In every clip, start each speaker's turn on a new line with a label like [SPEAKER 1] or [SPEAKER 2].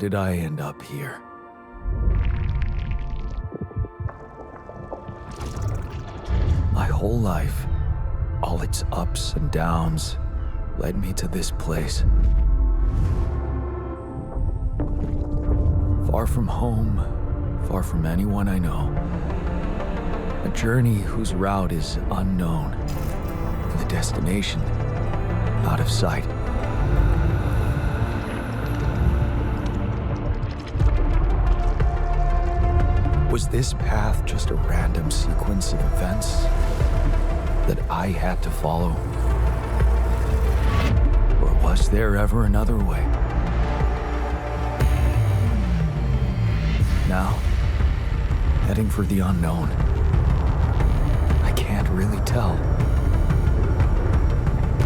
[SPEAKER 1] did I end up here? My whole life, all its ups and downs, led me to this place. Far from home, far from anyone I know. A journey whose route is unknown, and the destination out of sight. Was this path just a random sequence of events that I had to follow? Or was there ever another way? Now, heading for the unknown. I can't really tell.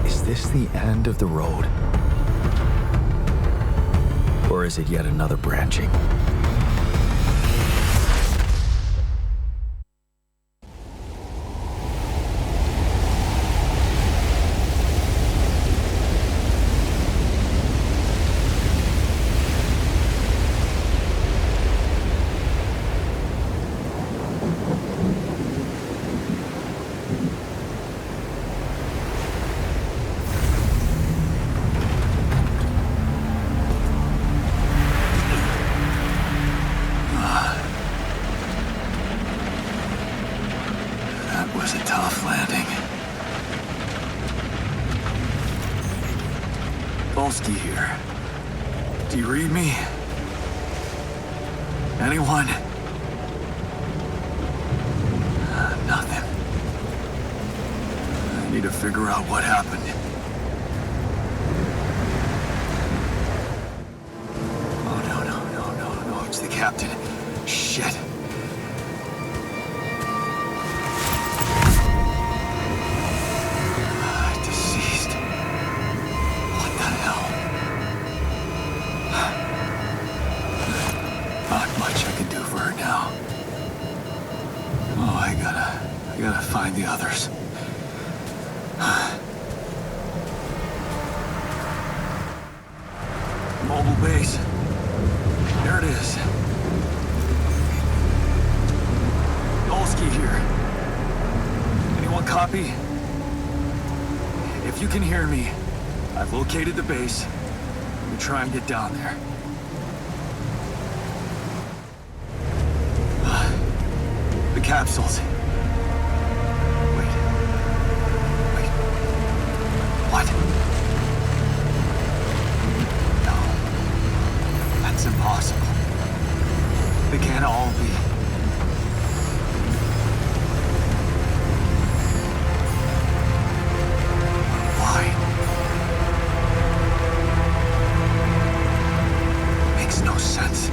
[SPEAKER 1] Is this the end of the road? Or is it yet another branching?
[SPEAKER 2] Dolski here. Do you read me? Anyone? Nothing. I need to figure out what happened. Oh, no, it's the captain. Shit. I gotta find the others. Mobile base. There it is. Dolski here. Anyone copy? If you can hear me, I've located the base. Let me try and get down there. The capsules. What? No. That's impossible. They can't all be. Why? Makes no sense.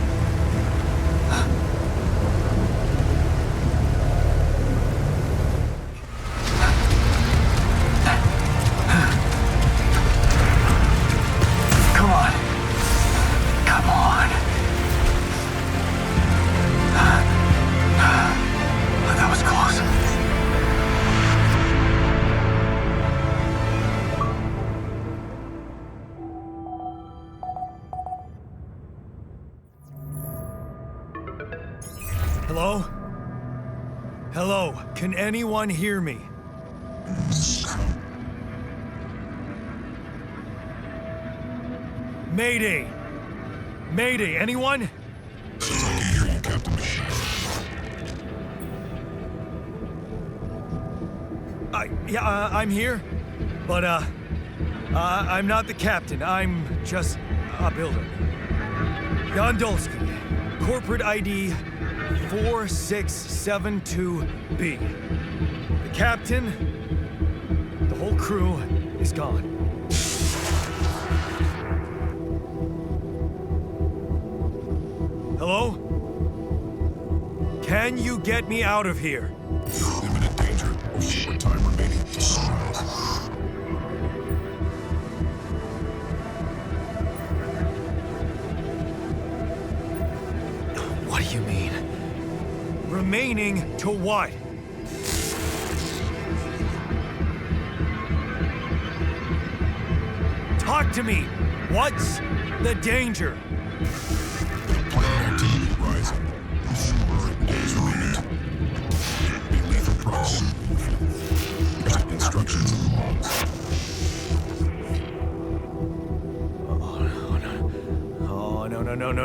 [SPEAKER 3] Hello? Hello, can anyone hear me? Mayday! Mayday, anyone?
[SPEAKER 4] I can hear you, Captain Machine.
[SPEAKER 3] I'm here, but, I'm not the captain. I'm just a builder. Jan Dolski, corporate ID 4672B. The captain, the whole crew is gone. Hello? Can you get me out of here?
[SPEAKER 4] Imminent danger. Short time remaining.
[SPEAKER 3] What do you mean? Remaining to what? Talk to me! What's the danger?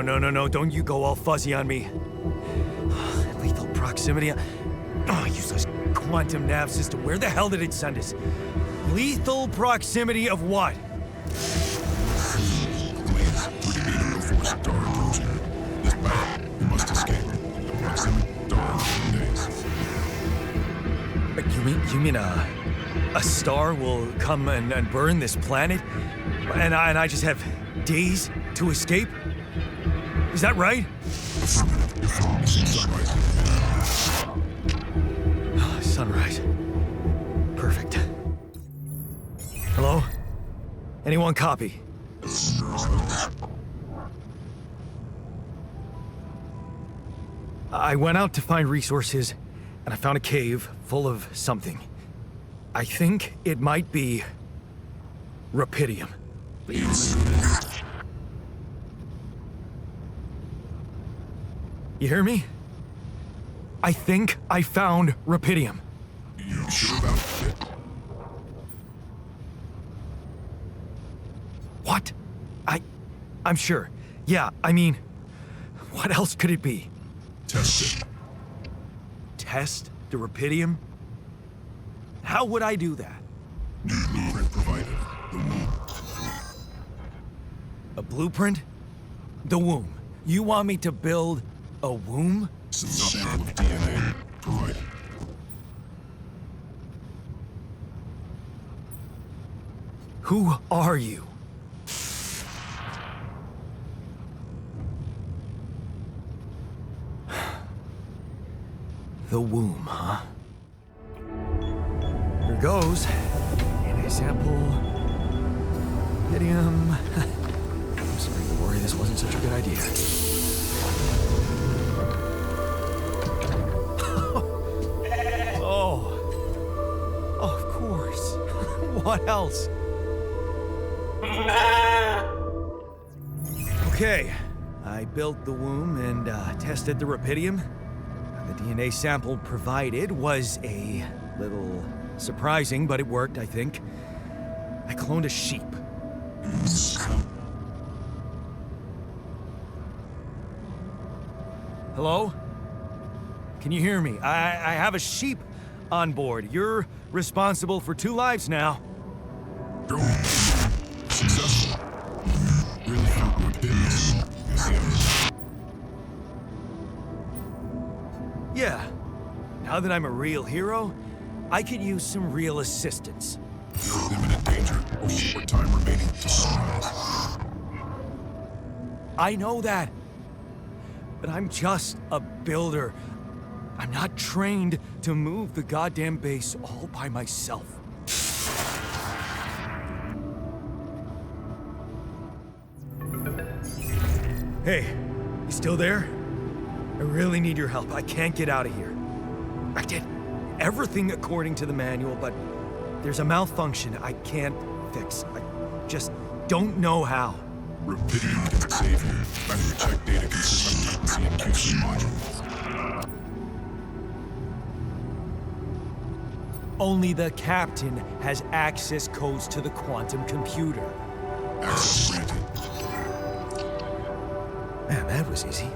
[SPEAKER 3] no, don't you go all fuzzy on me. Lethal proximity. Oh, useless quantum nav system. Where the hell did it send us? Lethal proximity of what?
[SPEAKER 4] Please, Brigadier Force star approaching. This battle, you must escape. Proximity star in days.
[SPEAKER 3] You mean a star will come and burn this planet? And I just have days to escape? Is that right?
[SPEAKER 4] Sunrise.
[SPEAKER 3] Sunrise. Perfect. Hello? Anyone copy? I went out to find resources, and I found a cave full of something. I think it might be rubidium. You hear me? I think I found rubidium.
[SPEAKER 4] You sure about it?
[SPEAKER 3] What? I'm sure. Yeah, I mean, what else could it be?
[SPEAKER 4] Test it.
[SPEAKER 3] Test the rubidium? How would I do that?
[SPEAKER 4] New blueprint provided. The womb.
[SPEAKER 3] A blueprint? The womb. You want me to build a womb?
[SPEAKER 4] Some sample of DNA provided.
[SPEAKER 3] Who are you? The womb, huh? Here goes. DNA sample. Rubidium. I'm starting to worry this wasn't such a good idea. Oh, of course. What else? Okay, I built the womb and tested the rubidium. The DNA sample provided was a little surprising, but it worked, I think. I cloned a sheep. Hello? Can you hear me? I have a sheep on board. You're responsible for 2 lives now.
[SPEAKER 4] Go. Successful. Really found what did this.
[SPEAKER 3] Yeah. Now that I'm a real hero, I could use some real assistance.
[SPEAKER 4] You're in imminent danger of short time remaining to sunrise.
[SPEAKER 3] I know that. But I'm just a builder. I'm not trained to move the goddamn base all by myself. Hey, you still there? I really need your help. I can't get out of here. I did everything according to the manual, but there's a malfunction I can't fix. I just don't know how.
[SPEAKER 4] Rubidium can save you. Better check data consistency and QC modules.
[SPEAKER 3] Only the captain has access codes to the quantum computer.
[SPEAKER 4] Access granted.
[SPEAKER 3] Man, that was easy.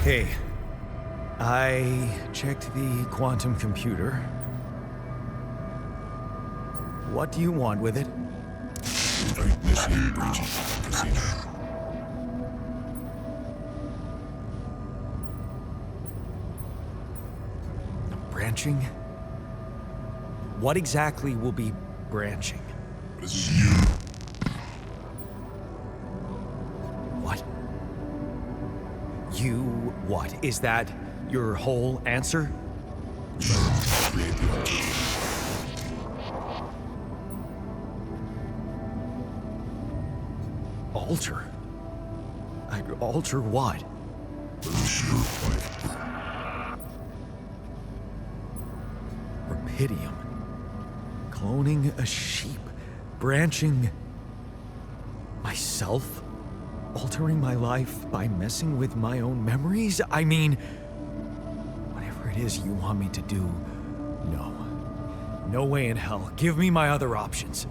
[SPEAKER 3] Hey, I checked the quantum computer. What do you want with it?
[SPEAKER 4] Initiate breaching procedure.
[SPEAKER 3] Branching? What exactly will be branching?
[SPEAKER 4] This is you.
[SPEAKER 3] What? You what? Is that your whole answer?
[SPEAKER 4] Create the alters.
[SPEAKER 3] Alter? I'd alter what?
[SPEAKER 4] Produce your life.
[SPEAKER 3] Rapidium. Cloning a sheep. Branching myself? Altering my life by messing with my own memories? I mean, whatever it is you want me to do, no. No way in hell. Give me my other options.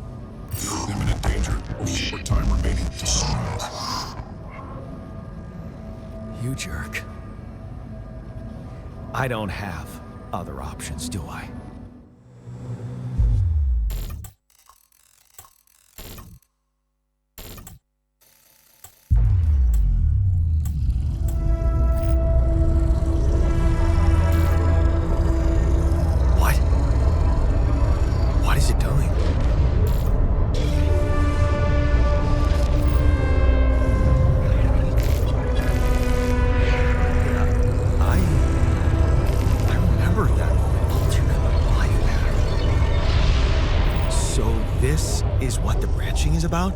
[SPEAKER 4] You're in imminent danger. Only short time remaining to sunrise.
[SPEAKER 3] You jerk. I don't have other options, do I? What is it doing? I remember that alternate life pattern. So this is what the branching is about?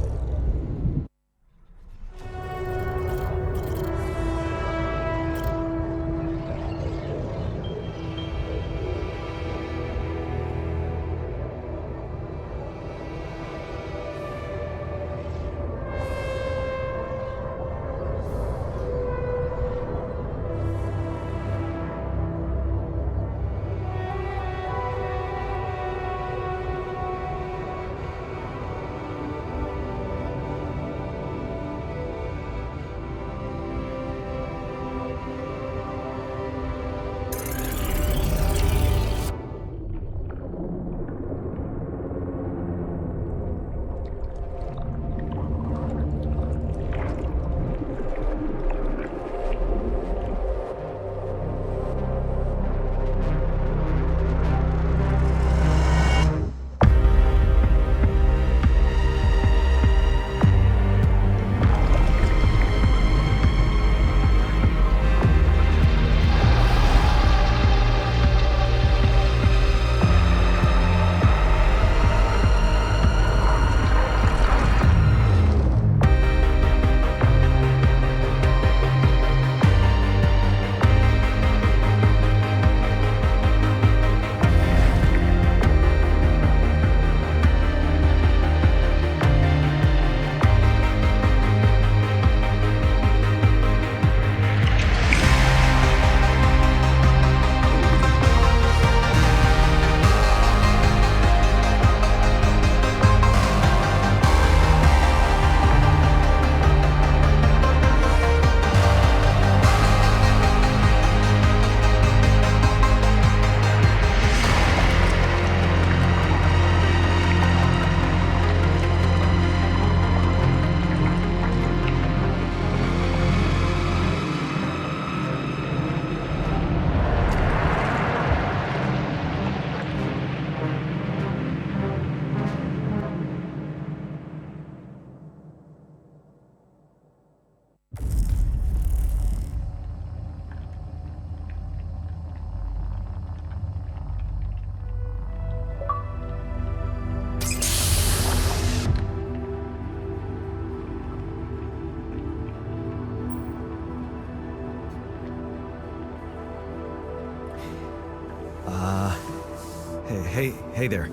[SPEAKER 3] Hey there.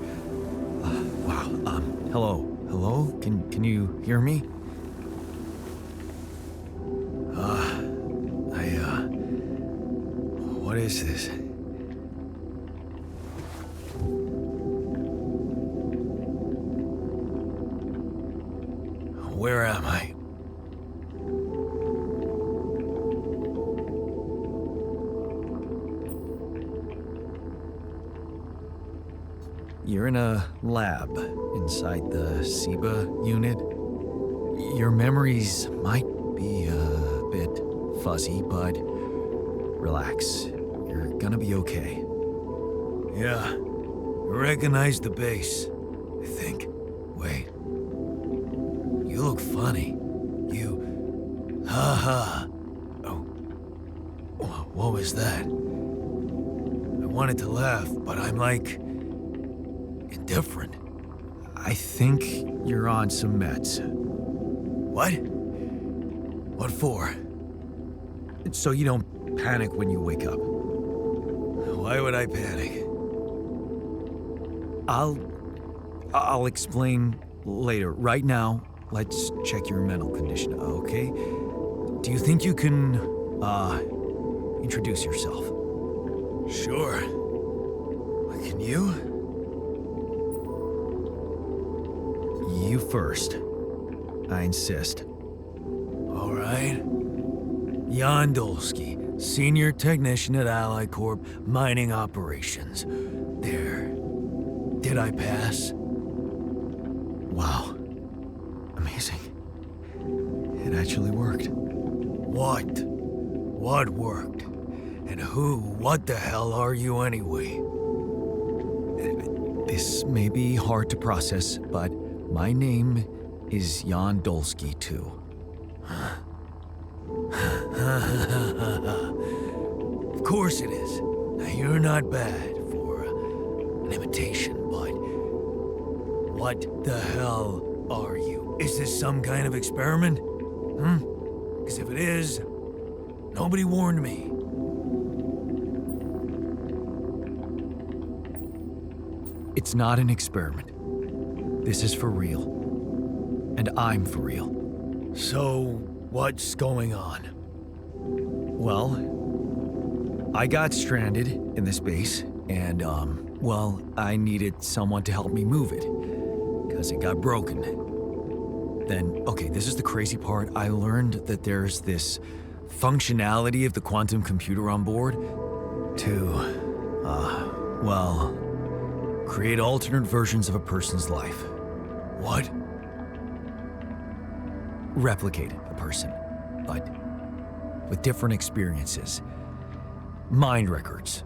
[SPEAKER 3] Wow. Hello? Can you hear me? What is this? Where am I?
[SPEAKER 1] you're in a lab inside the SIBA unit. Your memories might be a bit fuzzy, but relax. You're gonna be okay.
[SPEAKER 3] Yeah, I recognize the base, I think. Wait. You look funny. Ha. Oh. What was that? I wanted to laugh, but I'm like... indifferent.
[SPEAKER 1] I think you're on some meds.
[SPEAKER 3] What? What for?
[SPEAKER 1] So you don't panic when you wake up.
[SPEAKER 3] Why would I panic?
[SPEAKER 1] I'll explain later. Right now, let's check your mental condition, okay? Do you think you can, introduce yourself?
[SPEAKER 3] Sure. Can you?
[SPEAKER 1] You first. I insist.
[SPEAKER 3] All right. Jan Dolski, Senior Technician at Ally Corp, Mining Operations. There. Did I pass?
[SPEAKER 1] Wow. Amazing. It actually worked.
[SPEAKER 3] What? What worked? And what the hell are you anyway?
[SPEAKER 1] This may be hard to process, but my name is Jan Dolski, too.
[SPEAKER 3] Of course it is. Now, you're not bad for an imitation, but what the hell are you? Is this some kind of experiment? Because if it is, nobody warned me.
[SPEAKER 1] It's not an experiment. This is for real. And I'm for real.
[SPEAKER 3] So, what's going on?
[SPEAKER 1] Well, I got stranded in this base, and, I needed someone to help me move it, because it got broken. Then, okay, this is the crazy part. I learned that there's this functionality of the quantum computer on board to, create alternate versions of a person's life.
[SPEAKER 3] What?
[SPEAKER 1] Replicate a person, but with different experiences. Mind records.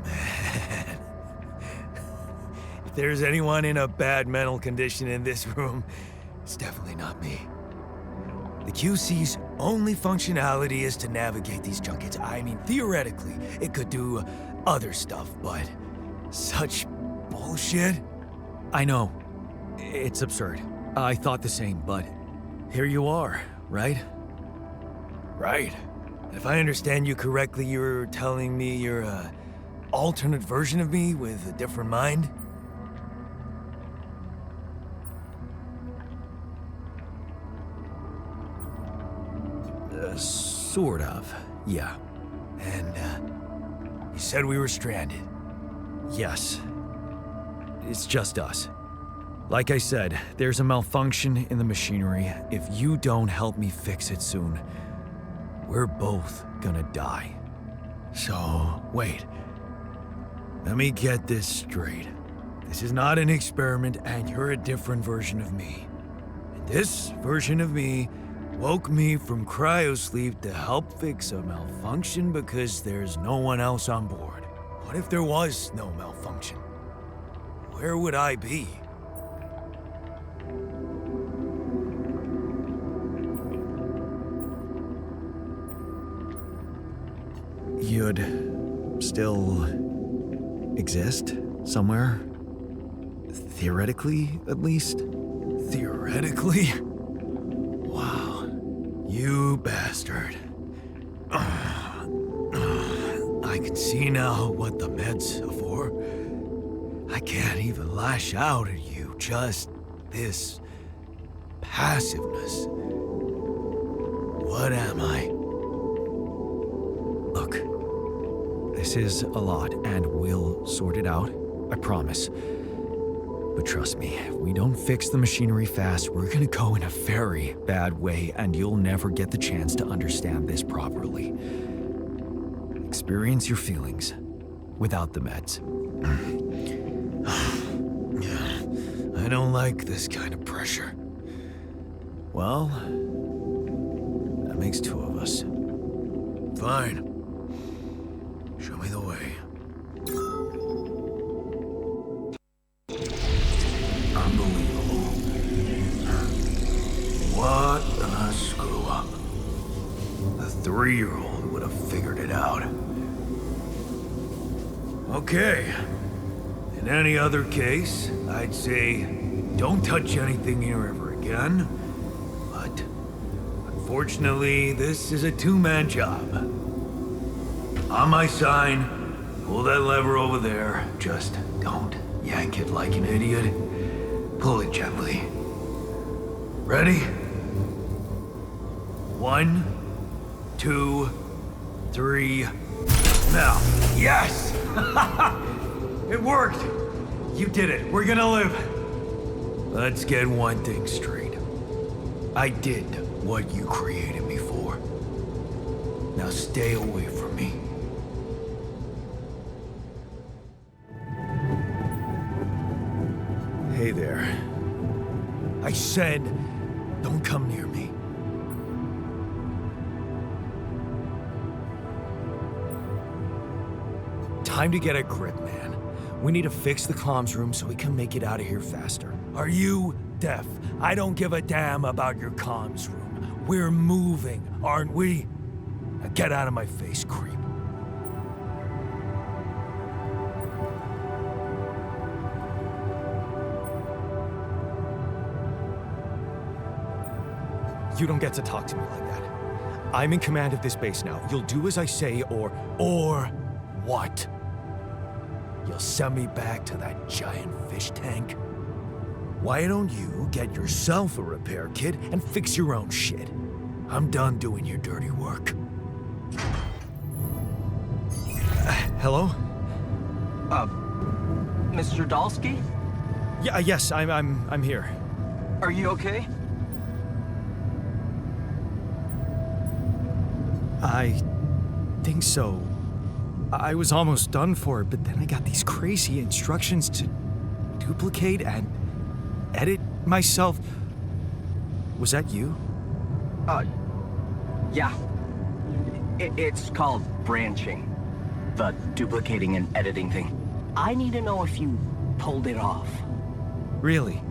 [SPEAKER 3] Man. If there's anyone in a bad mental condition in this room, it's definitely not me. The QC's only functionality is to navigate these junkets. I mean, theoretically, it could do other stuff, but such bullshit?
[SPEAKER 1] I know. It's absurd. I thought the same, but here you are, right?
[SPEAKER 3] Right. If I understand you correctly, you're telling me you're a alternate version of me with a different mind?
[SPEAKER 1] Sort of, yeah.
[SPEAKER 3] And, you said we were stranded.
[SPEAKER 1] Yes. It's just us. Like I said, there's a malfunction in the machinery. If you don't help me fix it soon, we're both gonna die.
[SPEAKER 3] So, wait. Let me get this straight. This is not an experiment, and you're a different version of me. And this version of me woke me from cryosleep to help fix a malfunction because there's no one else on board. What if there was no malfunction? Where would I be?
[SPEAKER 1] You'd still exist somewhere? Theoretically, at least?
[SPEAKER 3] Theoretically? Wow. You bastard. I can see now what the meds are for. I can't even lash out at you, just this passiveness. What am I?
[SPEAKER 1] Look, this is a lot, and we'll sort it out, I promise. But trust me, if we don't fix the machinery fast, we're gonna go in a very bad way, and you'll never get the chance to understand this properly. Experience your feelings without the meds. I don't like this kind of pressure. Well, that makes two of us. Fine. Show me the way. Unbelievable. What a screw up. A 3-year-old would have figured it out. Okay. In any other case, I'd say don't touch anything here ever again. But unfortunately, this is a two-man job. On my sign, pull that lever over there. Just don't yank it like an idiot. Pull it gently. Ready? 1, 2, 3. Now, yes! It worked! You did it. We're gonna live. Let's get one thing straight. I did what you created me for. Now stay away from me. Hey there. I said, don't come near me. Time to get a grip, man. We need to fix the comms room so we can make it out of here faster. Are you deaf? I don't give a damn about your comms room. We're moving, aren't we? Now get out of my face, creep. You don't get to talk to me like that. I'm in command of this base now. You'll do as I say, or what? You'll send me back to that giant fish tank? Why don't you get yourself a repair kit and fix your own shit? I'm done doing your dirty work. Hello?
[SPEAKER 5] Mr. Dolski?
[SPEAKER 3] Yeah, yes, I'm here.
[SPEAKER 5] Are you okay?
[SPEAKER 3] I think so. I was almost done for, but then I got these crazy instructions to duplicate and edit myself. Was that you?
[SPEAKER 5] Yeah. It's called branching. The duplicating and editing thing. I need to know if you pulled it off.
[SPEAKER 3] Really?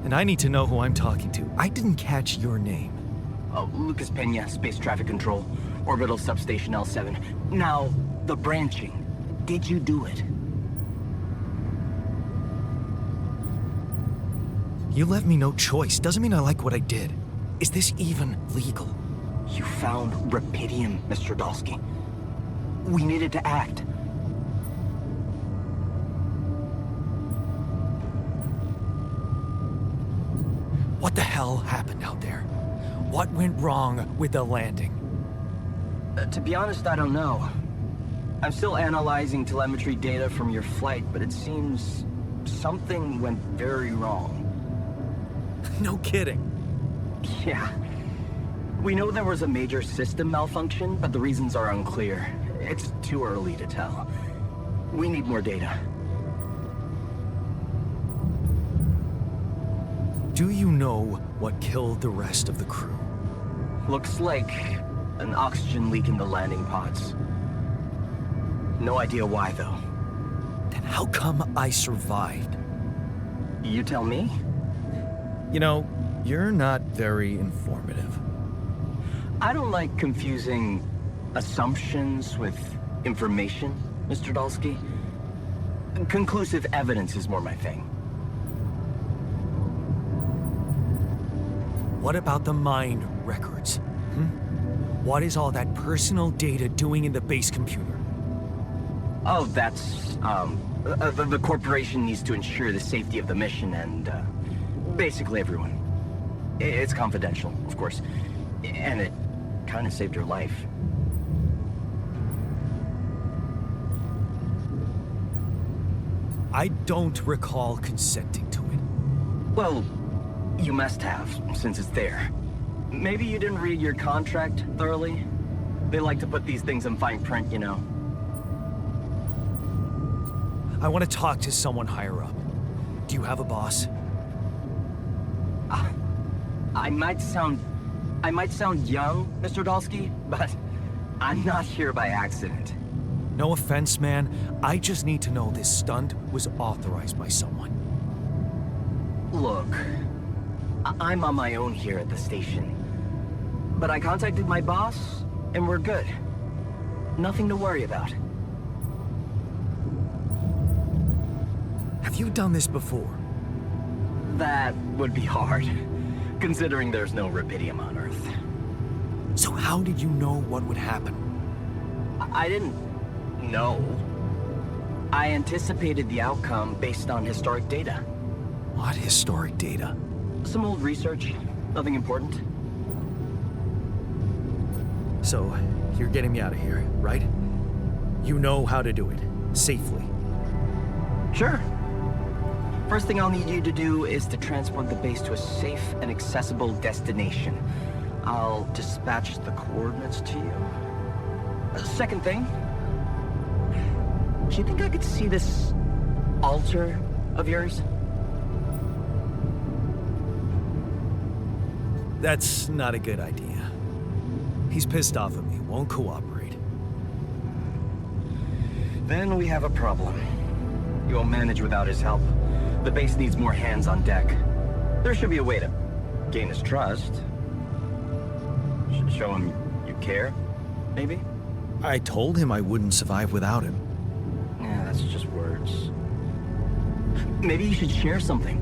[SPEAKER 3] And I need to know who I'm talking to. I didn't catch your name.
[SPEAKER 5] Lucas Pena, Space Traffic Control, Orbital Substation L7. Now, the branching. Did you do it?
[SPEAKER 3] You left me no choice. Doesn't mean I like what I did. Is this even legal?
[SPEAKER 5] You found Rapidium, Mr. Dolski. We needed to act.
[SPEAKER 3] What the hell happened out there? What went wrong with the landing?
[SPEAKER 5] To be honest, I don't know. I'm still analyzing telemetry data from your flight, but it seems something went very wrong.
[SPEAKER 3] No kidding.
[SPEAKER 5] Yeah. We know there was a major system malfunction, but the reasons are unclear. It's too early to tell. We need more data.
[SPEAKER 3] Do you know what killed the rest of the crew?
[SPEAKER 5] Looks like an oxygen leak in the landing pods. No idea why, though.
[SPEAKER 3] Then how come I survived?
[SPEAKER 5] You tell me?
[SPEAKER 3] You know, you're not very informative.
[SPEAKER 5] I don't like confusing assumptions with information, Mr. Dolski. Conclusive evidence is more my thing.
[SPEAKER 3] What about the mine records? What is all that personal data doing in the base computer?
[SPEAKER 5] Oh, that's, the corporation needs to ensure the safety of the mission and, basically everyone. It's confidential, of course. And it kind of saved your life.
[SPEAKER 3] I don't recall consenting to it.
[SPEAKER 5] Well, you must have, since it's there. Maybe you didn't read your contract thoroughly? They like to put these things in fine print, you know.
[SPEAKER 3] I want to talk to someone higher up. Do you have a boss?
[SPEAKER 5] I might sound young, Mr. Dolski, but I'm not here by accident.
[SPEAKER 1] No offense, man. I just need to know this stunt was authorized by someone.
[SPEAKER 5] Look, I'm on my own here at the station. But I contacted my boss, and we're good. Nothing to worry about.
[SPEAKER 1] Have you done this before?
[SPEAKER 5] That would be hard, considering there's no rubidium on Earth.
[SPEAKER 1] So how did you know what would happen?
[SPEAKER 5] I didn't know. I anticipated the outcome based on historic data.
[SPEAKER 1] What historic data?
[SPEAKER 5] Some old research, nothing important.
[SPEAKER 1] So, you're getting me out of here, right? You know how to do it, safely.
[SPEAKER 5] Sure. First thing I'll need you to do is to transport the base to a safe and accessible destination. I'll dispatch the coordinates to you. Second thing, do you think I could see this altar of yours?
[SPEAKER 1] That's not a good idea. He's pissed off at me, won't cooperate.
[SPEAKER 5] Then we have a problem. You won't manage without his help. The base needs more hands on deck. There should be a way to gain his trust. Show him you care, maybe?
[SPEAKER 1] I told him I wouldn't survive without him.
[SPEAKER 5] Yeah, that's just words. Maybe you should share something.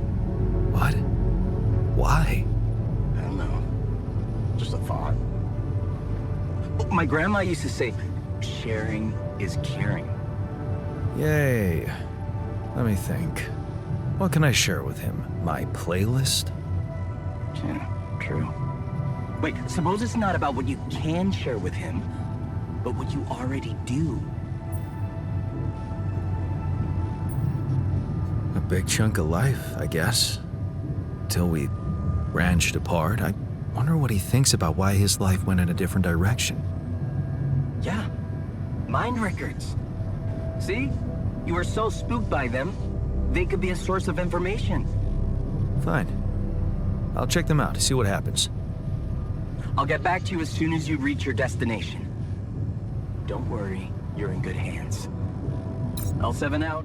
[SPEAKER 1] What? Why?
[SPEAKER 5] I don't know. Just a thought. My grandma used to say, sharing is caring.
[SPEAKER 1] Yay. Let me think. What can I share with him? My playlist?
[SPEAKER 5] Yeah, true. Wait, suppose it's not about what you can share with him, but what you already do.
[SPEAKER 1] A big chunk of life, I guess. Till we branched apart. I wonder what he thinks about why his life went in a different direction.
[SPEAKER 5] Yeah, mind records. See? You were so spooked by them, they could be a source of information.
[SPEAKER 1] Fine. I'll check them out, see what happens.
[SPEAKER 5] I'll get back to you as soon as you reach your destination. Don't worry, you're in good hands. L7 out.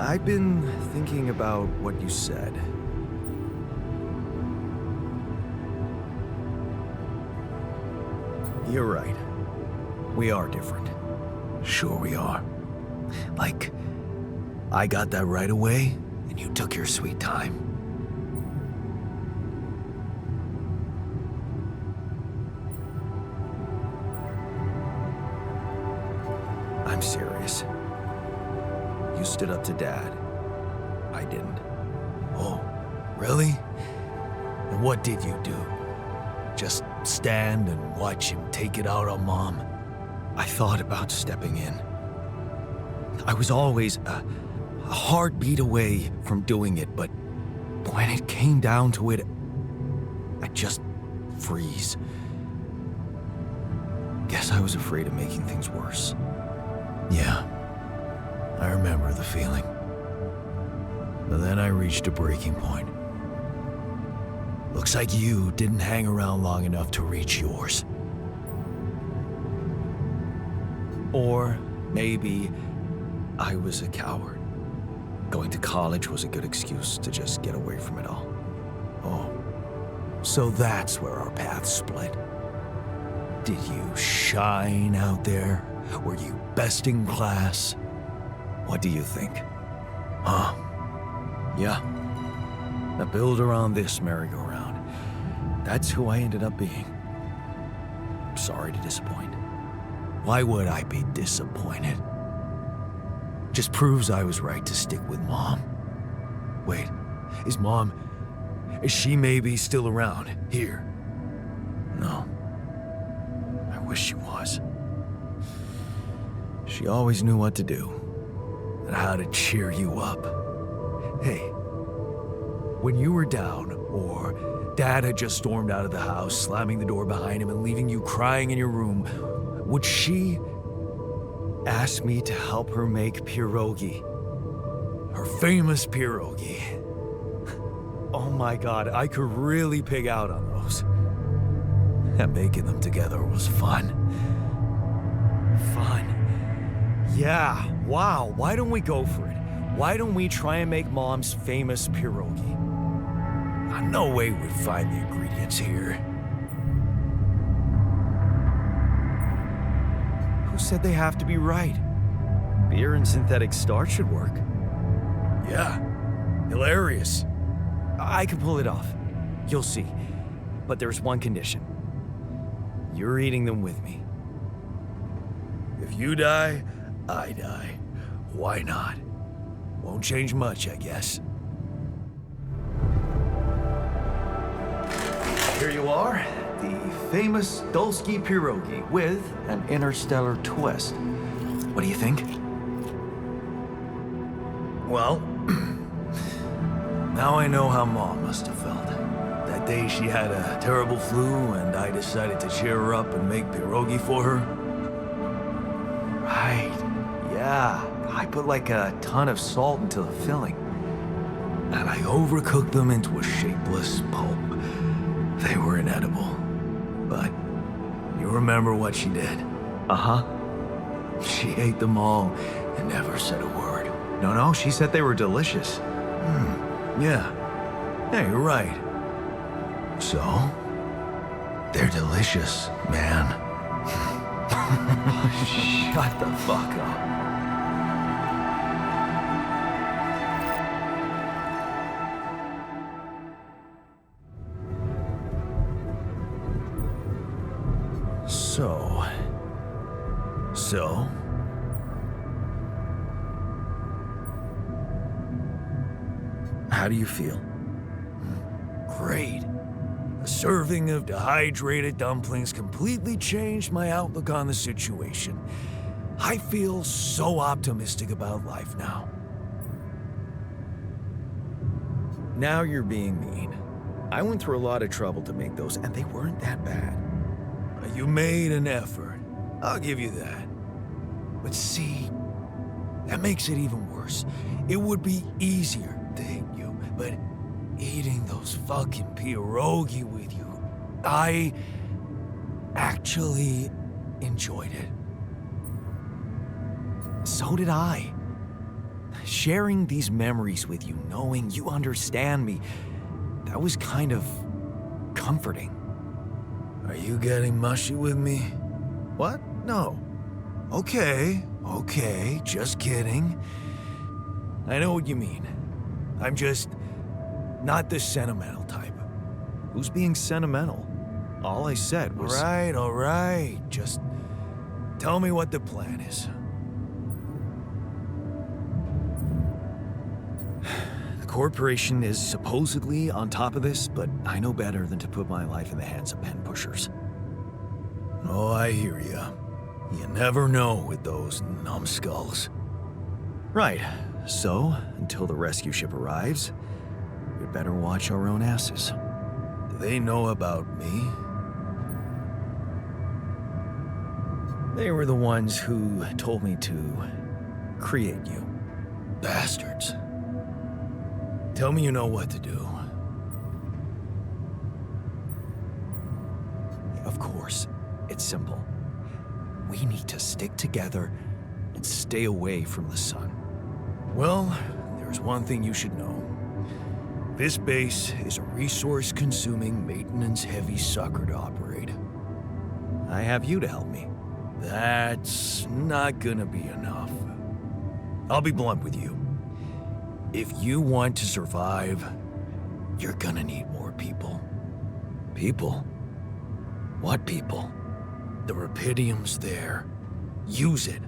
[SPEAKER 1] I've been thinking about what you said. You're right. We are different. Sure we are. Like, I got that right away, and you took your sweet time. I'm serious. You stood up to Dad. I didn't. Oh, really? And what did you do? Just stand and watch him take it out on Mom? I thought about stepping in. I was always a heartbeat away from doing it, but when it came down to it, I'd just freeze. Guess I was afraid of making things worse. Yeah, I remember the feeling. But then I reached a breaking point. Looks like you didn't hang around long enough to reach yours. Or maybe I was a coward. Going to college was a good excuse to just get away from it all. Oh, so that's where our paths split. Did you shine out there? Were you best in class? What do you think? Huh? Yeah. I build around this merry-go-round. That's who I ended up being. Sorry to disappoint. Why would I be disappointed? Just proves I was right to stick with Mom. Wait, is she maybe still around here? No. I wish she was. She always knew what to do and how to cheer you up. Hey, when you were down or Dad had just stormed out of the house, slamming the door behind him and leaving you crying in your room, would she ask me to help her make pierogi? Her famous pierogi. Oh my God, I could really pig out on those. And making them together was fun. Fun. Yeah, wow, why don't we go for it? Why don't we try and make Mom's famous pierogi? No way we'd find the ingredients here. Who said they have to be right? Beer and synthetic starch should work. Yeah, hilarious. I can pull it off. You'll see. But there's one condition. You're eating them with me. If you die, I die. Why not? Won't change much, I guess. Here you are, the famous Dolski pierogi with an interstellar twist. What do you think? Well, now I know how Mom must have felt. That day she had a terrible flu and I decided to cheer her up and make pierogi for her. Right, yeah. I put like a ton of salt into the filling. And I overcooked them into a shapeless pulp. They were inedible. But you remember what she did? Uh-huh. She ate them all and never said a word. No, she said they were delicious. Yeah. Yeah, you're right. So, they're delicious, man. Shut the fuck up. So, how do you feel? Great. A serving of dehydrated dumplings completely changed my outlook on the situation. I feel so optimistic about life now. Now you're being mean. I went through a lot of trouble to make those, and they weren't that bad. You made an effort. I'll give you that. But see, that makes it even worse. It would be easier to hate you, but eating those fucking pierogi with you, I actually enjoyed it. So did I. Sharing these memories with you, knowing you understand me, that was kind of comforting. Are you getting mushy with me? What? No. Okay, just kidding. I know what you mean. I'm just not the sentimental type. Who's being sentimental? All I said was... All right. Just tell me what the plan is. The corporation is supposedly on top of this, but I know better than to put my life in the hands of pen pushers. Oh, I hear ya. You never know with those numbskulls. Right. So, until the rescue ship arrives, we'd better watch our own asses. Do they know about me? They were the ones who told me to create you. Bastards. Tell me you know what to do. Of course, it's simple. We need to stick together and stay away from the sun. Well, there's one thing you should know. This base is a resource-consuming, maintenance-heavy sucker to operate. I have you to help me. That's not gonna be enough. I'll be blunt with you. If you want to survive, you're gonna need more people. People? What people? The Rapidium's there. Use it.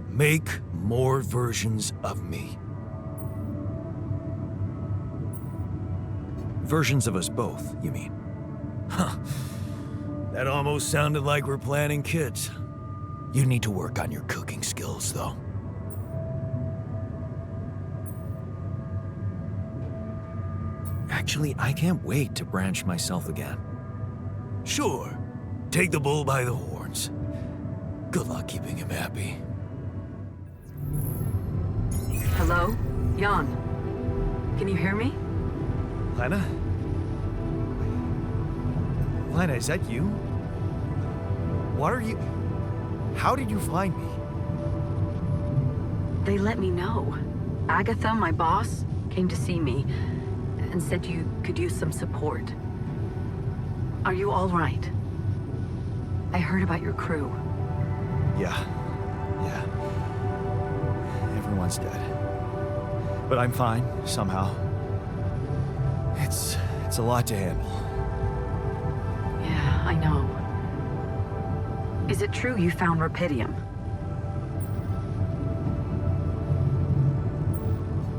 [SPEAKER 1] Make more versions of me. Versions of us both, you mean? Huh. That almost sounded like we're planning kids. You need to work on your cooking skills, though. Actually, I can't wait to branch myself again. Sure. Take the bull by the horns. Good luck keeping him happy.
[SPEAKER 6] Hello? Jan? Can you hear me?
[SPEAKER 1] Lena? Lena, is that you? What are you... How did you find me?
[SPEAKER 6] They let me know. Agatha, my boss, came to see me and said you could use some support. Are you all right? I heard about your crew.
[SPEAKER 1] Yeah. Everyone's dead. But I'm fine, somehow. It's a lot to handle.
[SPEAKER 6] Yeah, I know. Is it true you found Rapidium?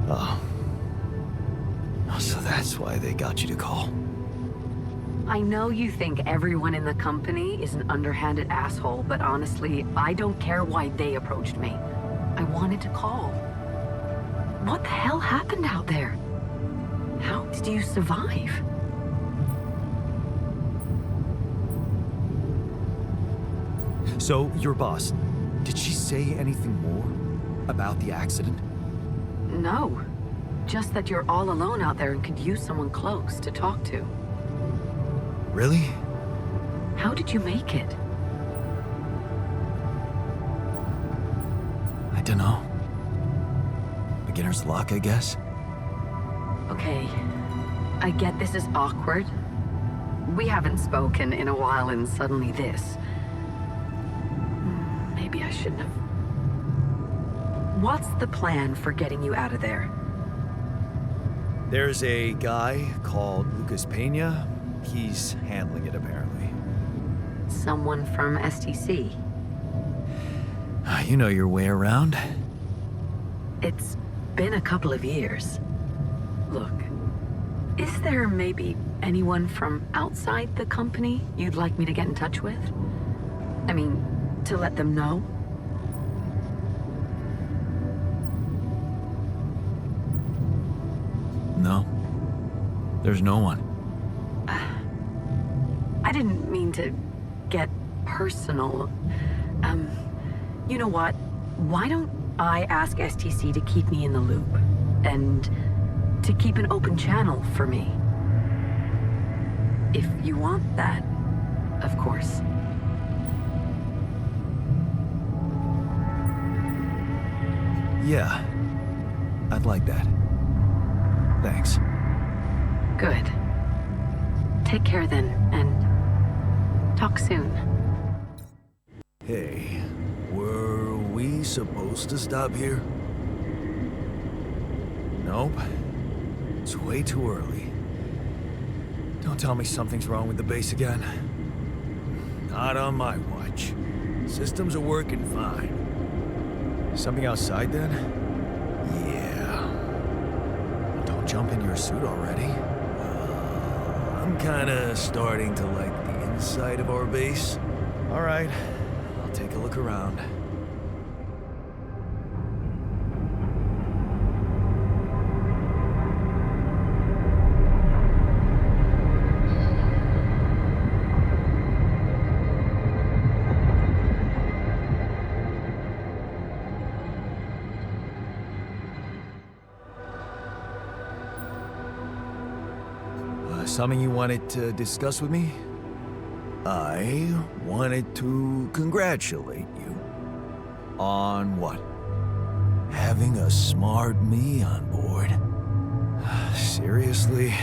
[SPEAKER 1] Oh. So that's why they got you to call.
[SPEAKER 6] I know you think everyone in the company is an underhanded asshole, but honestly, I don't care why they approached me. I wanted to call. What the hell happened out there? How did you survive?
[SPEAKER 1] So, your boss, did she say anything more about the accident?
[SPEAKER 6] No. Just that you're all alone out there and could use someone close to talk to.
[SPEAKER 1] Really?
[SPEAKER 6] How did you make it?
[SPEAKER 1] I don't know. Beginner's luck, I guess.
[SPEAKER 6] Okay. I get this is awkward. We haven't spoken in a while and suddenly this. Maybe I shouldn't have. What's the plan for getting you out of there?
[SPEAKER 1] There's a guy called Lucas Pena. He's handling it, apparently.
[SPEAKER 6] Someone from STC.
[SPEAKER 1] You know your way around.
[SPEAKER 6] It's been a couple of years. Look, is there maybe anyone from outside the company you'd like me to get in touch with? I mean, to let them know?
[SPEAKER 1] No. There's no one.
[SPEAKER 6] I didn't mean to get personal. You know what? Why don't I ask STC to keep me in the loop? And to keep an open channel for me? If you want that, of course.
[SPEAKER 1] Yeah. I'd like that. Thanks.
[SPEAKER 6] Good. Take care then, and talk soon.
[SPEAKER 1] Hey, were we supposed to stop here? Nope. It's way too early. Don't tell me something's wrong with the base again. Not on my watch. Systems are working fine. Something outside then? Yeah. Don't jump in your suit already. I'm kinda starting to like the inside of our base. All right, I'll take a look around. Something you wanted to discuss with me? I wanted to congratulate you. On what? Having a smart me on board. Seriously?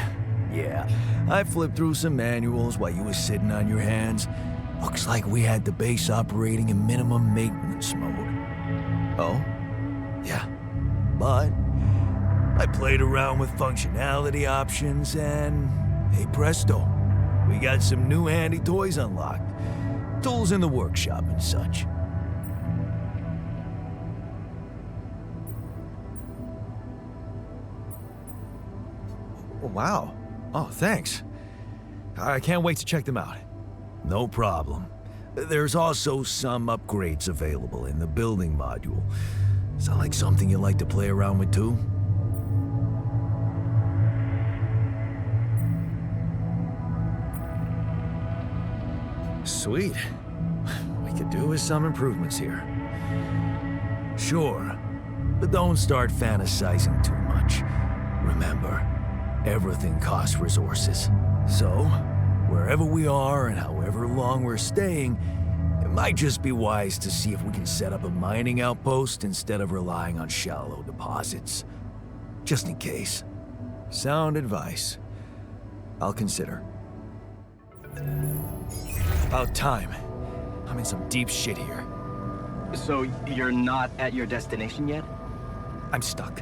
[SPEAKER 1] Yeah, I flipped through some manuals while you were sitting on your hands. Looks like we had the base operating in minimum maintenance mode. Oh? Yeah. But I played around with functionality options and hey presto, we got some new handy toys unlocked. Tools in the workshop and such. Wow. Oh, thanks. I can't wait to check them out. No problem. There's also some upgrades available in the building module. Sound like something you like to play around with too? Sweet. We could do with some improvements here. Sure, but don't start fantasizing too much. Remember, everything costs resources. So, wherever we are and however long we're staying, it might just be wise to see if we can set up a mining outpost instead of relying on shallow deposits. Just in case. Sound advice. I'll consider. About time. I'm in some deep shit here.
[SPEAKER 5] So you're not at your destination yet?
[SPEAKER 1] I'm stuck.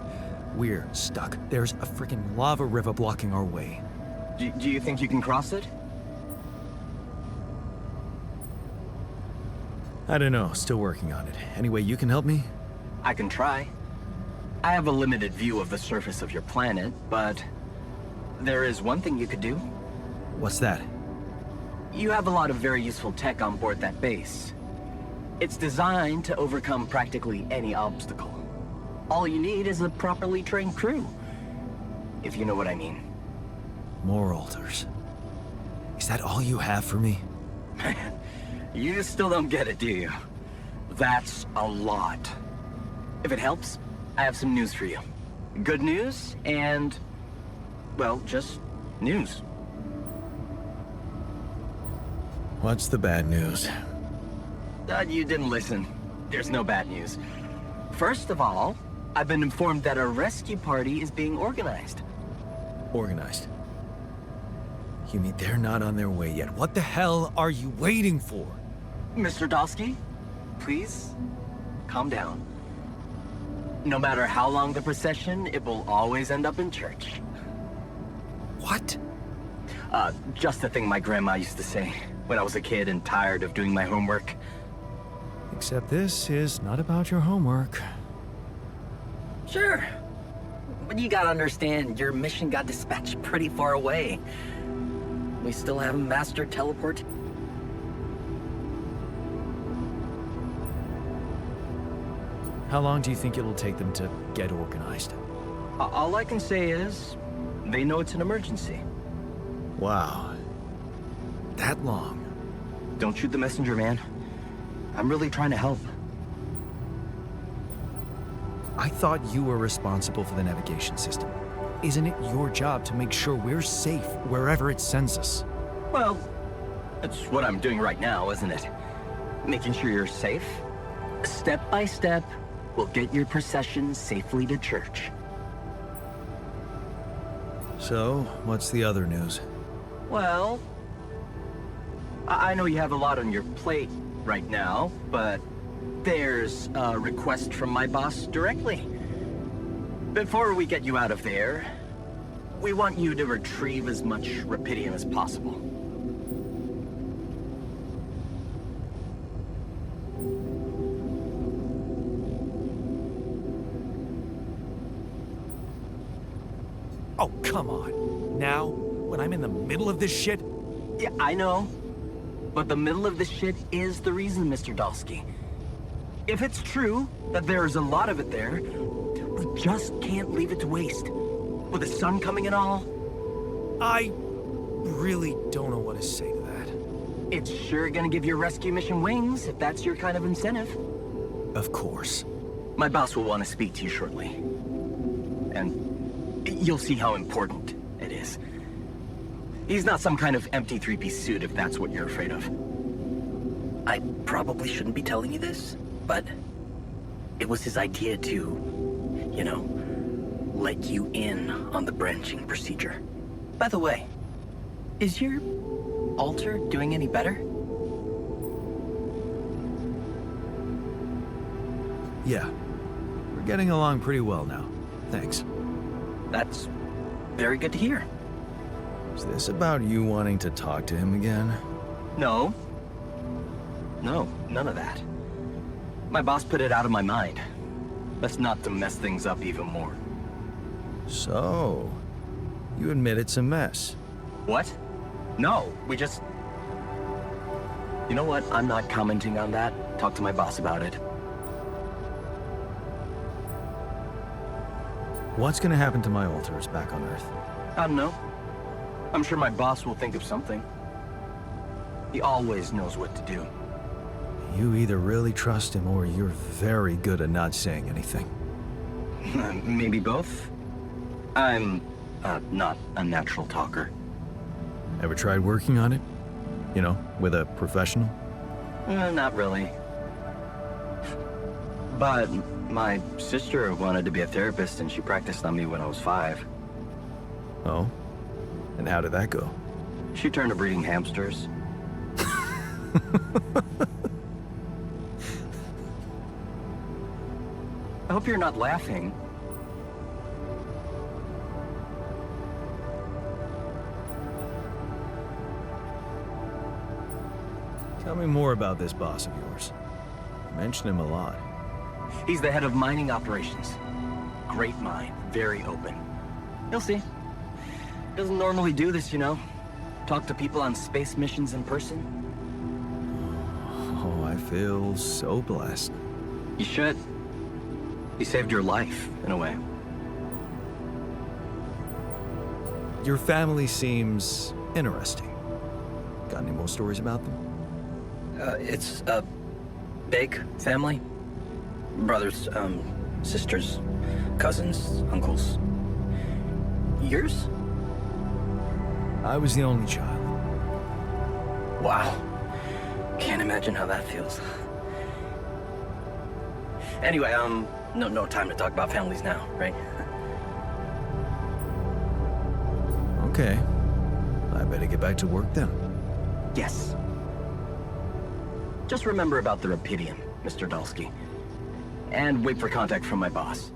[SPEAKER 1] We're stuck. There's a freaking lava river blocking our way.
[SPEAKER 5] Do you think you can cross it?
[SPEAKER 1] I don't know. Still working on it. Any way you can help me?
[SPEAKER 5] I can try. I have a limited view of the surface of your planet, but there is one thing you could do.
[SPEAKER 1] What's that?
[SPEAKER 5] You have a lot of very useful tech on board that base. It's designed to overcome practically any obstacle. All you need is a properly trained crew, if you know what I mean.
[SPEAKER 1] More alters. Is that all you have for me?
[SPEAKER 5] You still don't get it, do you? That's a lot. If it helps, I have some news for you. Good news and, well, just news.
[SPEAKER 1] What's the bad news?
[SPEAKER 5] You didn't listen. There's no bad news. First of all, I've been informed that a rescue party is being organized.
[SPEAKER 1] Organized? You mean they're not on their way yet? What the hell are you waiting for?
[SPEAKER 5] Mr. Dolski, please, calm down. No matter how long the procession, it will always end up in church.
[SPEAKER 1] What?
[SPEAKER 5] Just the thing my grandma used to say when I was a kid and tired of doing my homework.
[SPEAKER 1] Except this is not about your homework.
[SPEAKER 5] Sure. But you gotta understand, your mission got dispatched pretty far away. We still haven't mastered teleport.
[SPEAKER 1] How long do you think it'll take them to get organized?
[SPEAKER 5] All I can say is, they know it's an emergency.
[SPEAKER 1] Wow. That long?
[SPEAKER 5] Don't shoot the messenger, man. I'm really trying to help.
[SPEAKER 1] I thought you were responsible for the navigation system. Isn't it your job to make sure we're safe wherever it sends us?
[SPEAKER 5] Well, that's what I'm doing right now, isn't it? Making sure you're safe. Step by step, we'll get your procession safely to church.
[SPEAKER 1] So, what's the other news?
[SPEAKER 5] Well, I know you have a lot on your plate right now, but there's a request from my boss directly. Before we get you out of there, we want you to retrieve as much Rapidium as possible.
[SPEAKER 3] Oh, come on. Now, when I'm in the middle of this shit?
[SPEAKER 5] Yeah, I know. But the middle of this shit is the reason, Mr. Dolski. If it's true that there's a lot of it there, we just can't leave it to waste. With the sun coming and all.
[SPEAKER 3] I really don't know what to say to that.
[SPEAKER 5] It's sure gonna give your rescue mission wings, if that's your kind of incentive.
[SPEAKER 1] Of course.
[SPEAKER 5] My boss will want to speak to you shortly. And you'll see how important it is. He's not some kind of empty three-piece suit, if that's what you're afraid of.
[SPEAKER 7] I probably shouldn't be telling you this, but it was his idea to, you know, let you in on the branching procedure. By the way, is your alter doing any better?
[SPEAKER 1] Yeah. We're getting along pretty well now. Thanks.
[SPEAKER 7] That's very good to hear.
[SPEAKER 1] Is this about you wanting to talk to him again?
[SPEAKER 5] No. No, none of that. My boss put it out of my mind. Best not to mess things up even more.
[SPEAKER 1] So, you admit it's a mess.
[SPEAKER 5] What? No, we just... You know what? I'm not commenting on that. Talk to my boss about it.
[SPEAKER 1] What's gonna happen to my alters back on Earth?
[SPEAKER 5] I don't know. I'm sure my boss will think of something. He always knows what to do.
[SPEAKER 1] You either really trust him or you're very good at not saying anything.
[SPEAKER 5] Maybe both? I'm not a natural talker.
[SPEAKER 1] Ever tried working on it? You know, with a professional?
[SPEAKER 5] Not really. But my sister wanted to be a therapist and she practiced on me when I was 5.
[SPEAKER 1] Oh? And how did that go?
[SPEAKER 5] She turned to breeding hamsters. I hope you're not laughing.
[SPEAKER 1] Tell me more about this boss of yours. You mention him a lot.
[SPEAKER 5] He's the head of mining operations. Great mind, very open. You'll see. Doesn't normally do this, you know. Talk to people on space missions in person.
[SPEAKER 1] Oh, I feel so blessed.
[SPEAKER 5] You should. He saved your life, in a way.
[SPEAKER 1] Your family seems interesting. Got any more stories about them?
[SPEAKER 7] It's a big family. Brothers, sisters, cousins, uncles. Yours?
[SPEAKER 1] I was the only child.
[SPEAKER 7] Wow. Can't imagine how that feels. Anyway, no time to talk about families now, right?
[SPEAKER 1] Okay. I better get back to work then.
[SPEAKER 5] Yes. Just remember about the Rapidium, Mr. Dolski. And wait for contact from my boss.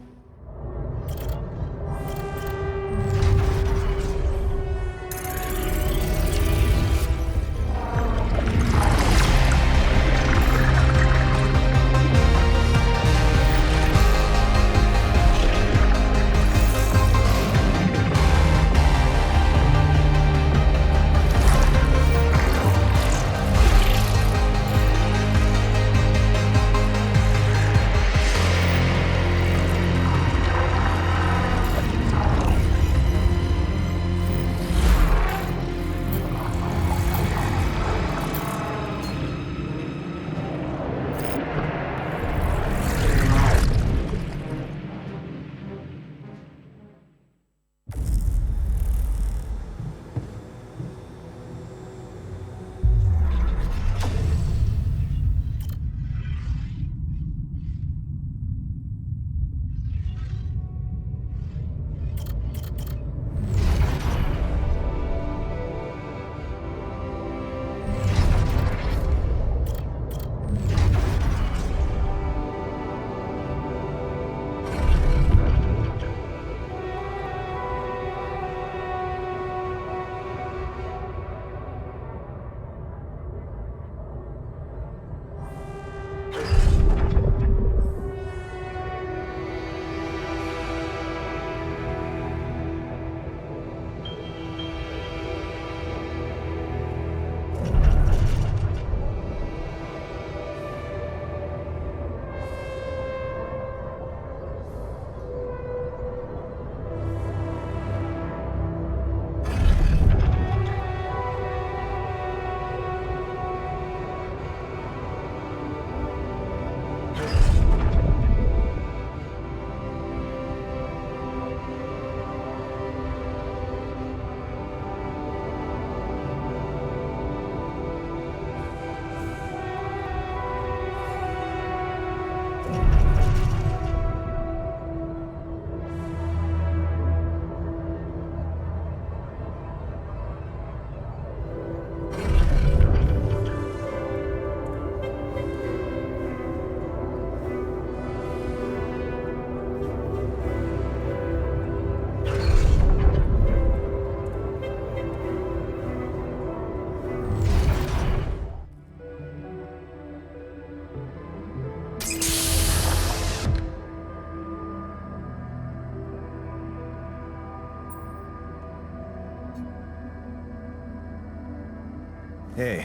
[SPEAKER 1] Hey,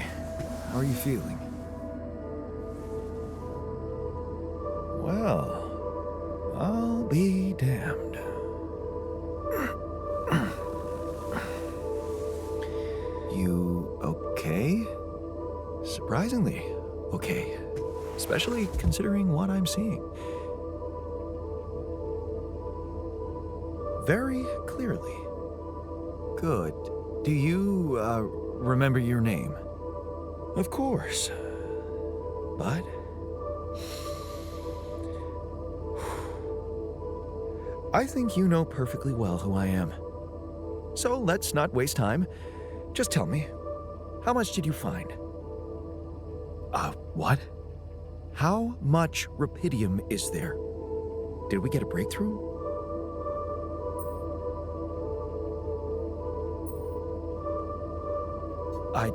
[SPEAKER 1] how are you feeling? Well, I'll be damned. You okay? Surprisingly okay. Especially considering what I'm seeing. Very clearly. Good. Do you, remember your name? Of course. But... I think you know perfectly well who I am. So let's not waste time. Just tell me, how much did you find? What? How much rupidium is there? Did we get a breakthrough?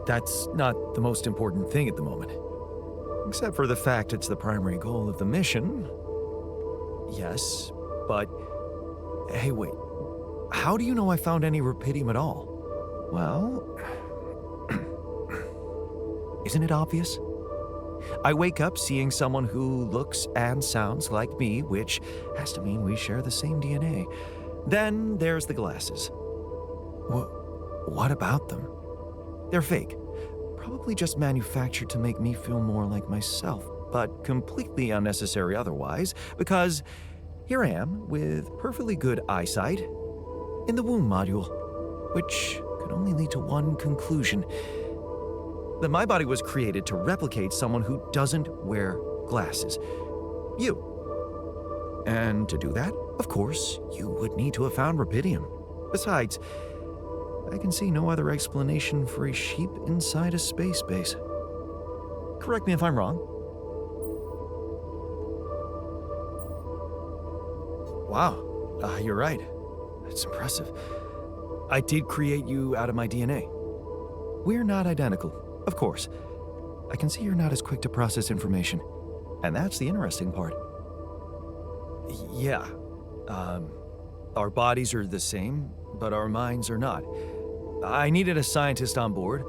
[SPEAKER 1] That's not the most important thing at the moment. Except for the fact it's the primary goal of the mission. Yes, but... Hey, wait. How do you know I found any rupidium at all? Well... Isn't it obvious? I wake up seeing someone who looks and sounds like me, which has to mean we share the same DNA. Then there's the glasses. What about them? They're fake. Probably just manufactured to make me feel more like myself, but completely unnecessary otherwise, because here I am with perfectly good eyesight in the womb module, which could only lead to one conclusion: that my body was created to replicate someone who doesn't wear glasses. You. And to do that, of course, you would need to have found rupidium. Besides, I can see no other explanation for a sheep inside a space base. Correct me if I'm wrong. Wow, you're right. That's impressive. I did create you out of my DNA. We're not identical, of course. I can see you're not as quick to process information, and that's the interesting part. Yeah, our bodies are the same, but our minds are not. I needed a scientist on board,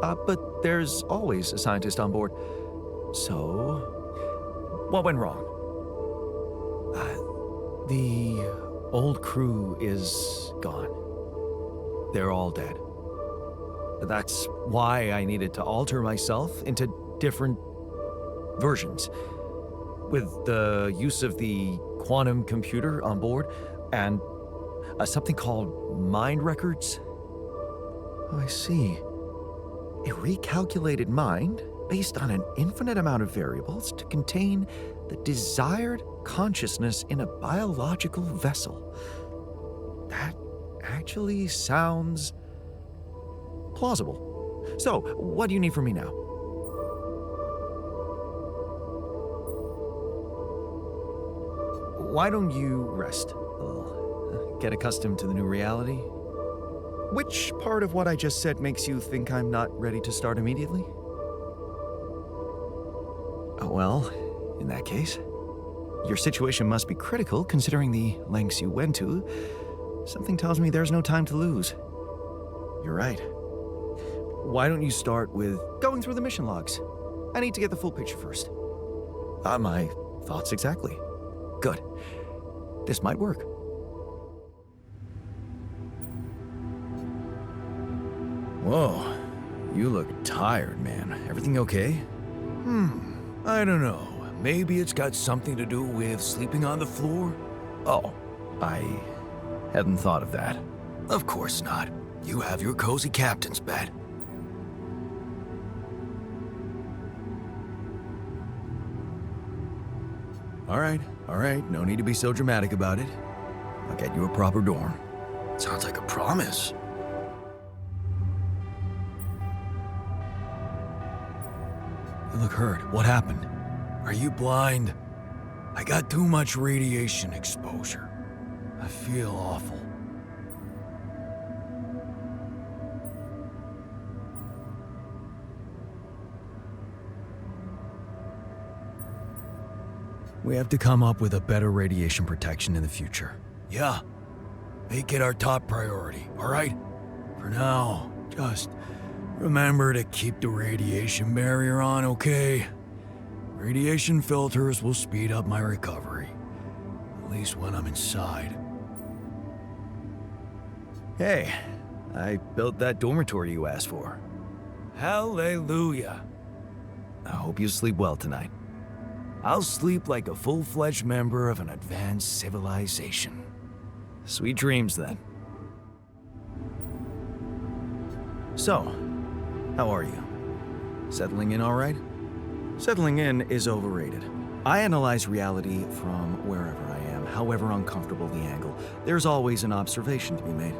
[SPEAKER 1] but there's always a scientist on board. So, what went wrong? The old crew is gone. They're all dead. That's why I needed to alter myself into different versions. With the use of the quantum computer on board and something called mind records. Oh, I see. A recalculated mind based on an infinite amount of variables to contain the desired consciousness in a biological vessel. That actually sounds plausible. So, what do you need from me now? Why don't you rest a little? Get accustomed to the new reality? Which part of what I just said makes you think I'm not ready to start immediately? Well, in that case, your situation must be critical considering the lengths you went to. Something tells me there's no time to lose. You're right. Why don't you start with going through the mission logs? I need to get the full picture first. My thoughts exactly. Good. This might work. Whoa. You look tired, man. Everything okay? I don't know. Maybe it's got something to do with sleeping on the floor? Oh, I hadn't thought of that. Of course not. You have your cozy captain's bed. All right, no need to be so dramatic about it. I'll get you a proper dorm. Sounds like a promise. You look hurt. What happened? Are you blind? I got too much radiation exposure. I feel awful. We have to come up with a better radiation protection in the future. Yeah. Make it our top priority, all right? For now, just Remember to keep the radiation barrier on, okay? Radiation filters will speed up my recovery. At least when I'm inside. Hey, I built that dormitory you asked for.
[SPEAKER 3] Hallelujah.
[SPEAKER 1] I hope you sleep well tonight. I'll sleep like a full-fledged member of an advanced civilization. Sweet dreams, then. So, how are you? Settling in all right? Settling in is overrated. I analyze reality from wherever I am, however uncomfortable the angle. There's always an observation to be made.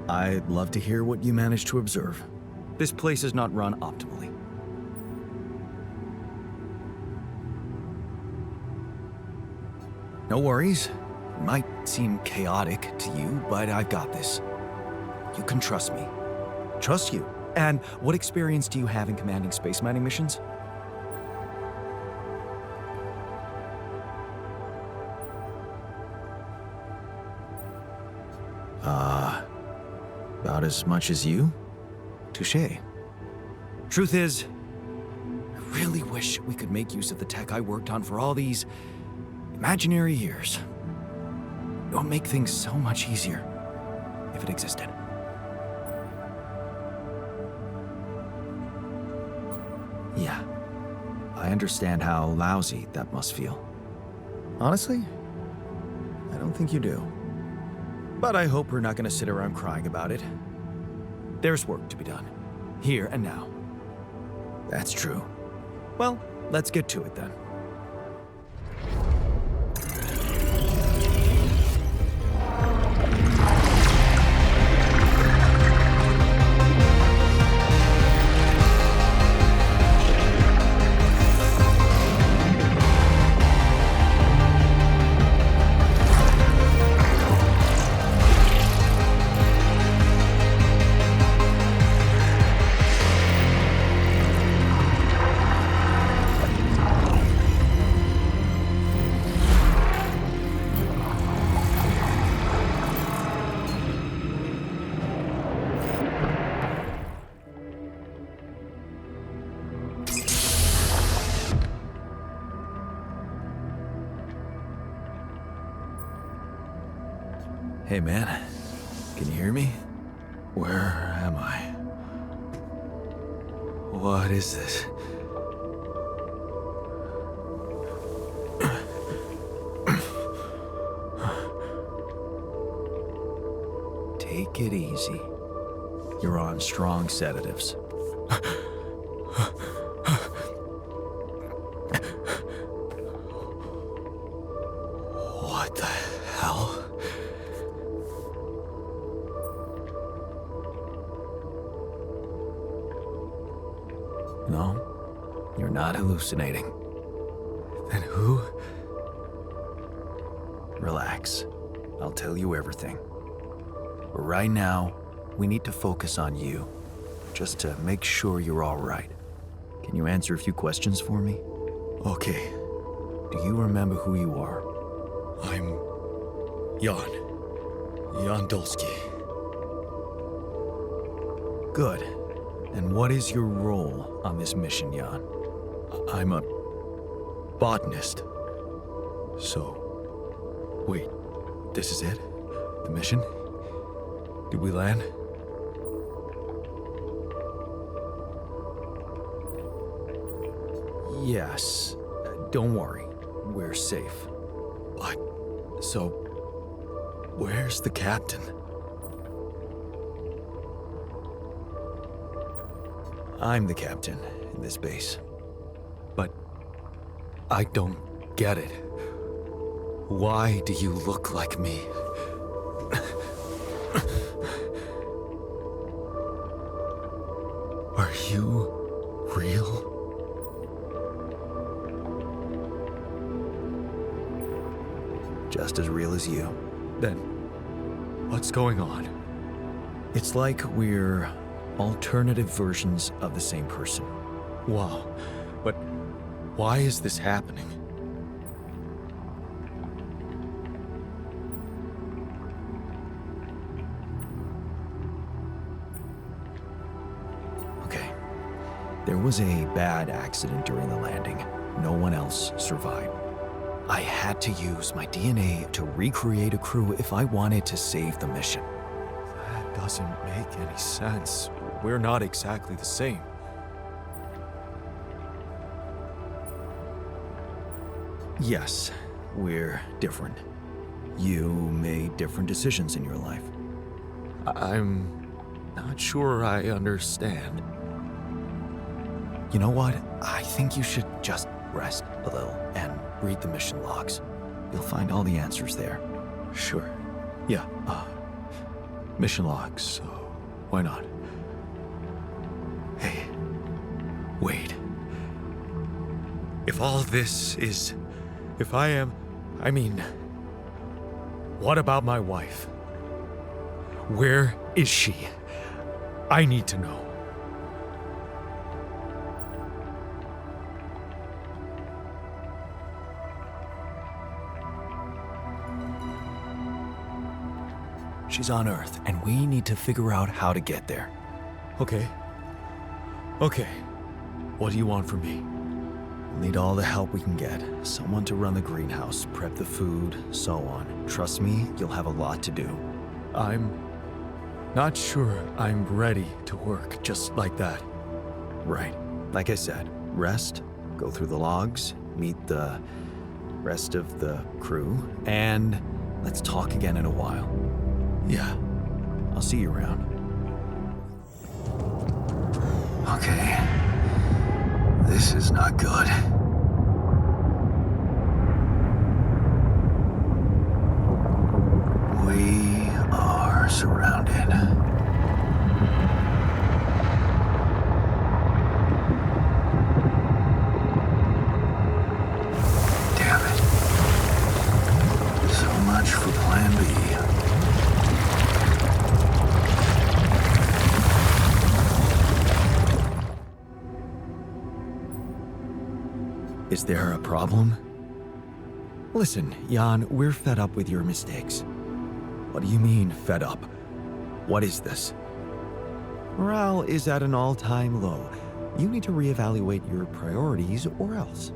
[SPEAKER 1] I'd love to hear what you managed to observe. This place is not run optimally. No worries. It might seem chaotic to you, but I've got this. You can trust me. Trust you. And what experience do you have in commanding space mining missions? About as much as you? Touché. Truth is, I really wish we could make use of the tech I worked on for all these imaginary years. It would make things so much easier if it existed. Yeah, I understand how lousy that must feel. Honestly, I don't think you do. But I hope we're not going to sit around crying about it. There's work to be done, here and now. That's true. Well, let's get to it then. Hey man, can you hear me? Where am I? What is this? Take it easy. You're on strong sedatives. What the hell? No, you're not hallucinating. Then who? Relax. I'll tell you everything. But right now, we need to focus on you, just to make sure you're all right. Can you answer a few questions for me? Okay. Do you remember who you are?
[SPEAKER 3] I'm Jan Dolski.
[SPEAKER 1] Good. And what is your role on this mission, Jan?
[SPEAKER 3] I'm a botanist. So, wait, this is it? The mission? Did we land?
[SPEAKER 1] Yes. Don't worry. We're safe.
[SPEAKER 3] What? So, where's the captain?
[SPEAKER 1] I'm the captain in this base.
[SPEAKER 3] But I don't get it. Why do you look like me? Are you real?
[SPEAKER 1] Just as real as you.
[SPEAKER 3] Then, what's going on?
[SPEAKER 1] It's like we're alternative versions of the same person.
[SPEAKER 3] Wow, but why is this happening?
[SPEAKER 1] There was a bad accident during the landing. No one else survived. I had to use my DNA to recreate a crew if I wanted to save the mission.
[SPEAKER 3] That doesn't make any sense. We're not exactly the same.
[SPEAKER 1] Yes, we're different. You made different decisions in your life.
[SPEAKER 3] I'm not sure I understand.
[SPEAKER 1] You know what? I think you should just rest a little and read the mission logs. You'll find all the answers there.
[SPEAKER 3] Sure.
[SPEAKER 1] Yeah, mission logs, so why not? Hey, wait.
[SPEAKER 3] If all this is... If I mean... What about my wife? Where is she? I need to know.
[SPEAKER 1] She's on Earth, and we need to figure out how to get there.
[SPEAKER 3] Okay. What do you want from me?
[SPEAKER 1] We'll need all the help we can get. Someone to run the greenhouse, prep the food, so on. Trust me, you'll have a lot to do.
[SPEAKER 3] I'm not sure I'm ready to work just like that.
[SPEAKER 1] Right. Like I said, rest, go through the logs, meet the rest of the crew, and let's talk again in a while.
[SPEAKER 3] Yeah.
[SPEAKER 1] I'll see you around.
[SPEAKER 2] Okay. This is not good. We are surrounded. Damn it. So much for Plan B.
[SPEAKER 1] Is there a problem? Listen, Jan, we're fed up with your mistakes. What do you mean, fed up? What is this? Morale is at an all-time low. You need to reevaluate your priorities or else.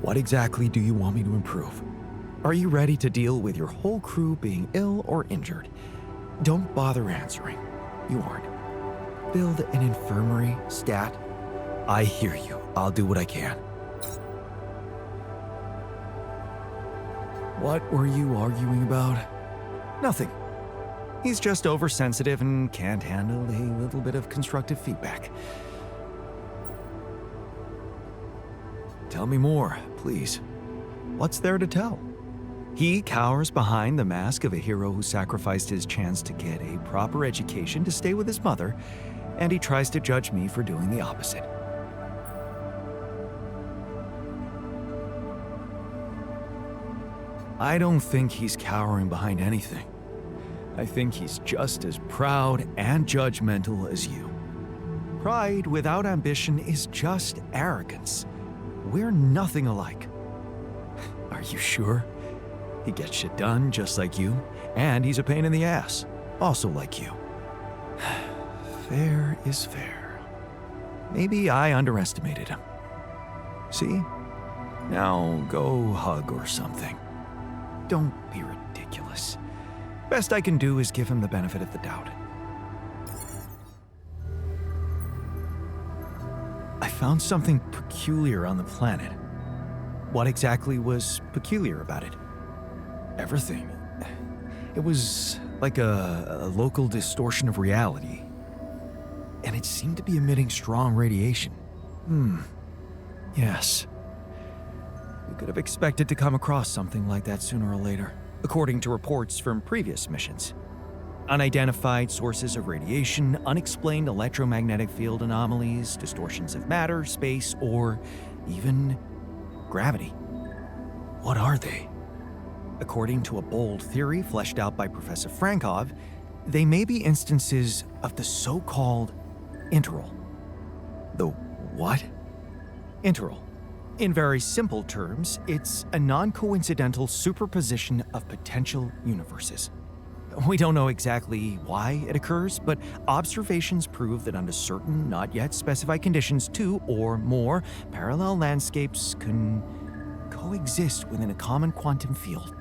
[SPEAKER 1] What exactly do you want me to improve? Are you ready to deal with your whole crew being ill or injured? Don't bother answering. You aren't. Build an infirmary, stat. I hear you. I'll do what I can. What were you arguing about? Nothing. He's just oversensitive and can't handle a little bit of constructive feedback. Tell me more, please. What's there to tell? He cowers behind the mask of a hero who sacrificed his chance to get a proper education to stay with his mother, and he tries to judge me for doing the opposite. I don't think he's cowering behind anything. I think he's just as proud and judgmental as you. Pride without ambition is just arrogance. We're nothing alike. Are you sure? He gets shit done just like you, and he's a pain in the ass, also like you. Fair is fair. Maybe I underestimated him. See? Now go hug or something. Don't be ridiculous. Best I can do is give him the benefit of the doubt. I found something peculiar on the planet. What exactly was peculiar about it? Everything. It was like a local distortion of reality. And it seemed to be emitting strong radiation. Yes. We could have expected to come across something like that sooner or later, according to reports from previous missions. Unidentified sources of radiation, unexplained electromagnetic field anomalies, distortions of matter, space, or even gravity. What are they? According to a bold theory fleshed out by Professor Frankov, they may be instances of the so-called interval. The what? Interval. In very simple terms, it's a non-coincidental superposition of potential universes. We don't know exactly why it occurs, but observations prove that under certain, not yet specified conditions, two or more parallel landscapes can coexist within a common quantum field,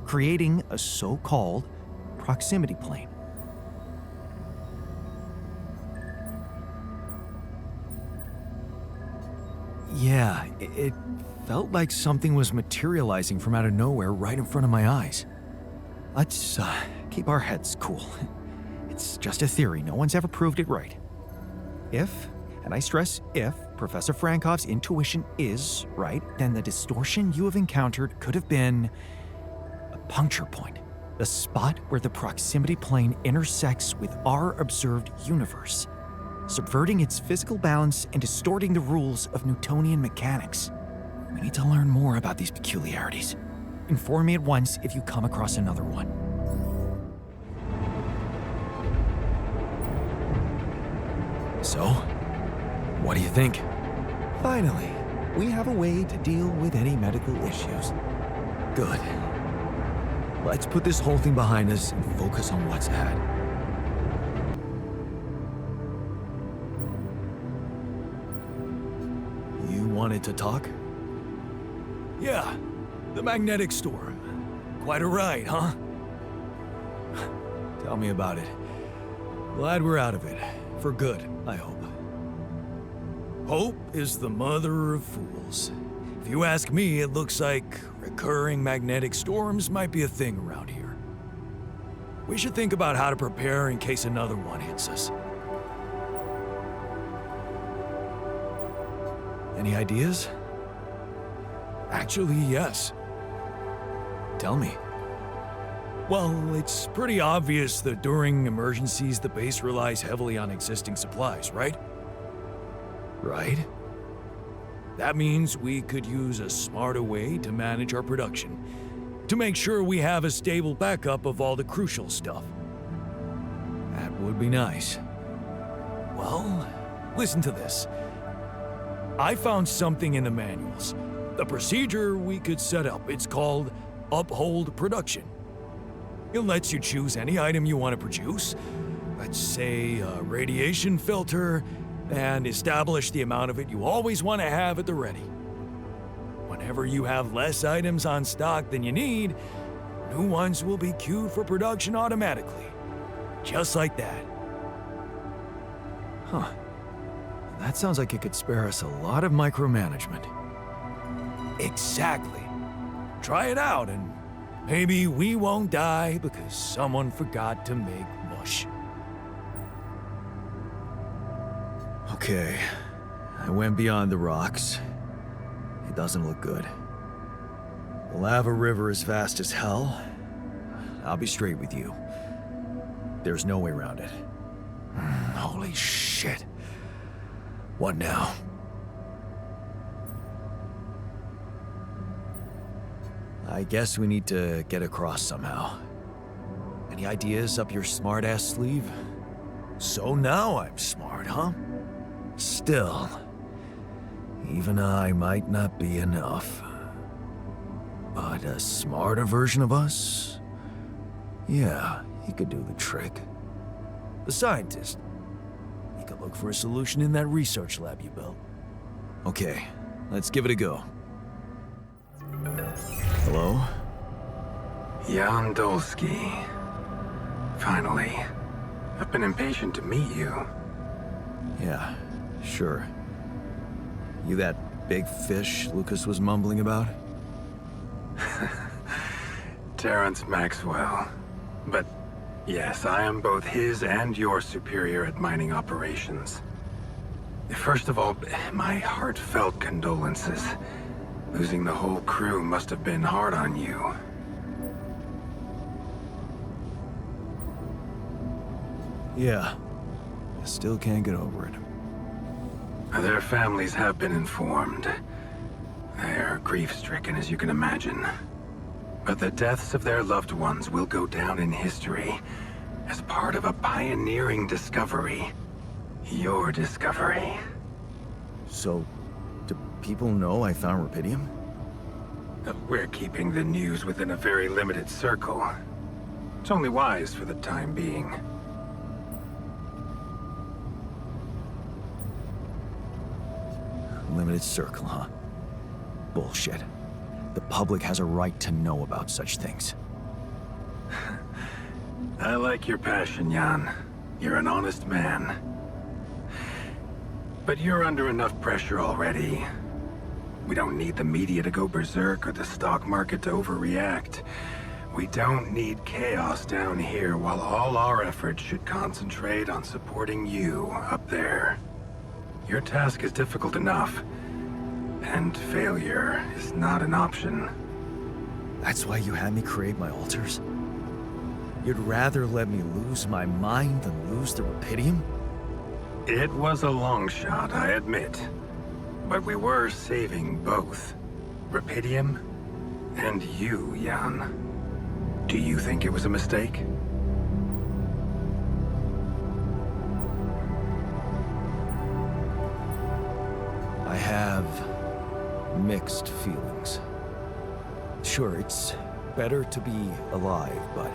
[SPEAKER 1] creating a so-called proximity plane. Yeah, it felt like something was materializing from out of nowhere right in front of my eyes. Let's keep our heads cool. It's just a theory. No one's ever proved it right. If, and I stress if, Professor Frankov's intuition is right, then the distortion you have encountered could have been a puncture point, the spot where the proximity plane intersects with our observed universe, subverting its physical balance and distorting the rules of Newtonian mechanics. We need to learn more about these peculiarities. Inform me at once if you come across another one. So, what do you think? Finally, we have a way to deal with any medical issues. Good. Let's put this whole thing behind us and focus on what's ahead. You wanted to talk?
[SPEAKER 3] Yeah, the magnetic store. Quite a ride, huh?
[SPEAKER 1] Tell me about it. Glad we're out of it. For good, I hope.
[SPEAKER 3] Hope is the mother of fools. If you ask me, it looks like recurring magnetic storms might be a thing around here. We should think about how to prepare in case another one hits us.
[SPEAKER 1] Any ideas?
[SPEAKER 3] Actually, yes.
[SPEAKER 1] Tell me.
[SPEAKER 3] Well, it's pretty obvious that during emergencies, the base relies heavily on existing supplies, right?
[SPEAKER 1] Right?
[SPEAKER 3] That means we could use a smarter way to manage our production, to make sure we have a stable backup of all the crucial stuff.
[SPEAKER 1] That would be nice.
[SPEAKER 3] Well, listen to this. I found something in the manuals. The procedure we could set up. It's called uphold production. It lets you choose any item you want to produce. Let's say a radiation filter, and establish the amount of it you always want to have at the ready. Whenever you have less items on stock than you need, new ones will be queued for production automatically. Just like that.
[SPEAKER 1] Huh. That sounds like it could spare us a lot of micromanagement.
[SPEAKER 3] Exactly. Try it out and maybe we won't die because someone forgot to make mush.
[SPEAKER 1] Okay, I went beyond the rocks. It doesn't look good. The lava river is fast as hell. I'll be straight with you. There's no way around it.
[SPEAKER 3] Holy shit. What now?
[SPEAKER 1] I guess we need to get across somehow. Any ideas up your smart-ass sleeve?
[SPEAKER 3] So now I'm smart, huh?
[SPEAKER 1] Still, even I might not be enough. But a smarter version of us? Yeah, he could do the trick.
[SPEAKER 3] The scientist. He could look for a solution in that research lab you built.
[SPEAKER 1] Okay, let's give it a go. Hello?
[SPEAKER 8] Jan Dolski. Finally. I've been impatient to meet you.
[SPEAKER 1] Yeah, sure. You that big fish Lucas was mumbling about?
[SPEAKER 8] Terrence Maxwell. But yes, I am both his and your superior at mining operations. First of all, my heartfelt condolences. Losing the whole crew must have been hard on you.
[SPEAKER 1] Yeah. I still can't get over it.
[SPEAKER 8] Their families have been informed. They're grief-stricken, as you can imagine. But the deaths of their loved ones will go down in history as part of a pioneering discovery. Your discovery.
[SPEAKER 1] So, do people know I found rubidium?
[SPEAKER 8] We're keeping the news within a very limited circle. It's only wise for the time being.
[SPEAKER 1] Limited circle, huh? Bullshit. The public has a right to know about such things.
[SPEAKER 8] I like your passion, Jan. You're an honest man. But you're under enough pressure already. We don't need the media to go berserk or the stock market to overreact. We don't need chaos down here while all our efforts should concentrate on supporting you up there. Your task is difficult enough, and failure is not an option.
[SPEAKER 1] That's why you had me create my alters? You'd rather let me lose my mind than lose the Rapidium?
[SPEAKER 8] It was a long shot, I admit. But we were saving both. Rapidium and you, Jan. Do you think it was a mistake?
[SPEAKER 1] I have mixed feelings. Sure, it's better to be alive, but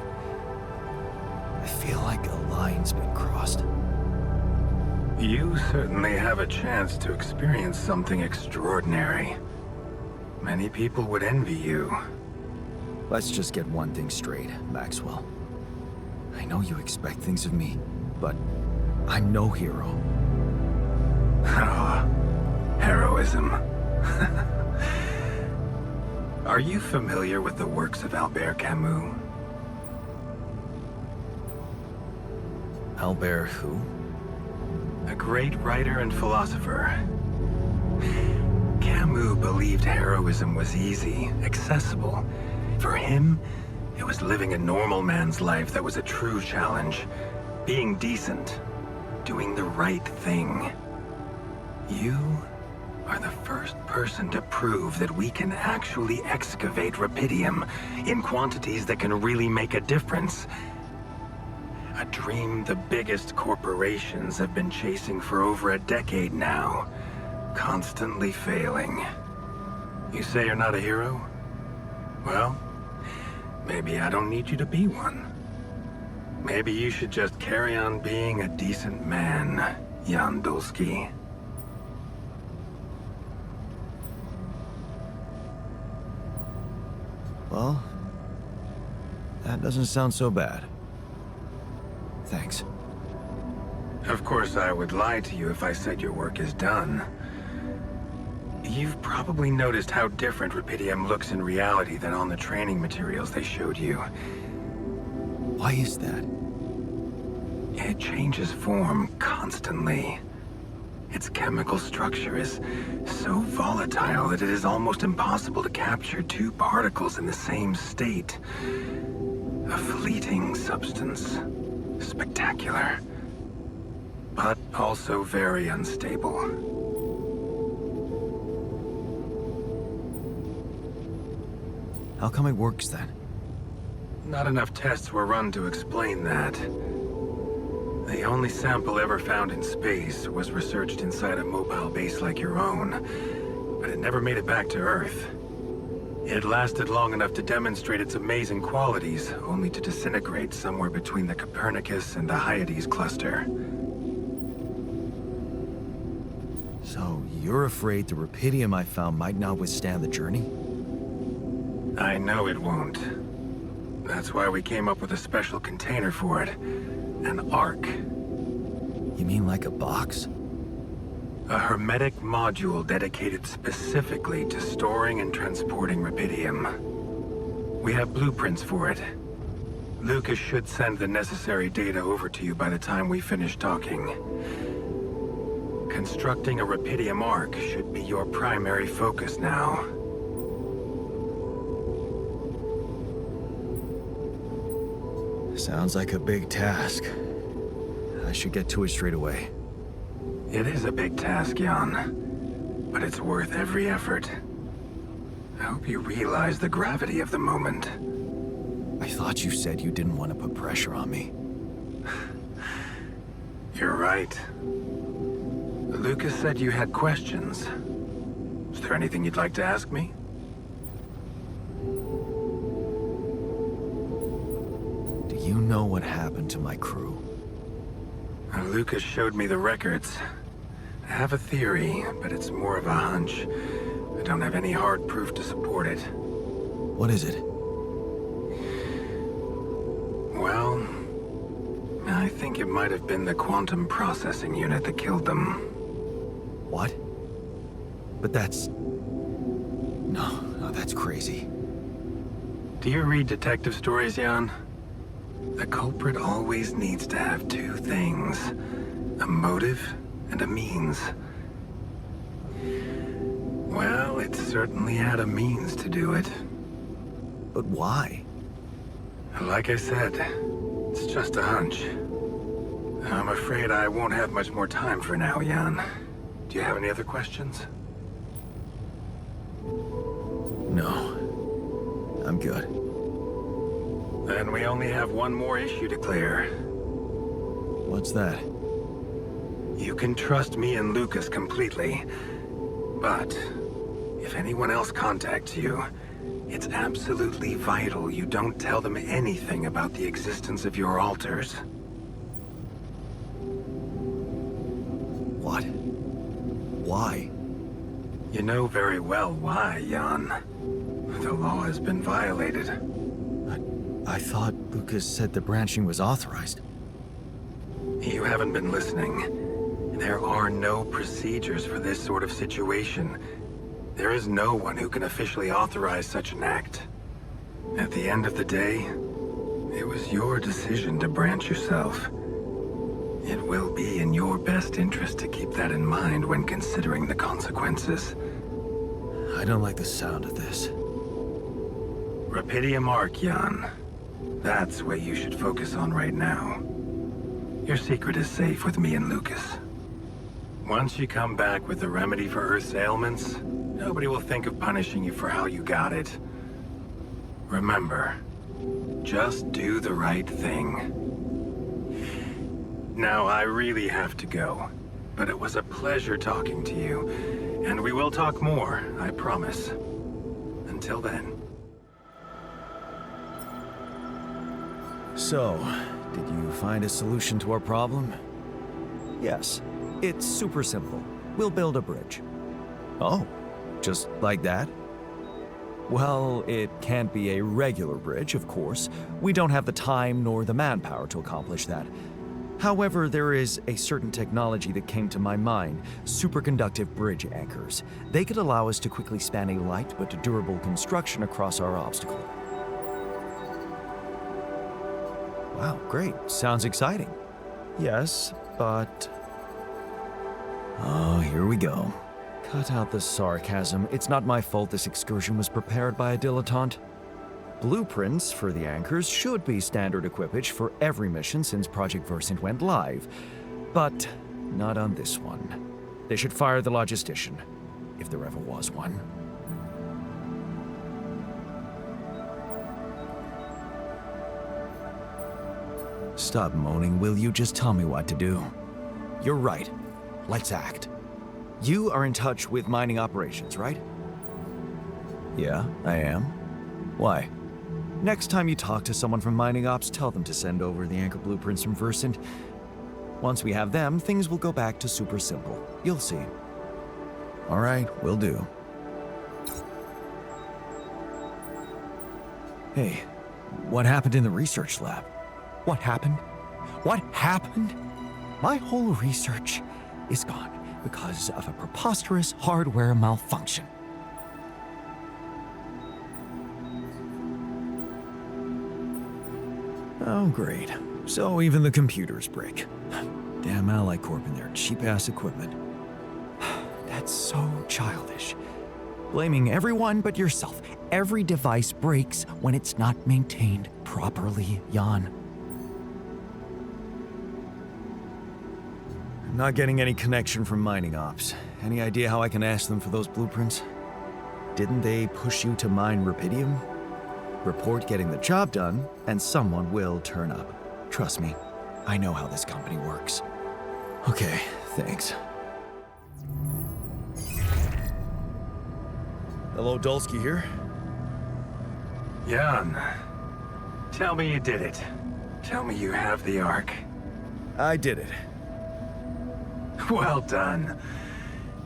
[SPEAKER 1] I feel like a line's been crossed.
[SPEAKER 8] You certainly have a chance to experience something extraordinary. Many people would envy you.
[SPEAKER 1] Let's just get one thing straight, Maxwell. I know you expect things of me, but I'm no hero.
[SPEAKER 8] Ah, heroism. Are you familiar with the works of Albert Camus?
[SPEAKER 1] Albert who?
[SPEAKER 8] A great writer and philosopher. Camus believed heroism was easy, accessible. For him, it was living a normal man's life that was a true challenge. Being decent. Doing the right thing. You are the first person to prove that we can actually excavate Rapidium in quantities that can really make a difference. A dream the biggest corporations have been chasing for over a decade now, constantly failing. You say you're not a hero? Well, maybe I don't need you to be one. Maybe you should just carry on being a decent man, Jan Dolski.
[SPEAKER 1] Well, that doesn't sound so bad. Thanks.
[SPEAKER 8] Of course, I would lie to you if I said your work is done. You've probably noticed how different Rapidium looks in reality than on the training materials they showed you.
[SPEAKER 1] Why is that?
[SPEAKER 8] It changes form constantly. Its chemical structure is so volatile that it is almost impossible to capture two particles in the same state. A fleeting substance. Spectacular. But also very unstable.
[SPEAKER 1] How come it works then?
[SPEAKER 8] Not enough tests were run to explain that. The only sample ever found in space was researched inside a mobile base like your own, but it never made it back to Earth. It lasted long enough to demonstrate its amazing qualities, only to disintegrate somewhere between the Copernicus and the Hyades cluster.
[SPEAKER 1] So you're afraid the Rapidium I found might not withstand the journey?
[SPEAKER 8] I know it won't. That's why we came up with a special container for it. An Arc.
[SPEAKER 1] You mean like a box?
[SPEAKER 8] A hermetic module dedicated specifically to storing and transporting Rapidium. We have blueprints for it. Lucas should send the necessary data over to you by the time we finish talking. Constructing a Rapidium Arc should be your primary focus now.
[SPEAKER 1] Sounds like a big task. I should get to it straight away.
[SPEAKER 8] It is a big task, Jan, but it's worth every effort. I hope you realize the gravity of the moment.
[SPEAKER 1] I thought you said you didn't want to put pressure on me.
[SPEAKER 8] You're right. Lucas said you had questions. Is there anything you'd like to ask me?
[SPEAKER 1] Do you You know what happened to my crew.
[SPEAKER 8] Lucas showed me the records. I have a theory, but it's more of a hunch. I don't have any hard proof to support it.
[SPEAKER 1] What is it?
[SPEAKER 8] Well, I think it might have been the quantum processing unit that killed them.
[SPEAKER 1] What? But that's... No, that's crazy.
[SPEAKER 8] Do you read detective stories, Jan? The culprit always needs to have two things. A motive and a means. Well, it certainly had a means to do it.
[SPEAKER 1] But why?
[SPEAKER 8] Like I said, it's just a hunch. I'm afraid I won't have much more time for now, Jan. Do you have any other questions?
[SPEAKER 1] No. I'm good.
[SPEAKER 8] Then we only have one more issue to clear.
[SPEAKER 1] What's that?
[SPEAKER 8] You can trust me and Lucas completely. But if anyone else contacts you, it's absolutely vital you don't tell them anything about the existence of your alters.
[SPEAKER 1] What? Why?
[SPEAKER 8] You know very well why, Jan. The law has been violated.
[SPEAKER 1] I thought Lucas said the branching was authorized.
[SPEAKER 8] You haven't been listening. There are no procedures for this sort of situation. There is no one who can officially authorize such an act. At the end of the day, it was your decision to branch yourself. It will be in your best interest to keep that in mind when considering the consequences.
[SPEAKER 1] I don't like the sound of this.
[SPEAKER 8] Rapidium Arc, Jan. That's what you should focus on right now. Your secret is safe with me and Lucas. Once you come back with the remedy for Earth's ailments, nobody will think of punishing you for how you got it. Remember, just do the right thing. Now, I really have to go, but it was a pleasure talking to you, and we will talk more, I promise. Until then.
[SPEAKER 1] So, did you find a solution to our problem? Yes. It's super simple. We'll build a bridge. Oh, just like that? Well, it can't be a regular bridge, of course. We don't have the time nor the manpower to accomplish that. However, there is a certain technology that came to my mind, superconductive bridge anchors. They could allow us to quickly span a light but durable construction across our obstacle. Wow, great. Sounds exciting. Yes, but... Oh, here we go. Cut out the sarcasm. It's not my fault this excursion was prepared by a dilettante. Blueprints for the anchors should be standard equipage for every mission since Project Versant went live, but not on this one. They should fire the logistician, if there ever was one. Stop moaning, will you? Just tell me what to do. You're right. Let's act. You are in touch with mining operations, right? Yeah, I am. Why? Next time you talk to someone from mining ops, tell them to send over the anchor blueprints from Versant. Once we have them, things will go back to super simple. You'll see. All right, will do. Hey, what happened in the research lab? What happened? What happened? My whole research is gone because of a preposterous hardware malfunction. Oh, great. So even the computers break. Damn Ally Corp and their cheap-ass equipment. That's so childish. Blaming everyone but yourself. Every device breaks when it's not maintained properly, Jan. I'm not getting any connection from mining ops. Any idea how I can ask them for those blueprints? Didn't they push you to mine Rapidium? Report getting the job done, and someone will turn up. Trust me, I know how this company works. Okay, thanks. Hello, Dolski here.
[SPEAKER 8] Jan, tell me you did it. Tell me you have the Arc.
[SPEAKER 3] I did it.
[SPEAKER 8] Well done.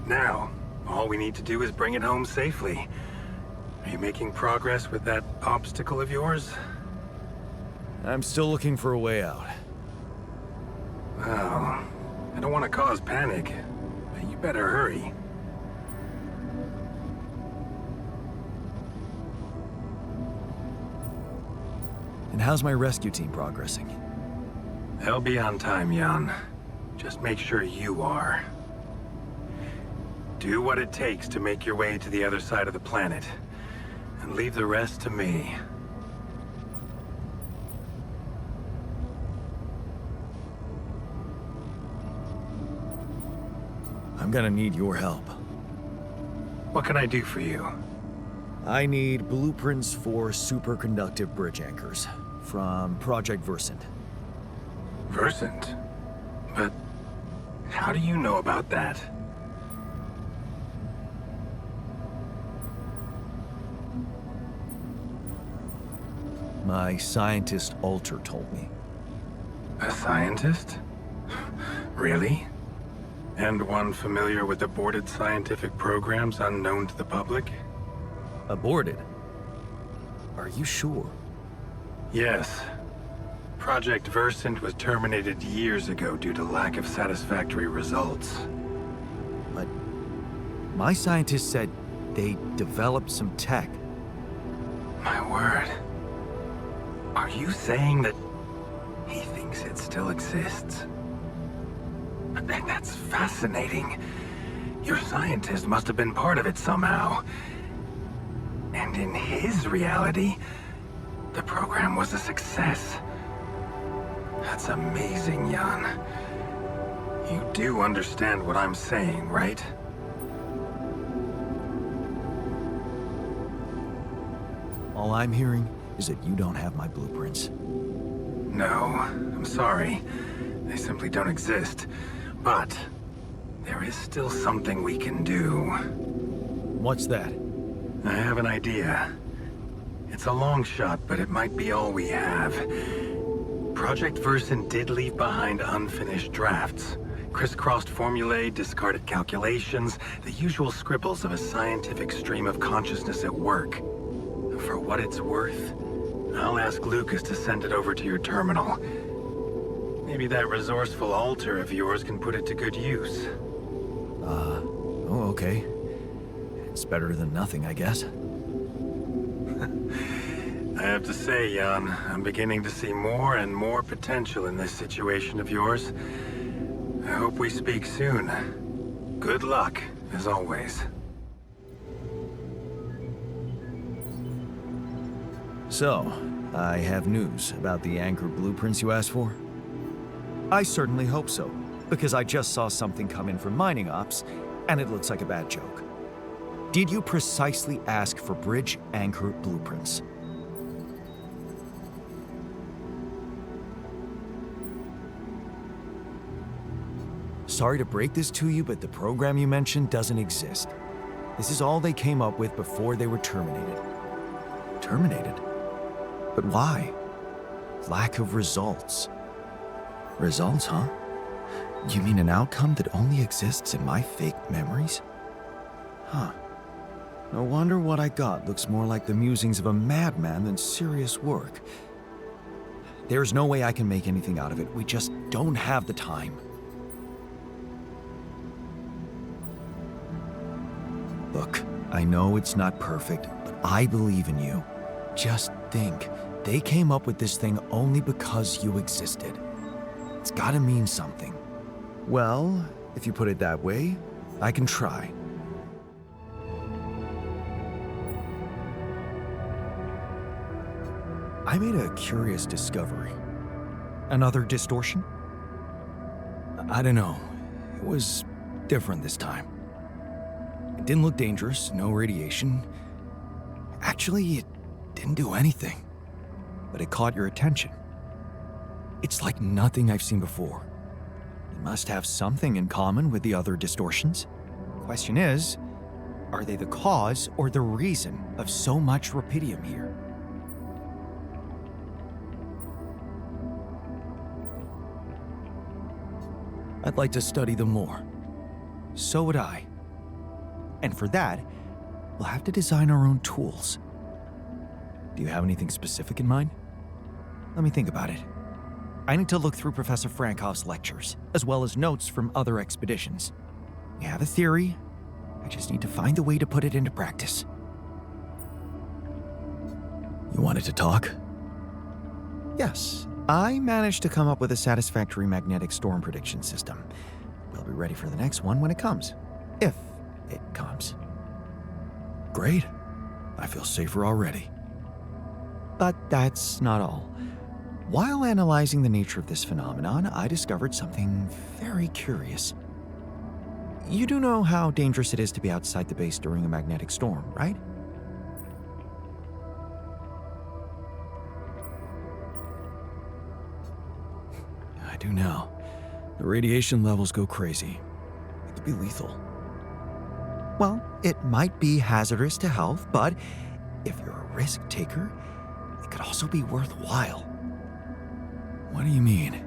[SPEAKER 8] Now, all we need to do is bring it home safely. Are you making progress with that obstacle of yours?
[SPEAKER 3] I'm still looking for a way out.
[SPEAKER 8] Well, I don't want to cause panic, but you better hurry.
[SPEAKER 3] And how's my rescue team progressing?
[SPEAKER 8] They'll be on time, Jan. Just make sure you are. Do what it takes to make your way to the other side of the planet, and leave the rest to me.
[SPEAKER 3] I'm gonna need your help.
[SPEAKER 8] What can I do for you?
[SPEAKER 3] I need blueprints for superconductive bridge anchors from Project Versant.
[SPEAKER 8] Versant? But how do you know about that?
[SPEAKER 3] My scientist Alter told me.
[SPEAKER 8] A scientist? Really? And one familiar with aborted scientific programs unknown to the public?
[SPEAKER 3] Aborted? Are you sure?
[SPEAKER 8] Yes. Project Versant was terminated years ago due to lack of satisfactory results.
[SPEAKER 3] But my scientist said they developed some tech.
[SPEAKER 8] My word. Are you saying that he thinks it still exists? That's fascinating. Your scientist must have been part of it somehow. And in his reality, the program was a success. That's amazing, Jan. You do understand what I'm saying, right?
[SPEAKER 3] All I'm hearing is that you don't have my blueprints.
[SPEAKER 8] No, I'm sorry. They simply don't exist. But there is still something we can do.
[SPEAKER 3] What's that?
[SPEAKER 8] I have an idea. It's a long shot, but it might be all we have. Project Versant did leave behind unfinished drafts. Crisscrossed formulae, discarded calculations, the usual scribbles of a scientific stream of consciousness at work. For what it's worth, I'll ask Lucas to send it over to your terminal. Maybe that resourceful alter of yours can put it to good use.
[SPEAKER 3] Oh, okay. It's better than nothing, I guess.
[SPEAKER 8] I have to say, Jan, I'm beginning to see more and more potential in this situation of yours. I hope we speak soon. Good luck, as always.
[SPEAKER 3] So, I have news about the anchor blueprints you asked for? I certainly hope so, because I just saw something come in from mining ops, and it looks like a bad joke. Did you precisely ask for bridge anchor blueprints? Sorry to break this to you, but the program you mentioned doesn't exist. This is all they came up with before they were terminated. Terminated? But why? Lack of results. Results, huh? You mean an outcome that only exists in my fake memories? Huh. No wonder what I got looks more like the musings of a madman than serious work. There's no way I can make anything out of it. We just don't have the time. Look, I know it's not perfect, but I believe in you. Just think, they came up with this thing only because you existed. It's gotta mean something. Well, if you put it that way, I can try. I made a curious discovery. Another distortion? I don't know. It was different this time. It didn't look dangerous, no radiation. Actually, it didn't do anything. But it caught your attention. It's like nothing I've seen before. It must have something in common with the other distortions. Question is, are they the cause or the reason of so much rupidium here?
[SPEAKER 1] I'd like to study them more.
[SPEAKER 3] So would I. And for that, we'll have to design our own tools.
[SPEAKER 1] Do you have anything specific in mind?
[SPEAKER 3] Let me think about it. I need to look through Professor Frankhoff's lectures, as well as notes from other expeditions. We have a theory. I just need to find a way to put it into practice.
[SPEAKER 1] You wanted to talk?
[SPEAKER 3] Yes, I managed to come up with a satisfactory magnetic storm prediction system. We'll be ready for the next one when it comes. If it comes.
[SPEAKER 1] Great. I feel safer already.
[SPEAKER 3] But that's not all. While analyzing the nature of this phenomenon, I discovered something very curious. You do know how dangerous it is to be outside the base during a magnetic storm, right?
[SPEAKER 1] I do now. The radiation levels go crazy. It could be lethal.
[SPEAKER 3] Well, it might be hazardous to health, but if you're a risk taker, it could also be worthwhile.
[SPEAKER 1] What do you mean?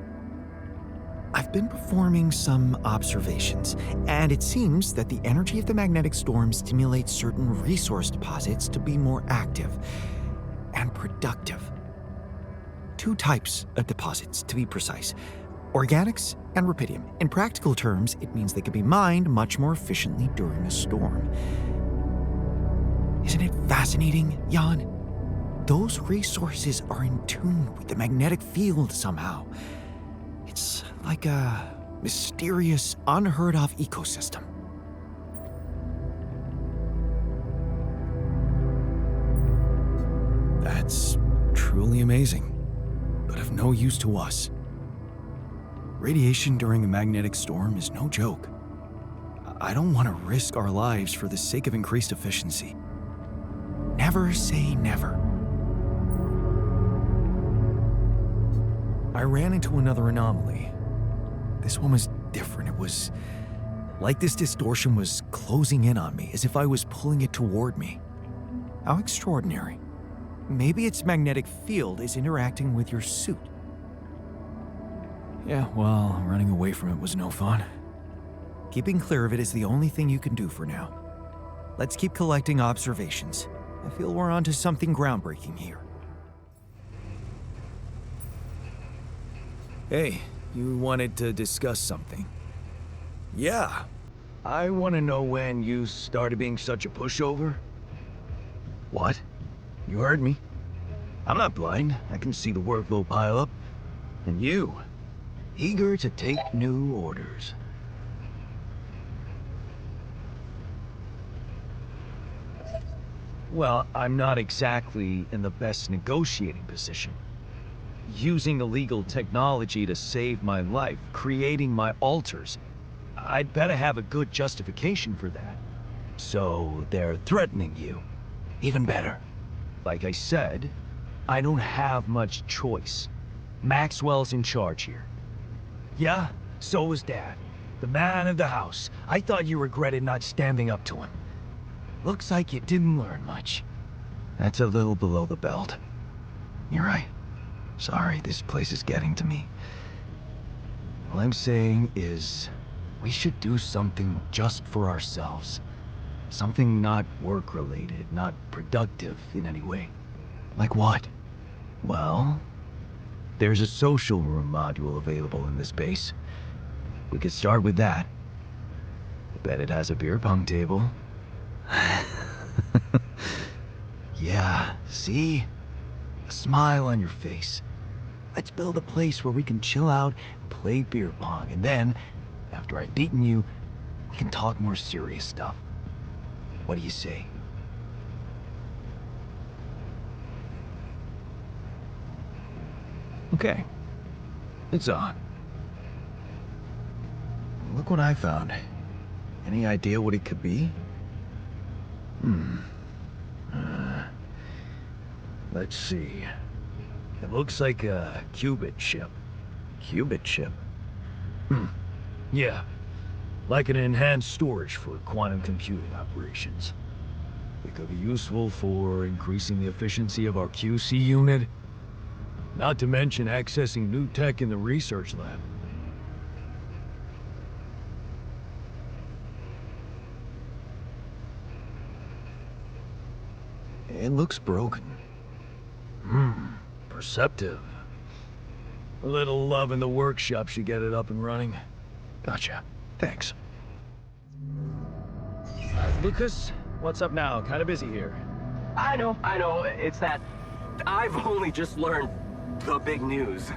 [SPEAKER 3] I've been performing some observations, and it seems that the energy of the magnetic storm stimulates certain resource deposits to be more active and productive. 2 types of deposits, to be precise. Organics and rubidium. In practical terms, it means they can be mined much more efficiently during a storm. Isn't it fascinating, Jan? Those resources are in tune with the magnetic field somehow. It's like a mysterious, unheard-of ecosystem.
[SPEAKER 1] That's truly amazing, but of no use to us. Radiation during a magnetic storm is no joke. I don't want to risk our lives for the sake of increased efficiency.
[SPEAKER 3] Never say never.
[SPEAKER 1] I ran into another anomaly. This one was different. It was like this distortion was closing in on me, as if I was pulling it toward me.
[SPEAKER 3] How extraordinary. Maybe its magnetic field is interacting with your suit.
[SPEAKER 1] Yeah, well, running away from it was no fun.
[SPEAKER 3] Keeping clear of it is the only thing you can do for now. Let's keep collecting observations. I feel we're onto something groundbreaking here.
[SPEAKER 1] Hey, you wanted to discuss something.
[SPEAKER 9] Yeah. I want to know when you started being such a pushover.
[SPEAKER 1] What?
[SPEAKER 9] You heard me. I'm not blind. I can see the workload pile up. And you, eager to take new orders. Well, I'm not exactly in the best negotiating position. Using illegal technology to save my life, creating my alters. I'd better have a good justification for that. So they're threatening you. Even better. Like I said, I don't have much choice. Maxwell's in charge here. Yeah, so was Dad. The man of the house. I thought you regretted not standing up to him. Looks like you didn't learn much. That's a little below the belt. You're right. Sorry, this place is getting to me. All I'm saying is, we should do something just for ourselves. Something not work-related, not productive in any way. Like what? Well, there's a social room module available in this base. We could start with that. I bet it has a beer pong table. Yeah, see? A smile on your face. Let's build a place where we can chill out and play beer pong, and then, after I've beaten you, we can talk more serious stuff. What do you say? Okay. It's on. Look what I found. Any idea what it could be? Let's see. It looks like a qubit chip. Qubit chip? Yeah. Like an enhanced storage for quantum computing operations. It could be useful for increasing the efficiency of our QC unit. Not to mention accessing new tech in the research lab. It looks broken. Perceptive. A little love in the workshop should get it up and running. Gotcha. Thanks. Lucas, what's up now? Kinda busy here.
[SPEAKER 5] I know. It's that I've only just learned the big news.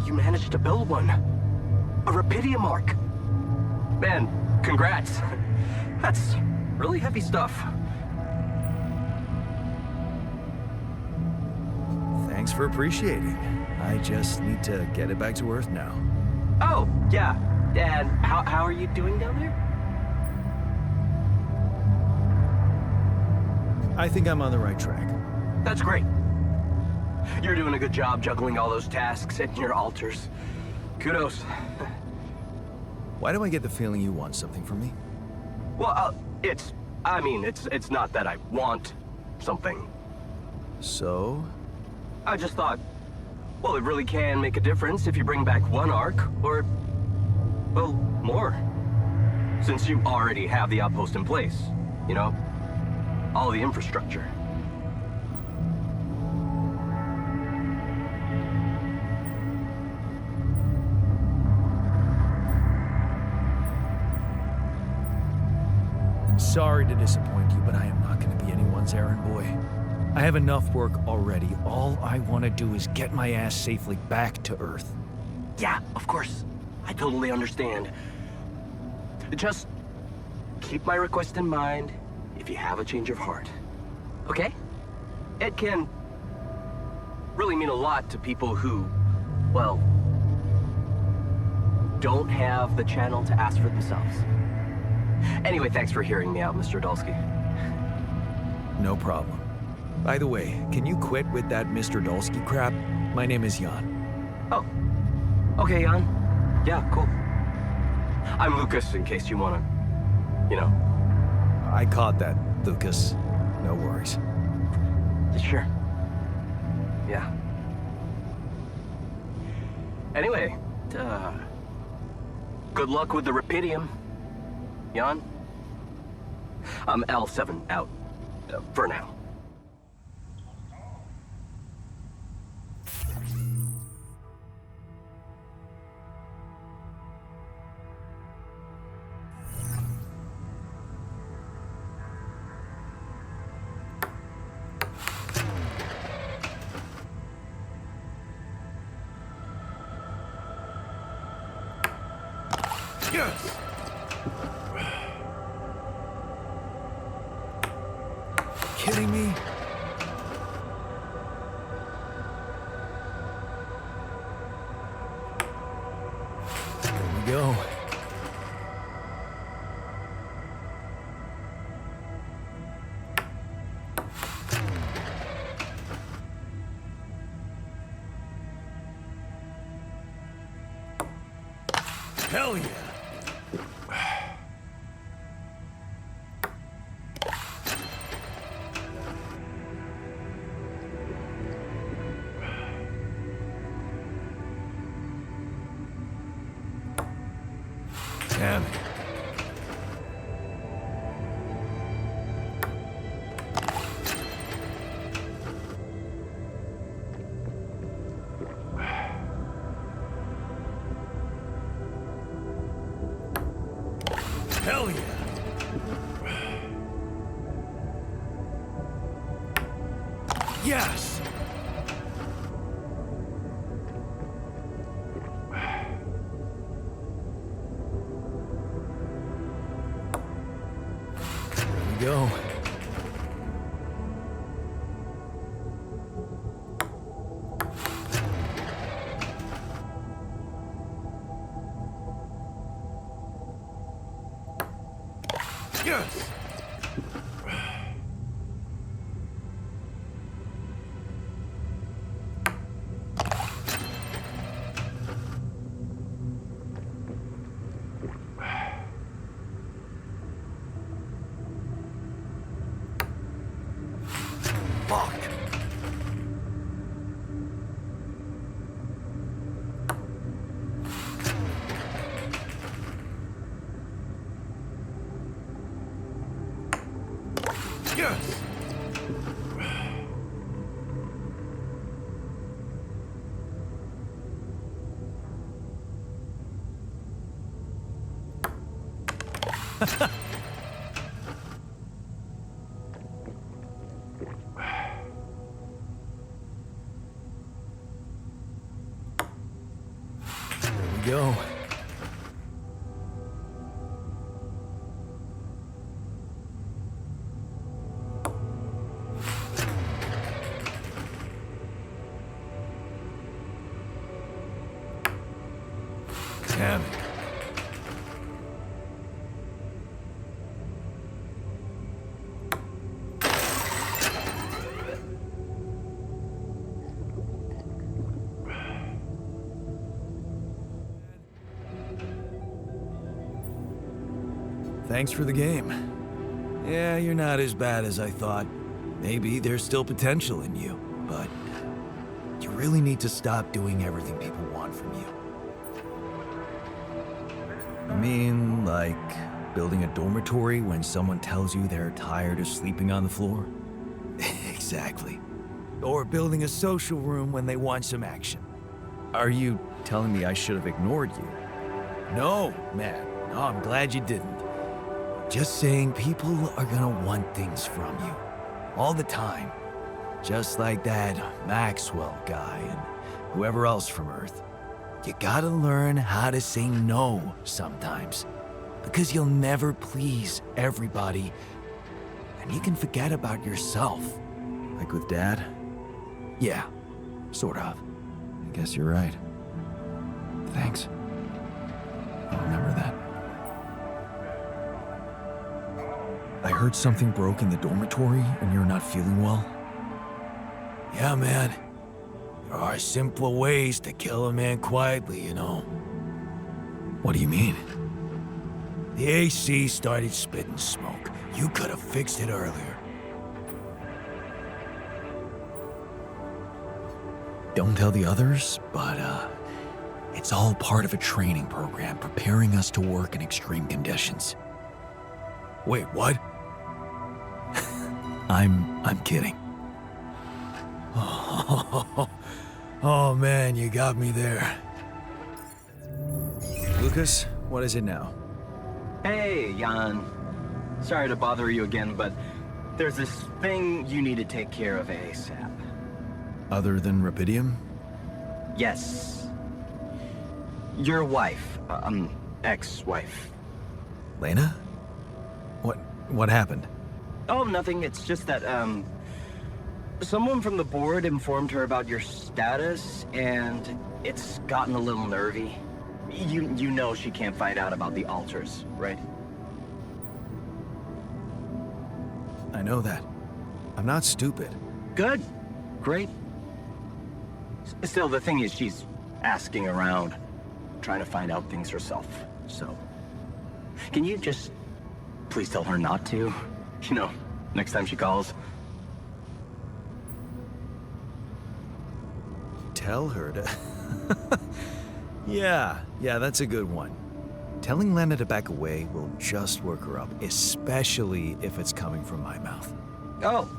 [SPEAKER 5] You managed to build one. A Radeon Arc. Man, congrats. That's really heavy stuff.
[SPEAKER 1] Thanks for appreciating. I just need to get it back to Earth now.
[SPEAKER 5] Oh, yeah. And how are you doing down there?
[SPEAKER 1] I think I'm on the right track.
[SPEAKER 5] That's great. You're doing a good job juggling all those tasks and your alters. Kudos.
[SPEAKER 1] Why do I get the feeling you want something from me?
[SPEAKER 5] Well, it's not that I want something.
[SPEAKER 1] So?
[SPEAKER 5] I just thought, well, it really can make a difference if you bring back one arc, or, well, more. Since you already have the outpost in place, you know? All the infrastructure.
[SPEAKER 1] Sorry to disappoint you, but I am not going to be anyone's errand boy. I have enough work already. All I want to do is get my ass safely back to Earth.
[SPEAKER 5] Yeah, of course. I totally understand. Just keep my request in mind if you have a change of heart. Okay? It can really mean a lot to people who, well, don't have the channel to ask for themselves. Anyway, thanks for hearing me out, Mr. Dolski.
[SPEAKER 1] No problem. By the way, can you quit with that Mr. Dolski crap? My name is Jan.
[SPEAKER 5] Oh. Okay, Jan. Yeah, cool. I'm Lucas, in case you wanna, you know.
[SPEAKER 1] I caught that, Lucas. No worries.
[SPEAKER 5] Sure. Yeah. Anyway, good luck with the Radeon, Jan. I'm L7 out, for now.
[SPEAKER 3] Yes!
[SPEAKER 1] Kidding me? There we go.
[SPEAKER 3] Hell yeah! Damn it. Hell yeah! Yes! There we go. Yes! Fuck! Yes!
[SPEAKER 1] There we go. Damn it. Thanks for the game. Yeah, you're not as bad as I thought. Maybe there's still potential in you, but you really need to stop doing everything people want from you. I mean, like building a dormitory when someone tells you they're tired of sleeping on the floor? Exactly. Or building a social room when they want some action. Are you telling me I should have ignored you? No, man. No, I'm glad you didn't. Just saying people are gonna want things from you. All the time. Just like that Maxwell guy and whoever else from Earth. You gotta learn how to say no sometimes. Because you'll never please everybody. And you can forget about yourself. Like with Dad? Yeah, sort of. I guess you're right. Thanks. I'll remember that. I heard something broke in the dormitory and you're not feeling well. Yeah, man. There are simpler ways to kill a man quietly, you know. What do you mean? The AC started spitting smoke. You could have fixed it earlier. Don't tell the others, but it's all part of a training program preparing us to work in extreme conditions. Wait, what? I'm kidding. Oh man, you got me there. Lucas, what is it now?
[SPEAKER 5] Hey, Jan. Sorry to bother you again, but there's this thing you need to take care of ASAP.
[SPEAKER 1] Other than Rapidium?
[SPEAKER 5] Yes. Your wife, ex-wife.
[SPEAKER 1] Lena? What happened?
[SPEAKER 5] Oh, nothing. It's just that, someone from the board informed her about your status, and it's gotten a little nervy. You know she can't find out about the ALTERS, right?
[SPEAKER 1] I know that. I'm not stupid.
[SPEAKER 5] Good. Great. Still, the thing is, she's asking around, trying to find out things herself, so... Can you just please tell her not to? You know, next time she calls.
[SPEAKER 1] Tell her to... Yeah, that's a good one. Telling Lena to back away will just work her up, especially if it's coming from my mouth.
[SPEAKER 5] Oh.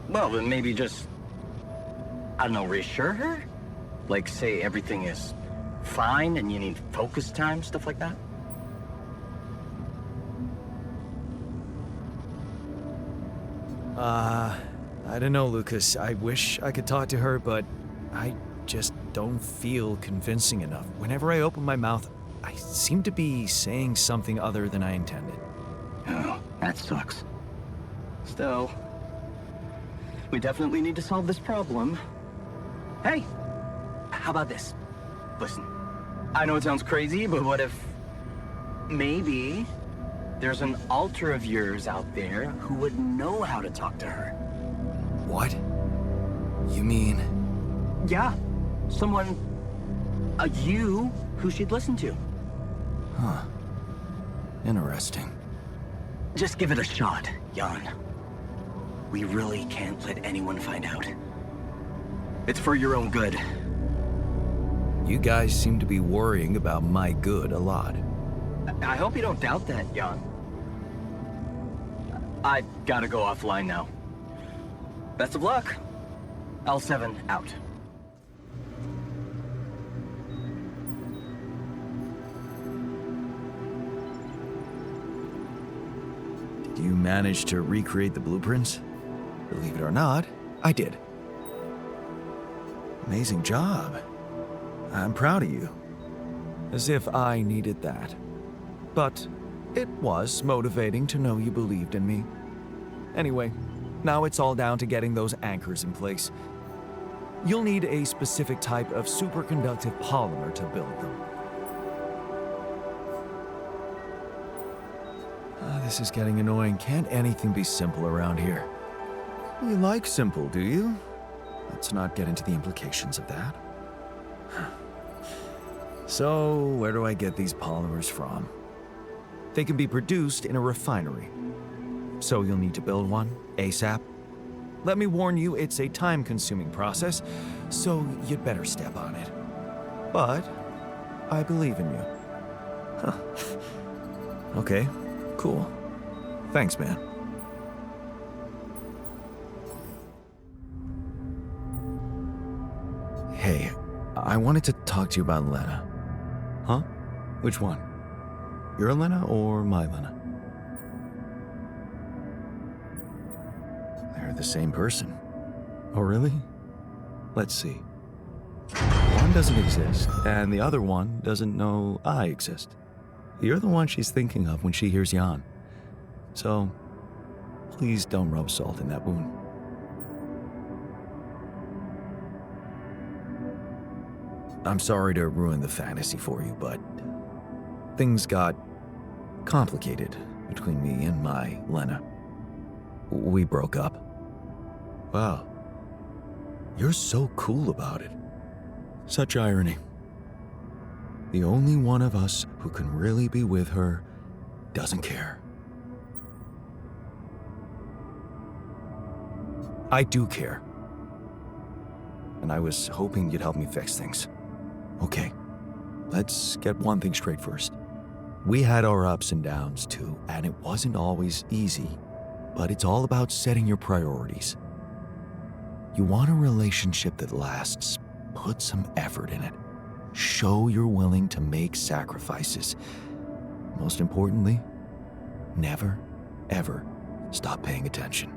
[SPEAKER 5] Well, then maybe just... I don't know, reassure her? Like, say everything is fine and you need focus time, stuff like that?
[SPEAKER 1] I don't know, Lucas. I wish I could talk to her, but I just don't feel convincing enough. Whenever I open my mouth, I seem to be saying something other than I intended.
[SPEAKER 5] Oh, that sucks. Still, we definitely need to solve this problem. Hey, how about this? Listen, I know it sounds crazy, but what if maybe there's an alter of yours out there who would know how to talk to her?
[SPEAKER 1] What? You mean...
[SPEAKER 5] Yeah, someone, you, who she'd listen to.
[SPEAKER 1] Huh. Interesting.
[SPEAKER 5] Just give it a shot, Jan. We really can't let anyone find out. It's for your own good.
[SPEAKER 1] You guys seem to be worrying about my good a lot.
[SPEAKER 5] I hope you don't doubt that, Jan. I gotta go offline now. Best of luck. L7 out.
[SPEAKER 1] You managed to recreate the blueprints? Believe it or not, I did. Amazing job. I'm proud of you. As if I needed that. But it was motivating to know you believed in me. Anyway, now it's all down to getting those anchors in place. You'll need a specific type of superconductive polymer to build them. This is getting annoying. Can't anything be simple around here? You like simple, do you? Let's not get into the implications of that. So, where do I get these polymers from? They can be produced in a refinery. So you'll need to build one, ASAP. Let me warn you, it's a time-consuming process, so you'd better step on it. But I believe in you. Huh. Okay, cool. Thanks, man. Hey, I wanted to talk to you about Lena. Huh? Which one? Your Lena or my Lena? They're the same person. Oh, really? Let's see. One doesn't exist, and the other one doesn't know I exist. You're the one she's thinking of when she hears Jan. So, please don't rub salt in that wound. I'm sorry to ruin the fantasy for you, but things got complicated between me and my Lena. We broke up. Wow. You're so cool about it. Such irony. The only one of us who can really be with her doesn't care. I do care. And I was hoping you'd help me fix things. Okay, let's get one thing straight first. We had our ups and downs too, and it wasn't always easy, but it's all about setting your priorities. You want a relationship that lasts, put some effort in it. Show you're willing to make sacrifices. Most importantly, never, ever stop paying attention.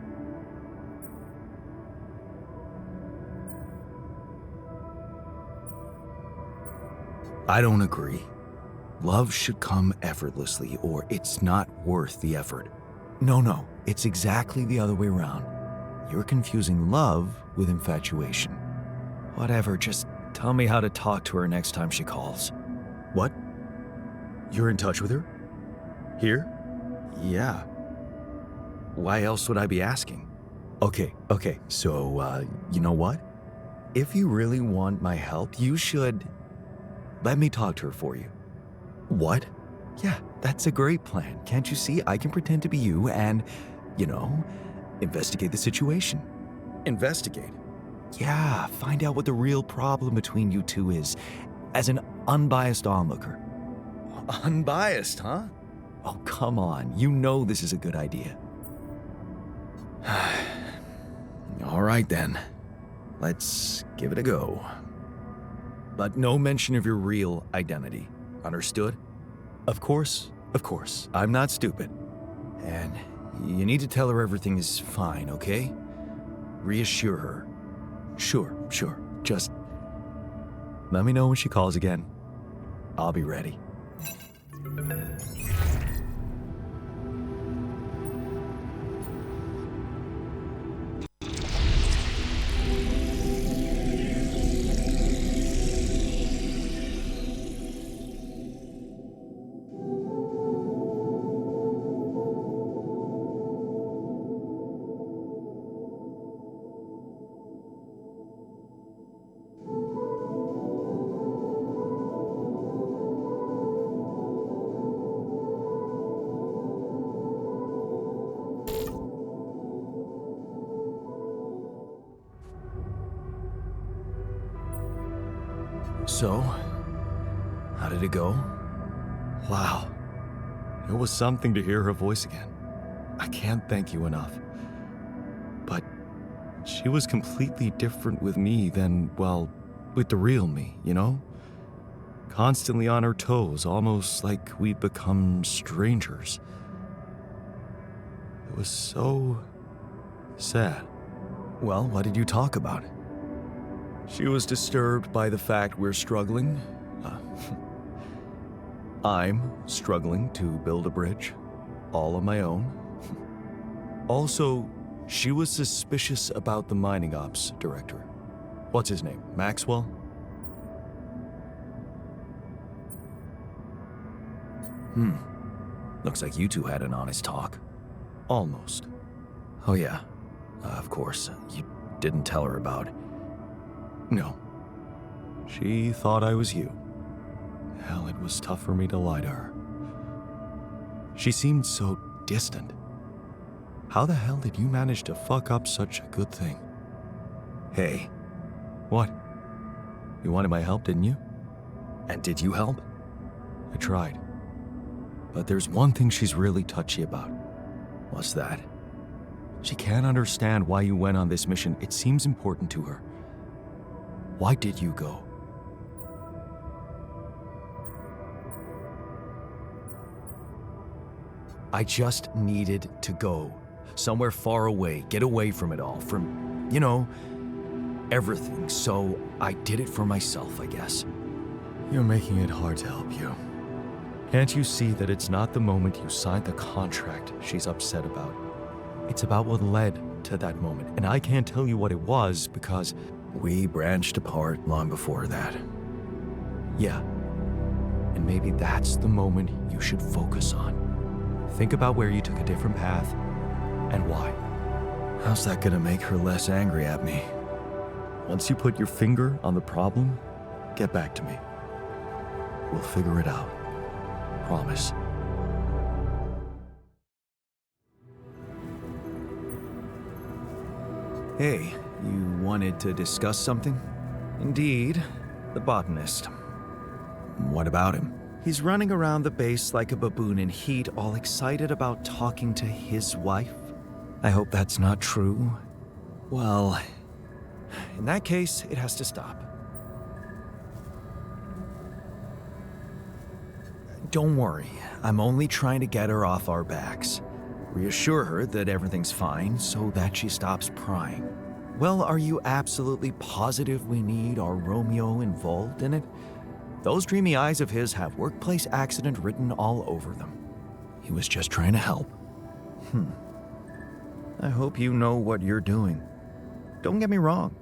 [SPEAKER 1] I don't agree. Love should come effortlessly, or it's not worth the effort. No, it's exactly the other way around. You're confusing love with infatuation. Whatever, just tell me how to talk to her next time she calls. What? You're in touch with her? Here? Yeah. Why else would I be asking? Okay, so, you know what? If you really want my help, you should... let me talk to her for you. What? Yeah, that's a great plan. Can't you see? I can pretend to be you and, investigate the situation. Investigate? Yeah, find out what the real problem between you two is, as an unbiased onlooker. Unbiased, huh? Oh, come on. You know this is a good idea. All right, then. Let's give it a go. But no mention of your real identity. Understood? Of course. I'm not stupid. And you need to tell her everything is fine, okay? Reassure her. Sure. Just let me know when she calls again. I'll be ready. So, how did it go? Wow, it was something to hear her voice again. I can't thank you enough. But she was completely different with me than, well, with the real me, Constantly on her toes, almost like we'd become strangers.
[SPEAKER 3] It was so sad.
[SPEAKER 1] Well, what did you talk about?
[SPEAKER 3] She was disturbed by the fact we're struggling. I'm struggling to build a bridge, all on my own. Also, she was suspicious about the mining ops director. What's his name? Maxwell?
[SPEAKER 1] Looks like you two had an honest talk.
[SPEAKER 3] Almost.
[SPEAKER 1] Oh yeah, of course. You didn't tell her about...
[SPEAKER 3] No. She thought I was you. Hell, it was tough for me to lie to her. She seemed so distant. How the hell did you manage to fuck up such a good thing?
[SPEAKER 1] Hey,
[SPEAKER 3] What? You wanted my help, didn't you?
[SPEAKER 1] and did you help?
[SPEAKER 3] I tried. But there's one thing she's really touchy about.
[SPEAKER 1] What's that?
[SPEAKER 3] She can't understand why you went on this mission. It seems important to her. Why did you go?
[SPEAKER 1] I just needed to go. Somewhere far away, get away from it all, from, everything. So I did it for myself, I guess.
[SPEAKER 3] You're making it hard to help you. Can't you see that it's not the moment you signed the contract she's upset about? It's about what led to that moment, and I can't tell you what it was because...
[SPEAKER 1] We branched apart long before that.
[SPEAKER 3] Yeah. And maybe that's the moment you should focus on. Think about where you took a different path and why.
[SPEAKER 1] How's that gonna make her less angry at me?
[SPEAKER 3] Once you put your finger on the problem, get back to me. We'll figure it out. Promise.
[SPEAKER 1] Hey, you wanted to discuss something?
[SPEAKER 3] Indeed, the botanist.
[SPEAKER 1] What about him?
[SPEAKER 3] He's running around the base like a baboon in heat, all excited about talking to his wife.
[SPEAKER 1] I hope that's not true.
[SPEAKER 3] Well, in that case, it has to stop.
[SPEAKER 1] Don't worry, I'm only trying to get her off our backs. Reassure her that everything's fine so that she stops prying.
[SPEAKER 3] Well, are you absolutely positive we need our Romeo involved in it? Those dreamy eyes of his have workplace accident written all over them.
[SPEAKER 1] He was just trying to help.
[SPEAKER 3] I hope you know what you're doing. Don't get me wrong.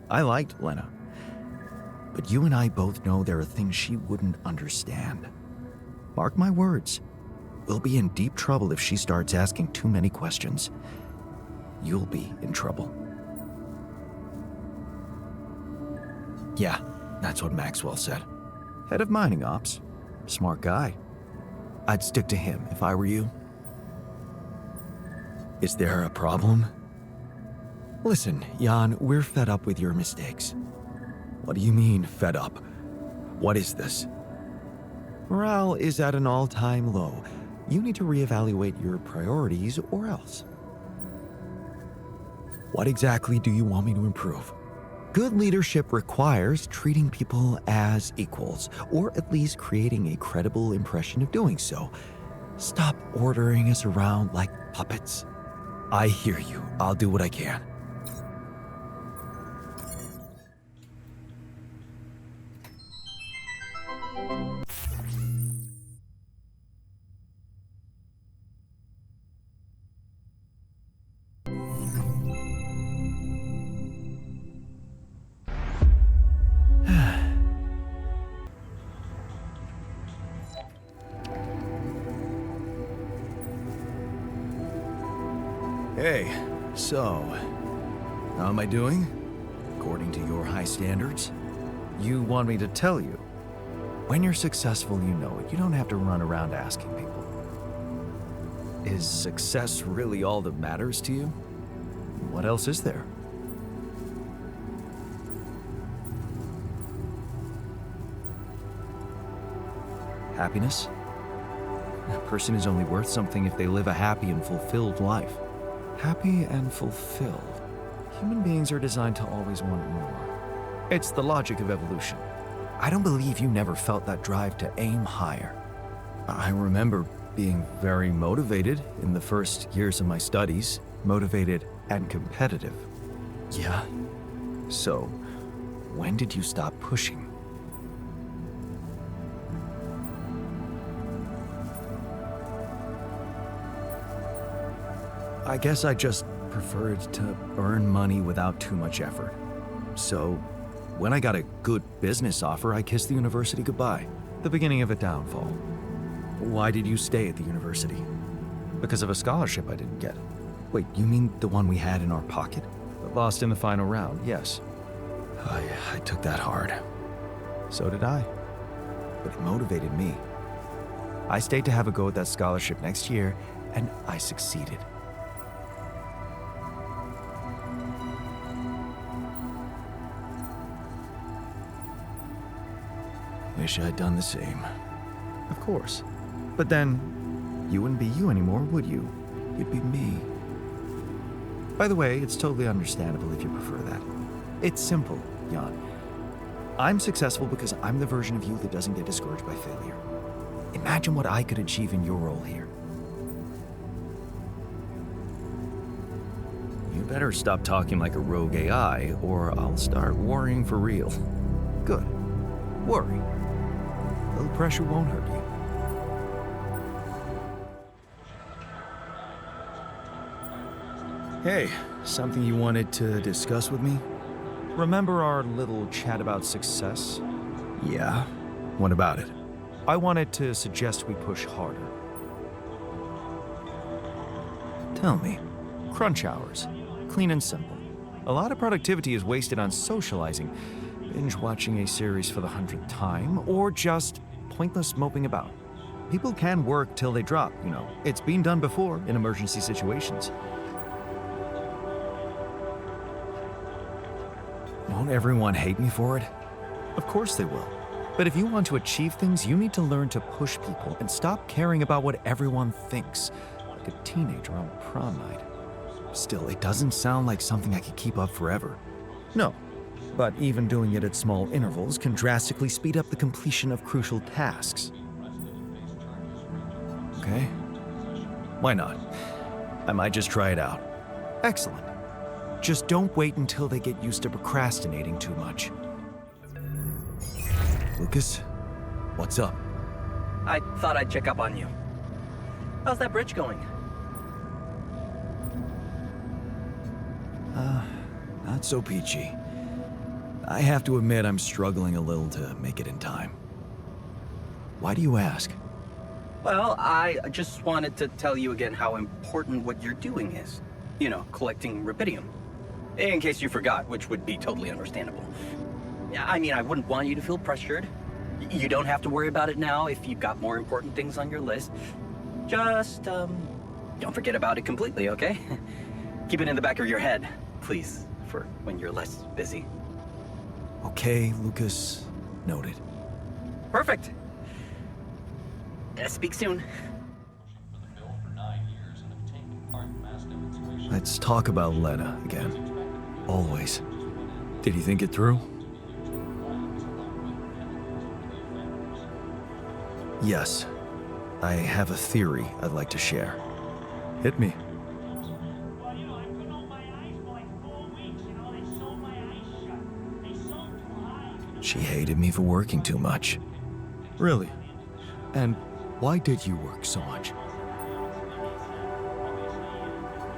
[SPEAKER 3] I liked Lena. But you and I both know there are things she wouldn't understand. Mark my words. We'll be in deep trouble if she starts asking too many questions. You'll be in trouble.
[SPEAKER 1] Yeah, that's what Maxwell said.
[SPEAKER 3] Head of mining ops. Smart guy. I'd stick to him if I were you.
[SPEAKER 1] Is there a problem?
[SPEAKER 3] Listen, Jan, we're fed up with your mistakes.
[SPEAKER 1] What do you mean, fed up? What is this?
[SPEAKER 3] Morale is at an all-time low. You need to reevaluate your priorities or else.
[SPEAKER 1] What exactly do you want me to improve?
[SPEAKER 3] Good leadership requires treating people as equals, or at least creating a credible impression of doing so. Stop ordering us around like puppets.
[SPEAKER 1] I hear you. I'll do what I can. Hey, so, how am I doing? According to your high standards?
[SPEAKER 3] You want me to tell you? When you're successful, you know it. You don't have to run around asking people.
[SPEAKER 1] Is success really all that matters to you?
[SPEAKER 3] What else is there? Happiness? A person is only worth something if they live a happy and fulfilled life. Happy and fulfilled. Human beings are designed to always want more. It's the logic of evolution. I don't believe you never felt that drive to aim higher.
[SPEAKER 1] I remember being very motivated in the first years of my studies. Motivated and competitive. Yeah? So, when did you stop pushing? I guess I just preferred to earn money without too much effort. So, when I got a good business offer, I kissed the university goodbye. The beginning of a downfall. Why did you stay at the university? Because of a scholarship I didn't get. Wait, you mean the one we had in our pocket? Lost in the final round, yes. I took that hard. So did I. But it motivated me. I stayed to have a go at that scholarship next year, and I succeeded. Wish I'd done the same. Of course. But then, you wouldn't be you anymore, would you? You'd be me. By the way, it's totally understandable if you prefer that. It's simple, Jan. I'm successful because I'm the version of you that doesn't get discouraged by failure. Imagine what I could achieve in your role here. You better stop talking like a rogue AI, or I'll start worrying for real. Good. Worry. A little pressure won't hurt you. Hey, something you wanted to discuss with me? Remember our little chat about success? Yeah. What about it? I wanted to suggest we push harder. Tell me. Crunch hours. Clean and simple. A lot of productivity is wasted on socializing, binge watching a series for the 100th time, or just pointless moping about. People can work till they drop, you know. It's been done before in emergency situations. Won't everyone hate me for it? Of course they will. But if you want to achieve things, you need to learn to push people and stop caring about what everyone thinks, like a teenager on prom night. Still, it doesn't sound like something I could keep up forever. No, but even doing it at small intervals can drastically speed up the completion of crucial tasks. Okay? Why not? I might just try it out. Excellent. Just don't wait until they get used to procrastinating too much. Lucas, what's up?
[SPEAKER 7] I thought I'd check up on you. How's that bridge going?
[SPEAKER 1] Not so peachy. I have to admit I'm struggling a little to make it in time. Why do you ask?
[SPEAKER 7] Well, I just wanted to tell you again how important what you're doing is. You know, collecting rubidium. In case you forgot, which would be totally understandable. I mean, I wouldn't want you to feel pressured. You don't have to worry about it now if you've got more important things on your list. Just, don't forget about it completely, okay? Keep it in the back of your head, please, for when you're less busy.
[SPEAKER 1] Okay, Lucas. Noted.
[SPEAKER 7] Perfect. Speak soon.
[SPEAKER 1] Let's talk about Lena again. Always. Did you think it through? Yes. I have a theory I'd like to share. Hit me. She hated me for working too much. Really? And why did you work so much?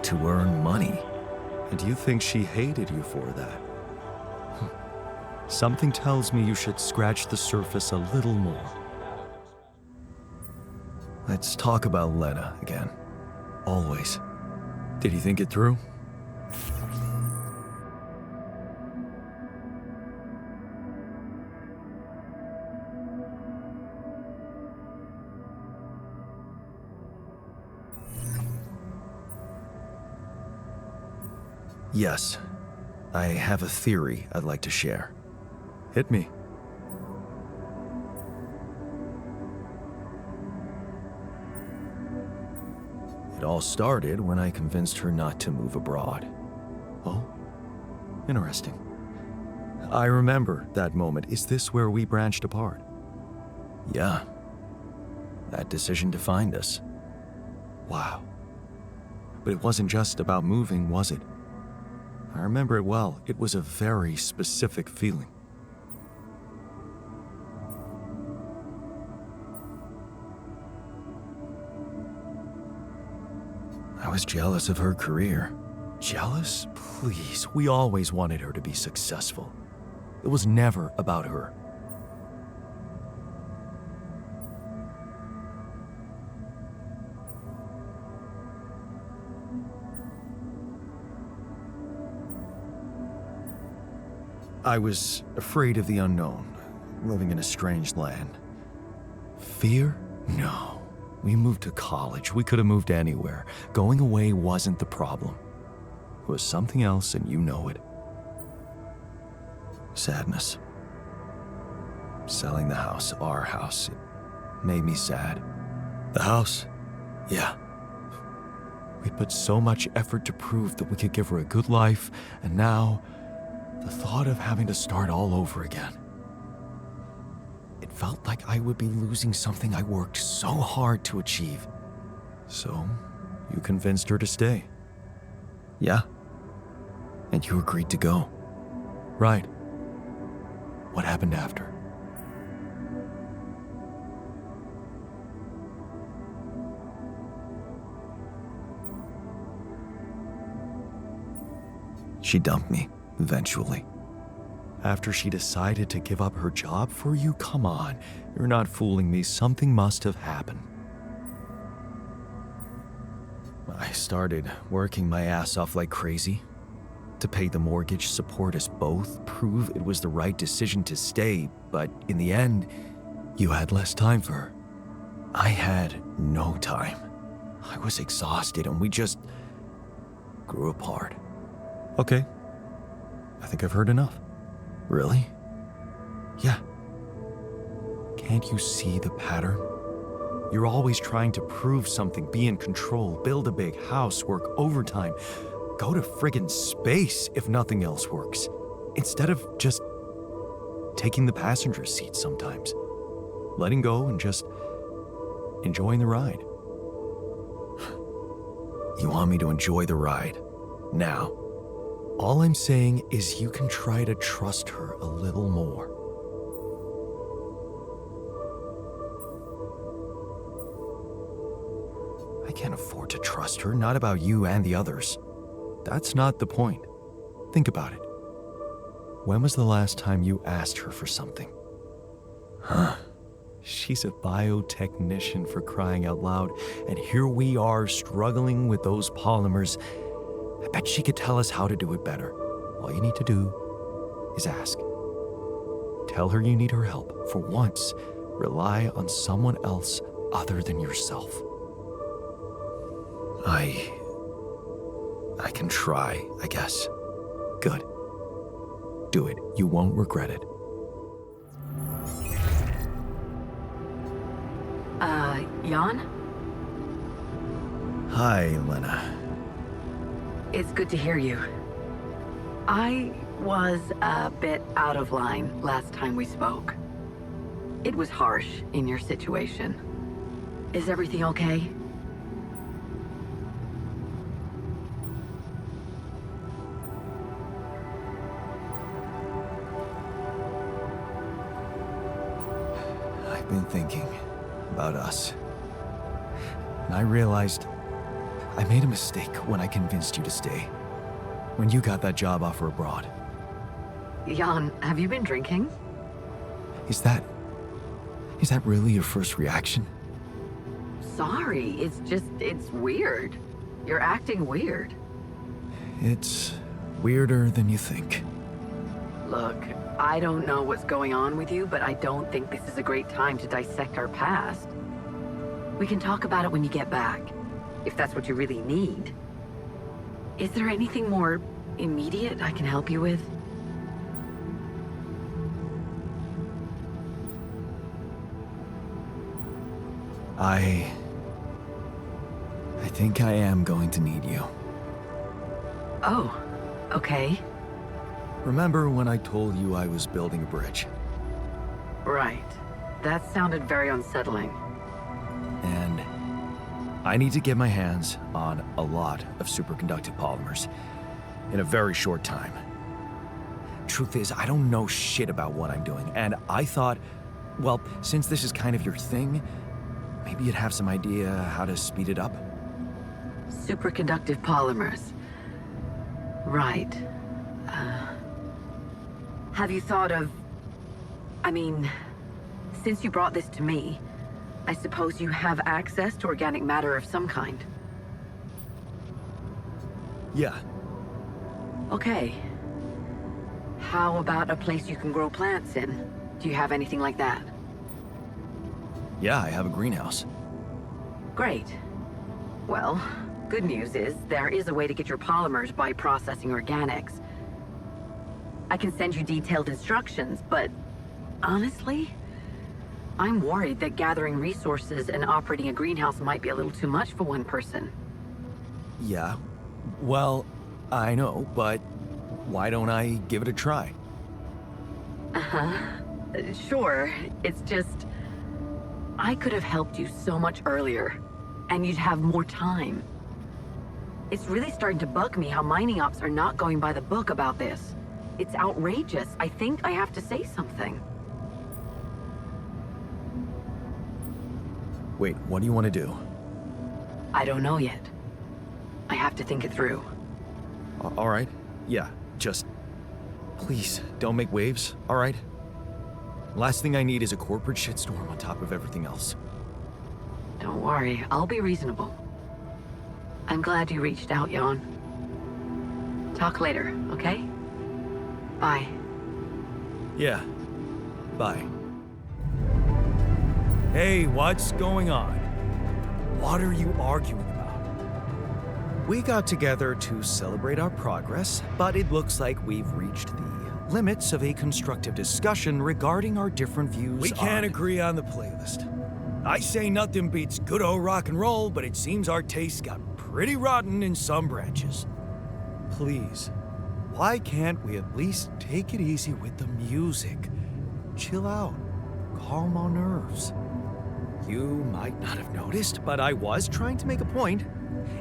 [SPEAKER 1] To earn money. And you think she hated you for that? Something tells me you should scratch the surface a little more. Let's talk about Lena again. Always. Did you think it through? Yes. I have a theory I'd like to share. Hit me. It all started when I convinced her not to move abroad. Oh? Interesting. I remember that moment. Is this where we branched apart? Yeah. That decision defined us. Wow. But it wasn't just about moving, was it? I remember it well. It was a very specific feeling. I was jealous of her career. Jealous? Please, we always wanted her to be successful. It was never about her. I was afraid of the unknown, living in a strange land. Fear? No. We moved to college. We could have moved anywhere. Going away wasn't the problem. It was something else, and you know it. Sadness. Selling the house, our house, it made me sad. The house? Yeah. We put so much effort to prove that we could give her a good life, and now, the thought of having to start all over again. It felt like I would be losing something I worked so hard to achieve. So, you convinced her to stay. Yeah. And you agreed to go. Right. What happened after? She dumped me, eventually. After she decided to give up her job for you? Come on, you're not fooling me. Something must have happened. I started working my ass off like crazy to pay the mortgage, support us both, prove it was the right decision to stay, but in the end, you had less time for her. I had no time. I was exhausted and we just grew apart. Okay, I think I've heard enough. Really? Yeah. Can't you see the pattern? You're always trying to prove something, be in control, build a big house, work overtime, go to friggin' space if nothing else works, instead of just taking the passenger seat sometimes, letting go and just enjoying the ride. You want me to enjoy the ride now? All I'm saying is you can try to trust her a little more. I can't afford to trust her, not about you and the others. That's not the point. Think about it. When was the last time you asked her for something? Huh? She's a biotechnician, for crying out loud, and here we are struggling with those polymers. I bet she could tell us how to do it better. All you need to do is ask. Tell her you need her help. For once, rely on someone else other than yourself. I can try, I guess. Good. Do it. You won't regret it.
[SPEAKER 6] Jan?
[SPEAKER 1] Hi, Lena.
[SPEAKER 6] It's good to hear you. I was a bit out of line last time we spoke. It was harsh in your situation. Is everything okay?
[SPEAKER 1] I've been thinking about us. And I realized I made a mistake when I convinced you to stay. When you got that job offer abroad.
[SPEAKER 6] Jan, have you been drinking?
[SPEAKER 1] Is that really your first reaction?
[SPEAKER 6] Sorry, it's weird. You're acting weird.
[SPEAKER 1] It's weirder than you think.
[SPEAKER 6] Look, I don't know what's going on with you, but I don't think this is a great time to dissect our past. We can talk about it when you get back, if that's what you really need. Is there anything more immediate I can help you with?
[SPEAKER 1] I think I am going to need you.
[SPEAKER 6] Oh, okay.
[SPEAKER 1] Remember when I told you I was building a bridge?
[SPEAKER 6] Right. That sounded very unsettling.
[SPEAKER 1] And I need to get my hands on a lot of superconductive polymers in a very short time. Truth is, I don't know shit about what I'm doing, and I thought, well, since this is kind of your thing, maybe you'd have some idea how to speed it up?
[SPEAKER 6] Superconductive polymers. Right. Have you thought of... I mean, since you brought this to me, I suppose you have access to organic matter of some kind.
[SPEAKER 1] Yeah.
[SPEAKER 6] Okay. How about a place you can grow plants in? Do you have anything like that?
[SPEAKER 1] Yeah, I have a greenhouse.
[SPEAKER 6] Great. Well, good news is there is a way to get your polymers by processing organics. I can send you detailed instructions, but honestly, I'm worried that gathering resources and operating a greenhouse might be a little too much for one person.
[SPEAKER 1] Yeah. Well, I know, but why don't I give it a try?
[SPEAKER 6] Sure. It's just... I could have helped you so much earlier, and you'd have more time. It's really starting to bug me how mining ops are not going by the book about this. It's outrageous. I think I have to say something.
[SPEAKER 1] Wait, what do you want to do?
[SPEAKER 6] I don't know yet. I have to think it through.
[SPEAKER 1] All right. Yeah, just... please, don't make waves, all right? Last thing I need is a corporate shitstorm on top of everything else.
[SPEAKER 6] Don't worry, I'll be reasonable. I'm glad you reached out, Jan. Talk later, okay? Bye.
[SPEAKER 1] Yeah. Bye.
[SPEAKER 3] Hey, what's going on? What are you arguing about?
[SPEAKER 1] We got together to celebrate our progress, but it looks like we've reached the limits of a constructive discussion regarding our different views
[SPEAKER 3] We can't
[SPEAKER 1] on...
[SPEAKER 3] agree on the playlist. I say nothing beats good old rock and roll, but it seems our tastes got pretty rotten in some branches.
[SPEAKER 1] Please, why can't we at least take it easy with the music? Chill out. Calm our nerves. You might not have noticed, but I was trying to make a point.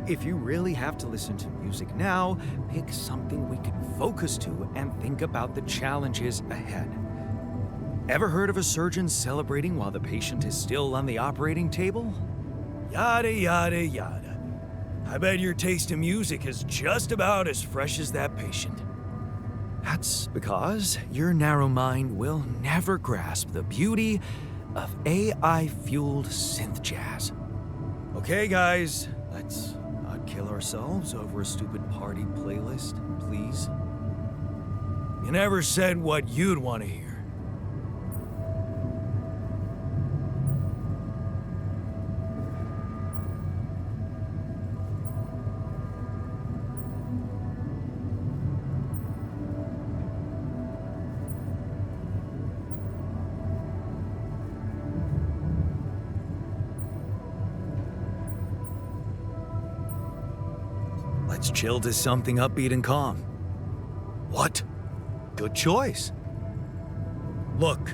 [SPEAKER 1] If you really have to listen to music now, pick something we can focus to and think about the challenges ahead. Ever heard of a surgeon celebrating while the patient is still on the operating table?
[SPEAKER 3] Yada, yada, yada. I bet your taste in music is just about as fresh as that patient.
[SPEAKER 1] That's because your narrow mind will never grasp the beauty of AI-fueled synth jazz.
[SPEAKER 3] Okay, guys, let's not kill ourselves over a stupid party playlist, please. You never said what you'd want to hear.
[SPEAKER 1] Let's chill to something upbeat and calm. What? Good choice.
[SPEAKER 3] Look,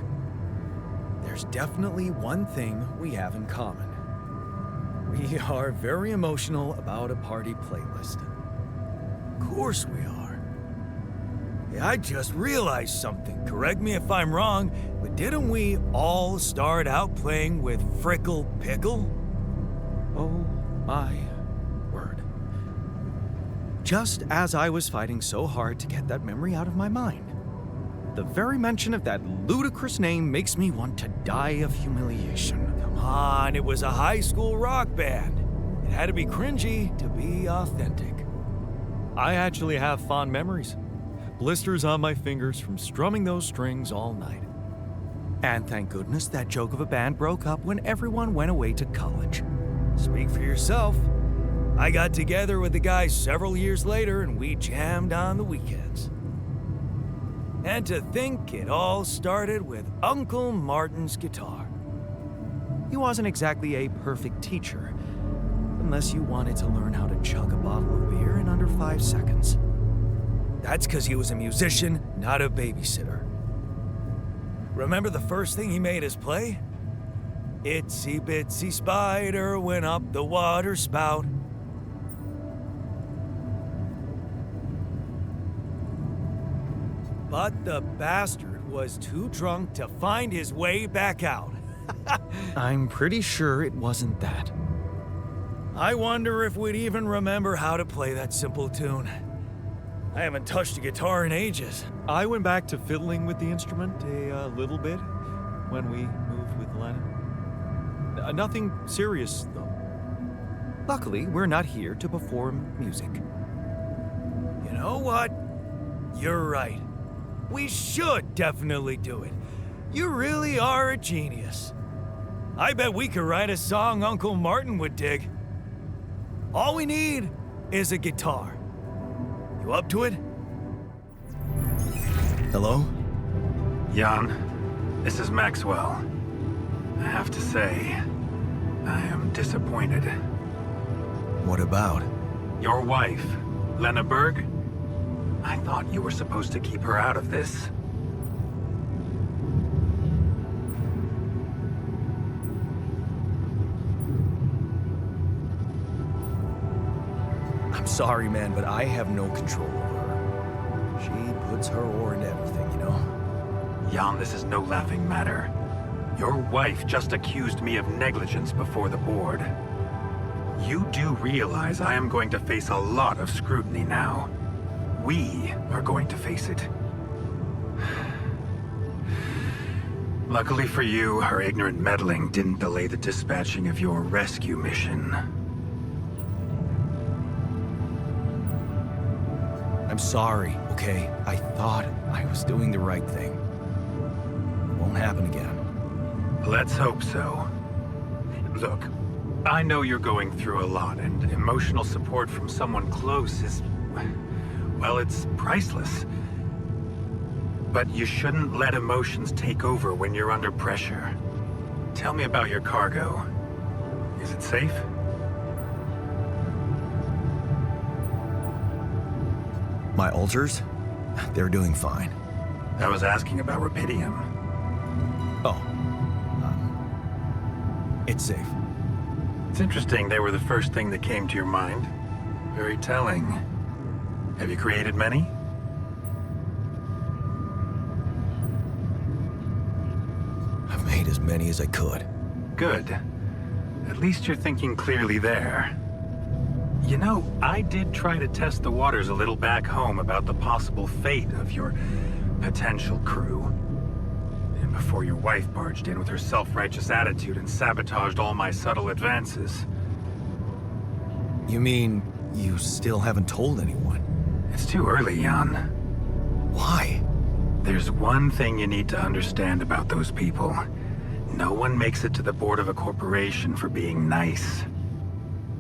[SPEAKER 3] there's definitely one thing we have in common. We are very emotional about a party playlist. Of course we are. Hey, I just realized something. Correct me if I'm wrong, but didn't we all start out playing with Frickle Pickle?
[SPEAKER 1] Oh my word. Just as I was fighting so hard to get that memory out of my mind, the very mention of that ludicrous name makes me want to die of humiliation.
[SPEAKER 3] Come on, it was a high school rock band. It had to be cringy to be authentic.
[SPEAKER 1] I actually have fond memories. Blisters on my fingers from strumming those strings all night. And thank goodness that joke of a band broke up when everyone went away to college.
[SPEAKER 3] Speak for yourself. I got together with the guys several years later and we jammed on the weekends. And to think it all started with Uncle Martin's guitar.
[SPEAKER 1] He wasn't exactly a perfect teacher, unless you wanted to learn how to chug a bottle of beer in under 5 seconds.
[SPEAKER 3] That's because he was a musician, not a babysitter. Remember the first thing he made us play? Itsy bitsy spider went up the water spout. But the bastard was too drunk to find his way back out.
[SPEAKER 1] I'm pretty sure it wasn't that.
[SPEAKER 3] I wonder if we'd even remember how to play that simple tune. I haven't touched a guitar in ages.
[SPEAKER 9] I went back to fiddling with the instrument a little bit when we moved with Lennon. Nothing serious, though.
[SPEAKER 1] Luckily, we're not here to perform music.
[SPEAKER 3] You know what? You're right. We should definitely do it. You really are a genius. I bet we could write a song Uncle Martin would dig. All we need is a guitar. You up to it?
[SPEAKER 1] Hello?
[SPEAKER 8] Jan, this is Maxwell. I have to say, I am disappointed.
[SPEAKER 1] What about?
[SPEAKER 8] Your wife, Lena Berg? I thought you were supposed to keep her out of this.
[SPEAKER 3] I'm sorry, man, but I have no control over her. She puts her oar into everything, you know?
[SPEAKER 8] Jan, this is no laughing matter. Your wife just accused me of negligence before the board. You do realize I am going to face a lot of scrutiny now. We are going to face it. Luckily for you, her ignorant meddling didn't delay the dispatching of your rescue mission.
[SPEAKER 3] I'm sorry, okay? I thought I was doing the right thing. It won't happen again.
[SPEAKER 8] Let's hope so. Look, I know you're going through a lot, and emotional support from someone close is... well, it's priceless. But you shouldn't let emotions take over when you're under pressure. Tell me about your cargo. Is it safe?
[SPEAKER 1] My alters? They're doing fine.
[SPEAKER 8] I was asking about Rapidium.
[SPEAKER 1] Oh. It's safe.
[SPEAKER 8] It's interesting they were the first thing that came to your mind. Very telling. Have you created many?
[SPEAKER 1] I've made as many as I could.
[SPEAKER 8] Good. At least you're thinking clearly there. You know, I did try to test the waters a little back home about the possible fate of your potential crew. And before your wife barged in with her self-righteous attitude and sabotaged all my subtle advances.
[SPEAKER 1] You mean you still haven't told anyone?
[SPEAKER 8] It's too early, Jan.
[SPEAKER 1] Why?
[SPEAKER 8] There's one thing you need to understand about those people. No one makes it to the board of a corporation for being nice.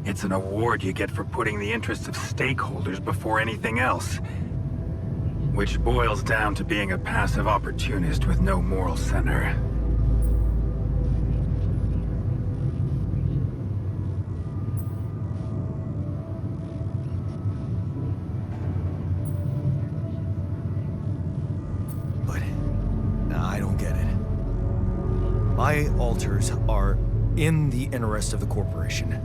[SPEAKER 8] It's an award you get for putting the interests of stakeholders before anything else. Which boils down to being a passive opportunist with no moral center.
[SPEAKER 1] But I don't get it. My alters are in the interest of the corporation.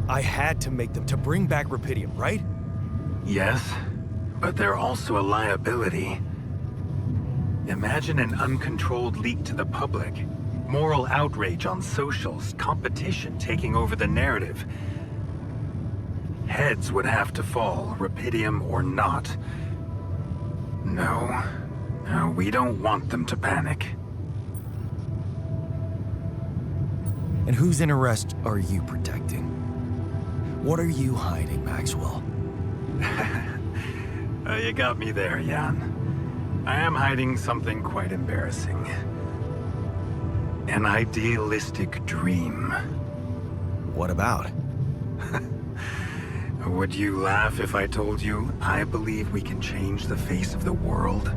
[SPEAKER 3] I had to make them to bring back Rapidium, right?
[SPEAKER 8] Yes, but they're also a liability. Imagine an uncontrolled leak to the public. Moral outrage on socials, competition taking over the narrative. Heads would have to fall, Rapidium or not. No, we don't want them to panic.
[SPEAKER 1] And whose interest are you protecting? What are you hiding, Maxwell?
[SPEAKER 8] You got me there, Jan. I am hiding something quite embarrassing. An idealistic dream.
[SPEAKER 1] What about?
[SPEAKER 8] Would you laugh if I told you I believe we can change the face of the world?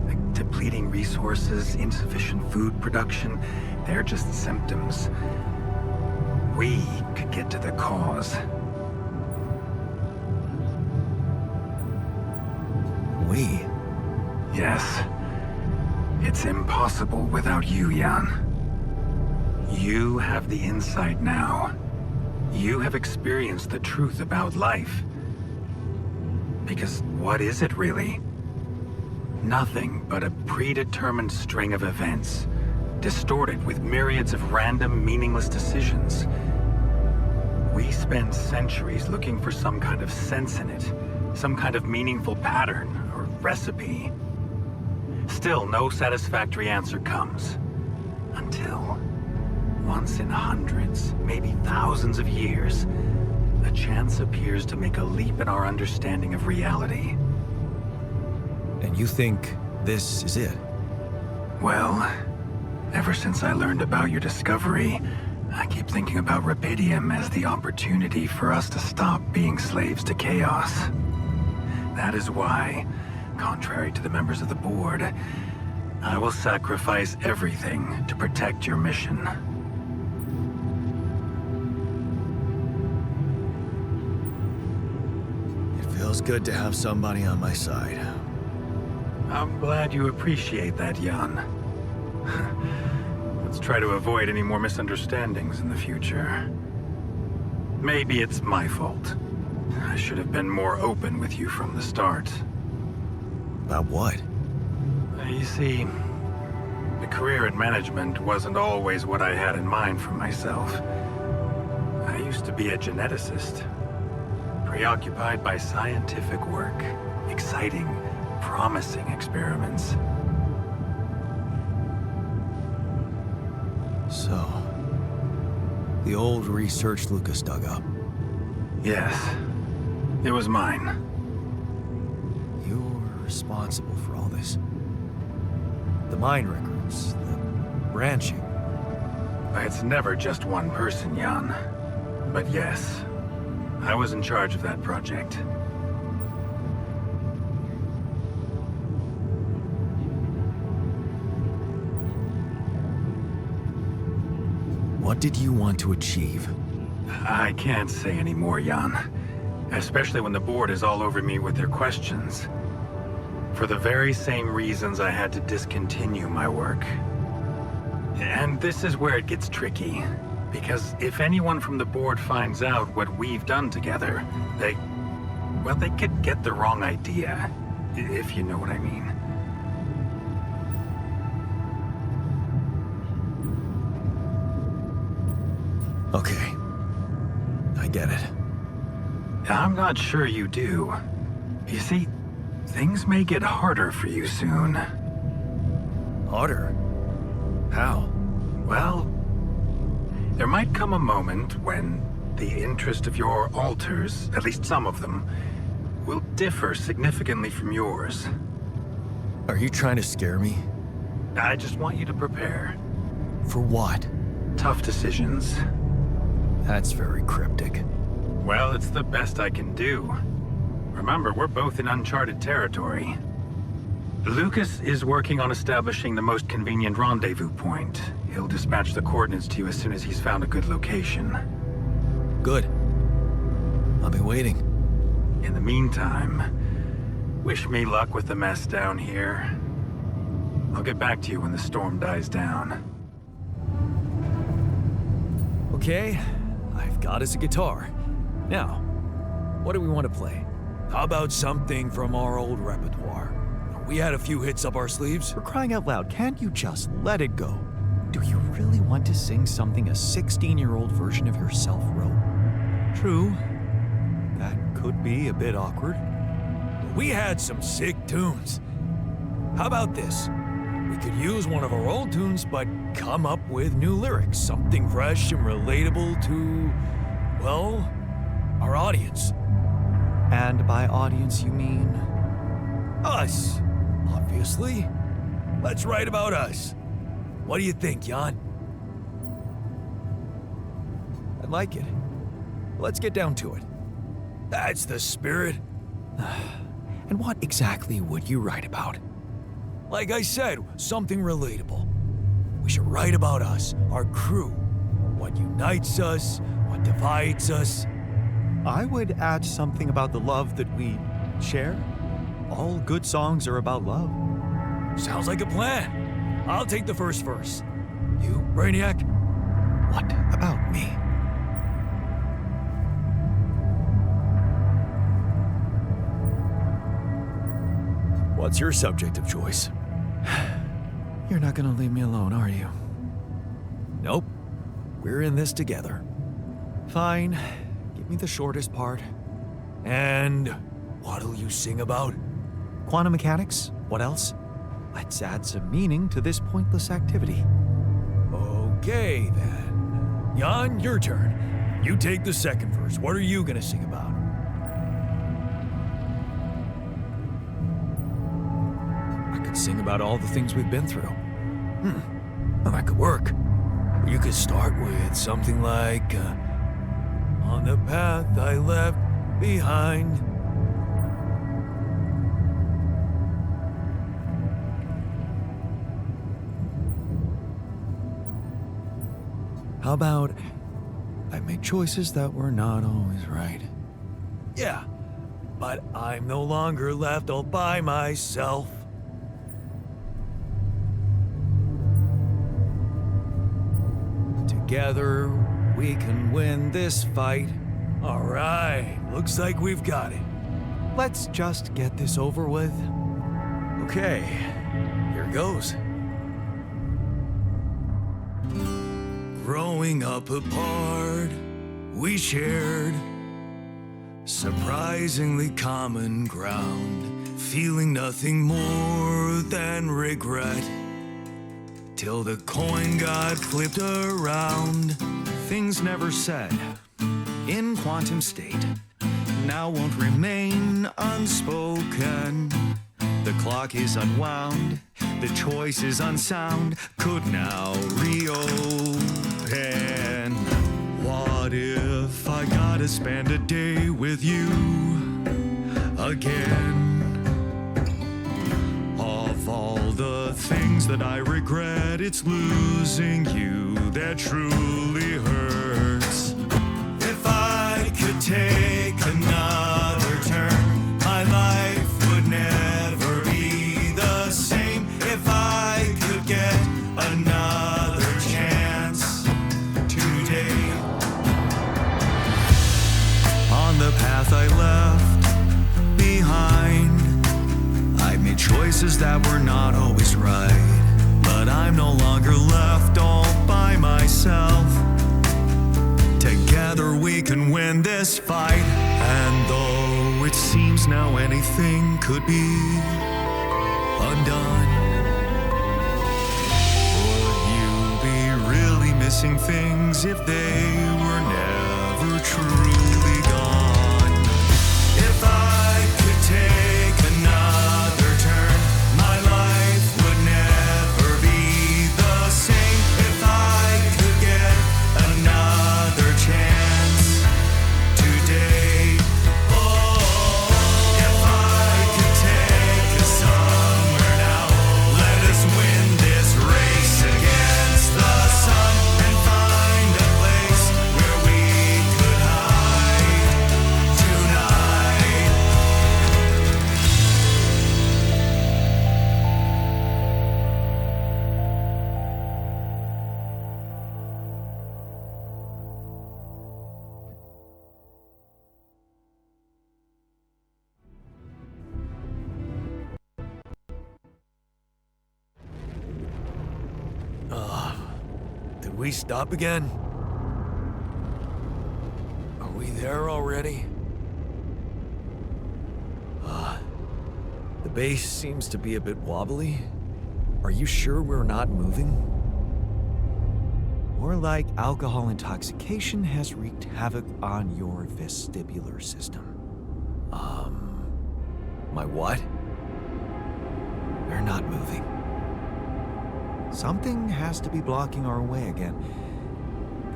[SPEAKER 8] Like depleting resources, insufficient food production, they're just symptoms. We could get to the cause.
[SPEAKER 1] We?
[SPEAKER 8] Yes. It's impossible without you, Jan. You have the insight now. You have experienced the truth about life. Because what is it really? Nothing but a predetermined string of events, distorted with myriads of random, meaningless decisions. We spend centuries looking for some kind of sense in it, some kind of meaningful pattern or recipe. Still, no satisfactory answer comes. Until, once in hundreds, maybe thousands of years, a chance appears to make a leap in our understanding of reality.
[SPEAKER 1] And you think this is it?
[SPEAKER 8] Well, ever since I learned about your discovery, I keep thinking about Radeon as the opportunity for us to stop being slaves to chaos. That is why, contrary to the members of the board, I will sacrifice everything to protect your mission.
[SPEAKER 1] It feels good to have somebody on my side.
[SPEAKER 8] I'm glad you appreciate that, Jan. Let's try to avoid any more misunderstandings in the future. Maybe it's my fault. I should have been more open with you from the start.
[SPEAKER 1] About what?
[SPEAKER 8] You see, the career in management wasn't always what I had in mind for myself. I used to be a geneticist, preoccupied by scientific work, exciting, promising experiments.
[SPEAKER 1] So, the old research Lucas dug up.
[SPEAKER 8] Yes, it was mine.
[SPEAKER 1] You're responsible for all this. The mine records, the branching.
[SPEAKER 8] It's never just one person, Jan. But yes, I was in charge of that project.
[SPEAKER 1] What did you want to achieve?
[SPEAKER 8] I can't say any more, Jan. Especially when the board is all over me with their questions. For the very same reasons I had to discontinue my work. And this is where it gets tricky. Because if anyone from the board finds out what we've done together, they could get the wrong idea, if you know what I mean.
[SPEAKER 1] Okay. I get it.
[SPEAKER 8] I'm not sure you do. You see, things may get harder for you soon.
[SPEAKER 1] Harder? How?
[SPEAKER 8] Well, there might come a moment when the interest of your alters, at least some of them, will differ significantly from yours.
[SPEAKER 1] Are you trying to scare me?
[SPEAKER 8] I just want you to prepare.
[SPEAKER 1] For what?
[SPEAKER 8] Tough decisions.
[SPEAKER 1] That's very cryptic.
[SPEAKER 8] Well, it's the best I can do. Remember, we're both in uncharted territory. Lucas is working on establishing the most convenient rendezvous point. He'll dispatch the coordinates to you as soon as he's found a good location.
[SPEAKER 1] Good. I'll be waiting.
[SPEAKER 8] In the meantime, wish me luck with the mess down here. I'll get back to you when the storm dies down.
[SPEAKER 1] Okay, I've got us a guitar. Now, what do we want to play? How about something from our old repertoire? We had a few hits up our sleeves. For crying out loud, can't you just let it go? Do you really want to sing something a 16-year-old version of yourself wrote? True. That could be a bit awkward. But we had some sick tunes. How about this? We could use one of our old tunes, but come up with new lyrics. Something fresh and relatable to, well, our audience. And by audience, you mean? Us, obviously. Let's write about us. What do you think, Jan? I like it. Let's get down to it. That's the spirit. And what exactly would you write about? Like I said, something relatable. We should write about us, our crew. What unites us, what divides us. I would add something about the love that we share. All good songs are about love. Sounds like a plan. I'll take the first verse. You, Brainiac? What's your subject of choice? You're not gonna leave me alone, are you? Nope. We're in this together. Fine. Give me the shortest part. And what'll you sing about? Quantum mechanics? What else? Let's add some meaning to this pointless activity. Okay, then. Jan, your turn. You take the second verse. What are you gonna sing about? I could sing about all the things we've been through. Well, that could work. You could start with something like, on the path I left behind. How about, I made choices that were not always right. Yeah, but I'm no longer left all by myself. Together, we can win this fight. All right, looks like we've got it. Let's just get this over with. Okay, here goes. Growing up apart, we shared surprisingly common ground, feeling nothing more than regret. Till the coin got flipped around. Things never said in quantum state now won't remain unspoken. The clock is unwound, the choice is unsound, could now reopen. What if I gotta spend a day with you again? Of all the things that I regret, it's losing you that truly hurts. If I could take another turn, my life would never be the same. If I could get another chance today. On the path I left behind, I made choices that were not always right, but I'm no longer left all by myself. Together we can win this fight, and though it seems now anything could be undone, would you be really missing things if they were never truly gone? If I could take another turn, my life would never be the same. If I could get another chance today. Oh, if I could take us somewhere now, let us win this race against the sun and find a place where we could hide tonight. Did we stop again? Are we there already? The base seems to be a bit wobbly. Are you sure we're not moving? Or like alcohol intoxication has wreaked havoc on your vestibular system. My what? We're not moving. Something has to be blocking our way again.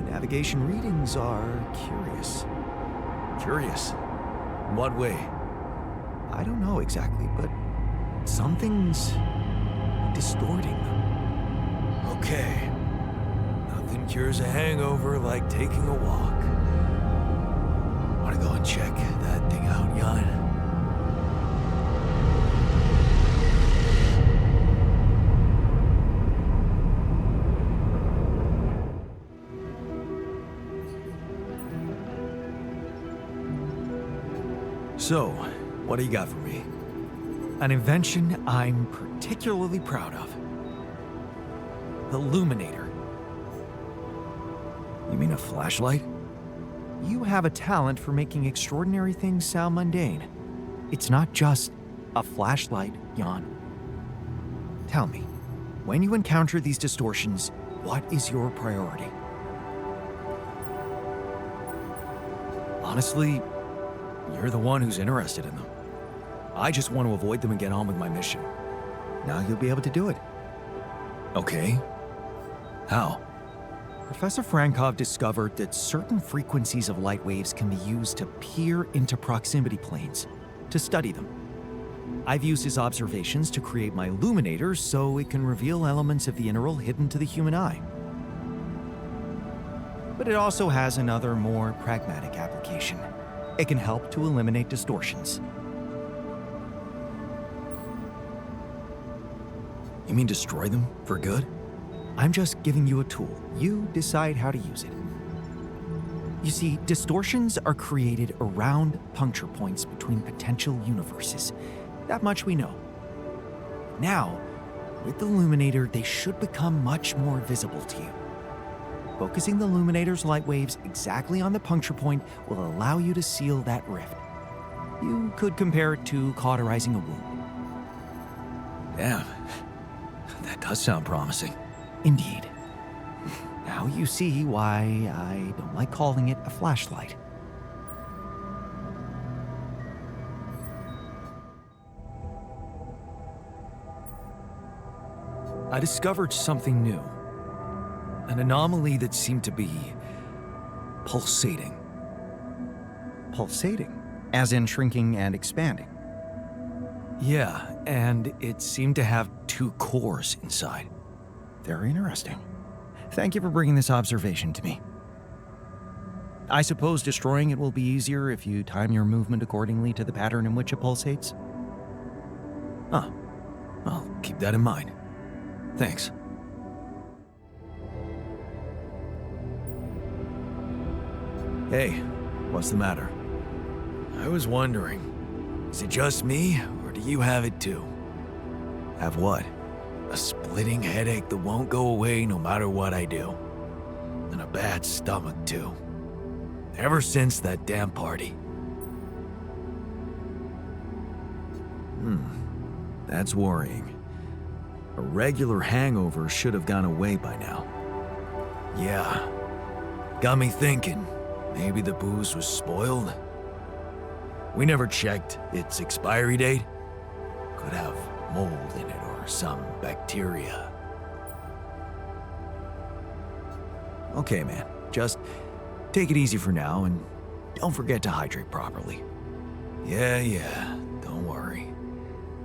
[SPEAKER 1] The navigation readings are curious. Curious? In what way? I don't know exactly, but something's distorting them. Okay. Nothing cures a hangover like taking a walk. Wanna go and check that thing out, Jan? So, what do you got for me? An invention I'm particularly proud of. The Luminator. You mean a flashlight? You have a talent for making extraordinary things sound mundane. It's not just a flashlight, Jan. Tell me, when you encounter these distortions, what is your priority? Honestly, you're the one who's interested in them. I just want to avoid them and get on with my mission. Now you'll be able to do it. Okay. How? Professor Frankov discovered that certain frequencies of light waves can be used to peer into proximity planes, to study them. I've used his observations to create my illuminator so it can reveal elements of the interval hidden to the human eye. But it also has another, more pragmatic application. It can help to eliminate distortions. You mean destroy them for good? I'm just giving you a tool. You decide how to use it. You see, distortions are created around puncture points between potential universes. That much we know. Now, with the illuminator, they should become much more visible to you. Focusing the illuminator's light waves exactly on the puncture point will allow you to seal that rift. You could compare it to cauterizing a wound. Damn, that does sound promising. Indeed. Now you see why I don't like calling it a flashlight. I discovered something new. An anomaly that seemed to be pulsating. Pulsating? As in shrinking and expanding? Yeah, and it seemed to have two cores inside. Very interesting. Thank you for bringing this observation to me. I suppose destroying it will be easier if you time your movement accordingly to the pattern in which it pulsates? Huh. I'll keep that in mind. Thanks. Hey, what's the matter? I was wondering, is it just me, or do you have it too? Have what? A splitting headache that won't go away no matter what I do. And a bad stomach too. Ever since that damn party. That's worrying. A regular hangover should have gone away by now. Yeah. Got me thinking. Maybe the booze was spoiled? We never checked its expiry date. Could have mold in it or some bacteria. Okay, man. Just take it easy for now and don't forget to hydrate properly. Yeah. Don't worry.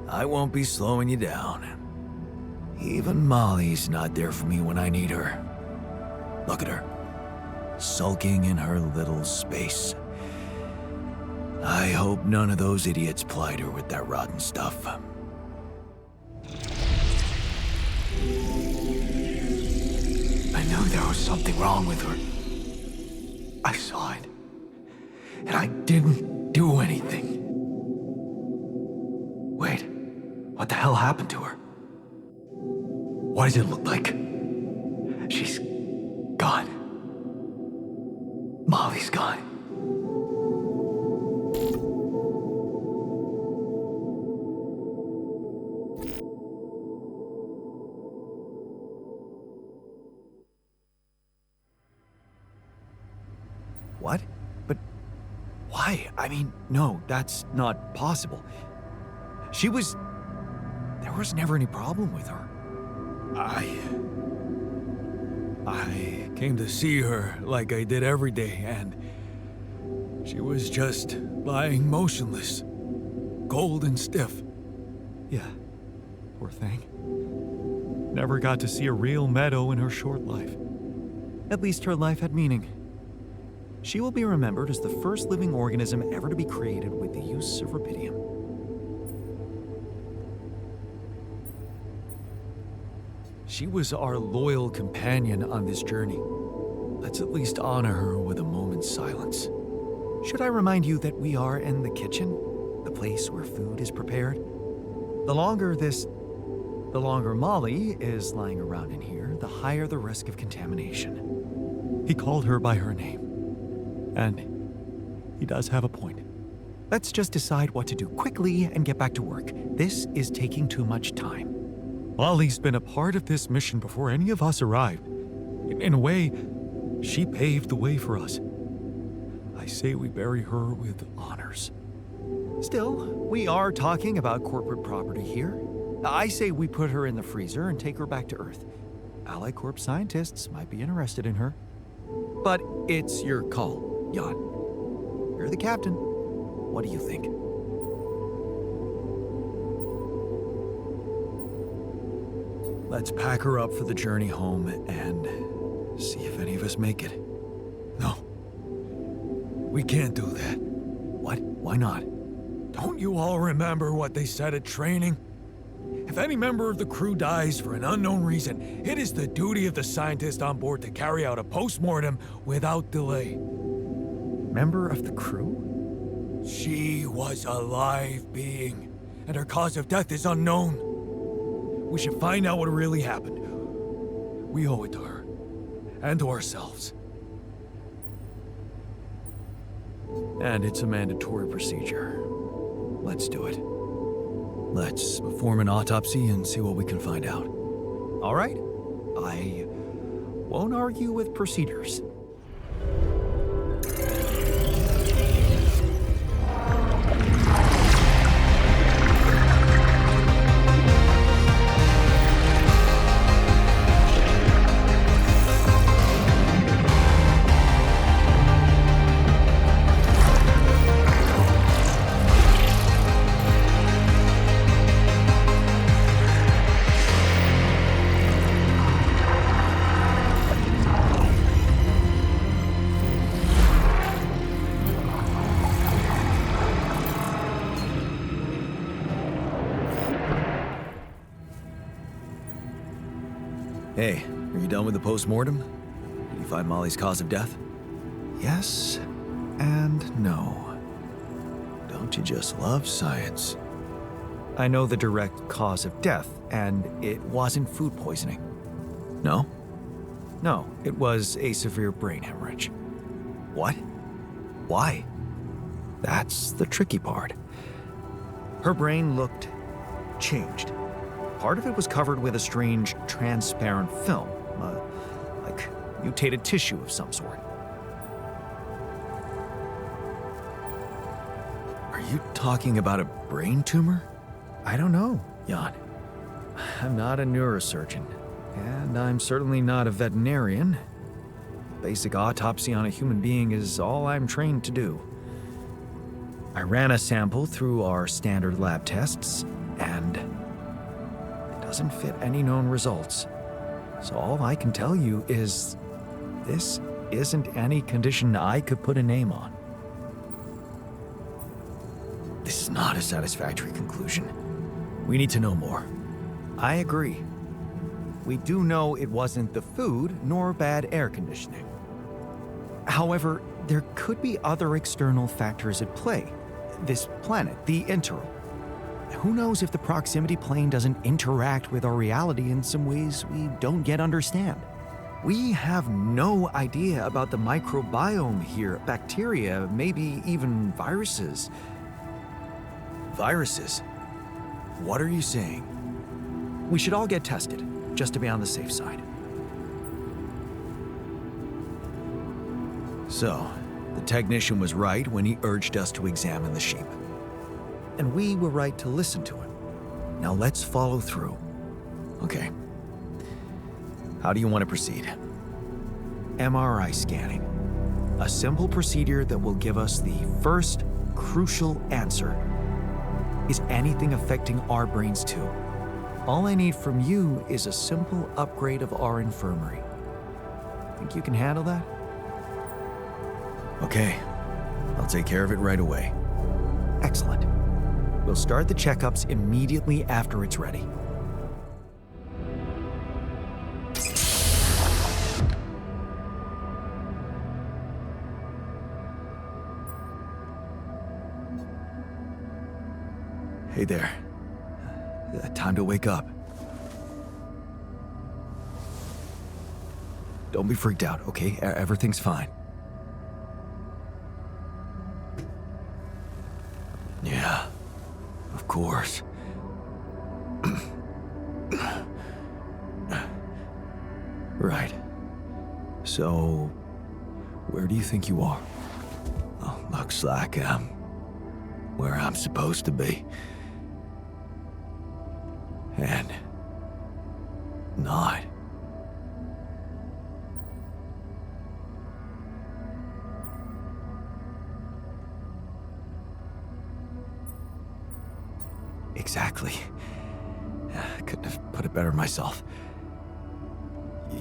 [SPEAKER 1] I won't be slowing you down. Even Molly's not there for me when I need her. Look at her. Sulking in her little space. I hope none of those idiots plied her with that rotten stuff. I knew there was something wrong with her. I saw it. And I didn't do anything. Wait, what the hell happened to her? What does it look like? She's gone. Molly's gone. What? But why? I mean, no, that's not possible. There was never any problem with her. I came to see her like I did every day, and she was just lying motionless, cold and stiff. Yeah, poor thing. Never got to see a real meadow in her short life. At least her life had meaning. She will be remembered as the first living organism ever to be created with the use of rubidium. She was our loyal companion on this journey. Let's at least honor her with a moment's silence. Should I remind you that we are in the kitchen? The place where food is prepared? The longer Molly is lying around in here, the higher the risk of contamination. He called her by her name. And he does have a point. Let's just decide what to do quickly and get back to work. This is taking too much time. Molly's been a part of this mission before any of us arrived. In a way, she paved the way for us. I say we bury her with honors. Still, we are talking about corporate property here. I say we put her in the freezer and take her back to Earth. Ally Corp scientists might be interested in her. But it's your call, Jan. You're the captain. What do you think? Let's pack her up for the journey home and see if any of us make it. No. We can't do that. What? Why not?
[SPEAKER 3] Don't you all remember what they said at training? If any member of the crew dies for an unknown reason, it is the duty of the scientist on board to carry out a post-mortem without delay.
[SPEAKER 1] Member of the crew?
[SPEAKER 3] She was a live being, and her cause of death is unknown. We should find out what really happened. We owe it to her, and to ourselves.
[SPEAKER 1] And it's a mandatory procedure. Let's do it. Let's perform an autopsy and see what we can find out. All right? I won't argue with procedures. Hey, are you done with the post-mortem? Did you find Molly's cause of death? Yes and no. Don't you just love science? I know the direct cause of death, and it wasn't food poisoning. No? No, it was a severe brain hemorrhage. What? Why? That's the tricky part. Her brain looked changed. Part of it was covered with a strange, transparent film, like mutated tissue of some sort. Are you talking about a brain tumor? I don't know, Jan. I'm not a neurosurgeon, and I'm certainly not a veterinarian. Basic autopsy on a human being is all I'm trained to do. I ran a sample through our standard lab tests, and it doesn't fit any known results. So all I can tell you is this isn't any condition I could put a name on. This is not a satisfactory conclusion. We need to know more. I agree. We do know it wasn't the food nor bad air conditioning. However, there could be other external factors at play. This planet, the Interim. Who knows if the proximity plane doesn't interact with our reality in some ways we don't yet understand? We have no idea about the microbiome here, bacteria, maybe even viruses. Viruses? What are you saying? We should all get tested, just to be on the safe side. So, the technician was right when he urged us to examine the sheep. And we were right to listen to him. Now let's follow through. Okay. How do you want to proceed? MRI scanning. A simple procedure that will give us the first crucial answer. Is anything affecting our brains too? All I need from you is a simple upgrade of our infirmary. Think you can handle that? Okay. I'll take care of it right away. Excellent. We'll start the checkups immediately after it's ready. Hey there. Time to wake up. Don't be freaked out, okay? Everything's fine. Yeah, of course. Right. So, where do you think you are? Well, looks like I'm where I'm supposed to be. And not. Exactly. I couldn't have put it better myself.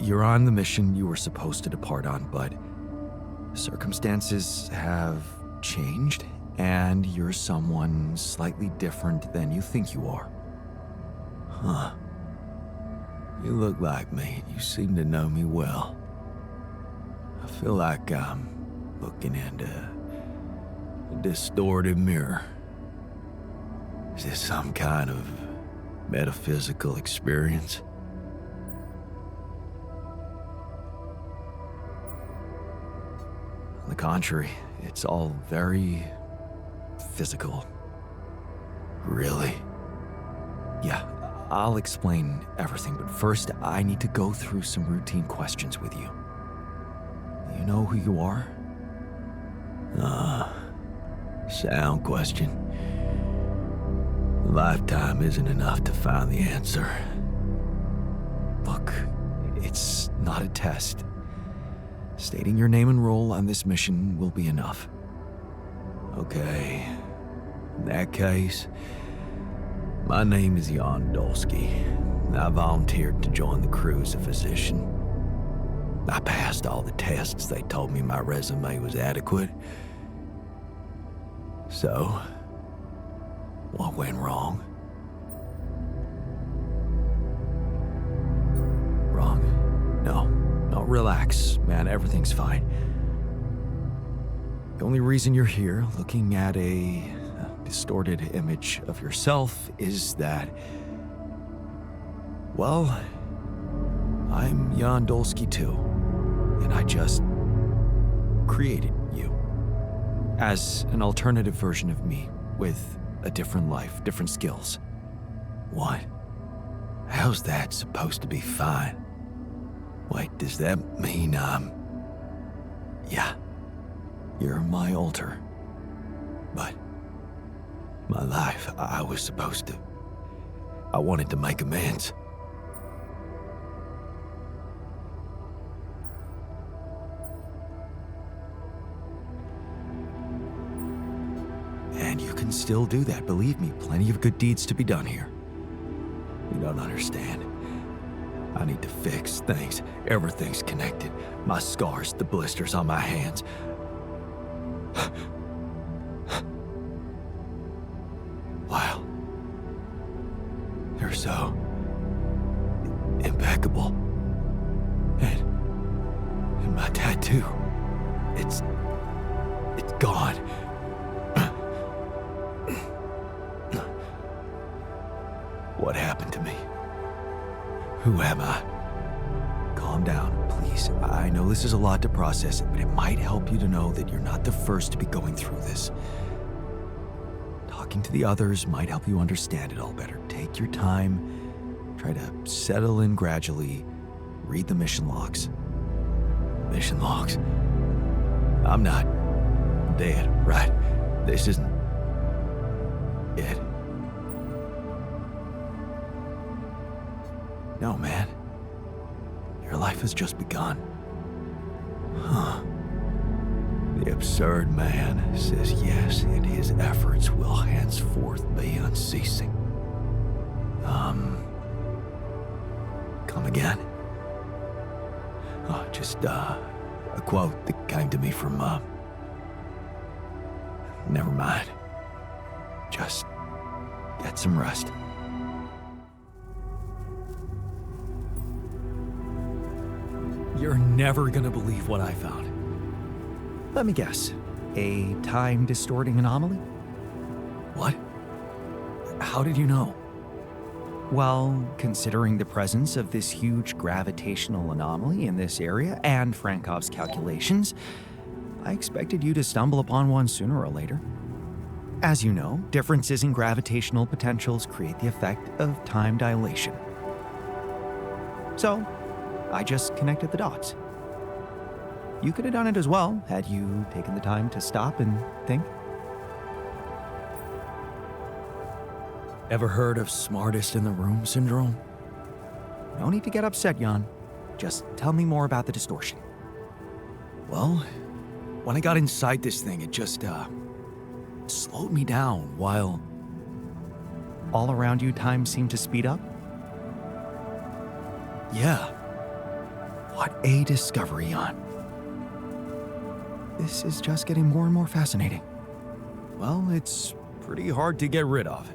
[SPEAKER 1] You're on the mission you were supposed to depart on, but circumstances have changed, and you're someone slightly different than you think you are. Huh. You look like me. You seem to know me well. I feel like I'm looking into a distorted mirror. Is this some kind of metaphysical experience? On the contrary, it's all very physical. Really? Yeah, I'll explain everything, but first I need to go through some routine questions with you. You know who you are? Sound question. Lifetime isn't enough to find the answer. Look, it's not a test. Stating your name and role on this mission will be enough. Okay, in that case, my name is Jan Dolski. I volunteered to join the crew as a physician. I passed all the tests. They told me my resume was adequate. So, what went wrong? Wrong? No, relax, man, everything's fine. The only reason you're here, looking at a distorted image of yourself, is that, well, I'm Jan Dolski too, and I just created you as an alternative version of me with a different life, different skills. What? How's that supposed to be fine? Wait, does that mean yeah, you're my alter. But my life, I was supposed to. I wanted to make amends. And you can still do that, believe me. Plenty of good deeds to be done here. You don't understand. I need to fix things. Everything's connected. My scars, the blisters on my hands. Wow. They're so impeccable. And my tattoo. It's gone. What happened to me? Who am I? Calm down, please. I know this is a lot to process, but it might help you to know that you're not the first to be going through this. Talking to the others might help you understand it all better. Take your time. Try to settle in gradually. Read the mission logs. Mission logs? I'm not dead, right? This isn't it. No, man. Your life has just begun. Huh. The absurd man says yes, and his efforts will henceforth be unceasing. Come again? Oh, just, a quote that came to me from, never mind. Just get some rest. You're never gonna believe what I found. Let me guess. A time-distorting anomaly? What? How did you know? Well, considering the presence of this huge gravitational anomaly in this area and Frankov's calculations, I expected you to stumble upon one sooner or later. As you know, differences in gravitational potentials create the effect of time dilation. So, I just connected the dots. You could have done it as well, had you taken the time to stop and think. Ever heard of smartest in the room syndrome? No need to get upset, Jan. Just tell me more about the distortion. Well, when I got inside this thing, it just, slowed me down while all around you time seemed to speed up? Yeah. What a discovery, Jan. This is just getting more and more fascinating. Well, it's pretty hard to get rid of.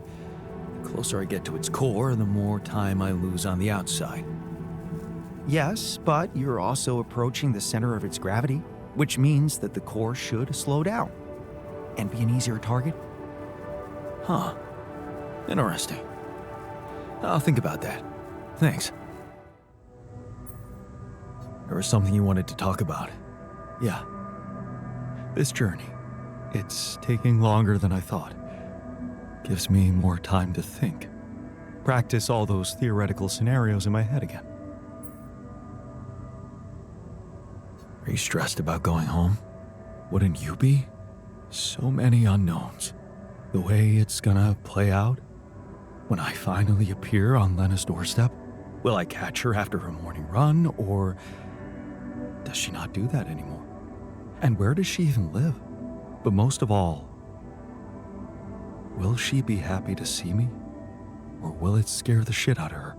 [SPEAKER 1] The closer I get to its core, the more time I lose on the outside. Yes, but you're also approaching the center of its gravity, which means that the core should slow down and be an easier target. Huh. Interesting. I'll think about that. Thanks. There was something you wanted to talk about. Yeah. This journey. It's taking longer than I thought. Gives me more time to think. Practice all those theoretical scenarios in my head again. Are you stressed about going home? Wouldn't you be? So many unknowns. The way it's gonna play out? When I finally appear on Lena's doorstep? Will I catch her after her morning run, or does she not do that anymore? And where does she even live? But most of all, will she be happy to see me? Or will it scare the shit out of her?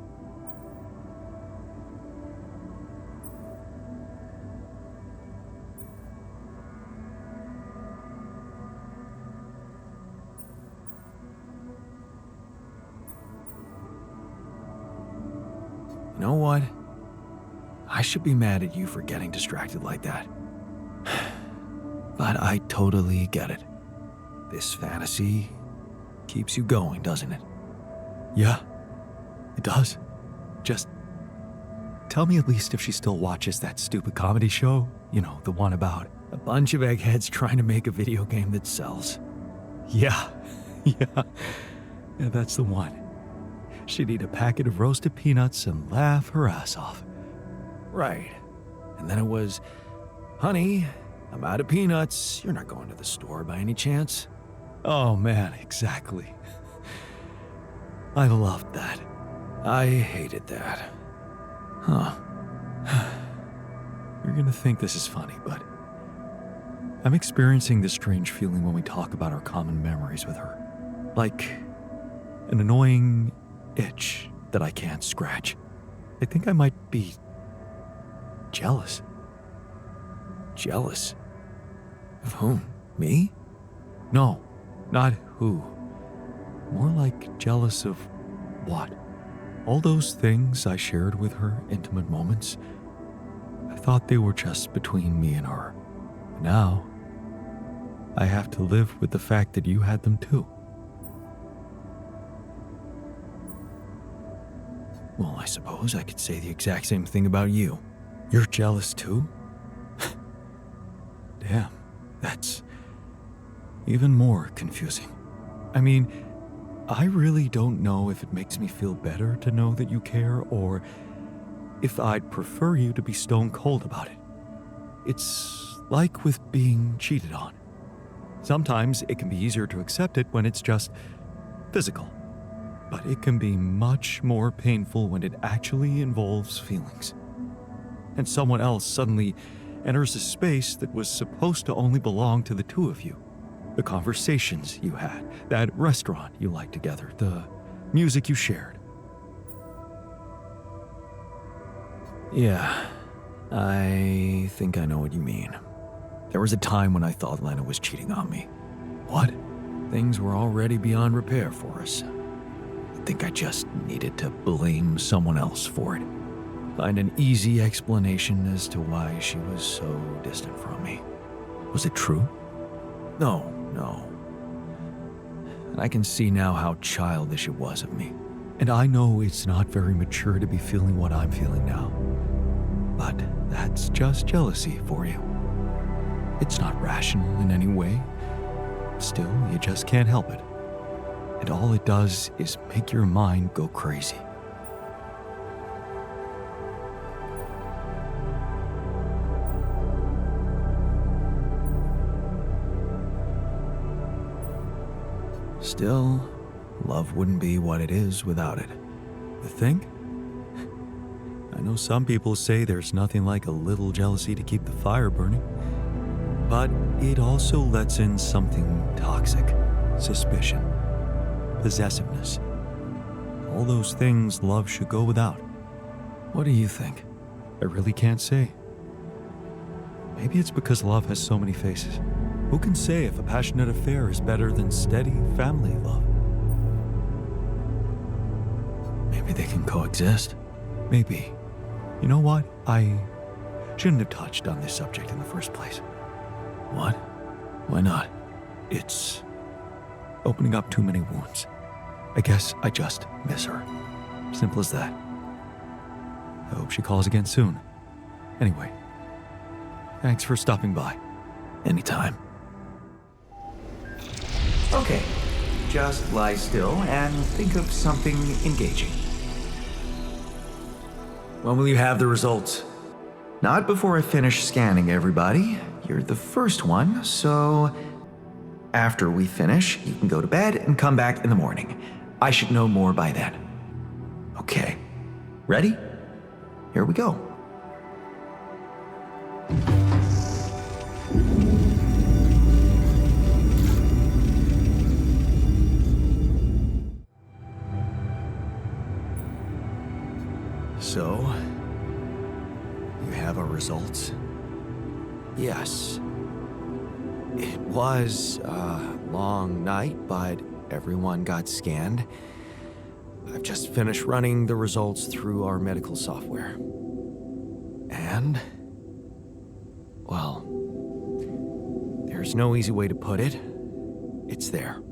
[SPEAKER 1] You know what? I should be mad at you for getting distracted like that. But I totally get it. This fantasy keeps you going, doesn't it? Yeah, it does. Just tell me at least if she still watches that stupid comedy show. You know, the one about a bunch of eggheads trying to make a video game that sells. Yeah, yeah, that's the one. She'd eat a packet of roasted peanuts and laugh her ass off. Right. And then it was, honey, I'm out of peanuts. You're not going to the store by any chance? Oh man, exactly. I loved that. I hated that. Huh. You're gonna think this is funny, but I'm experiencing this strange feeling when we talk about our common memories with her. Like an annoying itch that I can't scratch. I think I might be jealous. Jealous? Of whom? Me? No, not who. More like jealous of what? All those things I shared with her, intimate moments, I thought they were just between me and her. Now, I have to live with the fact that you had them too. Well, I suppose I could say the exact same thing about you. You're jealous too? Damn, that's even more confusing. I mean, I really don't know if it makes me feel better to know that you care, or if I'd prefer you to be stone cold about it. It's like with being cheated on. Sometimes it can be easier to accept it when it's just physical, but it can be much more painful when it actually involves feelings. And someone else suddenly enters a space that was supposed to only belong to the two of you. The conversations you had, that restaurant you liked together, the music you shared. Yeah, I think I know what you mean. There was a time when I thought Lena was cheating on me. What? Things were already beyond repair for us. I think I just needed to blame someone else for it. Find an easy explanation as to why she was so distant from me. Was it true? No. And I can see now how childish it was of me. And I know it's not very mature to be feeling what I'm feeling now. But that's just jealousy for you. It's not rational in any way. Still, you just can't help it. And all it does is make your mind go crazy. Still, love wouldn't be what it is without it. You think? I know some people say there's nothing like a little jealousy to keep the fire burning. But it also lets in something toxic. Suspicion. Possessiveness. All those things love should go without. What do you think? I really can't say. Maybe it's because love has so many faces. Who can say if a passionate affair is better than steady family love? Maybe they can coexist. Maybe. You know what? I shouldn't have touched on this subject in the first place. What? Why not? It's opening up too many wounds. I guess I just miss her. Simple as that. I hope she calls again soon. Anyway, thanks for stopping by. Anytime.
[SPEAKER 10] Okay, just lie still and think of something engaging.
[SPEAKER 1] When will you have the results?
[SPEAKER 10] Not before I finish scanning everybody. You're the first one, so after we finish, you can go to bed and come back in the morning. I should know more by then. Okay, ready? Here we go.
[SPEAKER 1] So, you have our results? Yes. It was a long night, but everyone got scanned. I've just finished running the results through our medical software. And, well, there's no easy way to put it. It's there.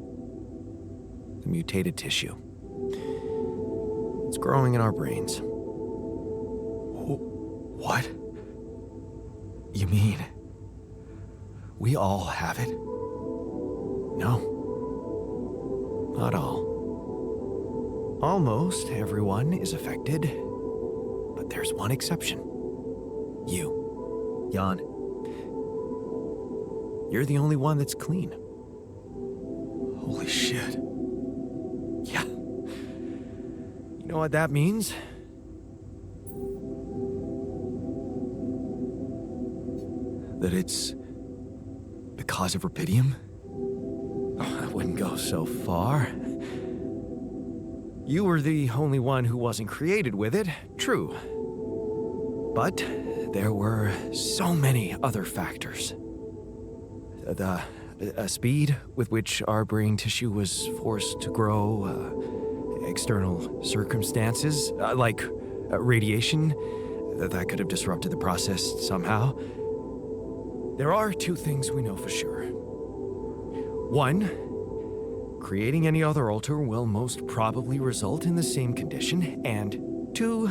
[SPEAKER 1] The mutated tissue. It's growing in our brains. What? You mean we all have it? No. Not all. Almost everyone is affected, but there's one exception. You, Jan. You're the only one that's clean. Holy shit. Yeah. You know what that means? That it's because of Rapidium? Oh, I wouldn't go so far. You were the only one who wasn't created with it, true. But there were so many other factors. The speed with which our brain tissue was forced to grow, external circumstances, like radiation, that could have disrupted the process somehow. There are two things we know for sure. One, creating any other alter will most probably result in the same condition. And two,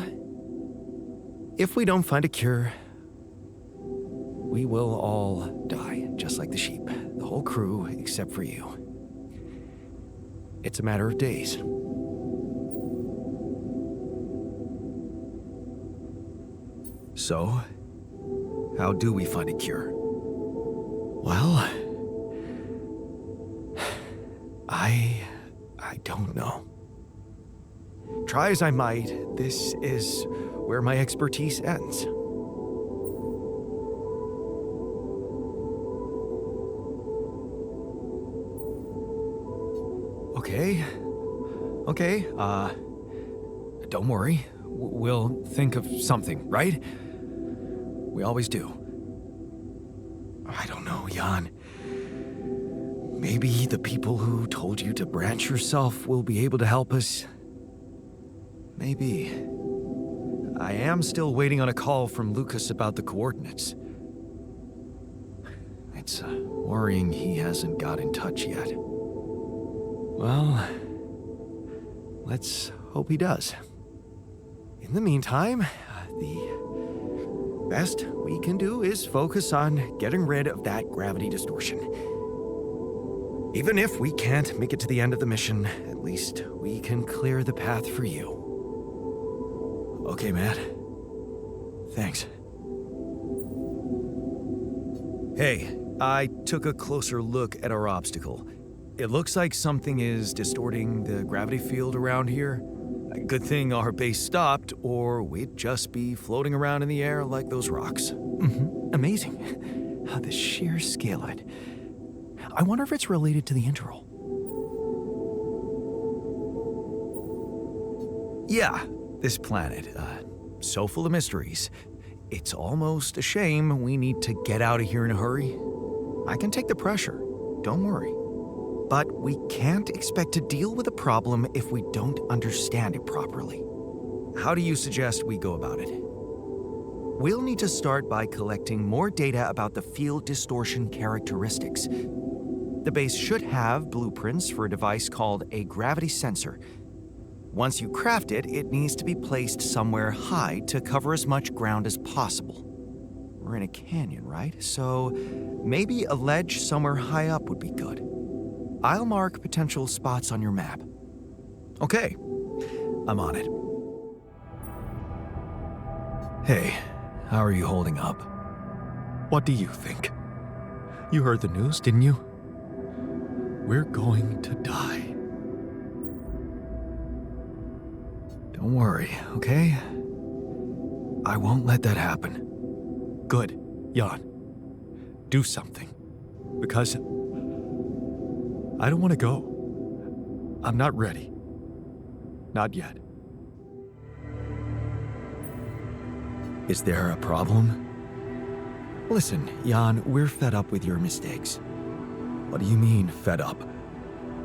[SPEAKER 1] if we don't find a cure, we will all die, just like the sheep. The whole crew, except for you. It's a matter of days. So, how do we find a cure? Well, I don't know. Try as I might, this is where my expertise ends. Okay, don't worry. We'll think of something, right? We always do. I don't know, Jan. Maybe the people who told you to branch yourself will be able to help us. Maybe. I am still waiting on a call from Lucas about the coordinates. It's worrying he hasn't got in touch yet. Well, let's
[SPEAKER 3] hope he does. In the meantime, the best we can do is focus on getting rid of that gravity distortion. Even if we can't make it to the end of the mission, at least we can clear the path for you. Okay, Matt. Thanks. Hey, I took a closer look at our obstacle. It looks like something is distorting the gravity field around here. A good thing our base stopped, or we'd just be floating around in the air like those rocks. Amazing. The sheer scale of it. I wonder if it's related to the interval. Yeah, this planet, so full of mysteries. It's almost a shame we need to get out of here in a hurry. I can take the pressure, don't worry. But we can't expect to deal with a problem if we don't understand it properly. How do you suggest we go about it? We'll need to start by collecting more data about the field distortion characteristics. The base should have blueprints for a device called a gravity sensor. Once you craft it, it needs to be placed somewhere high to cover as much ground as possible. We're in a canyon, right? So maybe a ledge somewhere high up would be good. I'll mark potential spots on your map. Okay, I'm on it. Hey, how are you holding up? What do you think? You heard the news, didn't you? We're going to die. Don't worry, okay? I won't let that happen. Good, Jan. Do something. Because I don't want to go. I'm not ready. Not yet. Is there a problem? Listen, Jan, we're fed up with your mistakes. What do you mean, fed up?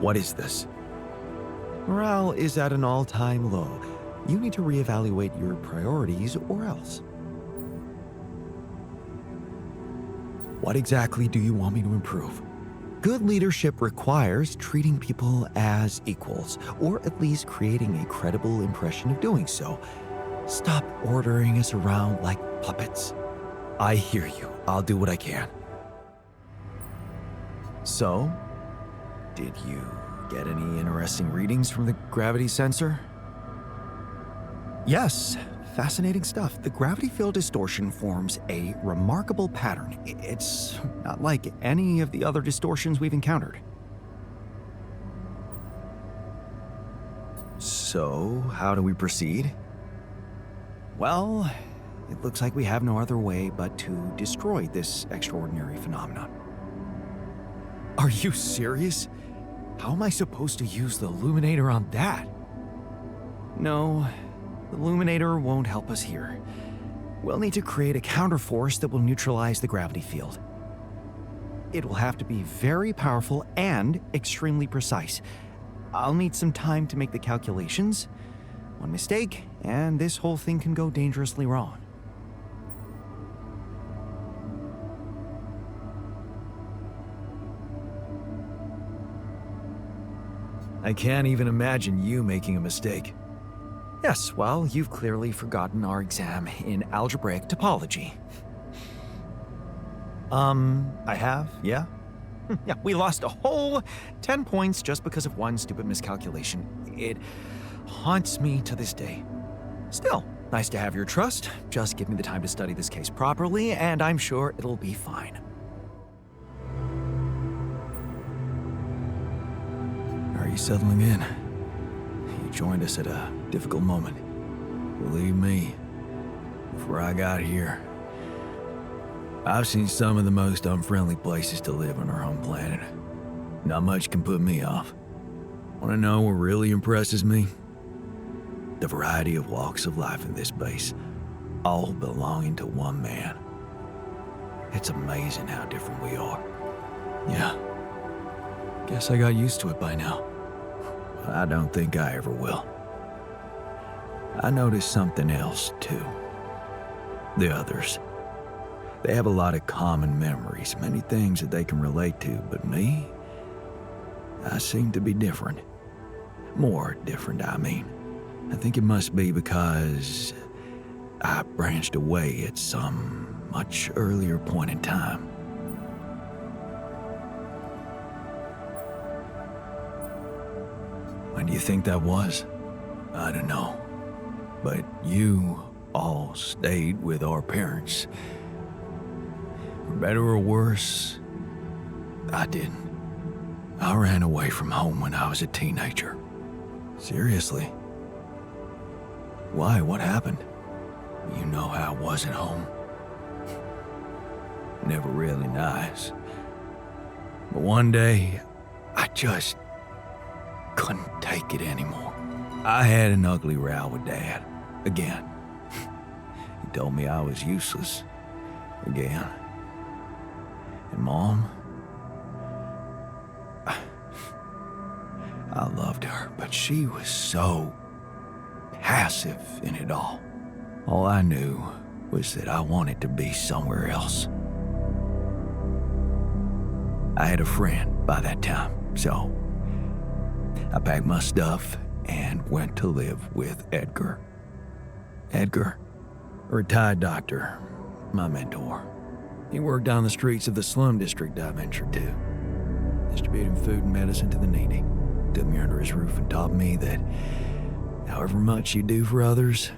[SPEAKER 3] What is this? Morale is at an all-time low. You need to reevaluate your priorities or else. What exactly do you want me to improve? Good leadership requires treating people as equals, or at least creating a credible impression of doing so. Stop ordering us around like puppets. I hear you. I'll do what I can. So, did you get any interesting readings from the gravity sensor? Yes, fascinating stuff. The gravity field distortion forms a remarkable pattern. It's not like any of the other distortions we've encountered. So, how do we proceed? Well, it looks like we have no other way but to destroy this extraordinary phenomenon. Are you serious? How am I supposed to use the illuminator on that? No, the illuminator won't help us here. We'll need to create a counterforce that will neutralize the gravity field. It will have to be very powerful and extremely precise. I'll need some time to make the calculations. One mistake, and this whole thing can go dangerously wrong. I can't even imagine you making a mistake. Yes, well, you've clearly forgotten our exam in algebraic topology. I have, yeah? Yeah, we lost a whole 10 points just because of one stupid miscalculation. It haunts me to this day. Still, nice to have your trust. Just give me the time to study this case properly, and I'm sure it'll be fine. Are you settling in? You joined us at a difficult moment. Believe me, before I got here, I've seen some of the most unfriendly places to live on our home planet. Not much can put me off. Want to know what really impresses me? The variety of walks of life in this base, all belonging to one man. It's amazing how different we are. Yeah, guess I got used to it by now. I don't think I ever will. I noticed something else, too. The others. They have a lot of common memories, many things that they can relate to, but me? I seem to be different. More different, I mean.
[SPEAKER 1] I think it must be because I branched away at some much earlier point in time. When do you think that was? I don't know. But you all stayed with our parents. For better or worse, I didn't. I ran away from home when I was a teenager. Seriously. Why? What happened? You know how I was at home. Never really nice. But one day, I just couldn't take it anymore. I had an ugly row with Dad. Again. He told me I was useless. Again. And Mom? I loved her, but she was so passive in it all. All I knew was that I wanted to be somewhere else. I had a friend by that time, so I packed my stuff and went to live with Edgar. Edgar, a retired doctor, my mentor. He worked down the streets of the slum district I ventured to, distributing food and medicine to the needy. Took me under his roof and taught me that however much you do for others,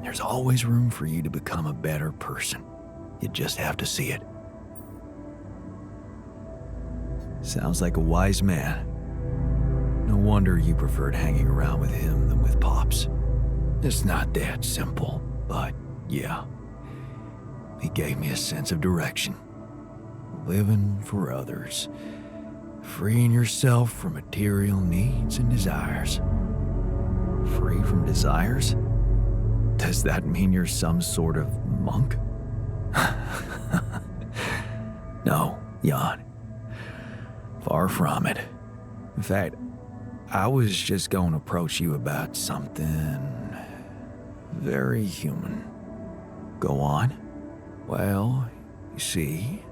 [SPEAKER 1] there's always room for you to become a better person. You just have to see it. Sounds like a wise man. No wonder you preferred hanging around with him than with Pops. It's not that simple, but yeah. He gave me a sense of direction. Living for others. Freeing yourself from material needs and desires. Free from desires? Does that mean you're some sort of monk? No, Jan. Far from it. In fact, I was just going to approach you about something very human. Go on. Well, you see,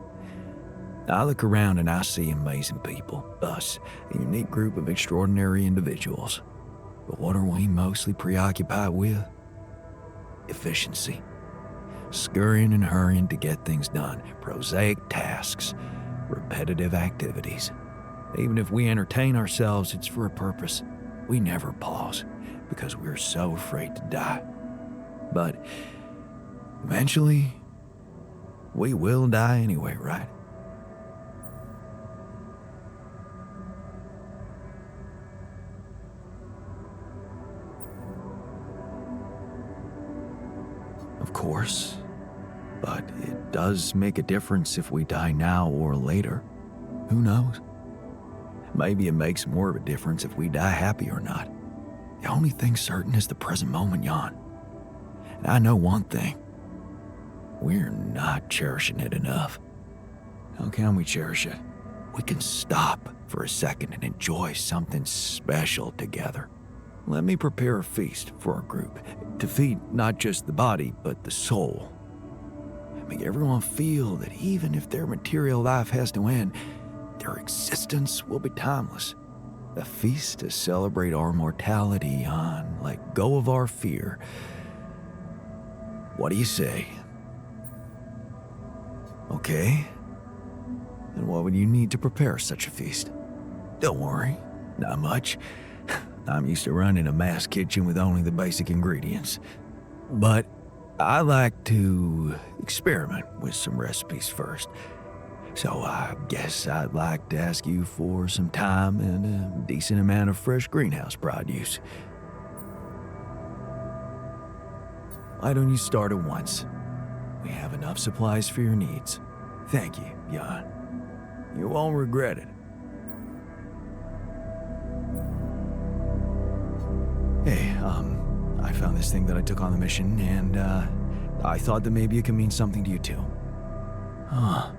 [SPEAKER 1] I look around and I see amazing people, us, a unique group of extraordinary individuals. But what are we mostly preoccupied with? Efficiency. Scurrying and hurrying to get things done, prosaic tasks, repetitive activities. Even if we entertain ourselves, it's for a purpose. We never pause because we're so afraid to die. But eventually, we will die anyway, right? Of course, but it does make a difference if we die now or later. Who knows? Maybe it makes more of a difference if we die happy or not. The only thing certain is the present moment, Jan. And I know one thing. We're not cherishing it enough. How can we cherish it? We can stop for a second and enjoy something special together. Let me prepare a feast for our group to feed not just the body, but the soul. Make everyone feel that even if their material life has to end, their existence will be timeless. A feast to celebrate our mortality on, let go of our fear. What do you say? Okay. And what would you need to prepare such a feast? Don't worry, not much. I'm used to running a mass kitchen with only the basic ingredients. But I like to experiment with some recipes first. So I guess I'd like to ask you for some time and a decent amount of fresh greenhouse produce. Why don't you start at once? We have enough supplies for your needs. Thank you, Jan. You won't regret it. Hey, I found this thing that I took on the mission, and, I thought that maybe it could mean something to you too. Huh.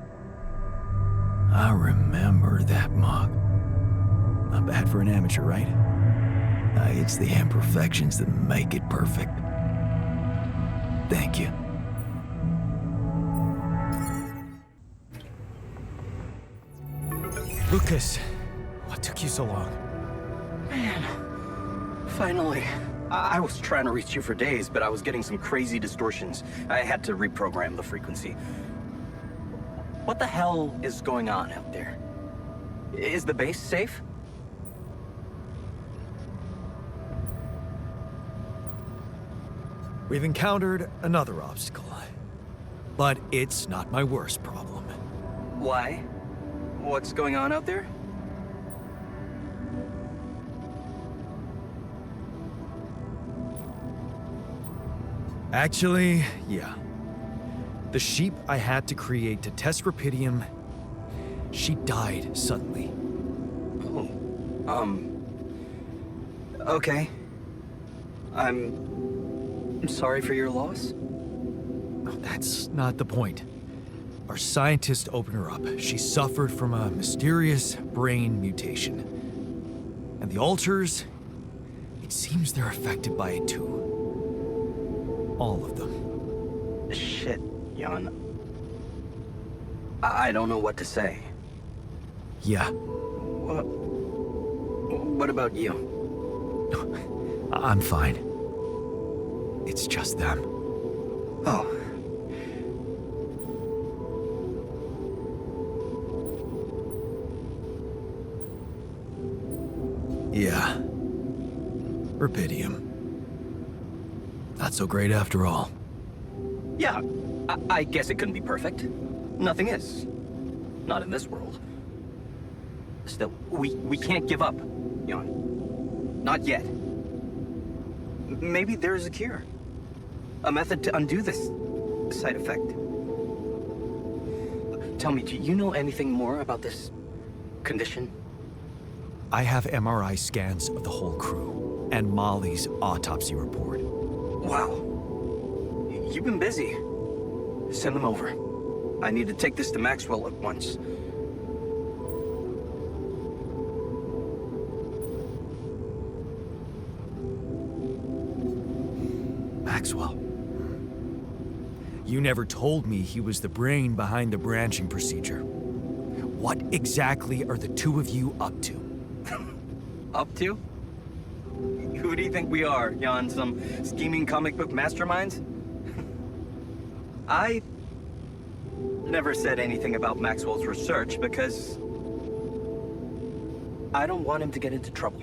[SPEAKER 1] I remember that mug. Not bad for an amateur, right? It's the imperfections that make it perfect. Thank you.
[SPEAKER 3] Lucas, what took you so long?
[SPEAKER 7] Man, finally.
[SPEAKER 5] I was trying to reach you for days, but I was getting some crazy distortions. I had to reprogram the frequency. What the hell is going on out there? Is the base safe?
[SPEAKER 1] We've encountered another obstacle, but it's not my worst problem.
[SPEAKER 5] Why? What's going on out there?
[SPEAKER 1] Actually, yeah. The sheep I had to create to test Rapidium, she died suddenly.
[SPEAKER 5] Oh, okay. I'm sorry for your loss.
[SPEAKER 1] That's not the point. Our scientist opened her up. She suffered from a mysterious brain mutation. And the alters, it seems they're affected by it too. All of them.
[SPEAKER 5] Shit, Jan. I don't know what to say.
[SPEAKER 1] Yeah.
[SPEAKER 5] What about you?
[SPEAKER 1] I'm fine. It's just them.
[SPEAKER 5] Oh.
[SPEAKER 1] Yeah. Rapidium. Not so great after all.
[SPEAKER 5] Yeah, I guess it couldn't be perfect. Nothing is. Not in this world. Still, we can't give up, Jan. Not yet. Maybe there's a cure. A method to undo this side effect. Tell me, do you know anything more about this condition?
[SPEAKER 1] I have MRI scans of the whole crew, and Molly's autopsy report.
[SPEAKER 5] Wow. You've been busy. Send them over. I need to take this to Maxwell at once.
[SPEAKER 1] Maxwell. You never told me he was the brain behind the branching procedure. What exactly are the two of you up to?
[SPEAKER 5] Up to? Who do you think we are, Jan? Some scheming comic book masterminds? I never said anything about Maxwell's research because I don't want him to get into trouble.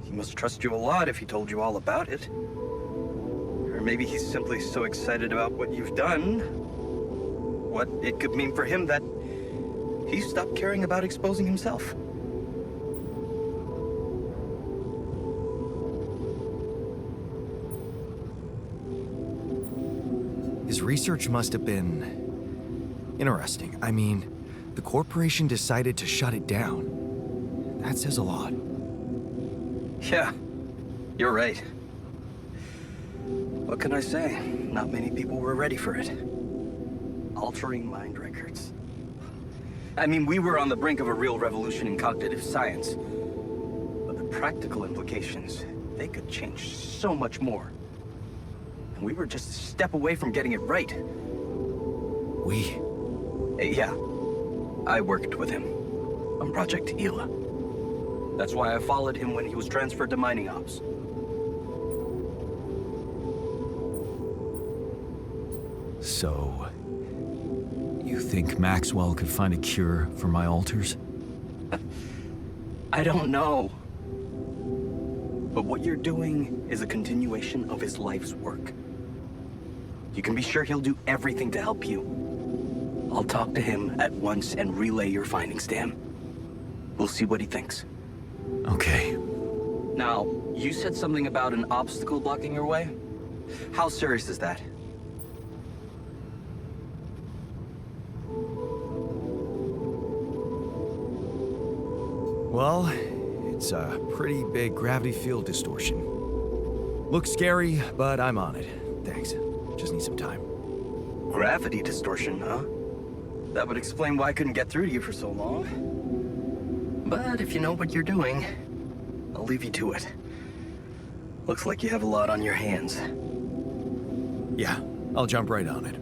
[SPEAKER 5] He must trust you a lot if he told you all about it. Or maybe he's simply so excited about what you've done, what it could mean for him, that he stopped caring about exposing himself.
[SPEAKER 1] His research must have been interesting. I mean, the corporation decided to shut it down. That says a lot.
[SPEAKER 5] Yeah, you're right. What can I say? Not many people were ready for it. Altering mind records. I mean, we were on the brink of a real revolution in cognitive science. But the practical implications, they could change so much more. And we were just a step away from getting it right.
[SPEAKER 1] We?
[SPEAKER 5] Yeah. I worked with him on Project Ela. That's why I followed him when he was transferred to mining ops.
[SPEAKER 1] So, you think Maxwell could find a cure for my alters?
[SPEAKER 5] I don't know. But what you're doing is a continuation of his life's work. You can be sure he'll do everything to help you. I'll talk to him at once and relay your findings to him. We'll see what he thinks.
[SPEAKER 1] Okay.
[SPEAKER 5] Now, you said something about an obstacle blocking your way? How serious is that?
[SPEAKER 1] Well, it's a pretty big gravity field distortion. Looks scary, but I'm on it. Thanks. Just need some time.
[SPEAKER 5] Gravity distortion, huh? That would explain why I couldn't get through to you for so long. But if you know what you're doing, I'll leave you to it. Looks like you have a lot on your hands.
[SPEAKER 1] Yeah, I'll jump right on it.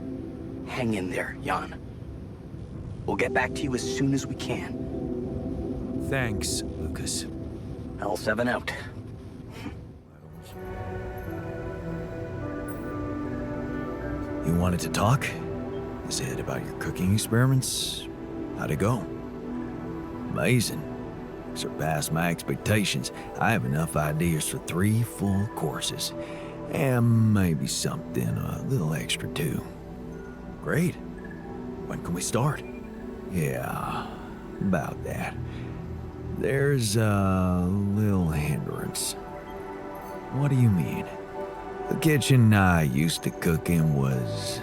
[SPEAKER 5] Hang in there, Jan. We'll get back to you as soon as we can.
[SPEAKER 1] Thanks, Lucas.
[SPEAKER 5] L7 out.
[SPEAKER 1] You wanted to talk? Is it about your cooking experiments? How'd it go? Amazing. Surpassed my expectations. I have enough ideas for 3 full courses. And maybe something a little extra too. Great. When can we start? Yeah, about that. There's a little hindrance. What do you mean? The kitchen I used to cook in was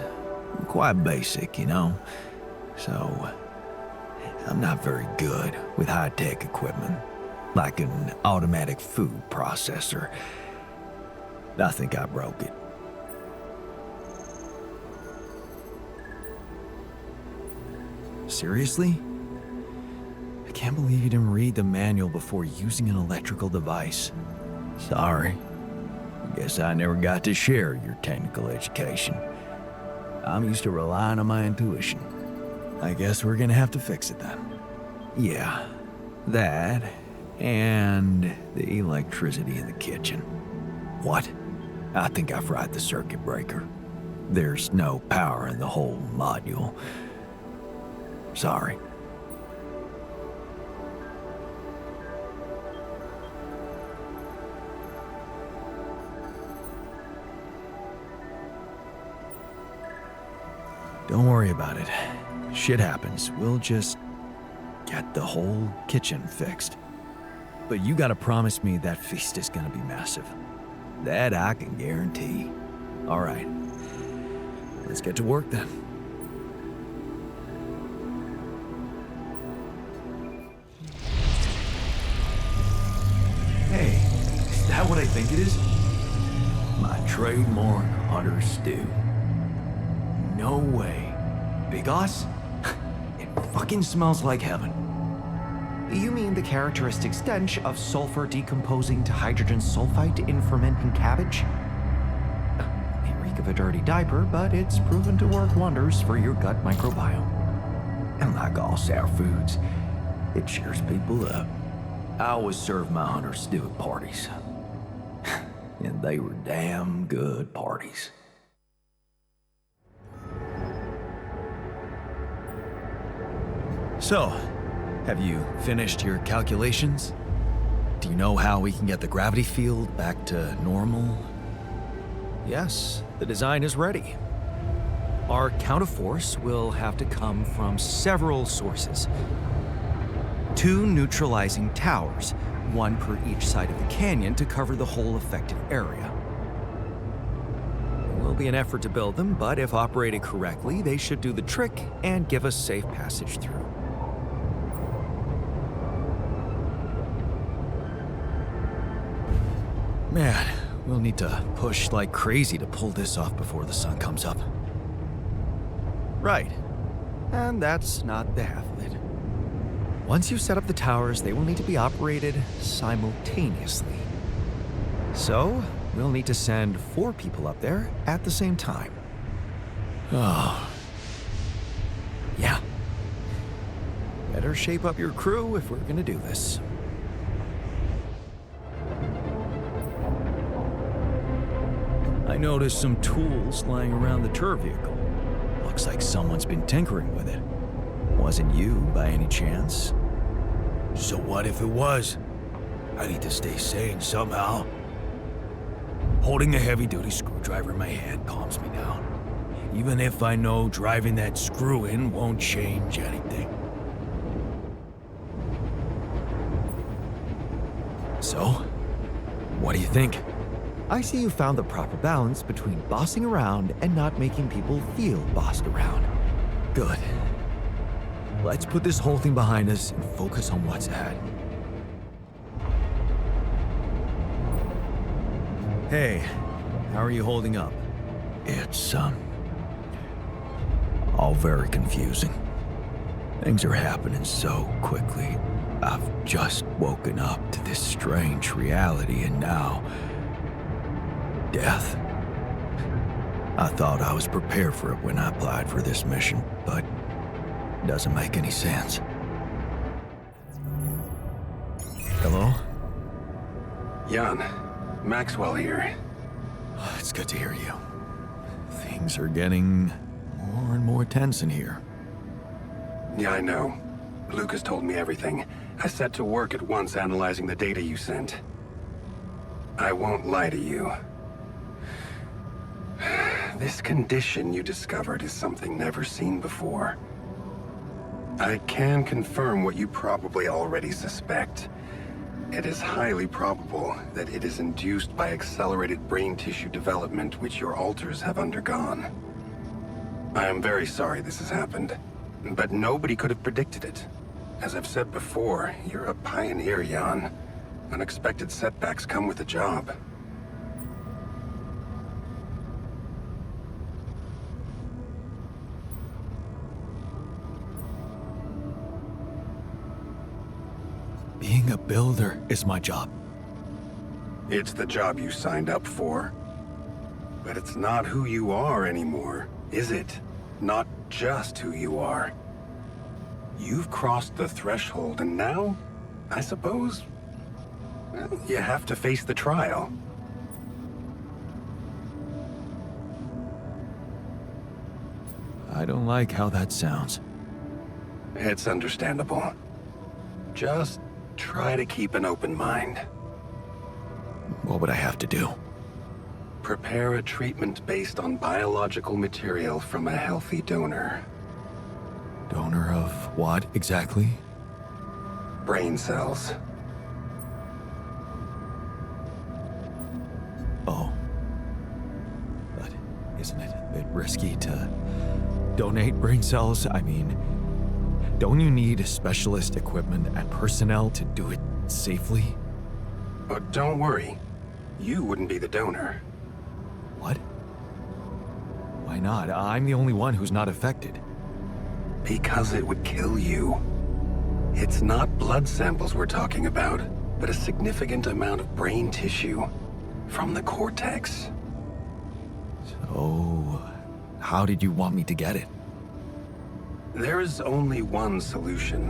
[SPEAKER 1] quite basic, you know? So, I'm not very good with high-tech equipment, like an automatic food processor. I think I broke it. Seriously? I can't believe you didn't read the manual before using an electrical device. Sorry. Guess I never got to share your technical education. I'm used to relying on my intuition. I guess we're gonna have to fix it then. Yeah, that and the electricity in the kitchen. What? I think I fried the circuit breaker. There's no power in the whole module. Sorry. Don't worry about it. Shit happens. We'll just get the whole kitchen fixed. But you gotta promise me that feast is gonna be massive. That I can guarantee. All right. Let's get to work then. Hey, is that what I think it is? My trademark hunter stew. No way. Big Oss? It fucking smells like heaven.
[SPEAKER 10] You mean the characteristic stench of sulfur decomposing to hydrogen sulfide in fermenting cabbage? May reek of a dirty diaper, but it's proven to work wonders for your gut microbiome. And like all sour foods, it cheers people up. I always serve my hunter stew at parties. And they were damn good parties.
[SPEAKER 1] So, have you finished your calculations? Do you know how we can get the gravity field back to normal? Yes, the design is ready. Our counterforce will have to come from several sources. 2 neutralizing towers, 1 per each side of the canyon to cover the whole affected area. It will be an effort to build them, but if operated correctly, they should do the trick and give us safe passage through. Man, we'll need to push like crazy to pull this off before the sun comes up. Right. And that's not the half of it. Once you set up the towers, they will need to be operated simultaneously. So, we'll need to send 4 people up there at the same time. Oh. Yeah. Better shape up your crew if we're gonna do this. I noticed some tools lying around the tour vehicle. Looks like someone's been tinkering with it. Wasn't you, by any chance? So what if it was? I need to stay sane somehow. Holding a heavy-duty screwdriver in my hand calms me down. Even if I know driving that screw in won't change anything. So, what do you think? I see you found the proper balance between bossing around and not making people feel bossed around. Good. Let's put this whole thing behind us and focus on what's ahead. Hey, how are you holding up? It's, all very confusing. Things are happening so quickly. I've just woken up to this strange reality and now... death. I thought I was prepared for it when I applied for this mission, but it doesn't make any sense. Hello?
[SPEAKER 8] Jan, Maxwell here.
[SPEAKER 1] It's good to hear you. Things are getting more and more tense in here.
[SPEAKER 8] Yeah, I know. Lucas told me everything. I set to work at once analyzing the data you sent. I won't lie to you. This condition you discovered is something never seen before. I can confirm what you probably already suspect. It is highly probable that it is induced by accelerated brain tissue development which your alters have undergone. I am very sorry this has happened, but nobody could have predicted it. As I've said before, you're a pioneer, Jan. Unexpected setbacks come with the job.
[SPEAKER 1] Being a builder is my job.
[SPEAKER 8] It's the job you signed up for. But it's not who you are anymore, is it? Not just who you are. You've crossed the threshold, and now, I suppose, well, you have to face the trial.
[SPEAKER 1] I don't like how that sounds.
[SPEAKER 8] It's understandable. Just try to keep an open mind.
[SPEAKER 1] What would I have to do?
[SPEAKER 8] Prepare a treatment based on biological material from a healthy donor.
[SPEAKER 1] Donor of what exactly?
[SPEAKER 8] Brain cells.
[SPEAKER 1] Oh. But isn't it a bit risky to donate brain cells? I mean, don't you need specialist equipment and personnel to do it safely?
[SPEAKER 8] But don't worry. You wouldn't be the donor.
[SPEAKER 1] What? Why not? I'm the only one who's not affected.
[SPEAKER 8] Because it would kill you. It's not blood samples we're talking about, but a significant amount of brain tissue from the cortex.
[SPEAKER 1] So, how did you want me to get it?
[SPEAKER 8] There is only one solution.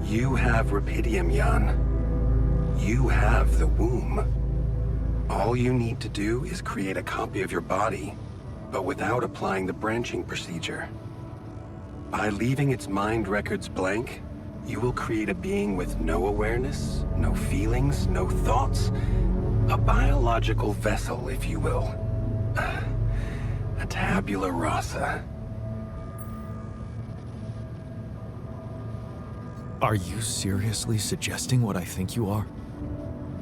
[SPEAKER 8] You have Rapidium, Jan. You have the womb. All you need to do is create a copy of your body, but without applying the branching procedure. By leaving its mind records blank, you will create a being with no awareness, no feelings, no thoughts. A biological vessel, if you will. A tabula rasa.
[SPEAKER 1] Are you seriously suggesting what I think you are?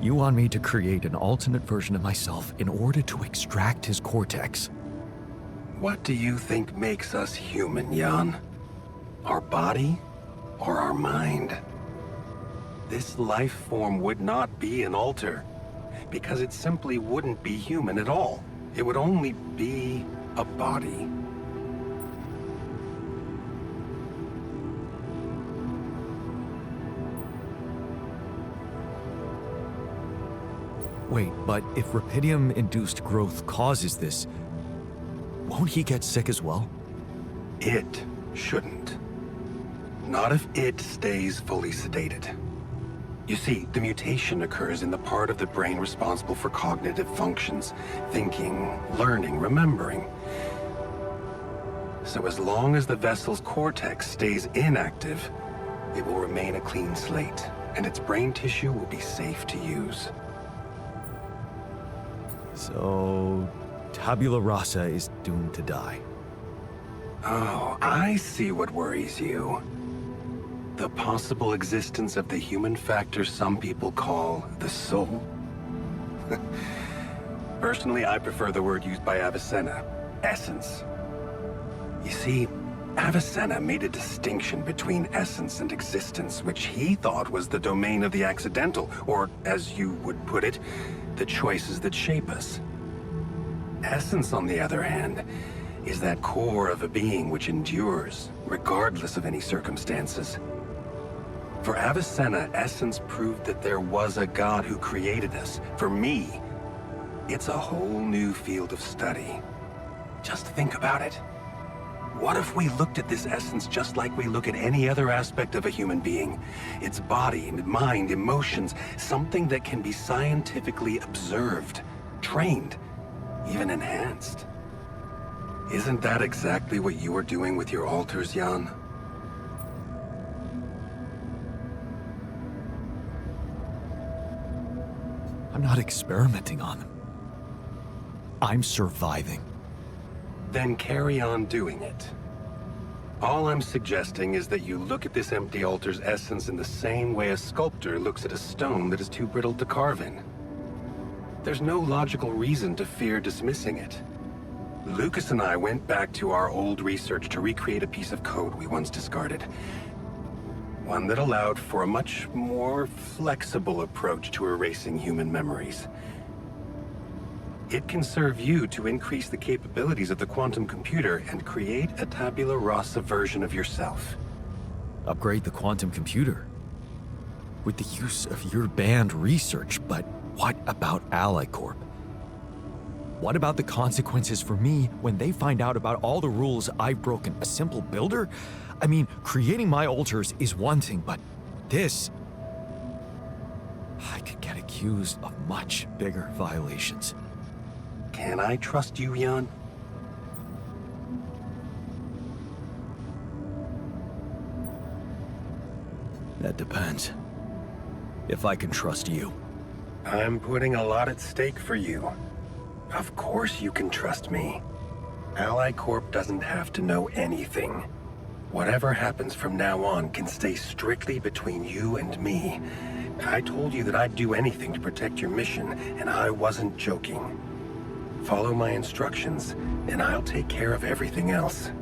[SPEAKER 1] You want me to create an alternate version of myself in order to extract his cortex?
[SPEAKER 8] What do you think makes us human, Jan? Our body or our mind? This life form would not be an alter, because it simply wouldn't be human at all. It would only be a body.
[SPEAKER 1] Wait, but if Rapidium-induced growth causes this, won't he get sick as well?
[SPEAKER 8] It shouldn't. Not if it stays fully sedated. You see, the mutation occurs in the part of the brain responsible for cognitive functions, thinking, learning, remembering. So as long as the vessel's cortex stays inactive, it will remain a clean slate, and its brain tissue will be safe to use.
[SPEAKER 1] So, tabula rasa is doomed to die.
[SPEAKER 8] Oh, I see what worries you. The possible existence of the human factor some people call the soul. Personally, I prefer the word used by Avicenna, essence. You see, Avicenna made a distinction between essence and existence, which he thought was the domain of the accidental, or, as you would put it, the choices that shape us. Essence, on the other hand, is that core of a being which endures, regardless of any circumstances. For Avicenna, essence proved that there was a God who created us. For me, it's a whole new field of study. Just think about it. What if we looked at this essence just like we look at any other aspect of a human being? Its body, mind, emotions, something that can be scientifically observed, trained, even enhanced. Isn't that exactly what you are doing with your alters, Jan?
[SPEAKER 1] I'm not experimenting on them. I'm surviving.
[SPEAKER 8] Then carry on doing it. All I'm suggesting is that you look at this empty altar's essence in the same way a sculptor looks at a stone that is too brittle to carve in. There's no logical reason to fear dismissing it. Lucas and I went back to our old research to recreate a piece of code we once discarded. One that allowed for a much more flexible approach to erasing human memories. It can serve you to increase the capabilities of the quantum computer and create a tabula rasa version of yourself.
[SPEAKER 1] Upgrade the quantum computer? With the use of your banned research, but what about Ally Corp? What about the consequences for me when they find out about all the rules I've broken? A simple builder? I mean, creating my alters is one thing, but this... I could get accused of much bigger violations.
[SPEAKER 8] Can I trust you, Jan?
[SPEAKER 1] That depends. If I can trust you.
[SPEAKER 8] I'm putting a lot at stake for you. Of course you can trust me. Ally Corp doesn't have to know anything. Whatever happens from now on can stay strictly between you and me. I told you that I'd do anything to protect your mission, and I wasn't joking. Follow my instructions, and I'll take care of everything else.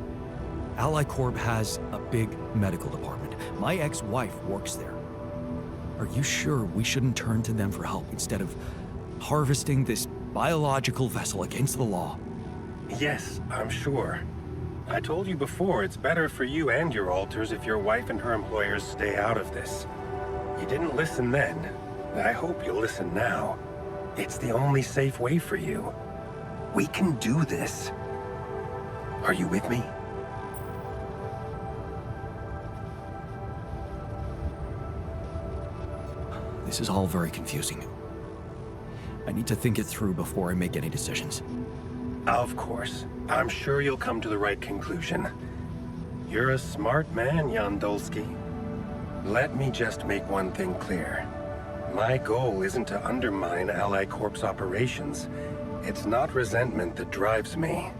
[SPEAKER 1] Ally Corp has a big medical department. My ex-wife works there. Are you sure we shouldn't turn to them for help instead of harvesting this biological vessel against the law?
[SPEAKER 8] Yes, I'm sure. I told you before, it's better for you and your alters if your wife and her employers stay out of this. You didn't listen then. I hope you'll listen now. It's the only safe way for you. We can do this. Are you with me?
[SPEAKER 1] This is all very confusing. I need to think it through before I make any decisions.
[SPEAKER 8] Of course. I'm sure you'll come to the right conclusion. You're a smart man, Jan Dolski. Let me just make one thing clear. My goal isn't to undermine Ally Corp's operations. It's not resentment that drives me.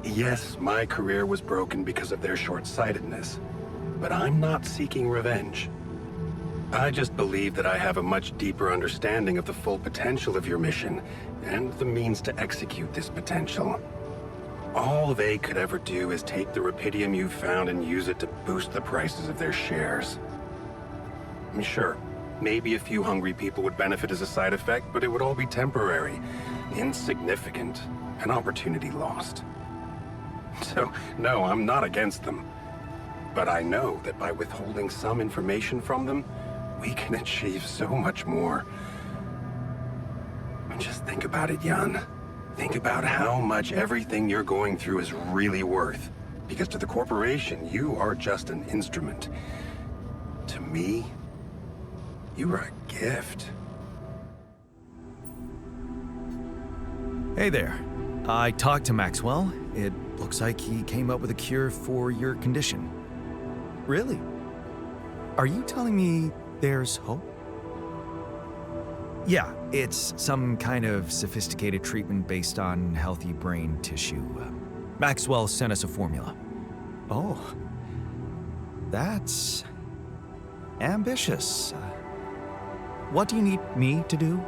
[SPEAKER 8] Yes, my career was broken because of their short-sightedness, but I'm not seeking revenge. I just believe that I have a much deeper understanding of the full potential of your mission, and the means to execute this potential. All they could ever do is take the rupidium you've found and use it to boost the prices of their shares. Sure, maybe a few hungry people would benefit as a side effect, but it would all be temporary, insignificant, an opportunity lost. So, no, I'm not against them. But I know that by withholding some information from them, we can achieve so much more. Just think about it, Jan. Think about how much everything you're going through is really worth. Because to the corporation, you are just an instrument. To me, you are a gift.
[SPEAKER 1] Hey there. I talked to Maxwell. It looks like he came up with a cure for your condition. Really? Are you telling me there's hope? Yeah, it's some kind of sophisticated treatment based on healthy brain tissue. Maxwell sent us a formula. Oh, that's ambitious. What do you need me to do?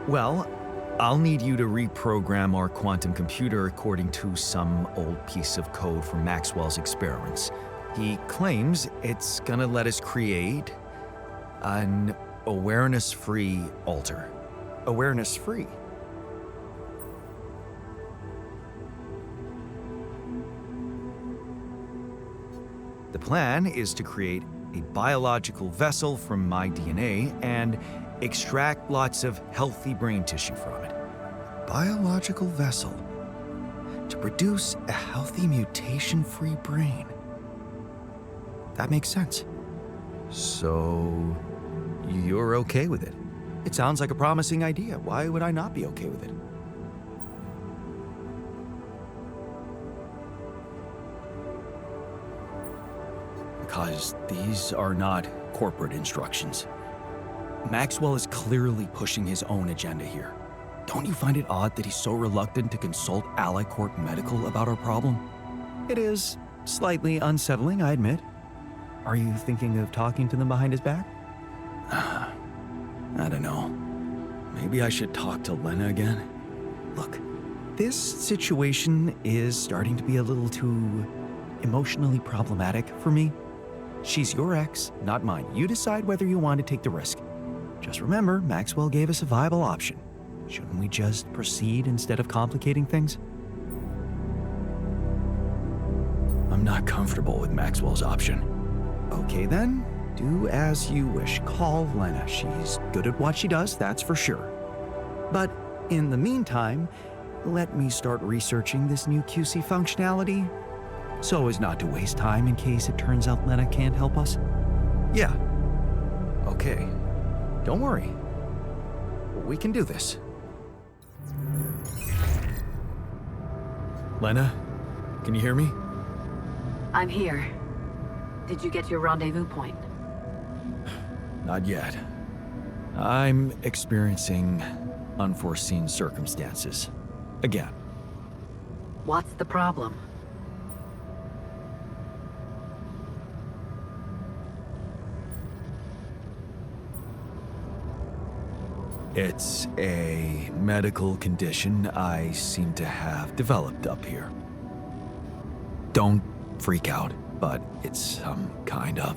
[SPEAKER 1] Well, I'll need you to reprogram our quantum computer according to some old piece of code from Maxwell's experiments. He claims it's gonna let us create an awareness-free alter. Awareness-free? The plan is to create a biological vessel from my DNA and extract lots of healthy brain tissue from it. Biological vessel to produce a healthy mutation-free brain. That makes sense. So, you're okay with it? It sounds like a promising idea. Why would I not be okay with it? because these are not corporate instructions. Maxwell is clearly pushing his own agenda here. Don't you find it odd that he's so reluctant to consult Ally Corp Medical about our problem?
[SPEAKER 10] It is slightly unsettling, I admit. Are you thinking of talking to them behind his back?
[SPEAKER 1] I don't know. Maybe I should talk to Lena again?
[SPEAKER 10] Look, this situation is starting to be a little too emotionally problematic for me. She's your ex, not mine. You decide whether you want to take the risk. Just remember, Maxwell gave us a viable option. Shouldn't we just proceed instead of complicating things?
[SPEAKER 1] I'm not comfortable with Maxwell's option.
[SPEAKER 10] Okay then, do as you wish. Call Lena. She's good at what she does, that's for sure. But in the meantime, let me start researching this new QC functionality so as not to waste time in case it turns out Lena can't help us.
[SPEAKER 1] Yeah. Okay. Don't worry. We can do this. Lena, can you hear me?
[SPEAKER 6] I'm here. Did you get your rendezvous point?
[SPEAKER 1] Not yet. I'm experiencing unforeseen circumstances. Again.
[SPEAKER 6] What's the problem?
[SPEAKER 1] It's a medical condition I seem to have developed up here. Don't freak out, but it's some kind of,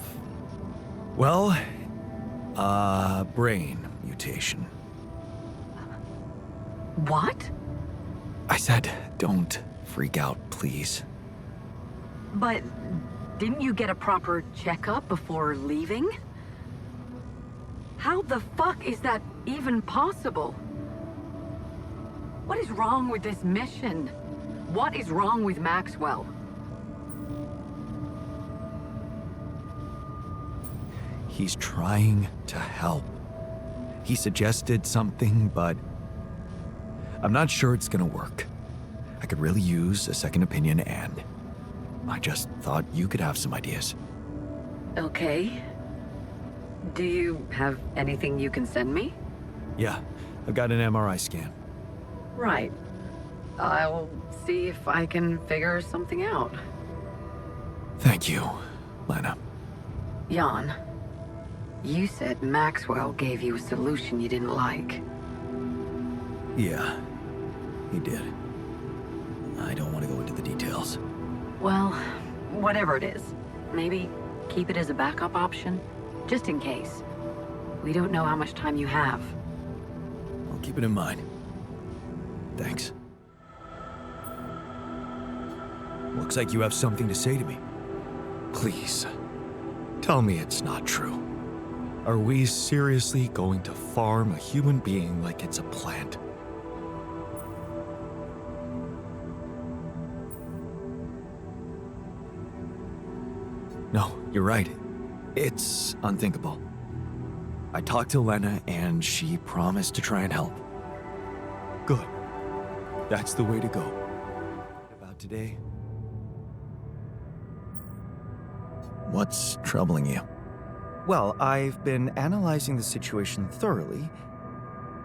[SPEAKER 1] well, brain mutation.
[SPEAKER 6] What?
[SPEAKER 1] I said, don't freak out, please.
[SPEAKER 6] But didn't you get a proper checkup before leaving? How the fuck is that even possible? What is wrong with this mission? What is wrong with Maxwell?
[SPEAKER 1] He's trying to help. He suggested something, but I'm not sure it's gonna work. I could really use a second opinion, and I just thought you could have some ideas.
[SPEAKER 6] Okay. Do you have anything you can send me?
[SPEAKER 1] Yeah, I've got an MRI scan.
[SPEAKER 6] Right. I'll see if I can figure something out.
[SPEAKER 1] Thank you, Lena.
[SPEAKER 6] Jan, you said Maxwell gave you a solution you didn't like.
[SPEAKER 1] Yeah, he did. I don't want to go into the details.
[SPEAKER 6] Well, whatever it is, maybe keep it as a backup option, just in case. We don't know how much time you have.
[SPEAKER 1] I'll keep it in mind. Thanks. Looks like you have something to say to me. Please, tell me it's not true. Are we seriously going to farm a human being like it's a plant? No, you're right. It's unthinkable. I talked to Lena and she promised to try and help. Good. That's the way to go. What about today? What's troubling you?
[SPEAKER 10] Well, I've been analyzing the situation thoroughly,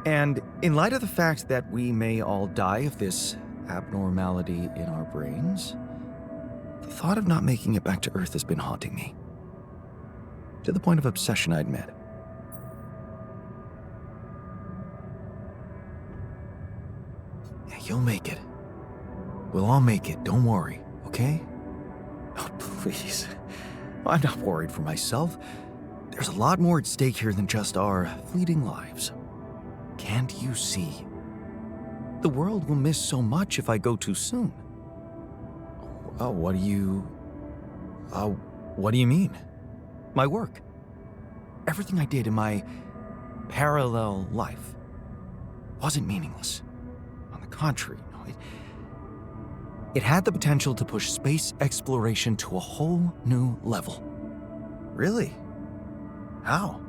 [SPEAKER 10] and in light of the fact that we may all die of this abnormality in our brains, the thought of not making it back to Earth has been haunting me. To the point of obsession, I admit. Yeah, you'll make it. We'll all make it, don't worry, okay? Oh, please. I'm not worried for myself. There's a lot more at stake here than just our fleeting lives. Can't you see? The world will miss so much if I go too soon. Oh, what do you mean? My work. Everything I did in my parallel life wasn't meaningless. On the contrary, no, it had the potential to push space exploration to a whole new level. Really? How?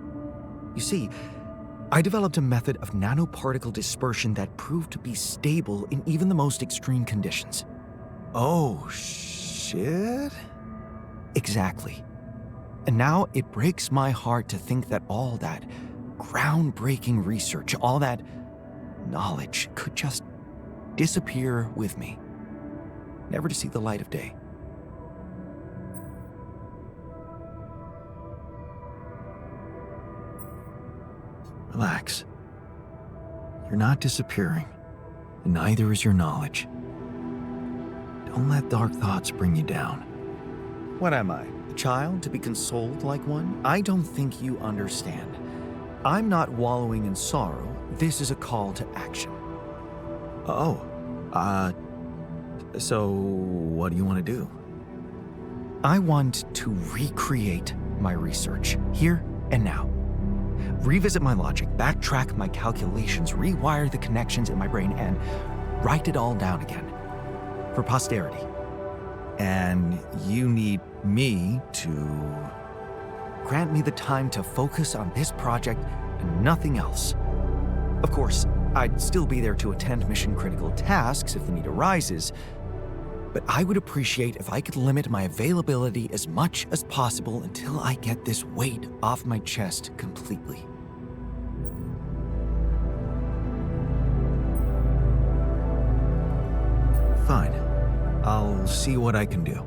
[SPEAKER 10] You see, I developed a method of nanoparticle dispersion that proved to be stable in even the most extreme conditions. Oh, shit? Exactly. And now it breaks my heart to think that all that groundbreaking research, all that knowledge could just disappear with me, never to see the light of day. Relax. You're not disappearing, and neither is your knowledge. Don't let dark thoughts bring you down. What am I, a child to be consoled like one? I don't think you understand. I'm not wallowing in sorrow. This is a call to action. So what do you want to do? I want to recreate my research, here and now. Revisit my logic, backtrack my calculations, rewire the connections in my brain, and write it all down again. For posterity. And you need me to grant me the time to focus on this project and nothing else. Of course, I'd still be there to attend mission-critical tasks if the need arises, but I would appreciate if I could limit my availability as much as possible until I get this weight off my chest completely. Fine. I'll see what I can do.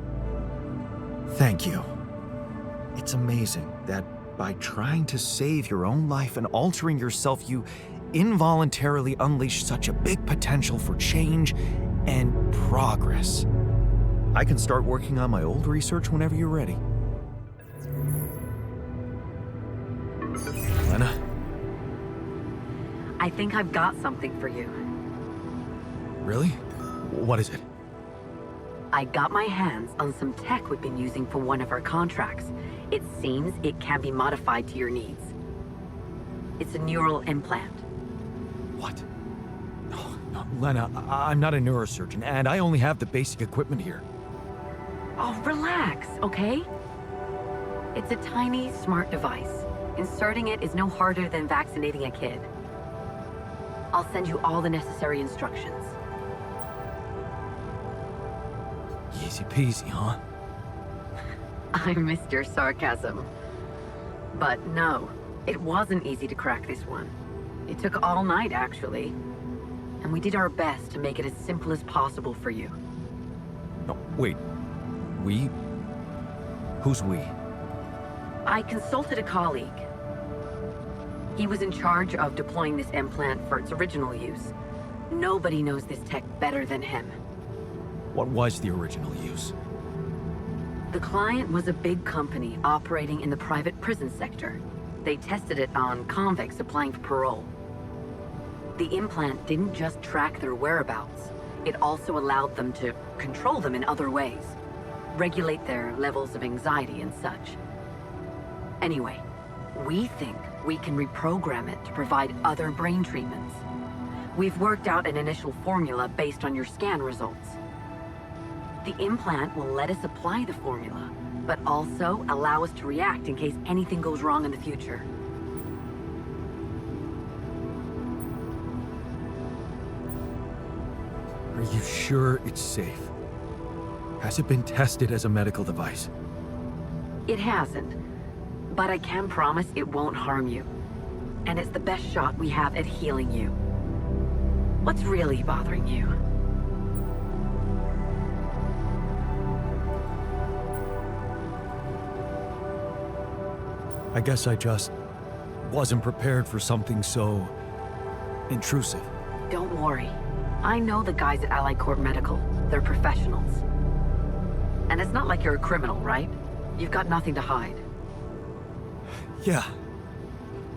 [SPEAKER 10] Thank you. It's amazing that by trying to save your own life and altering yourself, you involuntarily unleash such a big potential for change and progress. I can start working on my old research whenever you're ready. Lena?
[SPEAKER 6] I think I've got something for you.
[SPEAKER 10] Really? What is it?
[SPEAKER 6] I got my hands on some tech we've been using for one of our contracts. It seems it can be modified to your needs. It's a neural implant.
[SPEAKER 3] What? No, Lena, I'm not a neurosurgeon, and I only have the basic equipment here.
[SPEAKER 6] Oh, relax, okay? It's a tiny, smart device. Inserting it is no harder than vaccinating a kid. I'll send you all the necessary instructions.
[SPEAKER 3] Easy peasy, huh?
[SPEAKER 6] I missed your sarcasm. But no, it wasn't easy to crack this one. It took all night, actually. And we did our best to make it as simple as possible for you.
[SPEAKER 3] No, wait. We? Who's we?
[SPEAKER 6] I consulted a colleague. He was in charge of deploying this implant for its original use. Nobody knows this tech better than him.
[SPEAKER 3] What was the original use?
[SPEAKER 6] The client was a big company operating in the private prison sector. They tested it on convicts applying for parole. The implant didn't just track their whereabouts, it also allowed them to control them in other ways, regulate their levels of anxiety and such. Anyway, we think we can reprogram it to provide other brain treatments. We've worked out an initial formula based on your scan results. The implant will let us apply the formula, but also allow us to react in case anything goes wrong in the future.
[SPEAKER 3] Are you sure it's safe? Has it been tested as a medical device?
[SPEAKER 6] It hasn't, but I can promise it won't harm you. And it's the best shot we have at healing you. What's really bothering you?
[SPEAKER 3] I guess I just wasn't prepared for something so intrusive.
[SPEAKER 6] Don't worry. I know the guys at Allied Corp Medical. They're professionals. And it's not like you're a criminal, right? You've got nothing to hide.
[SPEAKER 3] Yeah,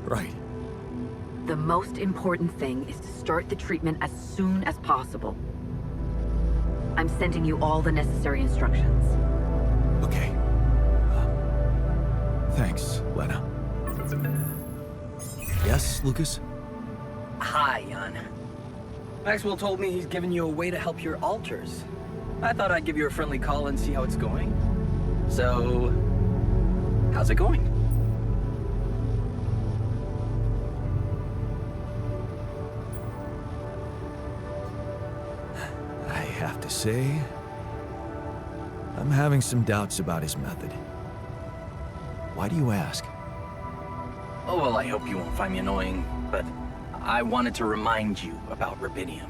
[SPEAKER 3] right.
[SPEAKER 6] The most important thing is to start the treatment as soon as possible. I'm sending you all the necessary instructions.
[SPEAKER 3] Okay. Thanks, Lena. Yes, Lucas?
[SPEAKER 7] Hi, Jan. Maxwell told me he's given you a way to help your alters. I thought I'd give you a friendly call and see how it's going. So, how's it going?
[SPEAKER 3] I have to say, I'm having some doubts about his method.
[SPEAKER 10] Why do you ask?
[SPEAKER 7] Oh, well, I hope you won't find me annoying, but I wanted to remind you about rubidium.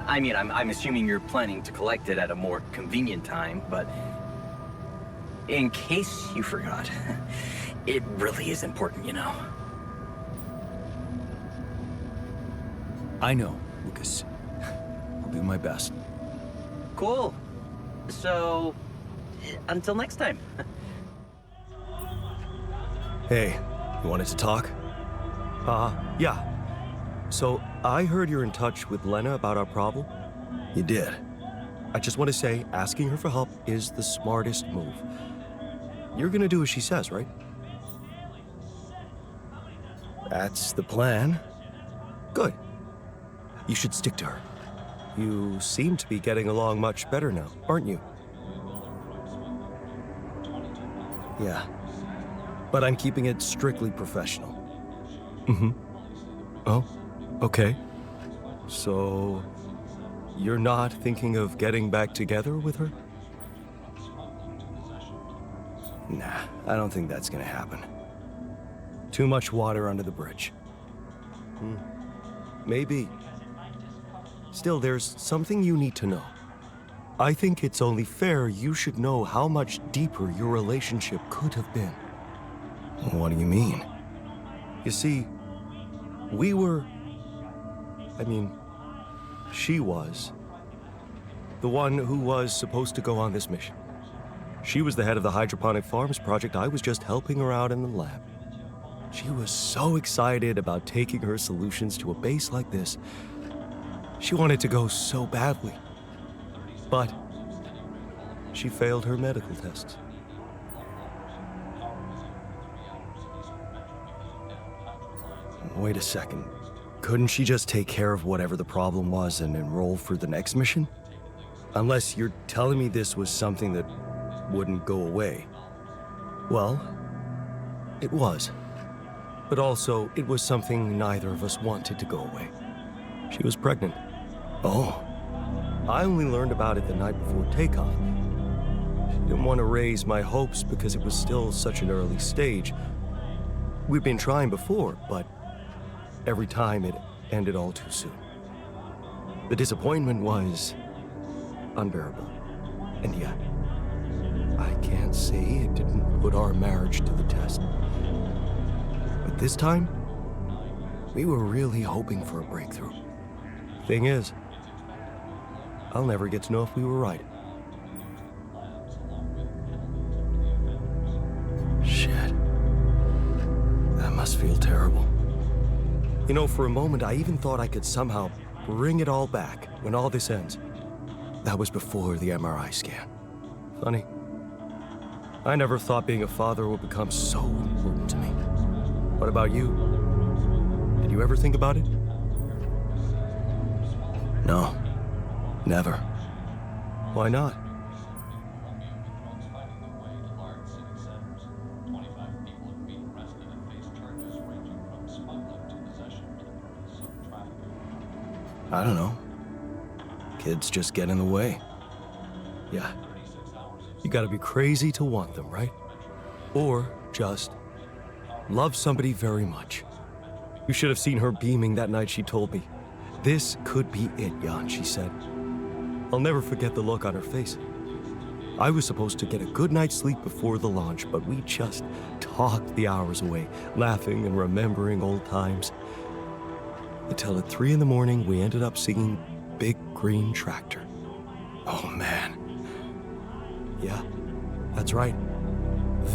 [SPEAKER 7] I mean, I'm assuming you're planning to collect it at a more convenient time, but in case you forgot, it really is important, you know.
[SPEAKER 3] I know, Lucas. I'll do my best.
[SPEAKER 7] Cool. So, until next time.
[SPEAKER 3] Hey, you wanted to talk? Yeah. So, I heard you're in touch with Lena about our problem? You did. I just want to say, asking her for help is the smartest move. You're gonna do as she says, right? That's the plan. Good. You should stick to her. You seem to be getting along much better now, aren't you? Yeah. But I'm keeping it strictly professional. Mm-hmm. Oh, okay. So, you're not thinking of getting back together with her? Nah, I don't think that's gonna happen. Too much water under the bridge. Maybe. Still, there's something you need to know. I think it's only fair you should know how much deeper your relationship could have been. What do you mean? You see, she was the one who was supposed to go on this mission. She was the head of the hydroponic farms project. I was just helping her out in the lab. She was so excited about taking her solutions to a base like this. She wanted to go so badly. But she failed her medical tests. Wait a second. Couldn't she just take care of whatever the problem was and enroll for the next mission? Unless you're telling me this was something that wouldn't go away. Well, it was. But also, it was something neither of us wanted to go away. She was pregnant. Oh. I only learned about it the night before takeoff. She didn't want to raise my hopes because it was still such an early stage. We'd been trying before, but every time it ended all too soon. The disappointment was unbearable. And yet, I can't say it didn't put our marriage to the test. But this time, we were really hoping for a breakthrough. Thing is, I'll never get to know if we were right. Shit. That must feel terrible. You know, for a moment, I even thought I could somehow bring it all back when all this ends. That was before the MRI scan. Funny. I never thought being a father would become so important to me. What about you? Did you ever think about it? No. Never. Why not? I don't know. Kids just get in the way. Yeah. You gotta be crazy to want them, right? Or just love somebody very much. You should have seen her beaming that night she told me. This could be it, Jan, she said. I'll never forget the look on her face. I was supposed to get a good night's sleep before the launch, but we just talked the hours away, laughing and remembering old times. Until at 3 in the morning, we ended up singing Big Green Tractor. Oh, man. Yeah, that's right.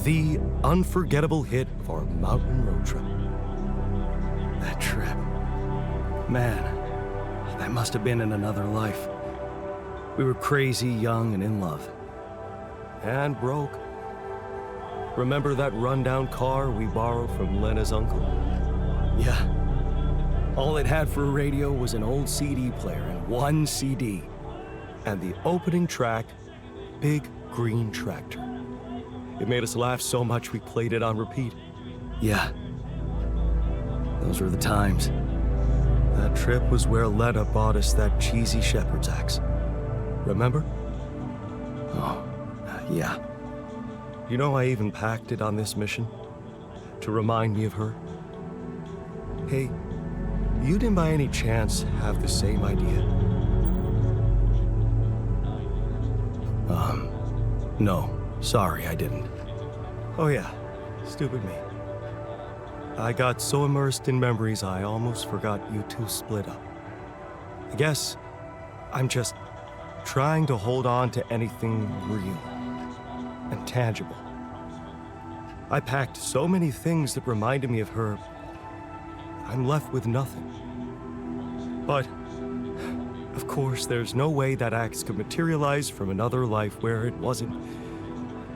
[SPEAKER 3] The unforgettable hit of our mountain road trip. That trip. Man, that must have been in another life. We were crazy, young, and in love. And broke. Remember that rundown car we borrowed from Lena's uncle? Yeah. All it had for a radio was an old CD player and one CD. And the opening track, Big Green Tractor. It made us laugh so much we played it on repeat. Yeah. Those were the times. That trip was where Lena bought us that cheesy shepherd's axe. Remember? Oh, yeah. You know, I even packed it on this mission to remind me of her. Hey, you didn't by any chance have the same idea? No. Sorry, I didn't. Oh yeah, stupid me. I got so immersed in memories I almost forgot you two split up. I guess I'm just trying to hold on to anything real and tangible. I packed so many things that reminded me of her, I'm left with nothing. But, of course, there's no way that axe could materialize from another life where it wasn't,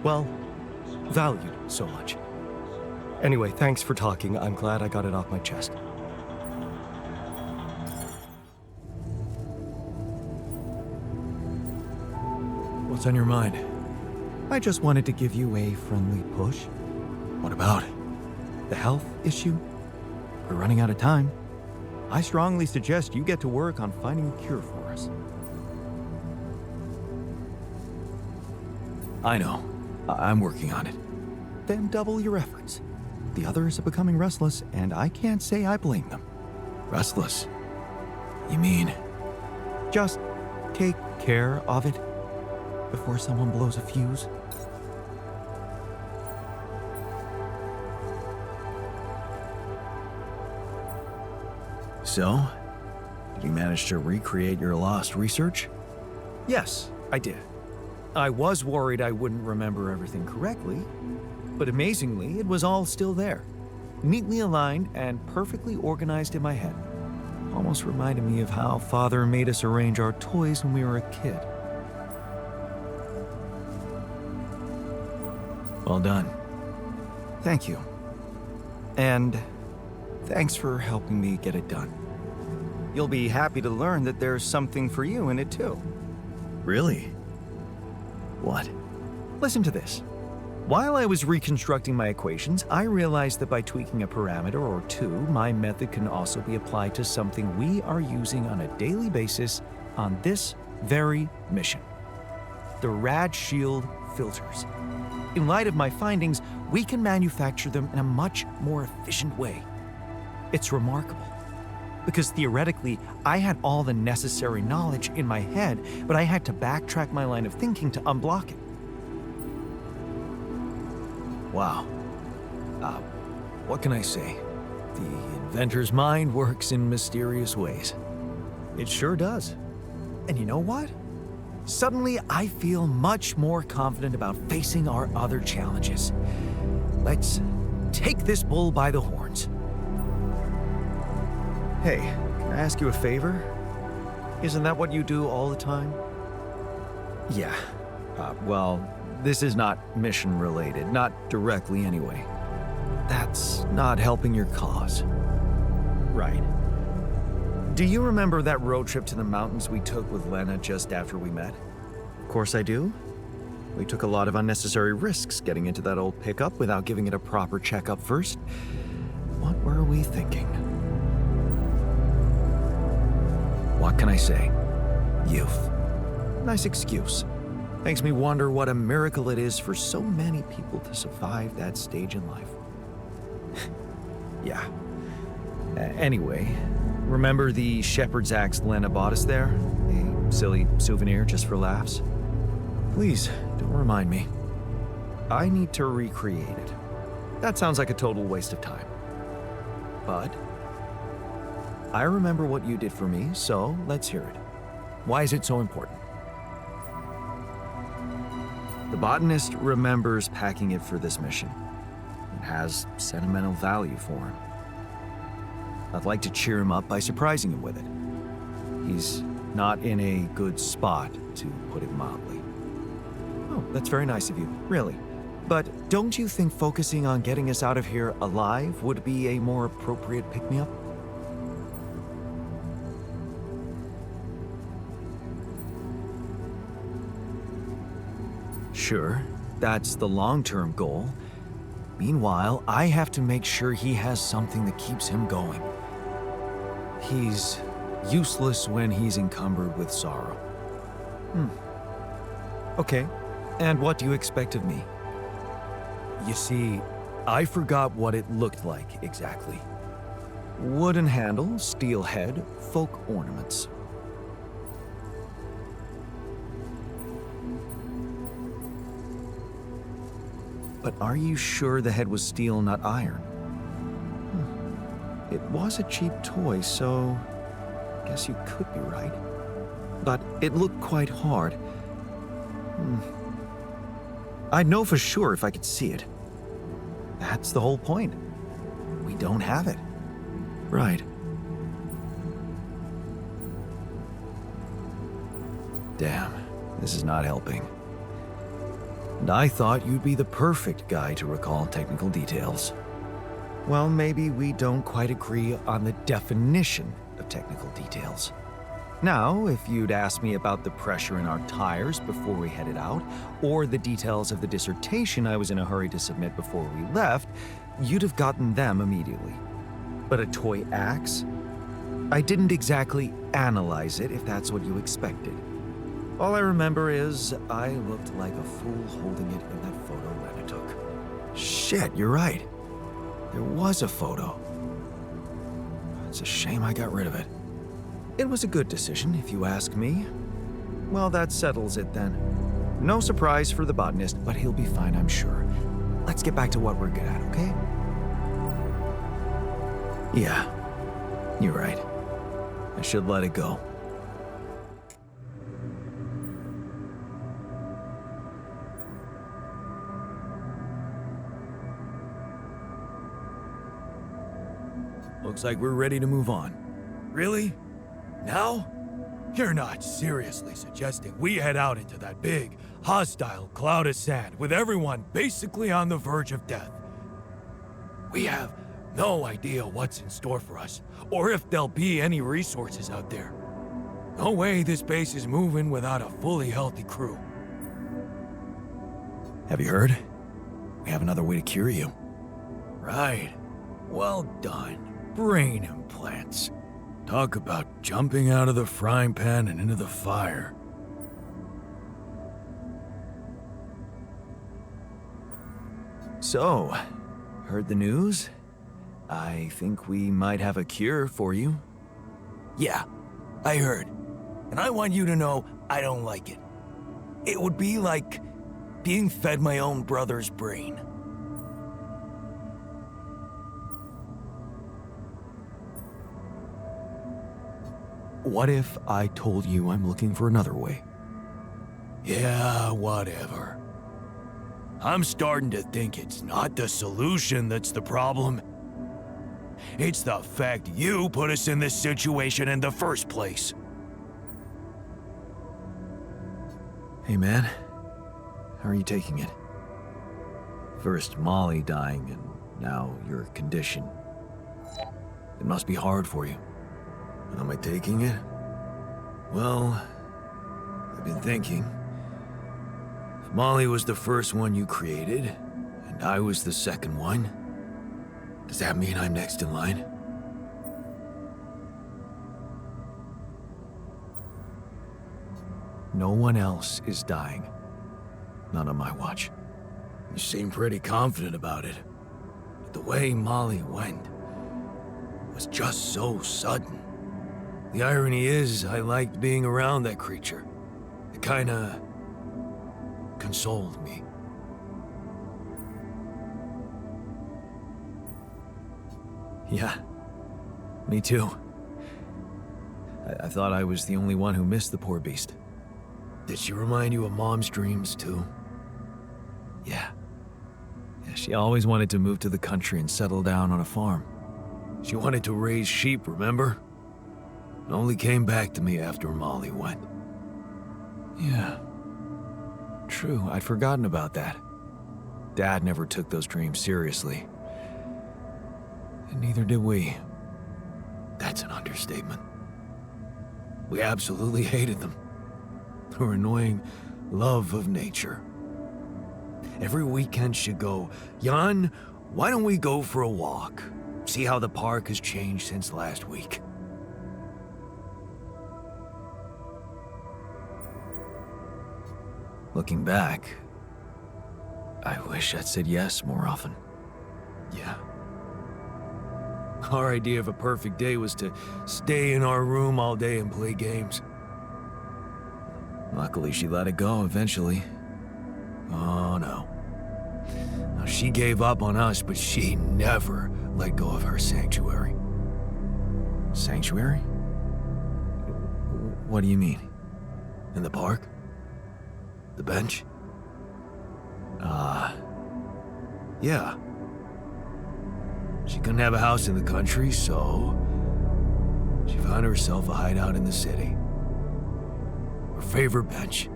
[SPEAKER 3] well, valued so much. Anyway, thanks for talking. I'm glad I got it off my chest.
[SPEAKER 1] What's on your mind?
[SPEAKER 10] I just wanted to give you a friendly push.
[SPEAKER 1] What about?
[SPEAKER 10] The health issue? We're running out of time. I strongly suggest you get to work on finding a cure for us.
[SPEAKER 1] I know. I'm working on it.
[SPEAKER 10] Then double your efforts. The others are becoming restless, and I can't say I blame them.
[SPEAKER 1] Restless? You mean?
[SPEAKER 10] Just take care of it before someone blows a fuse.
[SPEAKER 1] So, did you manage to recreate your lost research?
[SPEAKER 3] Yes, I did. I was worried I wouldn't remember everything correctly, but amazingly, it was all still there, neatly aligned and perfectly organized in my head. Almost reminded me of how Father made us arrange our toys when we were a kid.
[SPEAKER 1] Well done.
[SPEAKER 10] Thank you. And thanks for helping me get it done. You'll be happy to learn that there's something for you in it too.
[SPEAKER 1] Really? What?
[SPEAKER 3] Listen to this. While I was reconstructing my equations, I realized that by tweaking a parameter or two, my method can also be applied to something we are using on a daily basis on this very mission. The Rad Shield filters. In light of my findings, we can manufacture them in a much more efficient way. It's remarkable, because theoretically, I had all the necessary knowledge in my head, but I had to backtrack my line of thinking to unblock it.
[SPEAKER 1] Wow. What can I say? The inventor's mind works in mysterious ways.
[SPEAKER 3] It sure does. And you know what? Suddenly, I feel much more confident about facing our other challenges. Let's take this bull by the horns. Hey, can I ask you a favor? Isn't that what you do all the time?
[SPEAKER 1] Yeah. Well, this is not mission related, not directly anyway. That's not helping your cause.
[SPEAKER 3] Right. Do you remember that road trip to the mountains we took with Lena just after we met? Of course I do. We took a lot of unnecessary risks getting into that old pickup without giving it a proper checkup first. What were we thinking?
[SPEAKER 1] What can I say?
[SPEAKER 3] Youth. Nice excuse. Makes me wonder what a miracle it is for so many people to survive that stage in life. Yeah. Anyway, remember the shepherd's axe Lena bought us there? A silly souvenir just for laughs? Please, don't remind me. I need to recreate it. That sounds like a total waste of time. But I remember what you did for me, so let's hear it. Why is it so important? The botanist remembers packing it for this mission. It has sentimental value for him. I'd like to cheer him up by surprising him with it. He's not in a good spot, to put it mildly. Oh, that's very nice of you, really. But don't you think focusing on getting us out of here alive would be a more appropriate pick-me-up? Sure, that's the long-term goal. Meanwhile, I have to make sure he has something that keeps him going. He's useless when he's encumbered with sorrow. Okay, and what do you expect of me?
[SPEAKER 1] You see, I forgot what it looked like exactly. Wooden handle, steel head, folk ornaments. But are you sure the head was steel, not iron? It was a cheap toy, so I guess you could be right. But it looked quite hard. I'd know for sure if I could see it. That's the whole point. We don't have it. Right. Damn, this is not helping. And I thought you'd be the perfect guy to recall technical details. Well, maybe we don't quite agree on the definition of technical details. Now, if you'd asked me about the pressure in our tires before we headed out, or the details of the dissertation I was in a hurry to submit before we left, you'd have gotten them immediately. But a toy axe? I didn't exactly analyze it, if that's what you expected. All I remember is I looked like a fool holding it in that photo Lena took. Shit, you're right. There was a photo. It's a shame I got rid of it. It was a good decision, if you ask me. Well, that settles it then. No surprise for the botanist, but he'll be fine, I'm sure. Let's get back to what we're good at, okay? Yeah, you're right. I should let it go. Looks like we're ready to move on.
[SPEAKER 3] Really? Now? You're not seriously suggesting we head out into that big, hostile cloud of sand with everyone basically on the verge of death? We have no idea what's in store for us, or if there'll be any resources out there. No way this base is moving without a fully healthy crew.
[SPEAKER 1] Have you heard? We have another way to cure you.
[SPEAKER 3] Right. Well done. Brain implants. Talk about jumping out of the frying pan and into the fire.
[SPEAKER 1] So, heard the news? I think we might have a cure for you.
[SPEAKER 3] Yeah, I heard. And I want you to know I don't like it. It would be like being fed my own brother's brain.
[SPEAKER 1] What if I told you I'm looking for another way?
[SPEAKER 3] Yeah, whatever. I'm starting to think it's not the solution that's the problem. It's the fact you put us in this situation in the first place.
[SPEAKER 1] Hey man, how are you taking it? First Molly dying and now your condition. It must be hard for you.
[SPEAKER 3] Am I taking it? Well, I've been thinking. If Molly was the first one you created, and I was the second one, does that mean I'm next in line?
[SPEAKER 1] No one else is dying. Not on my watch.
[SPEAKER 3] You seem pretty confident about it. But the way Molly went was just so sudden. The irony is, I liked being around that creature. It kinda consoled me.
[SPEAKER 1] Yeah, me too. I thought I was the only one who missed the poor beast.
[SPEAKER 3] Did she remind you of Mom's dreams too?
[SPEAKER 1] Yeah, she always wanted to move to the country and settle down on a farm.
[SPEAKER 3] She wanted to raise sheep, remember? It only came back to me after Molly went.
[SPEAKER 1] Yeah. True, I'd forgotten about that. Dad never took those dreams seriously. And neither did we.
[SPEAKER 3] That's an understatement. We absolutely hated them. Her annoying love of nature. Every weekend she'd go, "Jan, why don't we go for a walk? See how the park has changed since last week."
[SPEAKER 1] Looking back, I wish I'd said yes more often. Yeah. Our idea of a perfect day was to stay in our room all day and play games. Luckily, she let it go eventually. Oh no. Now, she gave up on us, but she never let go of her sanctuary. Sanctuary? What do you mean? In the park? The bench? Yeah. She couldn't have a house in the country, so she found herself a hideout in the city. Her favorite bench.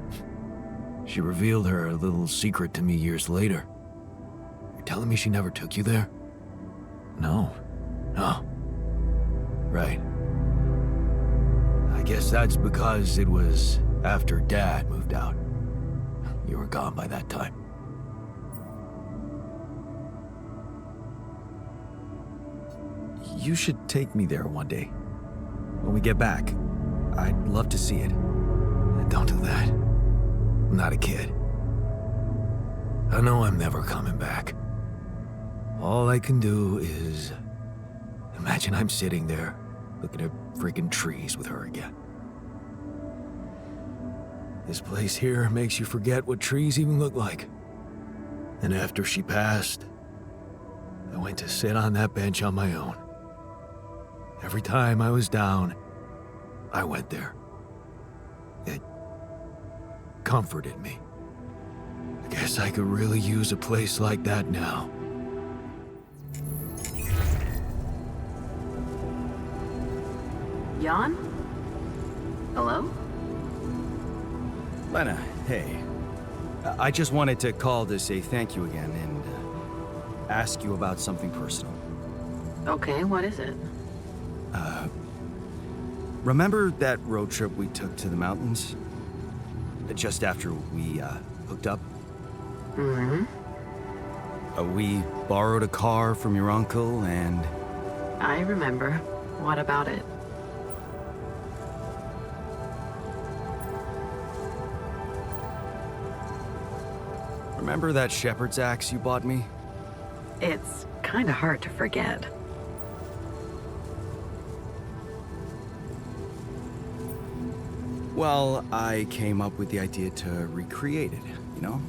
[SPEAKER 1] She revealed her little secret to me years later. You're telling me she never took you there? No. No. Right. I guess that's because it was after Dad moved out. You were gone by that time. You should take me there one day. When we get back, I'd love to see it. And don't do that. I'm not a kid. I know I'm never coming back. All I can do is imagine I'm sitting there, looking at freaking trees with her again. This place here makes you forget what trees even look like. And after she passed, I went to sit on that bench on my own. Every time I was down, I went there. It comforted me. I guess I could really use a place like that now.
[SPEAKER 6] Jan? Hello?
[SPEAKER 11] Lena, hey. I just wanted to call to say thank you again and ask you about something personal.
[SPEAKER 6] Okay, what is it?
[SPEAKER 11] Remember that road trip we took to the mountains? Just after we hooked up?
[SPEAKER 6] Mm-hmm.
[SPEAKER 11] We borrowed a car from your uncle and...
[SPEAKER 6] I remember. What about it?
[SPEAKER 11] Remember that shepherd's axe you bought me?
[SPEAKER 6] It's kinda hard to forget.
[SPEAKER 11] Well, I came up with the idea to recreate it, you know?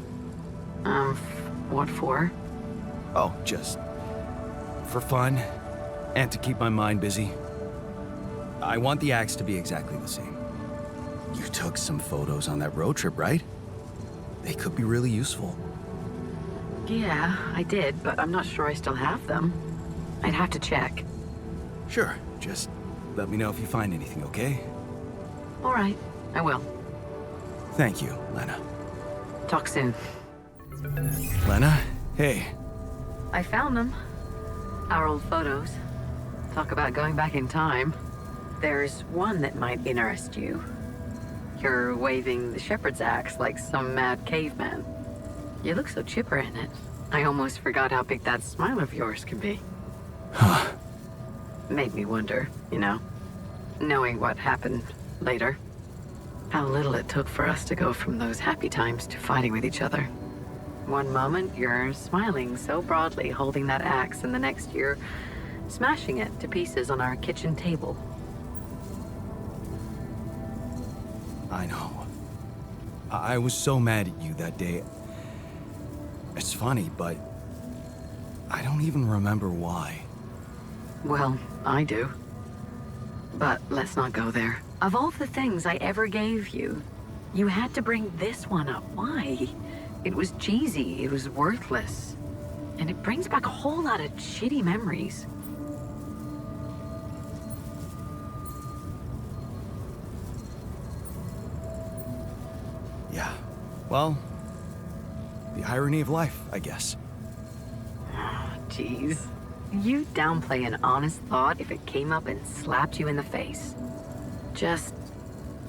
[SPEAKER 6] What for?
[SPEAKER 11] Oh, just for fun and to keep my mind busy. I want the axe to be exactly the same. You took some photos on that road trip, right? They could be really useful.
[SPEAKER 6] Yeah, I did, but I'm not sure I still have them. I'd have to check.
[SPEAKER 11] Sure, just let me know if you find anything, okay?
[SPEAKER 6] All right, I will.
[SPEAKER 11] Thank you, Lena.
[SPEAKER 6] Talk soon.
[SPEAKER 11] Lena, hey.
[SPEAKER 6] I found them. Our old photos. Talk about going back in time. There's one that might interest you. You're waving the shepherd's axe like some mad caveman. You look so chipper in it. I almost forgot how big that smile of yours can be.
[SPEAKER 11] Huh.
[SPEAKER 6] Made me wonder, you know, knowing what happened later. How little it took for us to go from those happy times to fighting with each other. One moment, you're smiling so broadly holding that axe, and the next you're smashing it to pieces on our kitchen table.
[SPEAKER 11] I know. I was so mad at you that day. It's funny, but I don't even remember why.
[SPEAKER 6] Well, I do. But let's not go there. Of all the things I ever gave you, you had to bring this one up. Why? It was cheesy, it was worthless. And it brings back a whole lot of shitty memories.
[SPEAKER 11] Yeah, well, the irony of life, I guess.
[SPEAKER 6] Jeez. You downplay an honest thought if it came up and slapped you in the face. Just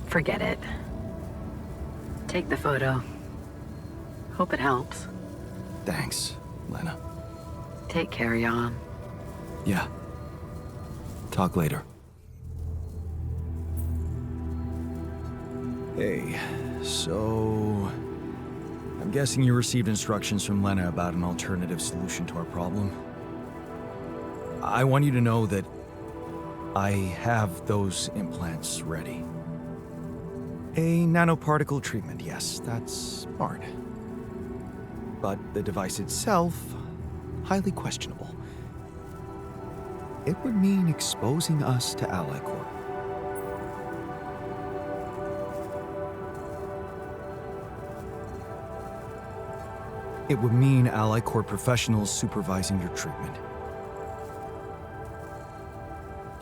[SPEAKER 6] forget it. Take the photo. Hope it helps.
[SPEAKER 11] Thanks, Lena.
[SPEAKER 6] Take care, Jan.
[SPEAKER 11] Yeah. Talk later.
[SPEAKER 1] Hey, so I'm guessing you received instructions from Lena about an alternative solution to our problem. I want you to know that I have those implants ready. A nanoparticle treatment, yes, that's smart. But the device itself, highly questionable. It would mean exposing us to Ally Corp. It would mean Ally Corp professionals supervising your treatment.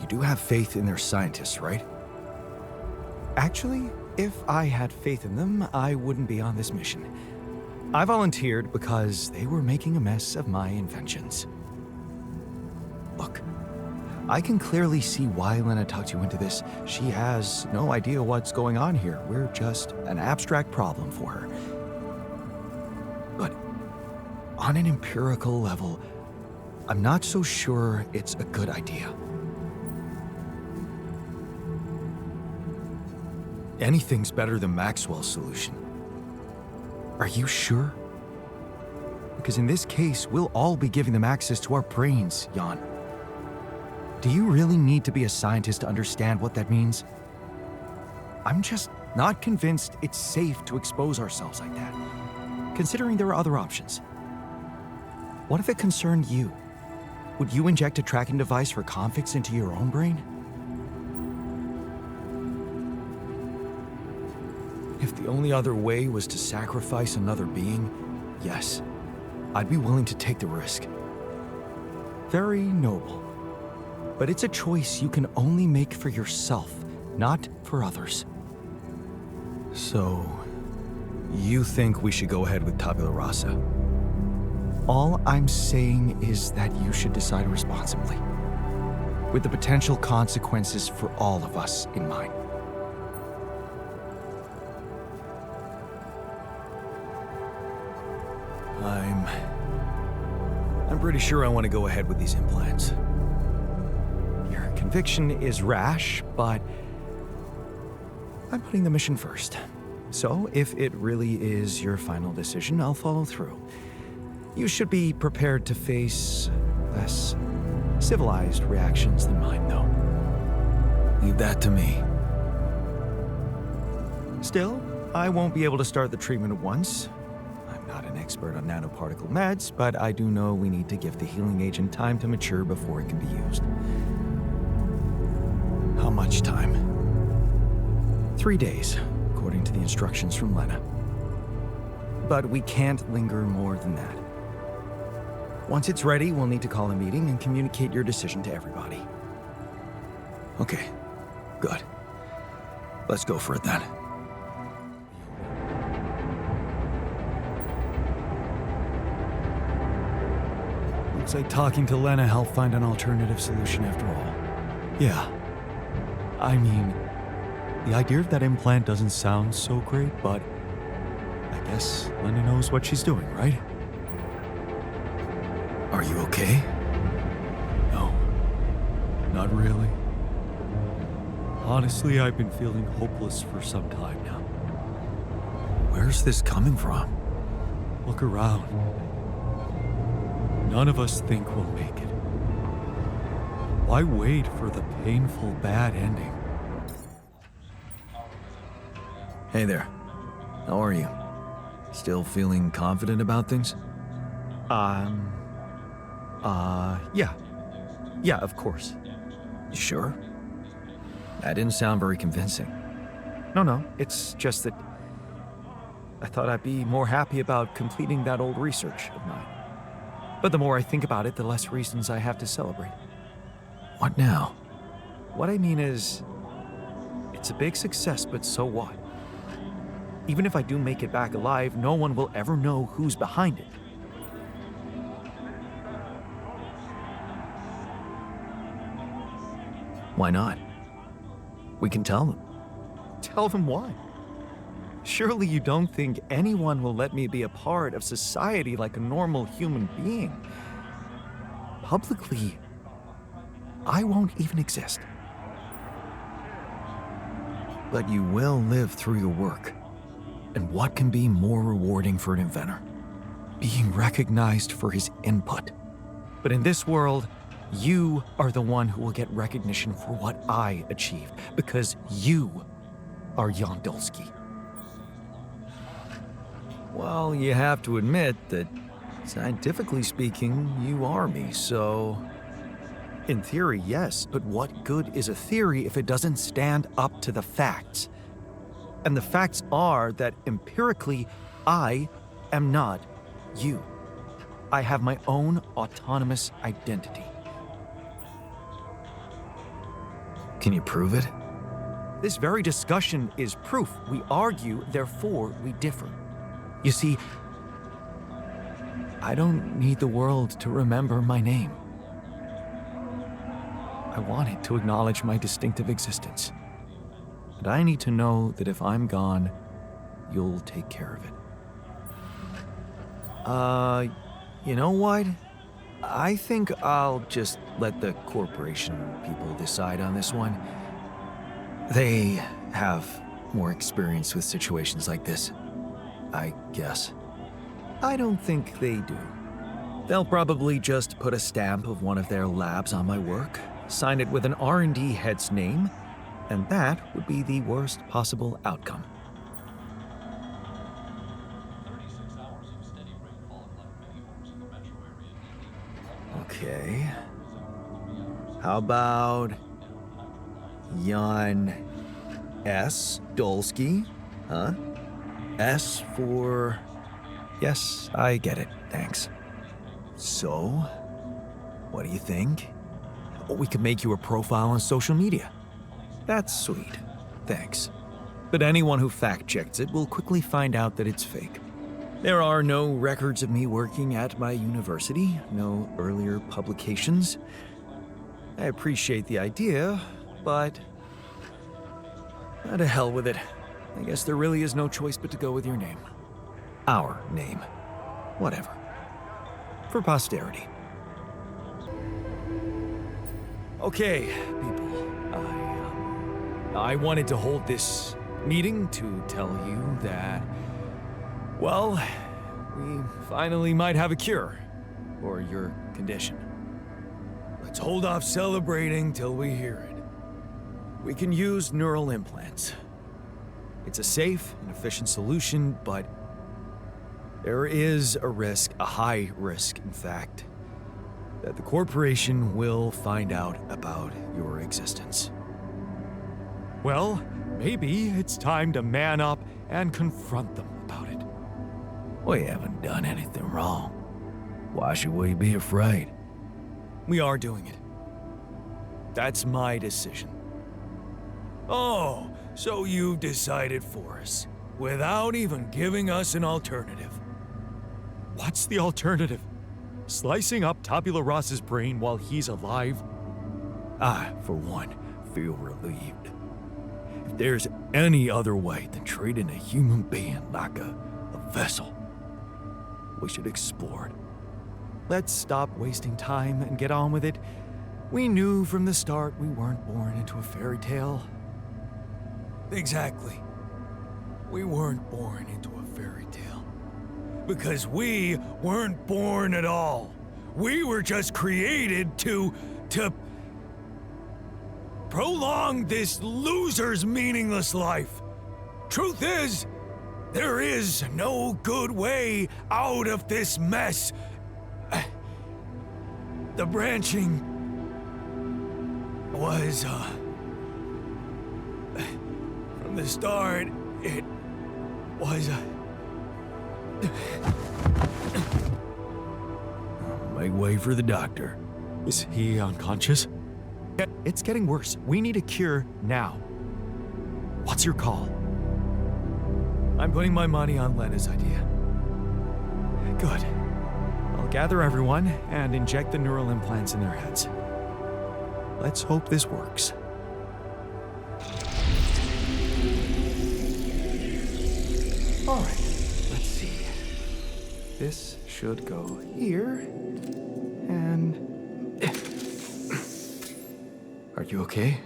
[SPEAKER 1] You do have faith in their scientists, right? Actually, if I had faith in them, I wouldn't be on this mission. I volunteered because they were making a mess of my inventions. Look, I can clearly see why Lena tucked you into this. She has no idea what's going on here. We're just an abstract problem for her. But on an empirical level, I'm not so sure it's a good idea. Anything's better than Maxwell's solution. Are you sure? Because in this case, we'll all be giving them access to our brains, Jan. Do you really need to be a scientist to understand what that means? I'm just not convinced it's safe to expose ourselves like that, considering there are other options. What if it concerned you? Would you inject a tracking device for conflicts into your own brain? If the only other way was to sacrifice another being, yes, I'd be willing to take the risk. Very noble. But it's a choice you can only make for yourself, not for others. So, you think we should go ahead with tabula rasa? All I'm saying is that you should decide responsibly, with the potential consequences for all of us in mind. I'm pretty sure I want to go ahead with these implants. Your conviction is rash, but I'm putting the mission first. So if it really is your final decision, I'll follow through. You should be prepared to face less civilized reactions than mine, though. Leave that to me. Still, I won't be able to start the treatment at once. I'm not an expert on nanoparticle meds, but I do know we need to give the healing agent time to mature before it can be used. How much time? 3 days, according to the instructions from Lena. But we can't linger more than that. Once it's ready, we'll need to call a meeting and communicate your decision to everybody. Okay, good. Let's go for it then. Looks like talking to Lena helped find an alternative solution after all. Yeah. I mean, the idea of that implant doesn't sound so great, but I guess Lena knows what she's doing, right? Are you okay? No, not really. Honestly, I've been feeling hopeless for some time now. Where's this coming from? Look around. None of us think we'll make it. Why wait for the painful bad ending? Hey there. How are you? Still feeling confident about things? Yeah. Yeah, of course. You sure? That didn't sound very convincing. No, it's just that I thought I'd be more happy about completing that old research of mine. But the more I think about it, the less reasons I have to celebrate. What now? What I mean is, it's a big success, but so what? Even if I do make it back alive, no one will ever know who's behind it. Why not? We can tell them. Tell them what? Surely you don't think anyone will let me be a part of society like a normal human being? Publicly, I won't even exist. But you will live through your work. And what can be more rewarding for an inventor? Being recognized for his input. But in this world, you are the one who will get recognition for what I achieved, because you are Jan Dolski. Well, you have to admit that, scientifically speaking, you are me, so... In theory, yes, but what good is a theory if it doesn't stand up to the facts? And the facts are that empirically, I am not you. I have my own autonomous identity. Can you prove it? This very discussion is proof. We argue, therefore we differ. You see, I don't need the world to remember my name. I want it to acknowledge my distinctive existence. And I need to know that if I'm gone, you'll take care of it. You know what? I think I'll just let the corporation people decide on this one. They have more experience with situations like this, I guess. I don't think they do. They'll probably just put a stamp of one of their labs on my work, sign it with an R&D head's name, and that would be the worst possible outcome. Okay. How about Jan S. Dolski? Huh? S for... Yes, I get it. Thanks. So, what do you think? We could make you a profile on social media. That's sweet. Thanks. But anyone who fact-checks it will quickly find out that it's fake. There are no records of me working at my university, no earlier publications. I appreciate the idea, but... to hell with it. I guess there really is no choice but to go with your name. Our name. Whatever. For posterity. Okay, people. I wanted to hold this meeting to tell you that, well, we finally might have a cure for your condition. Let's hold off celebrating till we hear it. We can use neural implants. It's a safe and efficient solution, but there is a risk, a high risk, in fact, that the corporation will find out about your existence. Well, maybe it's time to man up and confront them about it. We haven't done anything wrong. Why should we be afraid? We are doing it. That's my decision. Oh, so you've decided for us, without even giving us an alternative. What's the alternative? Slicing up Tabula Rasa's brain while he's alive? I, for one, feel relieved. If there's any other way than treating a human being like a vessel, we should explore it. Let's stop wasting time and get on with it. We knew from the start we weren't born into a fairy tale. Exactly. We weren't born into a fairy tale. Because we weren't born at all. We were just created to prolong this loser's meaningless life. Truth is, there is no good way out of this mess. The branching was, from the start, it was, Make way for the doctor. Is he unconscious? It's getting worse. We need a cure now. What's your call? I'm putting my money on Lena's idea. Good. I'll gather everyone and inject the neural implants in their heads. Let's hope this works. All right, let's see. This should go here, and... Are you okay?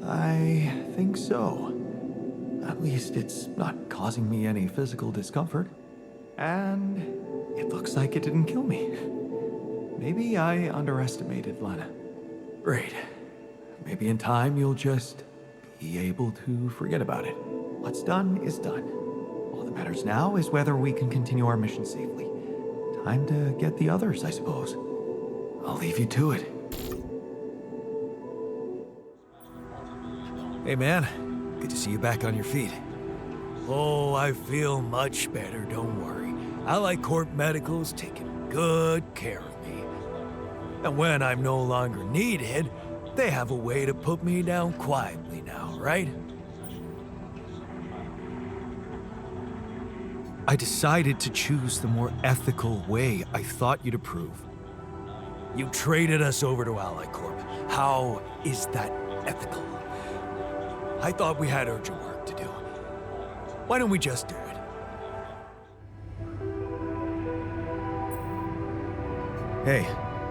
[SPEAKER 1] I think so.
[SPEAKER 10] At least it's not causing me any physical discomfort. And it looks like it didn't kill me. Maybe I underestimated Lena. Great. Maybe in time you'll just be able to forget about it. What's done is done. All that matters now is whether we can continue our mission safely. Time to get the others, I suppose. I'll leave you to it.
[SPEAKER 3] Hey, man. Good to see you back on your feet. Oh, I feel much better, don't worry. Ally Corp Medical's taking good care of me. And when I'm no longer needed, they have a way to put me down quietly now, right? I decided to choose the more ethical way I thought you'd approve. You traded us over to Ally Corp. How is that ethical? I thought we had urgent work to do. Why don't we just do it? Hey,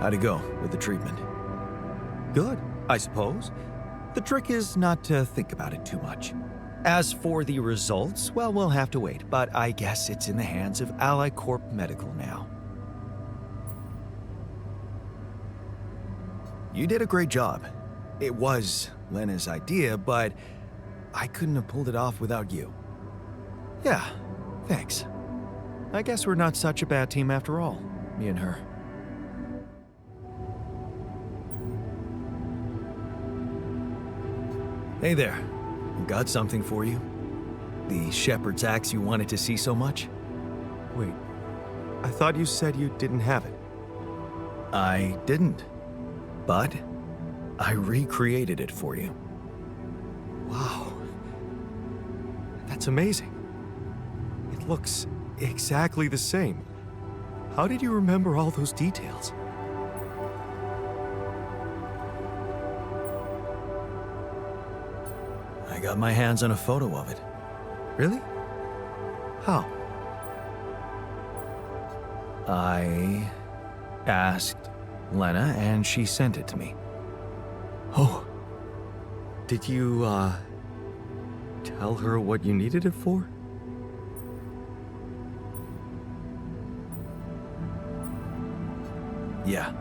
[SPEAKER 3] how'd it go with the treatment? Good, I suppose. The trick is not to think about it too much. As for the results, well, we'll have to wait, but I guess it's in the hands of Ally Corp Medical now. You did a great job. It was Lena's idea, but I couldn't have pulled it off without you. Yeah, thanks. I guess we're not such a bad team after all, me and her. Hey there. Got something for you. The shepherd's axe you wanted to see so much? Wait, I thought you said you didn't have it. I didn't, but I recreated it for you. Wow. That's amazing. It looks exactly the same. How did you remember all those details? I got my hands on a photo of it. Really? How? I asked Lena and she sent it to me. Oh. Did you, tell her what you needed it for? Yeah.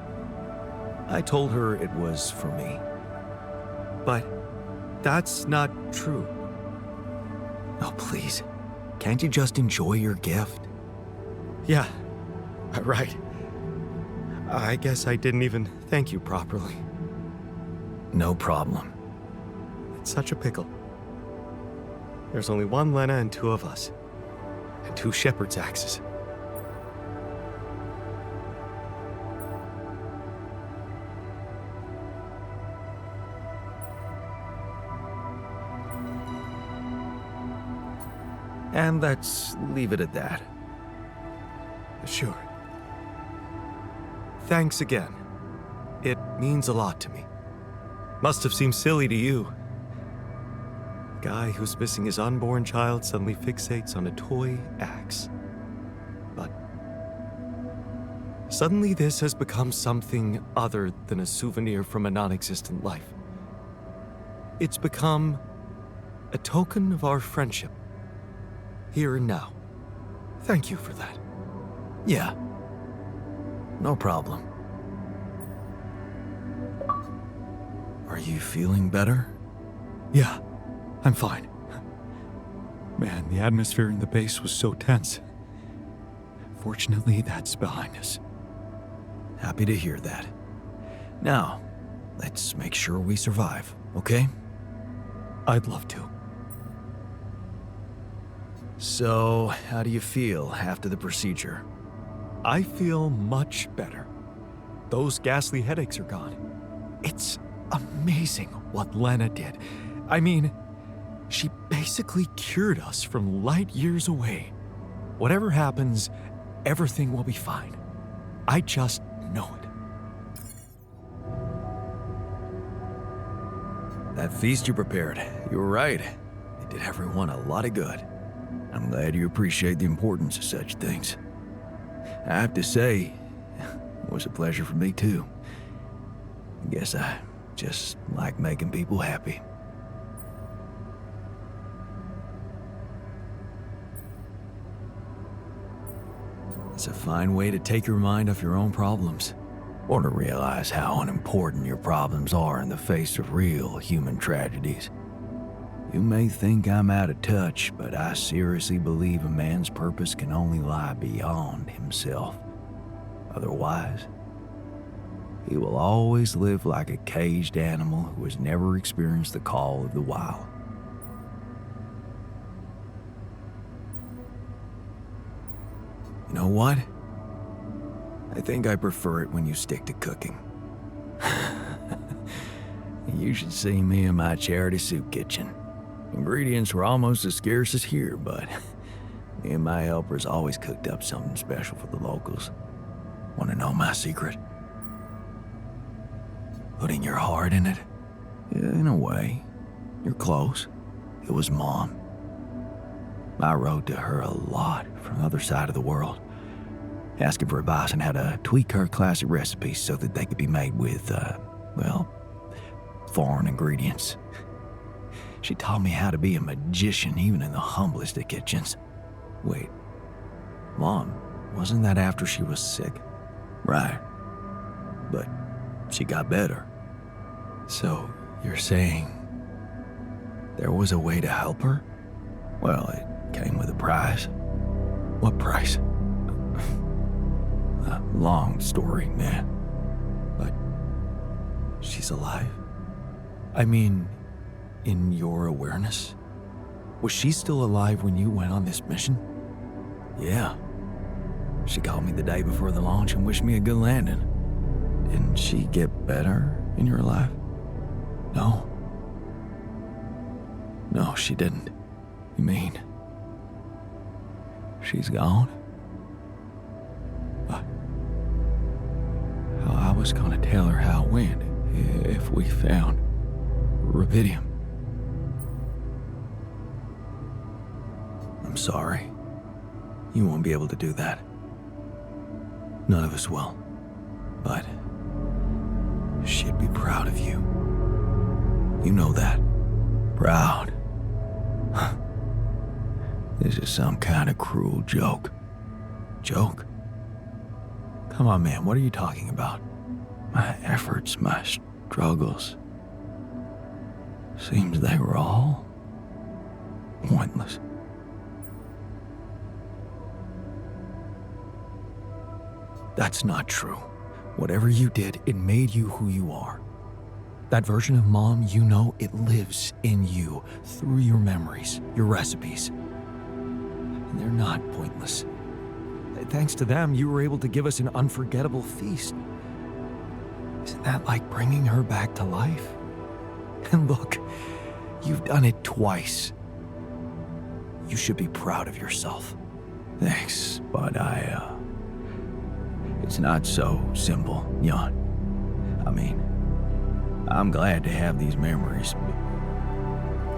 [SPEAKER 3] I told her it was for me. But that's not true. Oh, please. Can't you just enjoy your gift? Yeah, right. I guess I didn't even thank you properly. No problem. It's such a pickle. There's only one Lena and two of us. And two shepherd's axes. And let's leave it at that. Sure. Thanks again. It means a lot to me. Must have seemed silly to you. Guy who's missing his unborn child suddenly fixates on a toy axe. But suddenly this has become something other than a souvenir from a non-existent life. It's become a token of our friendship. Here and now. Thank you for that. Yeah. No problem. Are you feeling better? Yeah, I'm fine. Man, the atmosphere in the base was so tense. Fortunately, that's behind us. Happy to hear that. Now, let's make sure we survive, okay? I'd love to. So, how do you feel after the procedure? I feel much better. Those ghastly headaches are gone. It's amazing what Lena did. I mean, she basically cured us from light years away. Whatever happens, everything will be fine. I just know it. That feast you prepared, you were right. It did everyone a lot of good. I'm glad you appreciate the importance of such things. I have to say, it was a pleasure for me too. I guess I just like making people happy.
[SPEAKER 1] It's a fine way to take your mind off your own problems. Or to realize how unimportant your problems are in the face of real human tragedies. You may think I'm out of touch, but I seriously believe a man's purpose can only lie beyond himself. Otherwise, he will always live like a caged animal who has never experienced the call of the wild. You know what? I think I prefer it when you stick to cooking. You should see me in my charity soup kitchen. Ingredients were almost as scarce as here, but me and my helpers always cooked up something special for the locals. Want to know my secret? Putting your heart in it? Yeah, in a way. You're close. It was Mom. I wrote to her a lot from the other side of the world, asking for advice on how to tweak her classic recipes so that they could be made with, foreign ingredients. She taught me how to be a magician even in the humblest of kitchens. Wait, Mom, wasn't that after she was sick? Right. But she got better. So, you're saying there was a way to help her? Well, it came with a price. What price? A long story, man. But she's alive? I mean, in your awareness? Was she still alive when you went on this mission? Yeah. She called me the day before the launch and wished me a good landing. Didn't she get better in your life? No. No, she didn't. You mean she's gone? But I was gonna tell her how it went if we found rubidium. I'm sorry. You won't be able to do that. None of us will. But she'd be proud of you. You know that. Proud. This is some kind of cruel joke. Joke? Come on, man, what are you talking about? My efforts, my struggles. Seems they were all pointless. That's not true. Whatever you did, it made you who you are. That version of Mom, you know, it lives in you through your memories, your recipes. And they're not pointless. Thanks to them, you were able to give us an unforgettable feast. Isn't that like bringing her back to life? And look, you've done it twice. You should be proud of yourself. Thanks, but it's not so simple, Jan. I mean, I'm glad to have these memories,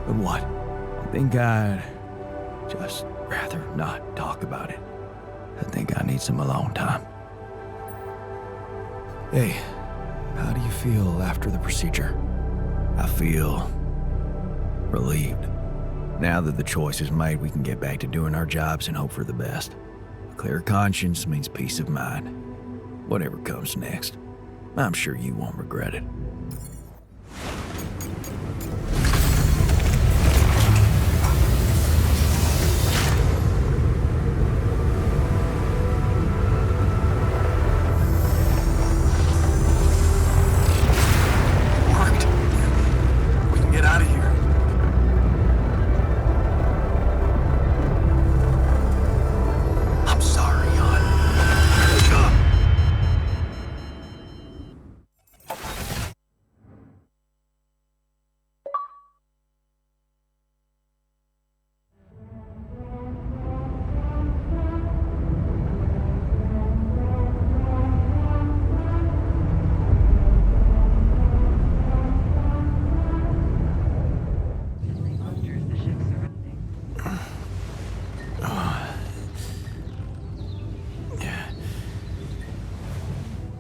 [SPEAKER 1] but what? I think I'd just rather not talk about it. I think I need some alone time. Hey, how do you feel after the procedure? I feel relieved. Now that the choice is made, we can get back to doing our jobs and hope for the best. A clear conscience means peace of mind. Whatever comes next, I'm sure you won't regret it.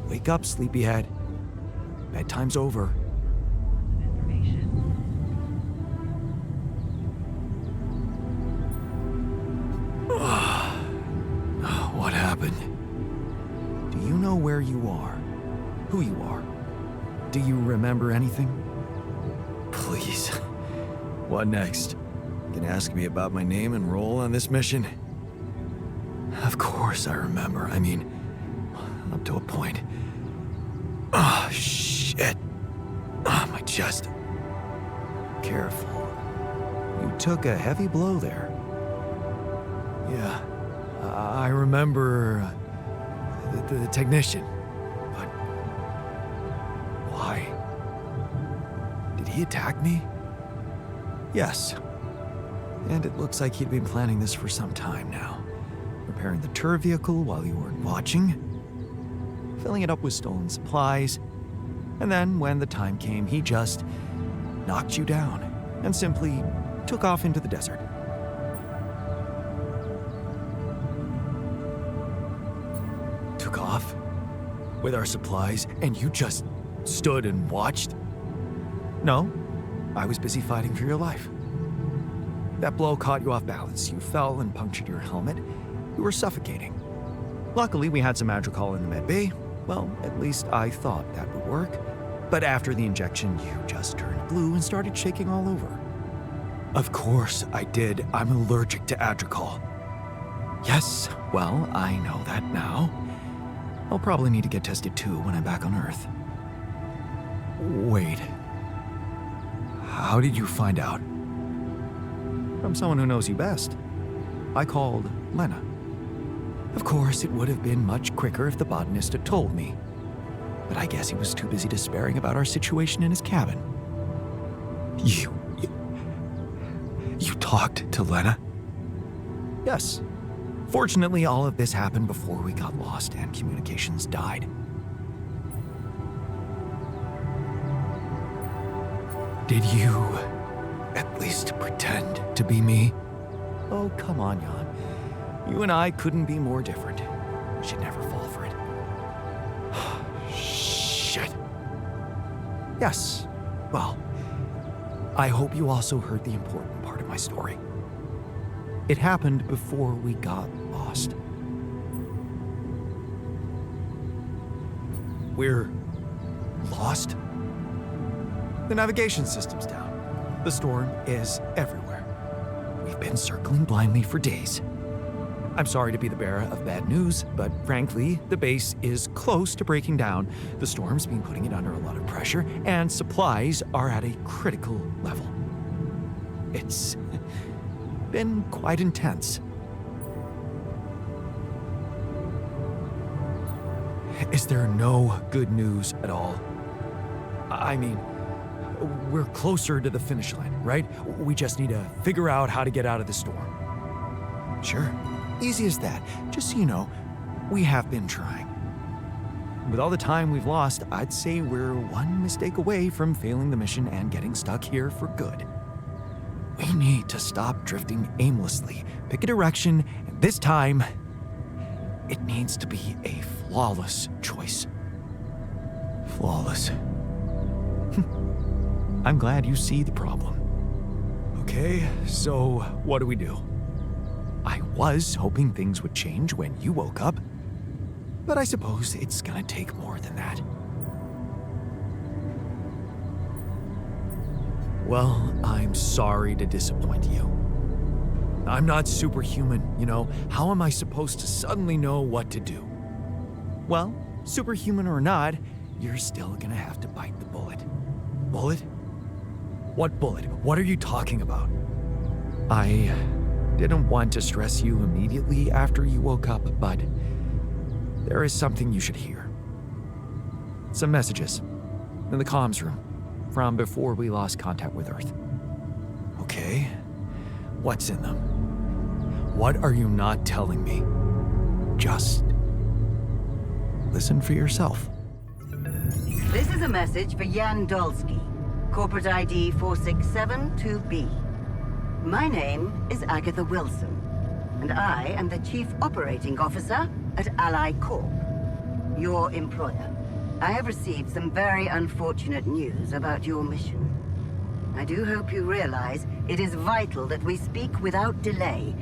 [SPEAKER 1] Wake up, sleepyhead. Bedtime's over. What happened? remember anything? Please. What next? Gonna ask me about my name and role on this mission? Of course I remember. I mean, up to a point. Oh, shit. Oh, my chest. Careful. You took a heavy blow there. Yeah, I remember the technician. But why? Did he attack me? Yes. And it looks like he'd been planning this for some time now. Repairing the tour vehicle while you weren't watching. Filling it up with stolen supplies. And then, when the time came, he just knocked you down and simply took off into the desert. Took off? With our supplies, and you just stood and watched? No, I was busy fighting for your life. That blow caught you off balance. You fell and punctured your helmet. You were suffocating. Luckily, we had some Madrigal in the med bay. Well, at least I thought that would work. But after the injection, you just turned blue and started shaking all over. Of course I did. I'm allergic to Adrical. Yes, well, I know that now. I'll probably need to get tested too when I'm back on Earth. Wait. How did you find out? From someone who knows you best. I called Lena. Of course, it would have been much quicker if the botanist had told me. But I guess he was too busy despairing about our situation in his cabin. You talked to Lena? Yes. Fortunately, all of this happened before we got lost and communications died. Did you at least pretend to be me? Oh, come on, Jan. You and I couldn't be more different. We should never fall for it. Shit. Yes. Well, I hope you also heard the important part of my story. It happened before we got lost. We're lost? The navigation system's down. The storm is everywhere. We've been circling blindly for days. I'm sorry to be the bearer of bad news, but frankly, the base is close to breaking down. The storm's been putting it under a lot of pressure, and supplies are at a critical level. It's been quite intense. Is there no good news at all? I mean, we're closer to the finish line, right? We just need to figure out how to get out of the storm. Sure. Easy as that. Just so you know, we have been trying. With all the time we've lost, I'd say we're one mistake away from failing the mission and getting stuck here for good. We need to stop drifting aimlessly, pick a direction, and this time, it needs to be a flawless choice. Flawless. I'm glad you see the problem. Okay, so what do we do? I was hoping things would change when you woke up, but I suppose it's gonna take more than that. Well, I'm sorry to disappoint you. I'm not superhuman, you know. How am I supposed to suddenly know what to do? Well, superhuman or not, you're still gonna have to bite the bullet. Bullet? What bullet? What are you talking about? I didn't want to stress you immediately after you woke up, but there is something you should hear. Some messages in the comms room from before we lost contact with Earth. Okay, what's in them? What are you not telling me? Just listen for yourself.
[SPEAKER 12] This is a message for Jan Dolski, corporate ID 4672B. My name is Agatha Wilson, and I am the Chief Operating Officer at Ally Corp, your employer. I have received some very unfortunate news about your mission. I do hope you realize it is vital that we speak without delay,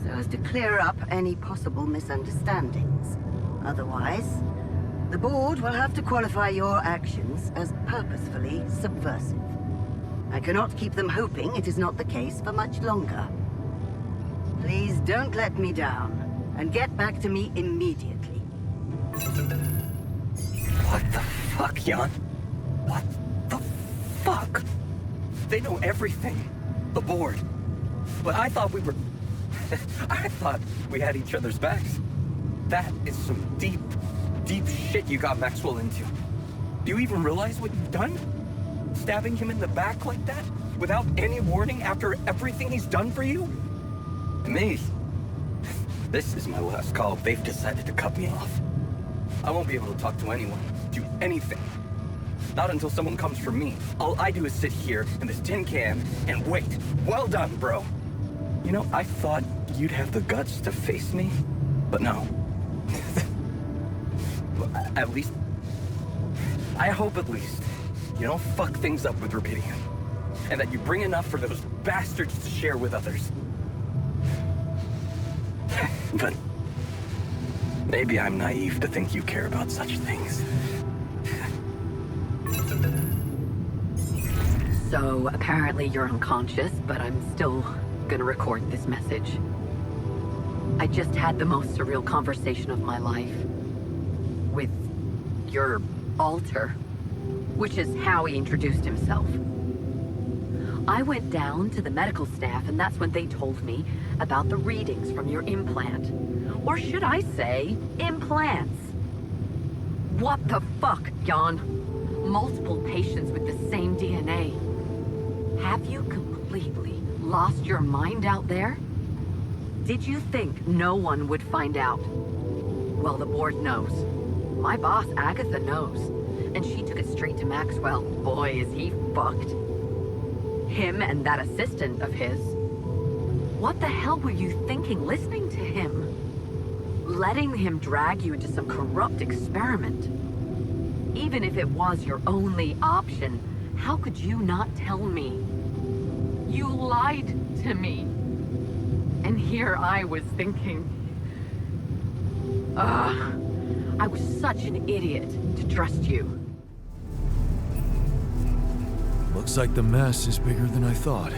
[SPEAKER 12] so as to clear up any possible misunderstandings. Otherwise, The board will have to qualify your actions as purposefully subversive. I cannot keep them hoping it is not the case for much longer. Please don't let me down, and get back to me immediately.
[SPEAKER 7] What the fuck, Jan? What the fuck? They know everything. The board. But I thought we were... I thought we had each other's backs. That is some deep, deep shit you got Maxwell into. Do you even realize what you've done? Stabbing him in the back like that? Without any warning after everything he's done for you? Me? This is my last call. They've decided to cut me off. I won't be able to talk to anyone, do anything. Not until someone comes for me. All I do is sit here in this tin can and wait. Well done, bro. You know, I thought you'd have the guts to face me, but no. At least, I hope at least, you don't fuck things up with Radeon, and that you bring enough for those bastards to share with others. But maybe I'm naive to think you care about such things.
[SPEAKER 6] So apparently you're unconscious, but I'm still gonna record this message. I just had the most surreal conversation of my life with your alter, which is how he introduced himself. I went down to the medical staff, and that's when they told me about the readings from your implant. Or should I say, implants? What the fuck, Jan? Multiple patients with the same DNA. Have you completely lost your mind out there? Did you think no one would find out? Well, the board knows. My boss, Agatha, knows. And she took it straight to Maxwell. Boy, is he fucked. Him and that assistant of his. What the hell were you thinking listening to him? Letting him drag you into some corrupt experiment. Even if it was your only option, how could you not tell me? You lied to me. And here I was thinking... I was such an idiot to trust you.
[SPEAKER 1] Looks like the mess is bigger than I thought.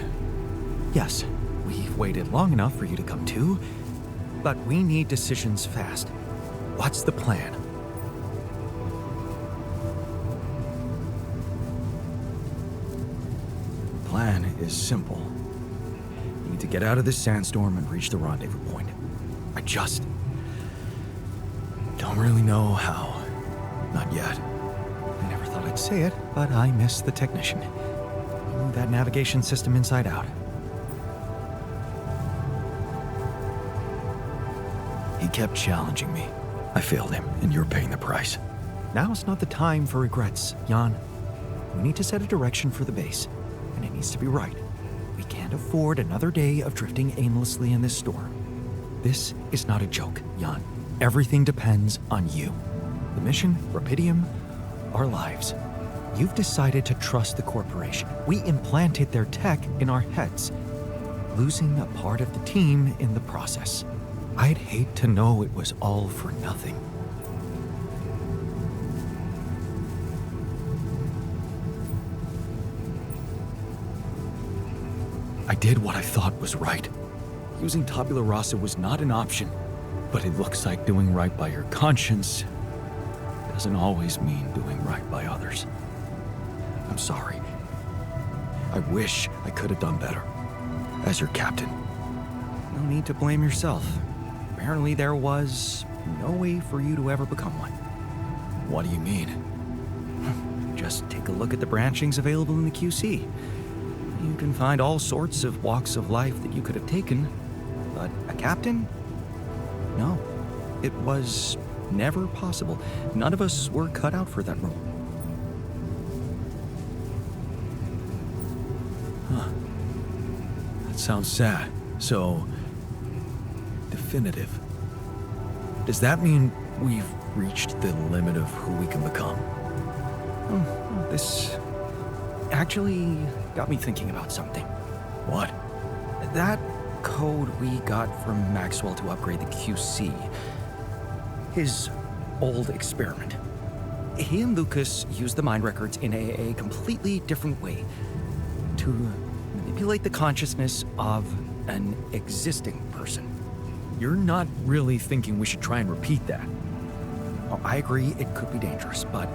[SPEAKER 10] Yes, we've waited long enough for you to come to, but we need decisions fast. What's the plan?
[SPEAKER 1] Plan is simple. We need to get out of this sandstorm and reach the rendezvous point. I just don't really know how. Not yet.
[SPEAKER 10] I never thought I'd say it, but I miss the technician. He knew that navigation system inside out.
[SPEAKER 1] He kept challenging me. I failed him, and you're paying the price.
[SPEAKER 10] Now's not the time for regrets, Jan. We need to set a direction for the base, and it needs to be right. We can't afford another day of drifting aimlessly in this storm. This is not a joke, Jan. Everything depends on you. The mission, Radeon, our lives. You've decided to trust the corporation. We implanted their tech in our heads, losing a part of the team in the process. I'd hate to know it was all for nothing.
[SPEAKER 1] I did what I thought was right. Using tabula rasa was not an option, but it looks like doing right by your conscience doesn't always mean doing right by others. I'm sorry. I wish I could have done better. As your captain.
[SPEAKER 10] No need to blame yourself. Apparently there was no way for you to ever become one.
[SPEAKER 1] What do you mean?
[SPEAKER 10] Just take a look at the branchings available in the QC. You can find all sorts of walks of life that you could have taken, but a captain? No. It was never possible. None of us were cut out for that role.
[SPEAKER 1] Huh. That sounds sad. So, definitive. Does that mean we've reached the limit of who we can become?
[SPEAKER 10] Oh, this actually got me thinking about something.
[SPEAKER 1] What?
[SPEAKER 10] That code we got from Maxwell to upgrade the QC. His old experiment.
[SPEAKER 13] he and Lucas used the mind records in a completely different way to manipulate the consciousness of an existing person.
[SPEAKER 1] You're not really thinking we should try and repeat that?
[SPEAKER 13] Oh, I agree it could be dangerous, but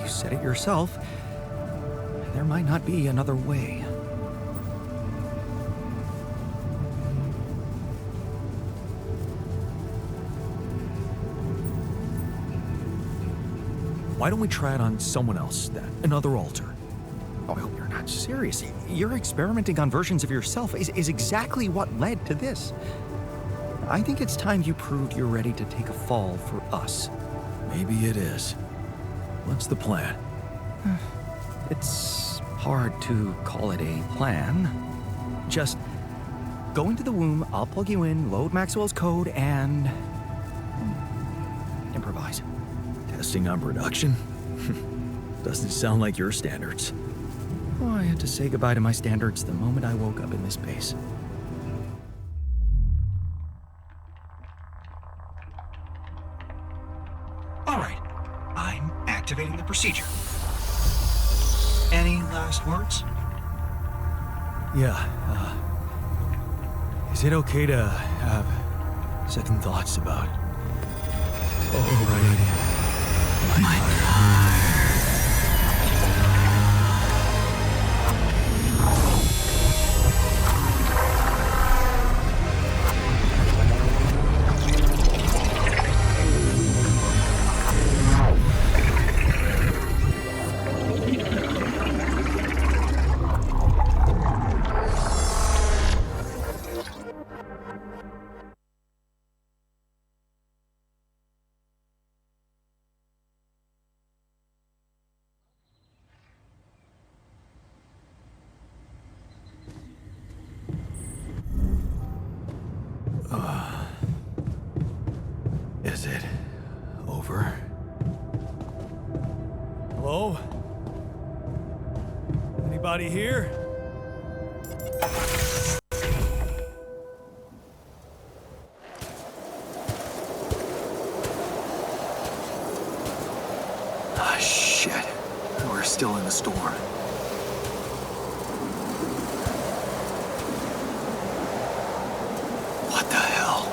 [SPEAKER 13] you said it yourself. There might not be another way.
[SPEAKER 1] Why don't we try it on someone else, then? Another alter.
[SPEAKER 13] Oh, I hope you're not serious. Your experimenting on versions of yourself is exactly what led to this. I think it's time you proved you're ready to take a fall for us.
[SPEAKER 1] Maybe it is. What's the plan?
[SPEAKER 13] It's hard to call it a plan. Just go into the womb, I'll plug you in, load Maxwell's code, and improvise.
[SPEAKER 1] Testing on production? Doesn't sound like your standards.
[SPEAKER 13] Oh, I had to say goodbye to my standards the moment I woke up in this base.
[SPEAKER 10] All right, I'm activating the procedure. Any last words?
[SPEAKER 1] Yeah, is it okay to have second thoughts about overriding my Is it over?
[SPEAKER 3] Hello? Anybody here?
[SPEAKER 2] Ah, shit. We're still in the storm. What the hell?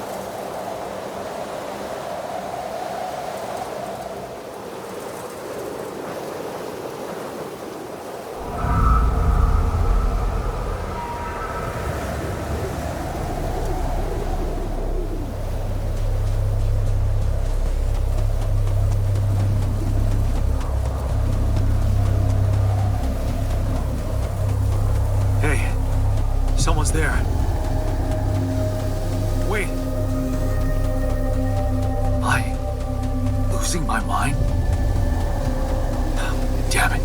[SPEAKER 2] Hey, someone's there. Wait. Am I losing my mind? Damn it.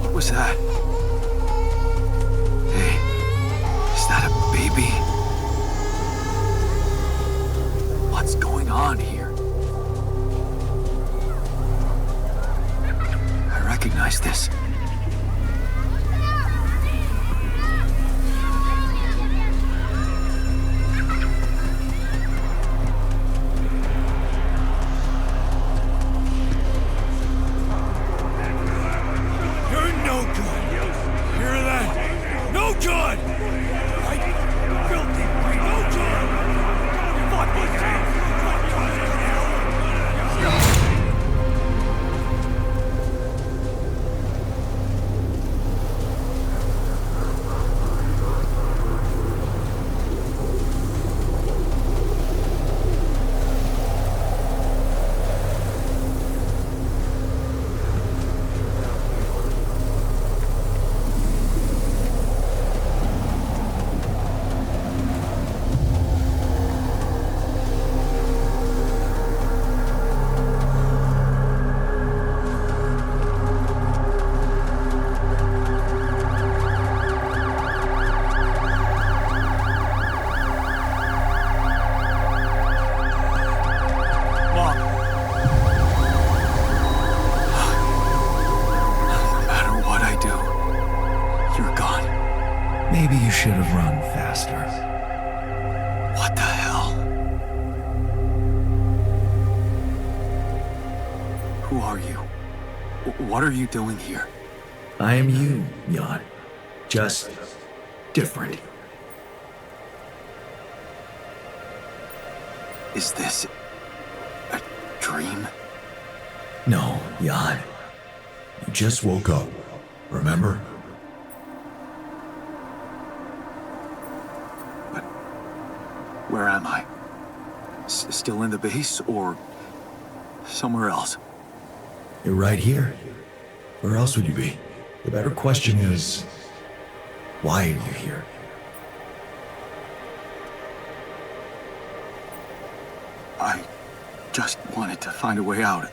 [SPEAKER 2] What was that? Hey, is that a baby? What's going on here? I recognize this.
[SPEAKER 3] You're no good! Hear that? No good! I filthy breed, no good! Fuck this town!
[SPEAKER 1] Maybe you should have run fast.
[SPEAKER 10] faster.
[SPEAKER 2] What the hell? Who are you? What are you doing here?
[SPEAKER 10] I am you, Jan. Just different.
[SPEAKER 2] Is this a dream?
[SPEAKER 10] No, Jan. You just woke up, remember?
[SPEAKER 2] But where am I? Still in the base or somewhere else?
[SPEAKER 10] You're right here. Where else would you be? The better question is, why are you here?
[SPEAKER 2] I just wanted to find a way out.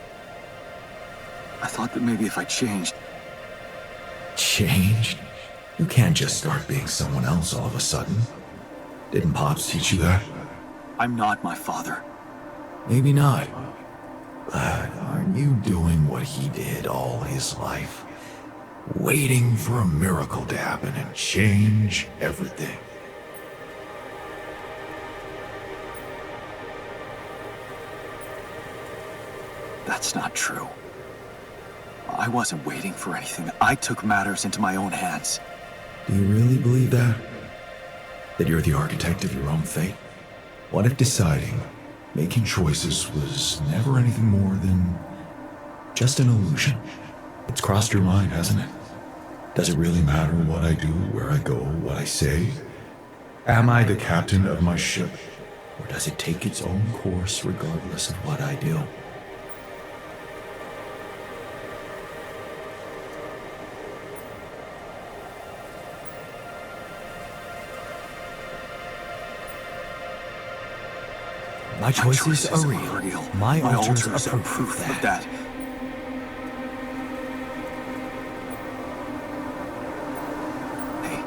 [SPEAKER 2] I thought that maybe if I changed...
[SPEAKER 10] Changed? You can't just start being someone else all of a sudden. Didn't Pops teach you that?
[SPEAKER 2] I'm not my father.
[SPEAKER 10] Maybe not. But aren't you doing what he did all his life? Waiting for a miracle to happen and change everything.
[SPEAKER 2] That's not true. I wasn't waiting for anything. I took matters into my own hands.
[SPEAKER 10] Do you really believe that? That you're the architect of your own fate? What if deciding, making choices was never anything more than just an illusion? It's crossed your mind, hasn't it? Does it really matter what I do, where I go, what I say? Am I the captain of my ship? Or does it take its own course regardless of what I do? My choices are real. My alters are proof of that.
[SPEAKER 2] Hey,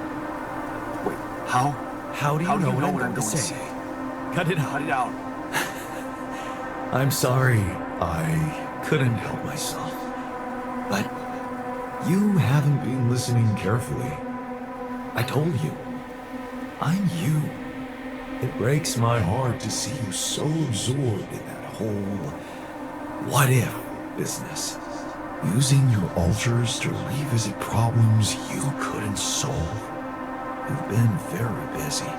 [SPEAKER 2] wait, how?
[SPEAKER 3] How do you know what I'm going to say? Cut it out.
[SPEAKER 2] Cut it out.
[SPEAKER 10] I'm sorry. I couldn't help myself. But you haven't been listening carefully. I told you. I'm you. It breaks my heart to see you so absorbed in that whole what-if business. Using your alters to revisit problems you couldn't solve. You've been very busy.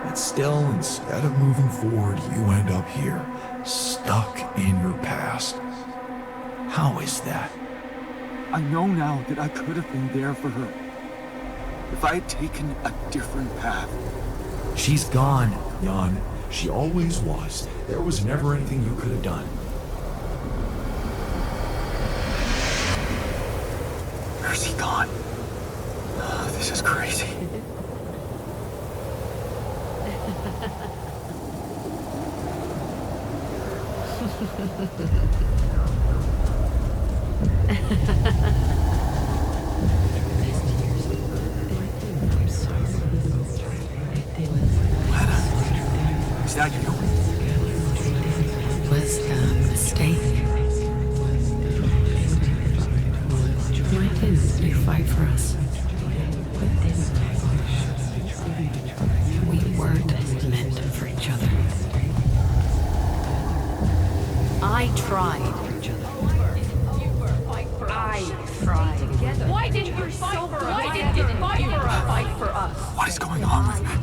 [SPEAKER 10] But still, instead of moving forward, you end up here, stuck in your past. How is that?
[SPEAKER 2] I know now that I could have been there for her. If I had taken a different path.
[SPEAKER 10] She's gone, Jan. She always was. There was never anything you could have done.
[SPEAKER 2] Where's he gone? Oh, this is crazy. Is that you?
[SPEAKER 6] Was a mistake. Why didn't you fight for us? We weren't meant for each other. I tried.
[SPEAKER 14] Why didn't you fight for us? Why didn't you fight for us?
[SPEAKER 2] What is going on with me?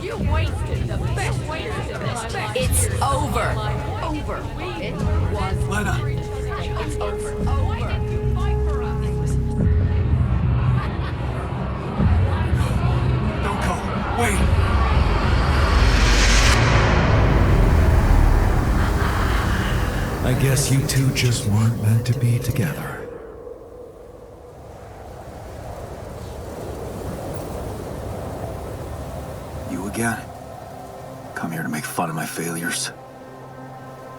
[SPEAKER 14] You wasted the best wages of this best.
[SPEAKER 6] It's over.
[SPEAKER 14] Over. It was.
[SPEAKER 2] Lena!
[SPEAKER 14] It's over. Why didn't you fight for us?
[SPEAKER 2] Don't go. Wait!
[SPEAKER 10] I guess you two just weren't meant to be together.
[SPEAKER 2] You again? Come here to make fun of my failures.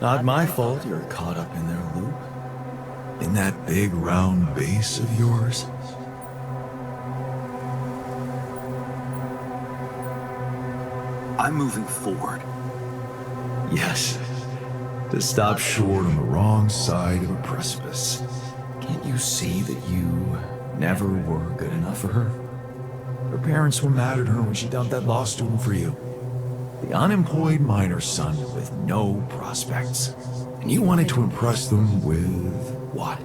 [SPEAKER 10] Not my fault you're caught up in their loop. In that big round base of yours.
[SPEAKER 2] I'm moving forward.
[SPEAKER 10] Yes. To stop short on the wrong side of a precipice. Can't you see that you never were good enough for her? Her parents what mattered to her when she dumped that law student for you. The unemployed miner's son with no prospects. And you wanted to impress them with what?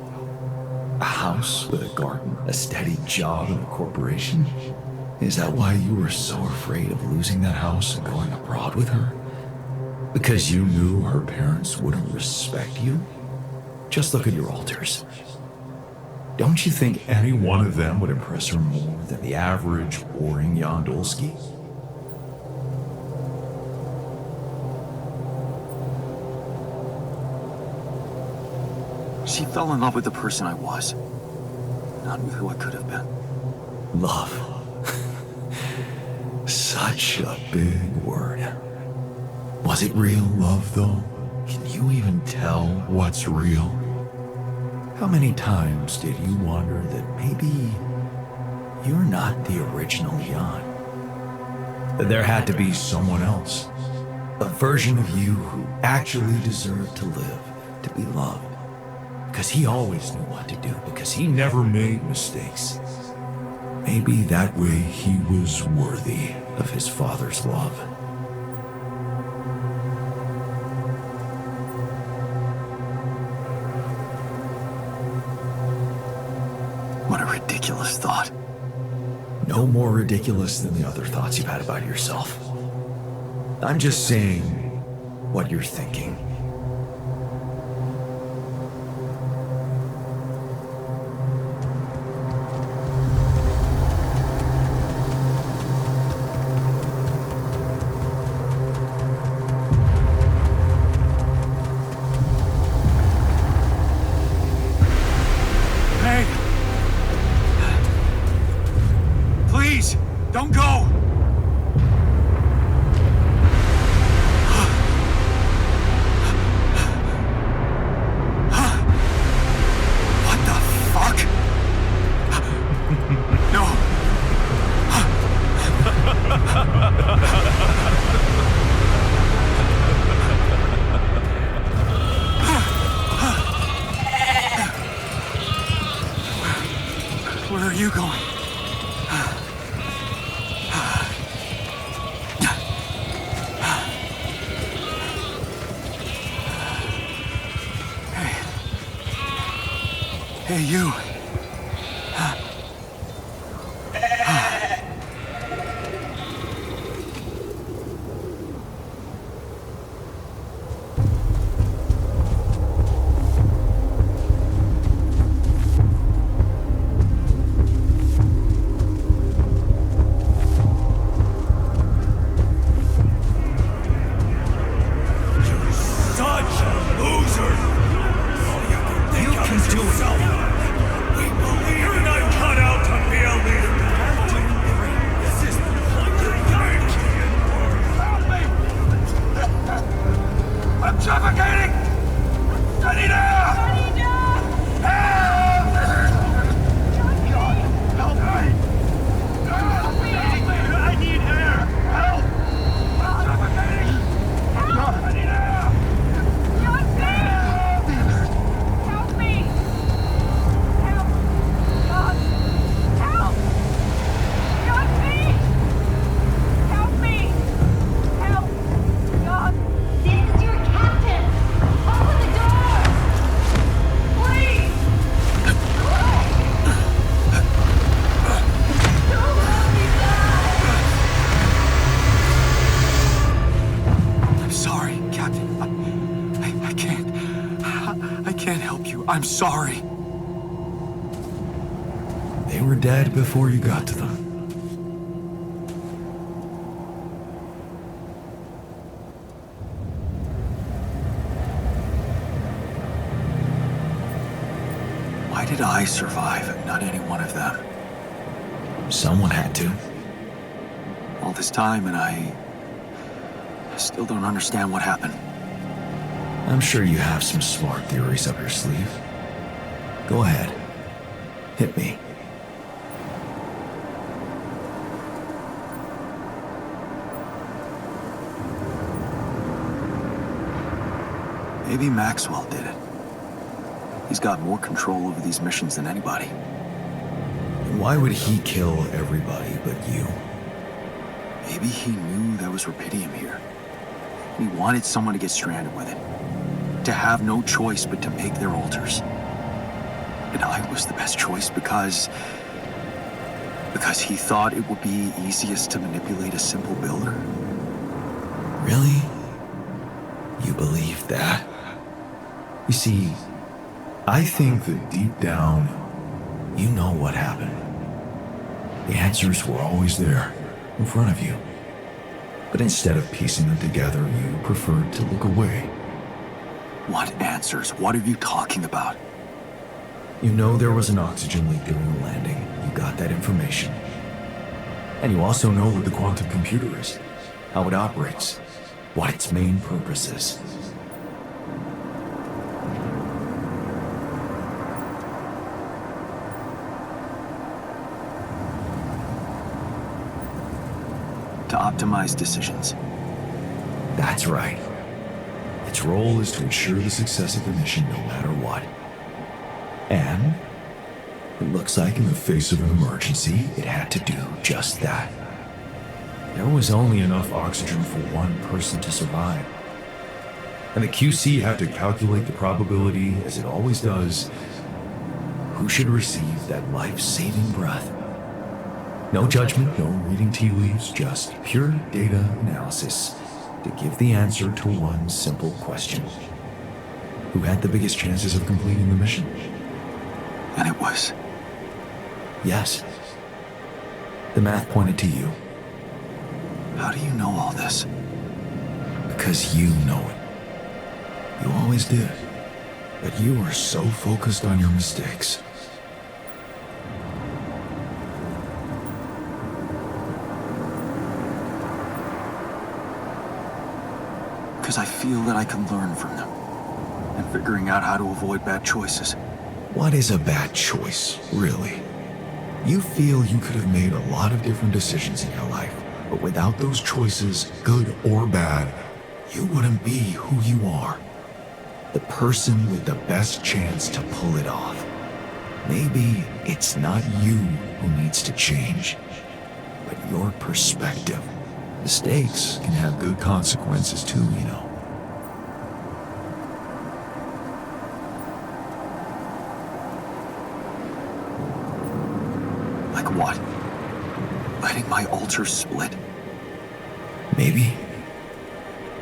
[SPEAKER 10] A house with a garden, a steady job in a corporation? Is that why you were so afraid of losing that house and going abroad with her? Because you knew her parents wouldn't respect you? Just look at your alters. Don't you think any one of them would impress her more than the average, boring Jan Dolski?
[SPEAKER 2] She fell in love with the person I was, not with who I could have been.
[SPEAKER 10] Love. Such a big word. Was it real love, though? Can you even tell what's real? How many times did you wonder that maybe you're not the original Jan? That there had to be someone else, a version of you who actually deserved to live, to be loved. Because he always knew what to do, because he never made mistakes. Maybe that way he was worthy of his father's love.
[SPEAKER 2] What a ridiculous thought.
[SPEAKER 10] No more ridiculous than the other thoughts you've had about yourself. I'm just saying what you're thinking.
[SPEAKER 2] Don't go! What the fuck? No! Where are you going? Hey, you. I'm sorry.
[SPEAKER 10] They were dead before you got to them.
[SPEAKER 2] Why did I survive and not any one of them?
[SPEAKER 10] Someone had to.
[SPEAKER 2] All this time and I still don't understand what happened.
[SPEAKER 10] I'm sure you have some smart theories up your sleeve. Go ahead. Hit me.
[SPEAKER 2] Maybe Maxwell did it. He's got more control over these missions than anybody.
[SPEAKER 1] Why would he kill everybody but you?
[SPEAKER 2] Maybe he knew there was rubidium here. He wanted someone to get stranded with it. To have no choice but to make their alters. And I was the best choice because he thought it would be easiest to manipulate a simple builder.
[SPEAKER 1] Really? You believe that? You see, I think that deep down, you know what happened. The answers were always there, in front of you. But instead of piecing them together, you preferred to look away.
[SPEAKER 2] What answers? What are you talking about?
[SPEAKER 1] You know there was an oxygen leak during the landing. You got that information. And you also know what the quantum computer is, how it operates, what its main purpose is.
[SPEAKER 2] To optimize decisions.
[SPEAKER 1] That's right. Its role is to ensure the success of the mission no matter what. And it looks like in the face of an emergency, it had to do just that. There was only enough oxygen for one person to survive. And the QC had to calculate the probability, as it always does, who should receive that life-saving breath. No judgment, no reading tea leaves, just pure data analysis to give the answer to one simple question. Who had the biggest chances of completing the mission?
[SPEAKER 2] And it was...
[SPEAKER 1] Yes. The math pointed to you.
[SPEAKER 2] How do you know all this?
[SPEAKER 1] Because you know it. You always did. But you were so focused on your mistakes.
[SPEAKER 2] Because I feel that I can learn from them. And figuring out how to avoid bad choices.
[SPEAKER 1] What is a bad choice, really? You feel you could have made a lot of different decisions in your life, but without those choices, good or bad, you wouldn't be who you are. The person with the best chance to pull it off. Maybe it's not you who needs to change, but your perspective. Mistakes can have good consequences too, you know.
[SPEAKER 2] Like what? Letting my alters split?
[SPEAKER 1] Maybe.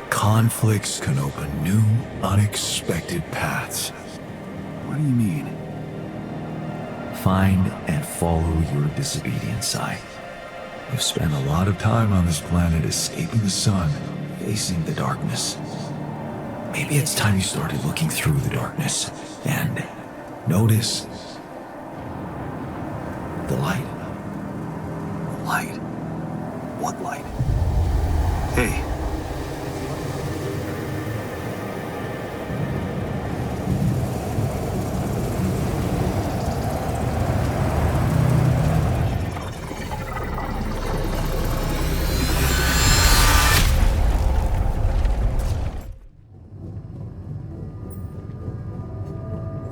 [SPEAKER 1] Conflicts can open new, unexpected paths.
[SPEAKER 2] What do you mean?
[SPEAKER 1] Find and follow your disobedient side. You've spent a lot of time on this planet escaping the sun, facing the darkness. Maybe it's time you started looking through the darkness and notice the light.
[SPEAKER 2] Light? What light? Hey.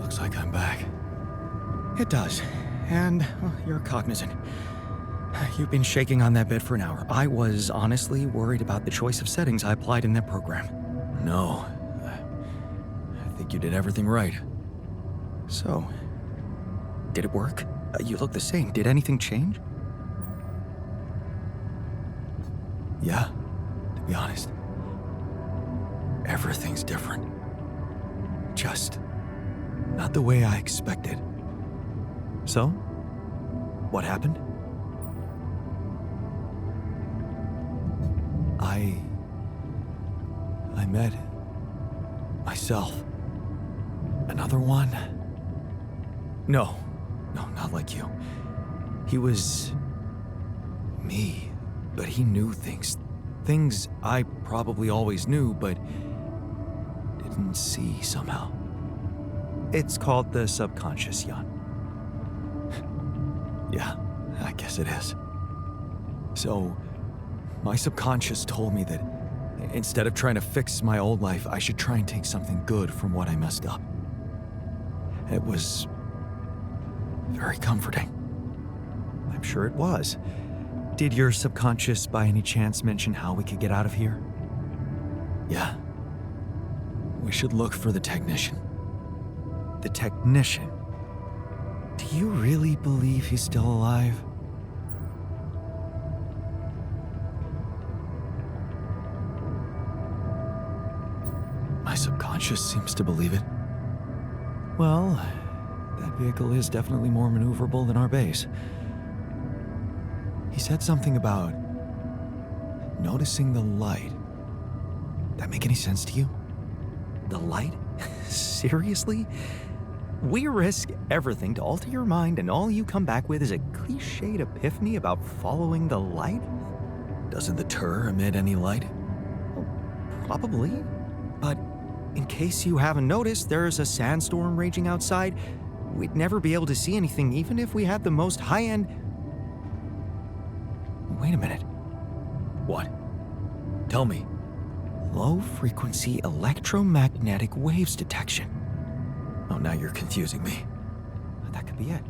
[SPEAKER 13] Looks like I'm back. It does. And you're cognizant. You've been shaking on that bed for an hour. I was honestly worried about the choice of settings I applied in that program.
[SPEAKER 11] No. I think you did everything right.
[SPEAKER 13] So, did it work? You look the same. Did anything change?
[SPEAKER 11] Yeah, to be honest. Everything's different. Just not the way I expected.
[SPEAKER 13] So, what happened?
[SPEAKER 11] I met myself. Another one?
[SPEAKER 13] No, not like you. He was me, but he knew things. Things I probably always knew, but didn't see somehow. It's called the subconscious, Jan.
[SPEAKER 11] Yeah, I guess it is. So, my subconscious told me that instead of trying to fix my old life, I should try and take something good from what I messed up. It was very comforting.
[SPEAKER 13] I'm sure it was. Did your subconscious by any chance mention how we could get out of here?
[SPEAKER 1] Yeah. We should look for the technician.
[SPEAKER 13] The technician? Do you really believe he's still alive?
[SPEAKER 1] My subconscious seems to believe it.
[SPEAKER 13] Well, that vehicle is definitely more maneuverable than our base. He said something about noticing the light. That make any sense to you? The light? Seriously? We risk everything to alter your mind, and all you come back with is a cliched epiphany about following the light?
[SPEAKER 1] Doesn't the tur emit any light?
[SPEAKER 13] Well, probably. But in case you haven't noticed, there's a sandstorm raging outside. We'd never be able to see anything, even if we had the most high-end... Wait a minute.
[SPEAKER 1] What? Tell me.
[SPEAKER 13] Low-frequency electromagnetic waves detection.
[SPEAKER 1] Oh, now you're confusing me.
[SPEAKER 13] That could be it.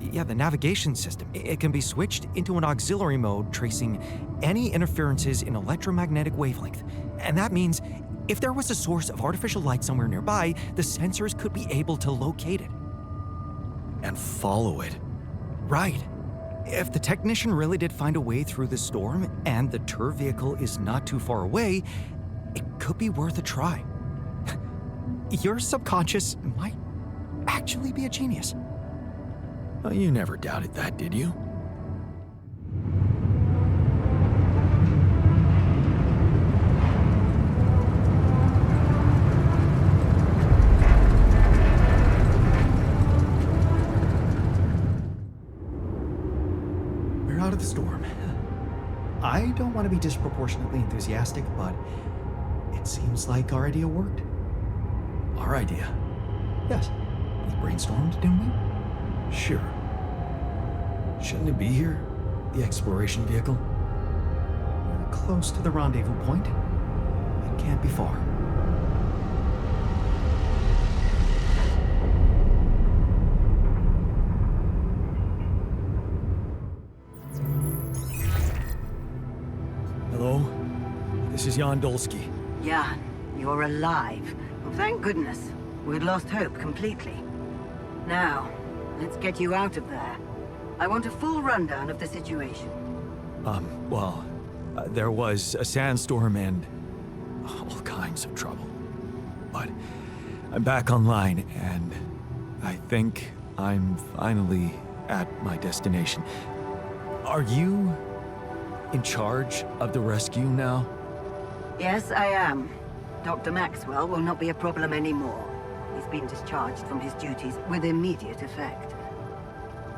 [SPEAKER 13] Yeah, the navigation system. It can be switched into an auxiliary mode, tracing any interferences in electromagnetic wavelength. And that means if there was a source of artificial light somewhere nearby, the sensors could be able to locate it.
[SPEAKER 1] And follow it.
[SPEAKER 13] Right. If the technician really did find a way through the storm, and the tur vehicle is not too far away, it could be worth a try. Your subconscious might actually be a genius.
[SPEAKER 1] Well, you never doubted that, did you?
[SPEAKER 13] We're out of the storm. I don't want to be disproportionately enthusiastic, but it seems like our idea worked.
[SPEAKER 1] Our idea?
[SPEAKER 13] Yes. We brainstormed, didn't we?
[SPEAKER 1] Sure. Shouldn't it be here? The exploration vehicle?
[SPEAKER 13] We're close to the rendezvous point. It can't be far.
[SPEAKER 1] Hello? This is Jan Dolski.
[SPEAKER 12] Jan, you're alive. Well, thank goodness. We'd lost hope completely. Now, let's get you out of there. I want a full rundown of the situation.
[SPEAKER 1] There was a sandstorm and all kinds of trouble. But I'm back online, and I think I'm finally at my destination. Are you in charge of the rescue now?
[SPEAKER 12] Yes, I am. Dr. Maxwell will not be a problem anymore. He's been discharged from his duties with immediate effect.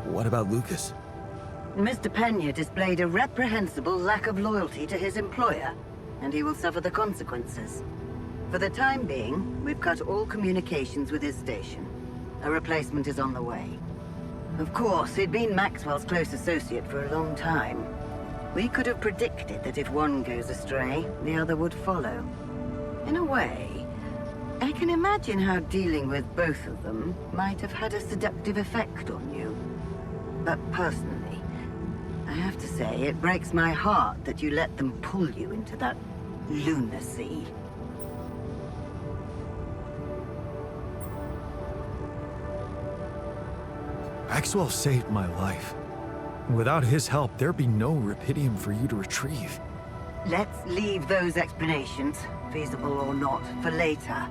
[SPEAKER 1] What about Lucas?
[SPEAKER 12] Mr. Pena displayed a reprehensible lack of loyalty to his employer, and he will suffer the consequences. For the time being, we've cut all communications with his station. A replacement is on the way. Of course, he'd been Maxwell's close associate for a long time. We could have predicted that if one goes astray, the other would follow. In a way, I can imagine how dealing with both of them might have had a seductive effect on you. But personally, I have to say it breaks my heart that you let them pull you into that lunacy.
[SPEAKER 1] Maxwell saved my life. Without his help, there'd be no Rapidium for you to retrieve.
[SPEAKER 12] Let's leave those explanations, feasible or not, for later.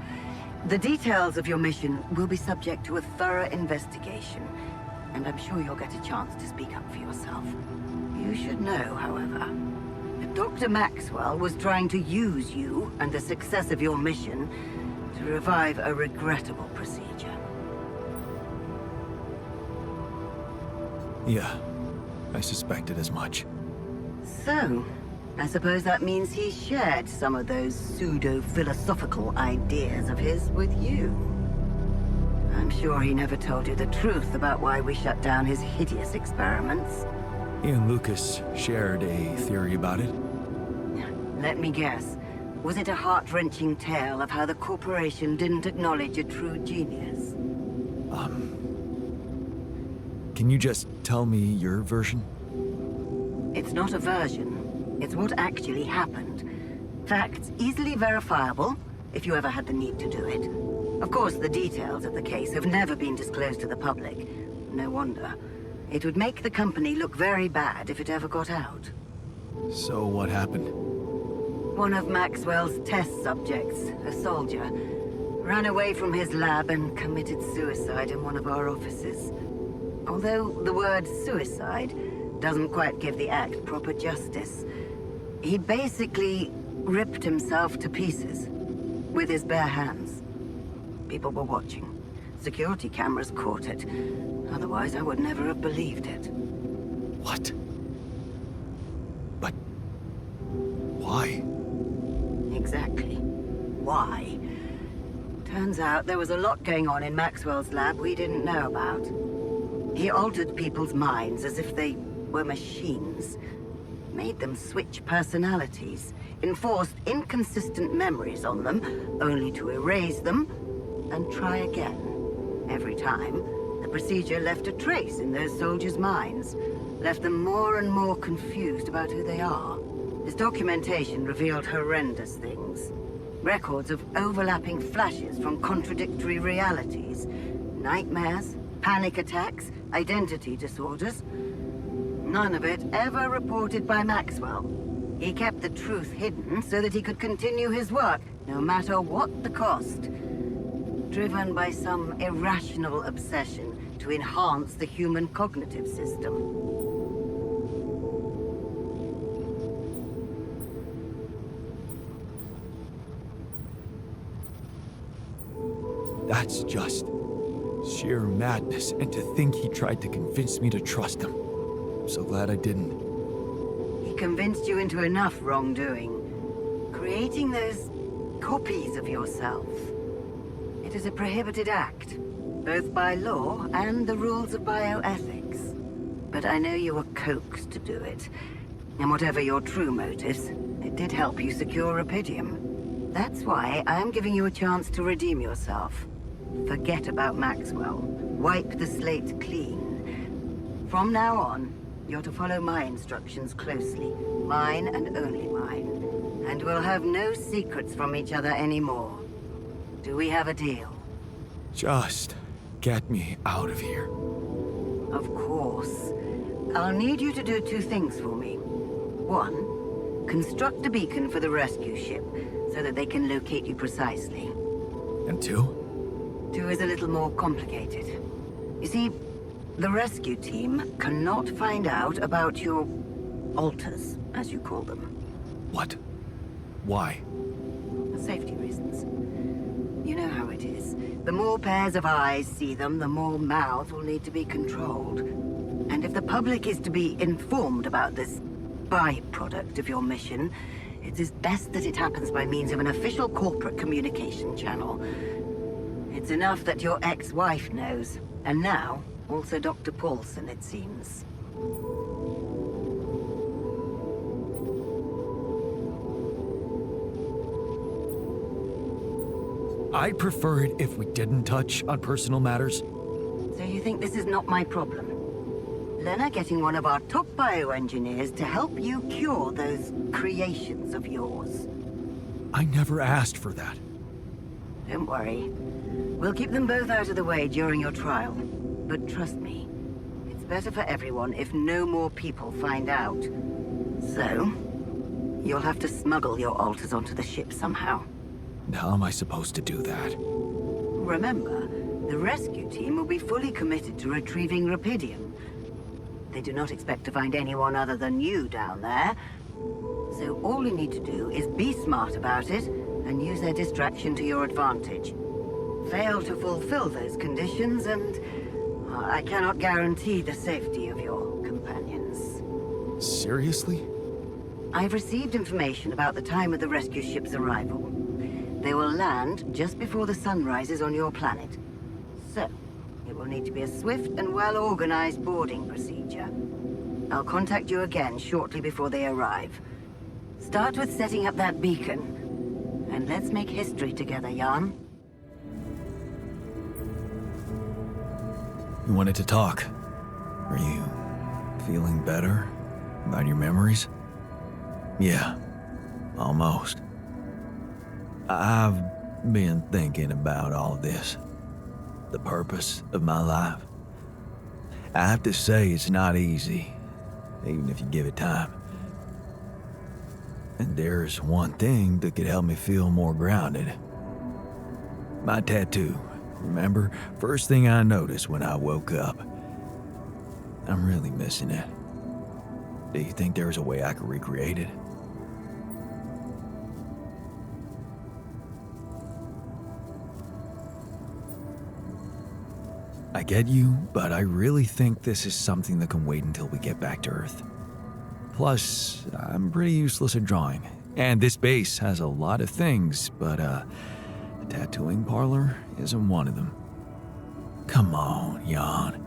[SPEAKER 12] The details of your mission will be subject to a thorough investigation, and I'm sure you'll get a chance to speak up for yourself. You should know, however, that Dr. Maxwell was trying to use you and the success of your mission to revive a regrettable procedure.
[SPEAKER 1] Yeah, I suspected as much.
[SPEAKER 12] So, I suppose that means he shared some of those pseudo-philosophical ideas of his with you. I'm sure he never told you the truth about why we shut down his hideous experiments.
[SPEAKER 1] He and Lucas shared a theory about it.
[SPEAKER 12] Let me guess. Was it a heart-wrenching tale of how the corporation didn't acknowledge a true genius?
[SPEAKER 1] Can you just tell me your version?
[SPEAKER 12] It's not a version. It's what actually happened. Facts easily verifiable, if you ever had the need to do it. Of course, the details of the case have never been disclosed to the public. No wonder. It would make the company look very bad if it ever got out.
[SPEAKER 1] So what happened?
[SPEAKER 12] One of Maxwell's test subjects, a soldier, ran away from his lab and committed suicide in one of our offices. Although the word suicide doesn't quite give the act proper justice, he basically ripped himself to pieces with his bare hands. People were watching. Security cameras caught it. Otherwise, I would never have believed it.
[SPEAKER 1] What? But why?
[SPEAKER 12] Exactly. Why? Turns out there was a lot going on in Maxwell's lab we didn't know about. He altered people's minds as if they were machines. Made them switch personalities. Enforced inconsistent memories on them, only to erase them and try again. Every time, the procedure left a trace in those soldiers' minds. Left them more and more confused about who they are. His documentation revealed horrendous things. Records of overlapping flashes from contradictory realities. Nightmares, panic attacks, identity disorders. None of it ever reported by Maxwell. He kept the truth hidden so that he could continue his work, no matter what the cost. Driven by some irrational obsession to enhance the human cognitive system.
[SPEAKER 1] That's just sheer madness, and to think he tried to convince me to trust him. I'm so glad I didn't.
[SPEAKER 12] He convinced you into enough wrongdoing. Creating those copies of yourself. It is a prohibited act, both by law and the rules of bioethics. But I know you were coaxed to do it. And whatever your true motives, it did help you secure Rapidium. That's why I am giving you a chance to redeem yourself. Forget about Maxwell. Wipe the slate clean. From now on, you're to follow my instructions closely. Mine and only mine. And we'll have no secrets from each other anymore. Do we have a deal?
[SPEAKER 1] Just get me out of here.
[SPEAKER 12] Of course. I'll need you to do two things for me. One, construct a beacon for the rescue ship, so that they can locate you precisely.
[SPEAKER 1] And two?
[SPEAKER 12] Two is a little more complicated. You see, the rescue team cannot find out about your alters, as you call them.
[SPEAKER 1] What? Why?
[SPEAKER 12] For safety reasons. You know how it is. The more pairs of eyes see them, the more mouths will need to be controlled. And if the public is to be informed about this byproduct of your mission, it is best that it happens by means of an official corporate communication channel. It's enough that your ex-wife knows, and now, also Dr. Paulson, it seems.
[SPEAKER 1] I'd prefer it if we didn't touch on personal matters.
[SPEAKER 12] So you think this is not my problem? Lena getting one of our top bioengineers to help you cure those creations of yours.
[SPEAKER 1] I never asked for that.
[SPEAKER 12] Don't worry. We'll keep them both out of the way during your trial. But trust me, it's better for everyone if no more people find out. So, you'll have to smuggle your alters onto the ship somehow.
[SPEAKER 1] How am I supposed to do that?
[SPEAKER 12] Remember, the rescue team will be fully committed to retrieving Rapidium. They do not expect to find anyone other than you down there. So all you need to do is be smart about it and use their distraction to your advantage. Fail to fulfill those conditions and I cannot guarantee the safety of your companions.
[SPEAKER 1] Seriously?
[SPEAKER 12] I've received information about the time of the rescue ship's arrival. They will land just before the sun rises on your planet. So, it will need to be a swift and well-organized boarding procedure. I'll contact you again shortly before they arrive. Start with setting up that beacon. And let's make history together, Jan.
[SPEAKER 1] You wanted to talk. Are you feeling better about your memories? Yeah, almost. I've been thinking about all this. The purpose of my life. I have to say it's not easy, even if you give it time. And there's one thing that could help me feel more grounded. My tattoo, remember? First thing I noticed when I woke up. I'm really missing it. Do you think there's a way I could recreate it? I get you, but I really think this is something that can wait until we get back to Earth. Plus, I'm pretty useless at drawing, and this base has a lot of things, but a tattooing parlor isn't one of them. Come on, Jan.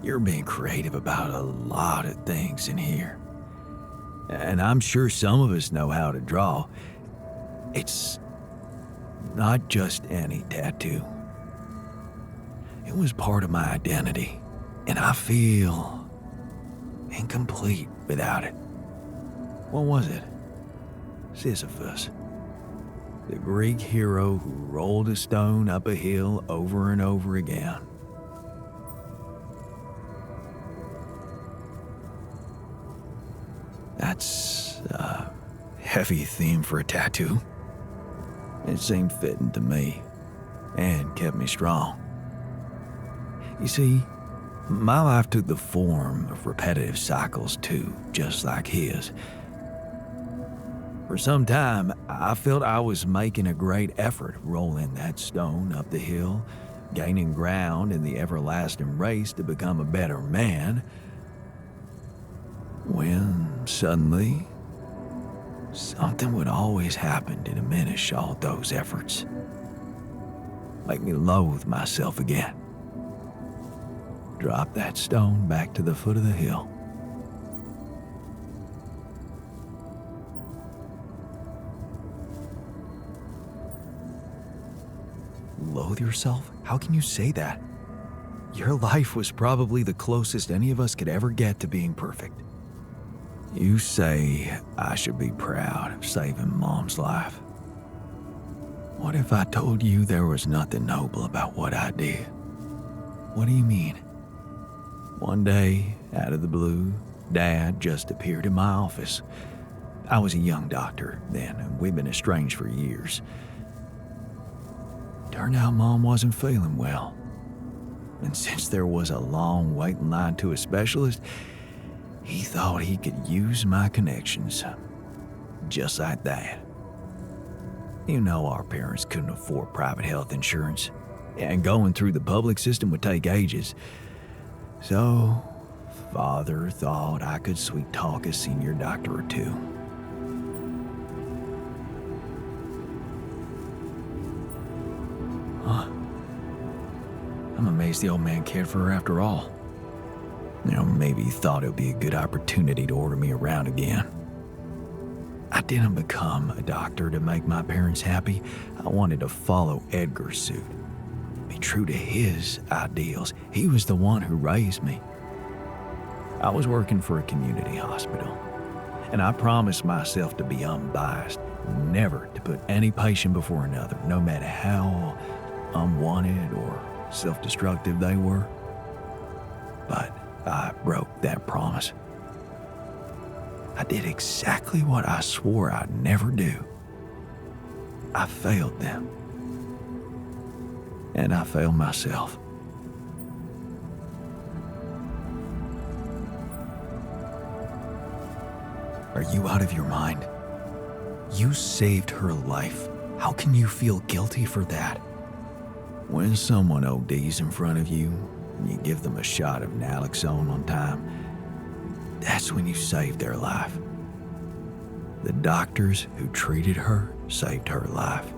[SPEAKER 1] You're being creative about a lot of things in here. And I'm sure some of us know how to draw. It's not just any tattoo. It was part of my identity, and I feel incomplete without it. What was it? Sisyphus, the Greek hero who rolled a stone up a hill over and over again. That's a heavy theme for a tattoo. It seemed fitting to me, and kept me strong. You see, my life took the form of repetitive cycles too, just like his. For some time, I felt I was making a great effort rolling that stone up the hill, gaining ground in the everlasting race to become a better man, when suddenly, something would always happen to diminish all those efforts. Make me loathe myself again. Drop that stone back to the foot of the hill. Loathe yourself? How can you say that? Your life was probably the closest any of us could ever get to being perfect. You say I should be proud of saving Mom's life. What if I told you there was nothing noble about what I did? What do you mean? One day, out of the blue, Dad just appeared in my office. I was a young doctor then, and we'd been estranged for years. Turned out Mom wasn't feeling well. And since there was a long waiting line to a specialist, he thought he could use my connections. Just like that. You know our parents couldn't afford private health insurance, and going through the public system would take ages. So, Father thought I could sweet talk a senior doctor or two. Huh. I'm amazed the old man cared for her after all. You know, maybe he thought it would be a good opportunity to order me around again. I didn't become a doctor to make my parents happy. I wanted to follow Edgar's suit. Be true to his ideals. He was the one who raised me. I was working for a community hospital, and I promised myself to be unbiased, never to put any patient before another, no matter how unwanted or self-destructive they were. But I broke that promise. I did exactly what I swore I'd never do. I failed them. And I failed myself. Are you out of your mind? You saved her life. How can you feel guilty for that? When someone ODs in front of you, and you give them a shot of naloxone on time, that's when you saved their life. The doctors who treated her saved her life.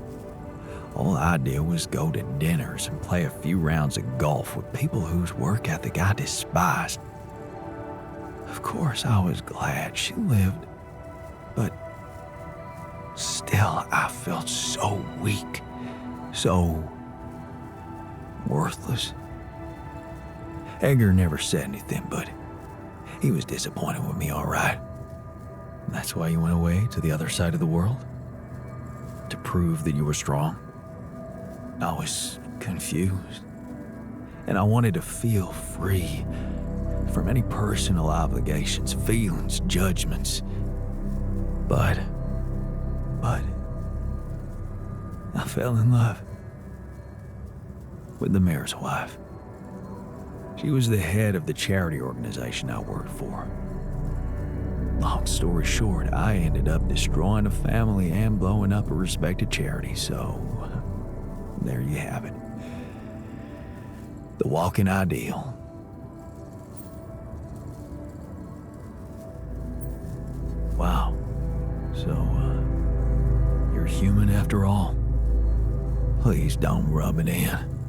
[SPEAKER 1] All I did was go to dinners and play a few rounds of golf with people whose work ethic I despised. Of course, I was glad she lived, but still I felt so weak, so worthless. Edgar never said anything, but he was disappointed with me, all right. That's why you went away to the other side of the world? To prove that you were strong? I was confused, and I wanted to feel free from any personal obligations, feelings, judgments. But I fell in love with the mayor's wife. She was the head of the charity organization I worked for. Long story short, I ended up destroying a family and blowing up a respected charity, so there you have it. The walking ideal. Wow. So, you're human after all. Please don't rub it in.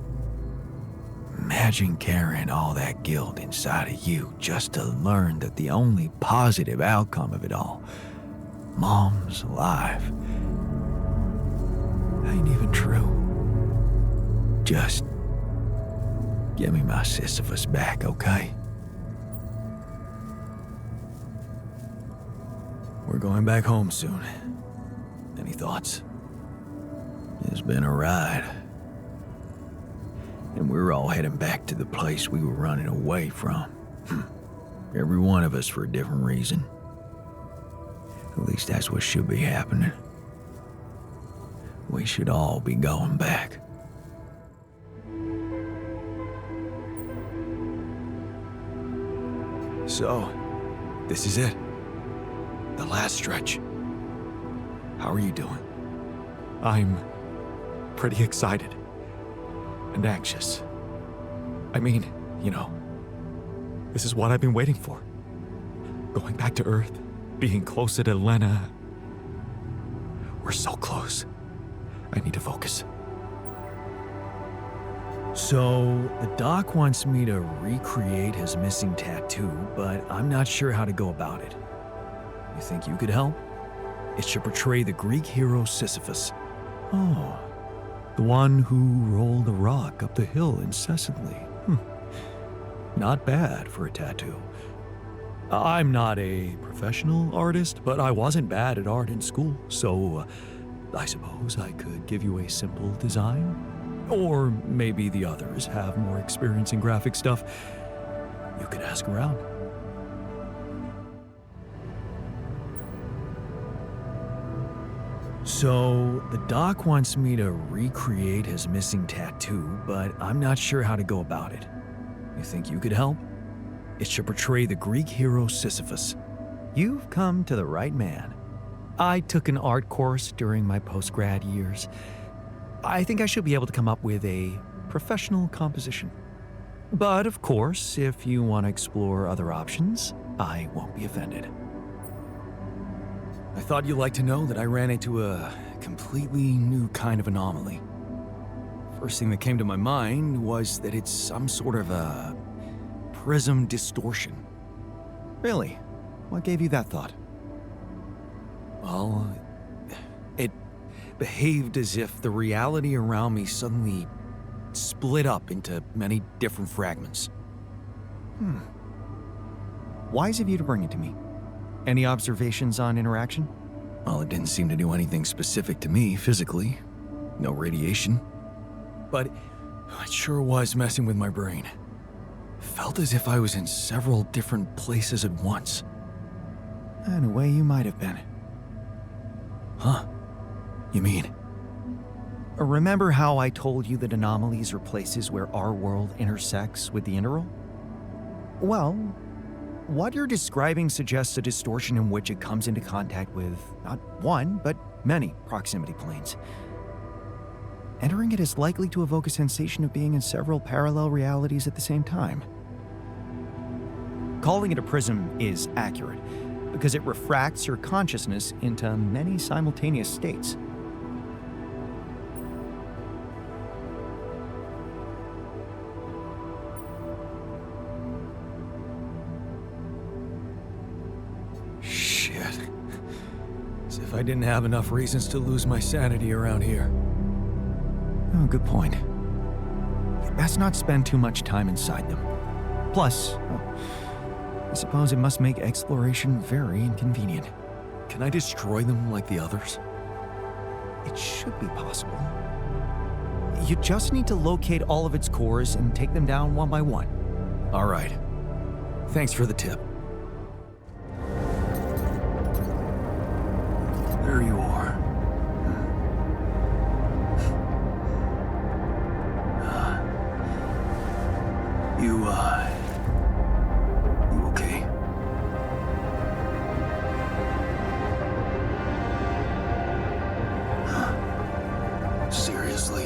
[SPEAKER 1] Imagine carrying all that guilt inside of you just to learn that the only positive outcome of it all, Mom's life, ain't even true. Just give me my Sisyphus back, okay? We're going back home soon. Any thoughts? It's been a ride. And we're all heading back to the place we were running away from. Every one of us for a different reason. At least that's what should be happening. We should all be going back. So, this is it. The last stretch. How are you doing?
[SPEAKER 3] I'm pretty excited. And anxious. I mean, you know, this is what I've been waiting for. Going back to Earth, being closer to Lena. We're so close. I need to focus.
[SPEAKER 1] So, the doc wants me to recreate his missing tattoo, but I'm not sure how to go about it. You think you could help? It should portray the Greek hero Sisyphus. Oh. The one who rolled a rock up the hill incessantly. Not bad for a tattoo. I'm not a professional artist, but I wasn't bad at art in school, so I suppose I could give you a simple design. Or maybe the others have more experience in graphic stuff. You could ask around. So, the doc wants me to recreate his missing tattoo, but I'm not sure how to go about it. You think you could help? It should portray the Greek hero Sisyphus. You've come to the right man. I took an art course during my post-grad years. I think I should be able to come up with a professional composition. But of course, if you want to explore other options, I won't be offended. I thought you'd like to know that I ran into a completely new kind of anomaly. First thing that came to my mind was that it's some sort of a prism distortion. Really? What gave you that thought? Well, it behaved as if the reality around me suddenly split up into many different fragments. Wise of you to bring it to me. Any observations on interaction? Well, it didn't seem to do anything specific to me physically. No radiation. But it sure was messing with my brain. Felt as if I was in several different places at once. In a way, you might have been. Huh? You mean? Remember how I told you that anomalies are places where our world intersects with the interworld? Well, what you're describing suggests a distortion in which it comes into contact with not one, but many proximity planes. Entering it is likely to evoke a sensation of being in several parallel realities at the same time. Calling it a prism is accurate, because it refracts your consciousness into many simultaneous states. If I didn't have enough reasons to lose my sanity around here. Oh, good point. Let's not spend too much time inside them.
[SPEAKER 13] Plus, I suppose it must make exploration very inconvenient.
[SPEAKER 1] Can I destroy them like the others?
[SPEAKER 13] It should be possible. You just need to locate all of its cores and take them down one by one.
[SPEAKER 1] All right. Thanks for the tip.
[SPEAKER 2] There you are. You okay? Seriously?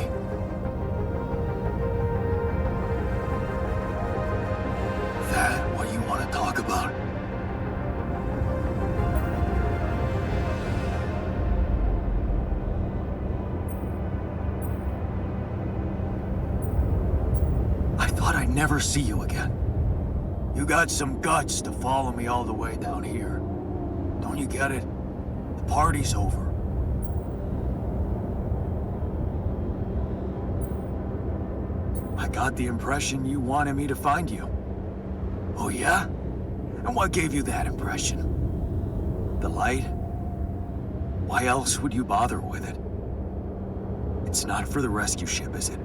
[SPEAKER 2] That what you want to talk about? I thought I'd never see you again. You got some guts to follow me all the way down here. Don't you get it? The party's over. I got the impression you wanted me to find you. Oh yeah? And what gave you that impression? The light? Why else would you bother with it? It's not for the rescue ship, is it?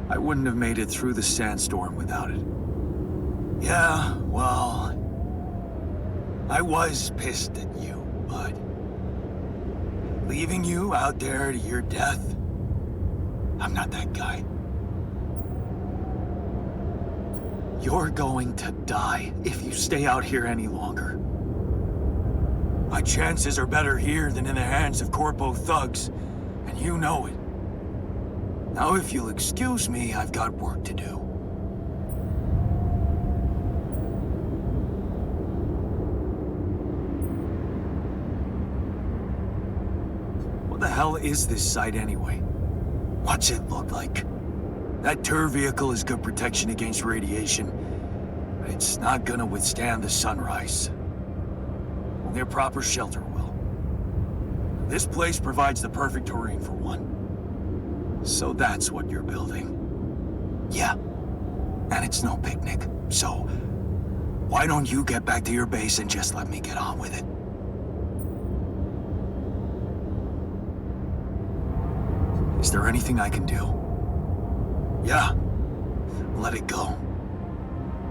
[SPEAKER 2] I wouldn't have made it through the sandstorm without it. Yeah, well, I was pissed at you, but leaving you out there to your death, I'm not that guy. You're going to die if you stay out here any longer. My chances are better here than in the hands of corpo thugs, and you know it. Now, if you'll excuse me, I've got work to do. What the hell is this site anyway? What's it look like? That tour vehicle is good protection against radiation, but it's not gonna withstand the sunrise. Only a proper shelter will. This place provides the perfect terrain for one. So that's what you're building. Yeah. And it's no picnic. So, why don't you get back to your base and just let me get on with it? Is there anything I can do? Yeah. Let it go.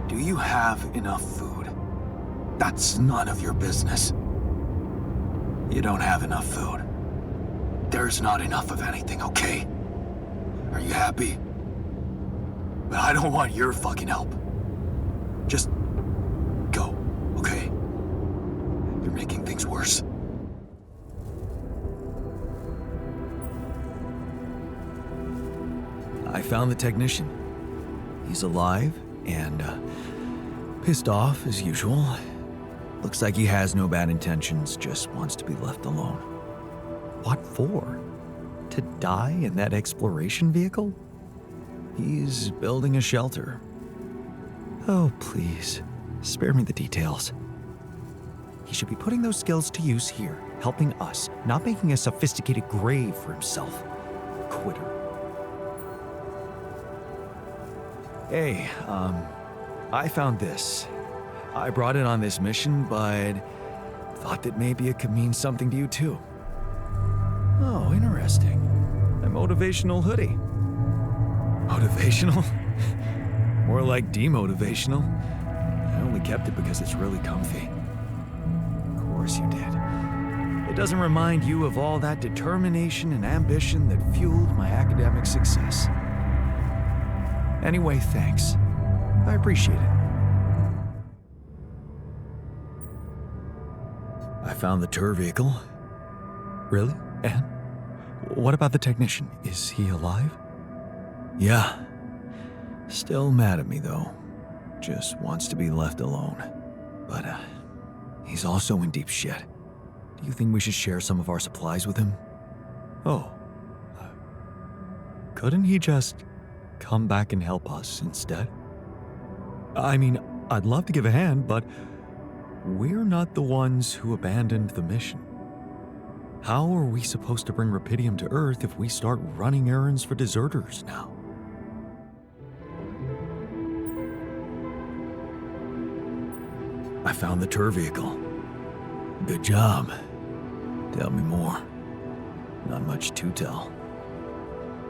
[SPEAKER 2] Do you have enough food? That's none of your business. You don't have enough food. There's not enough of anything, okay? Are you happy? But I don't want your fucking help. Just go, okay? You're making things worse.
[SPEAKER 1] I found the technician. He's alive and pissed off as usual. Looks like he has no bad intentions, just wants to be left alone.
[SPEAKER 13] What for? To die in that exploration vehicle?
[SPEAKER 1] He's building a shelter.
[SPEAKER 13] Oh, please. Spare me the details. He should be putting those skills to use here, helping us, not making a sophisticated grave for himself. Quitter.
[SPEAKER 1] Hey, I found this. I brought it on this mission, but thought that maybe it could mean something to you too.
[SPEAKER 13] Oh, interesting. A motivational hoodie.
[SPEAKER 1] Motivational? More like demotivational. I only kept it because it's really comfy.
[SPEAKER 13] Of course you did. It doesn't remind you of all that determination and ambition that fueled my academic success. Anyway, thanks. I appreciate it.
[SPEAKER 1] I found the tour vehicle.
[SPEAKER 13] Really? And what about the technician? Is he alive?
[SPEAKER 1] Yeah. Still mad at me, though. Just wants to be left alone. But, he's also in deep shit. Do you think we should share some of our supplies with him?
[SPEAKER 13] Oh. Couldn't he just come back and help us instead? I mean, I'd love to give a hand, but we're not the ones who abandoned the mission. How are we supposed to bring Rapidium to Earth if we start running errands for deserters now?
[SPEAKER 1] found the tour vehicle. Good job. Tell me more. Not much to tell.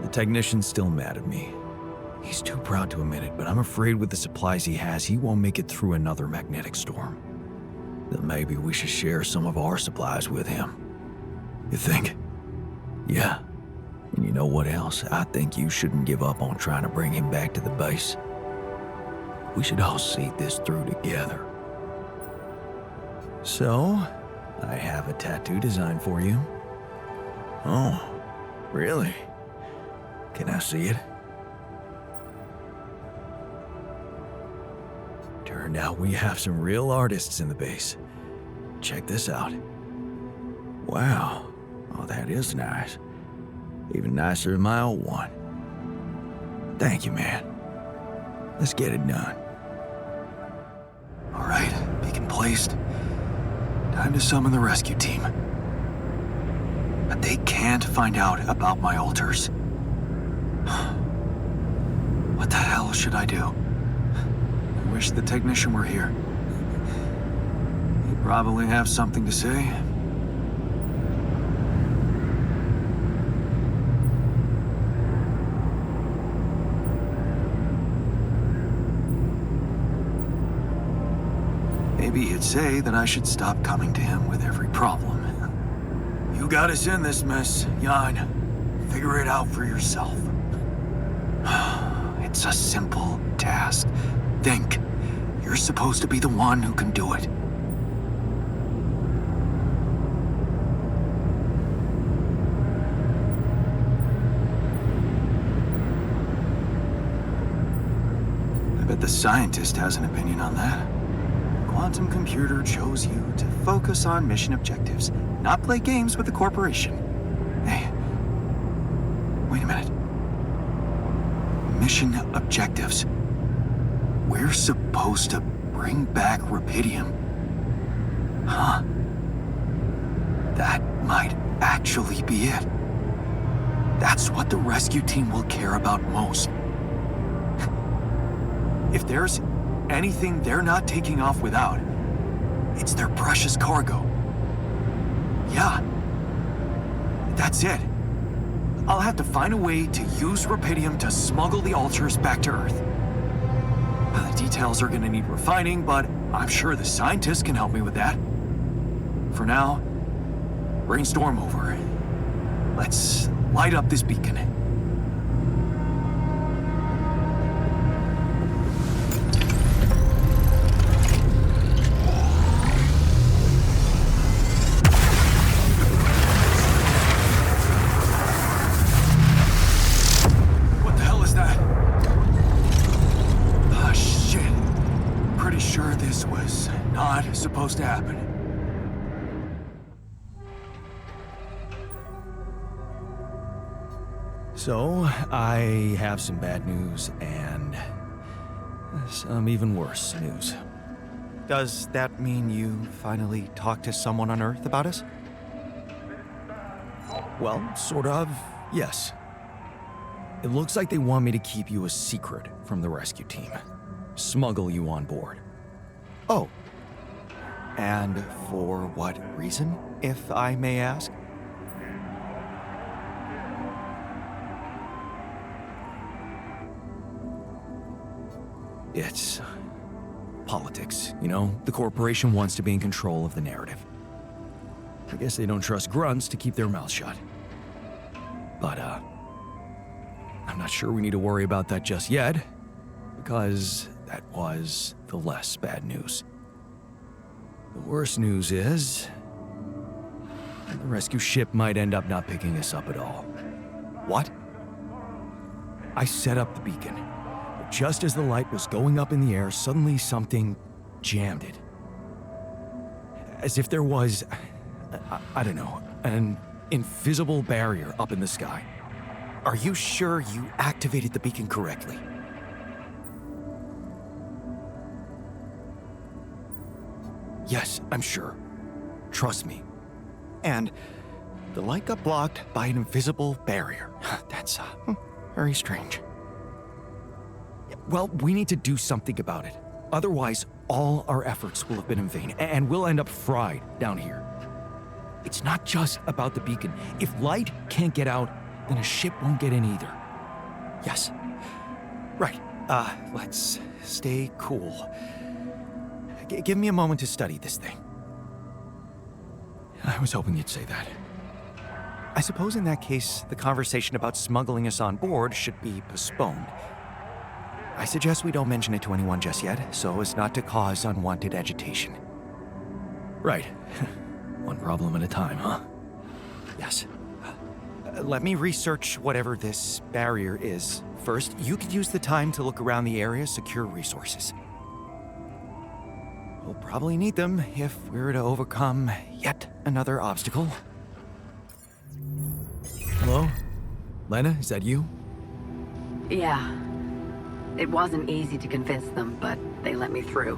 [SPEAKER 1] The technician's still mad at me. He's too proud to admit it, but I'm afraid with the supplies he has, he won't make it through another magnetic storm. Then maybe we should share some of our supplies with him. You think? Yeah. And you know what else? I think you shouldn't give up on trying to bring him back to the base. We should all see this through together. So, I have a tattoo design for you. Oh, really? Can I see it? Turned out we have some real artists in the base. Check this out. Wow. Oh, that is nice. Even nicer than my old one. Thank you, man. Let's get it done. All right, beacon placed. Time to summon the rescue team. But they can't find out about my alters. What the hell should I do? I wish the technician were here. He'd probably have something to say. Maybe he'd say that I should stop coming to him with every problem. You got us in this mess, Jan. Figure it out for yourself. It's a simple task. Think. You're supposed to be the one who can do it. I bet the scientist has an opinion on that. Quantum computer chose you to focus on mission objectives, not play games with the corporation. Hey, wait a minute. Mission objectives. We're supposed to bring back Radeon. Huh. That might actually be it. That's what the rescue team will care about most. If there's anything they're not taking off without, it's their precious cargo. Yeah. That's it. I'll have to find a way to use Radeon to smuggle the alters back to Earth. The details are gonna need refining, but I'm sure the scientists can help me with that. For now, brainstorm over. Let's light up this beacon. Supposed to happen. So, I have some bad news and some even worse news.
[SPEAKER 10] Does that mean you finally talked to someone on Earth about us?
[SPEAKER 1] Well, sort of, yes. It looks like they want me to keep you a secret from the rescue team. Smuggle you on board.
[SPEAKER 10] Oh. And for what reason, if I may ask?
[SPEAKER 1] It's politics, you know? The corporation wants to be in control of the narrative. I guess they don't trust grunts to keep their mouths shut. But, I'm not sure we need to worry about that just yet, because that was the less bad news. The worst news is, the rescue ship might end up not picking us up at all.
[SPEAKER 10] What?
[SPEAKER 1] I set up the beacon, but just as the light was going up in the air, suddenly something jammed it. As if there was, I don't know, an invisible barrier up in the sky.
[SPEAKER 10] Are you sure you activated the beacon correctly?
[SPEAKER 1] Yes, I'm sure. Trust me.
[SPEAKER 10] And the light got blocked by an invisible barrier. That's very strange.
[SPEAKER 1] Well, we need to do something about it.
[SPEAKER 13] Otherwise, all our efforts will have been in vain, and we'll end up fried down here. It's not just about the beacon. If light can't get out, then a ship won't get in either. Yes. Right. Let's stay cool. Give me a moment to study this thing. I was hoping you'd say that. I suppose in that case, the conversation about smuggling us on board should be postponed. I suggest we don't mention it to anyone just yet, so as not to cause unwanted agitation. Right. One problem at a time, huh? Yes. Let me research whatever this barrier is. First, you could use the time to look around the area, secure resources. We'll probably need them if we're to overcome yet another obstacle.
[SPEAKER 1] Hello? Lena, is that you?
[SPEAKER 6] Yeah. It wasn't easy to convince them, but they let me through.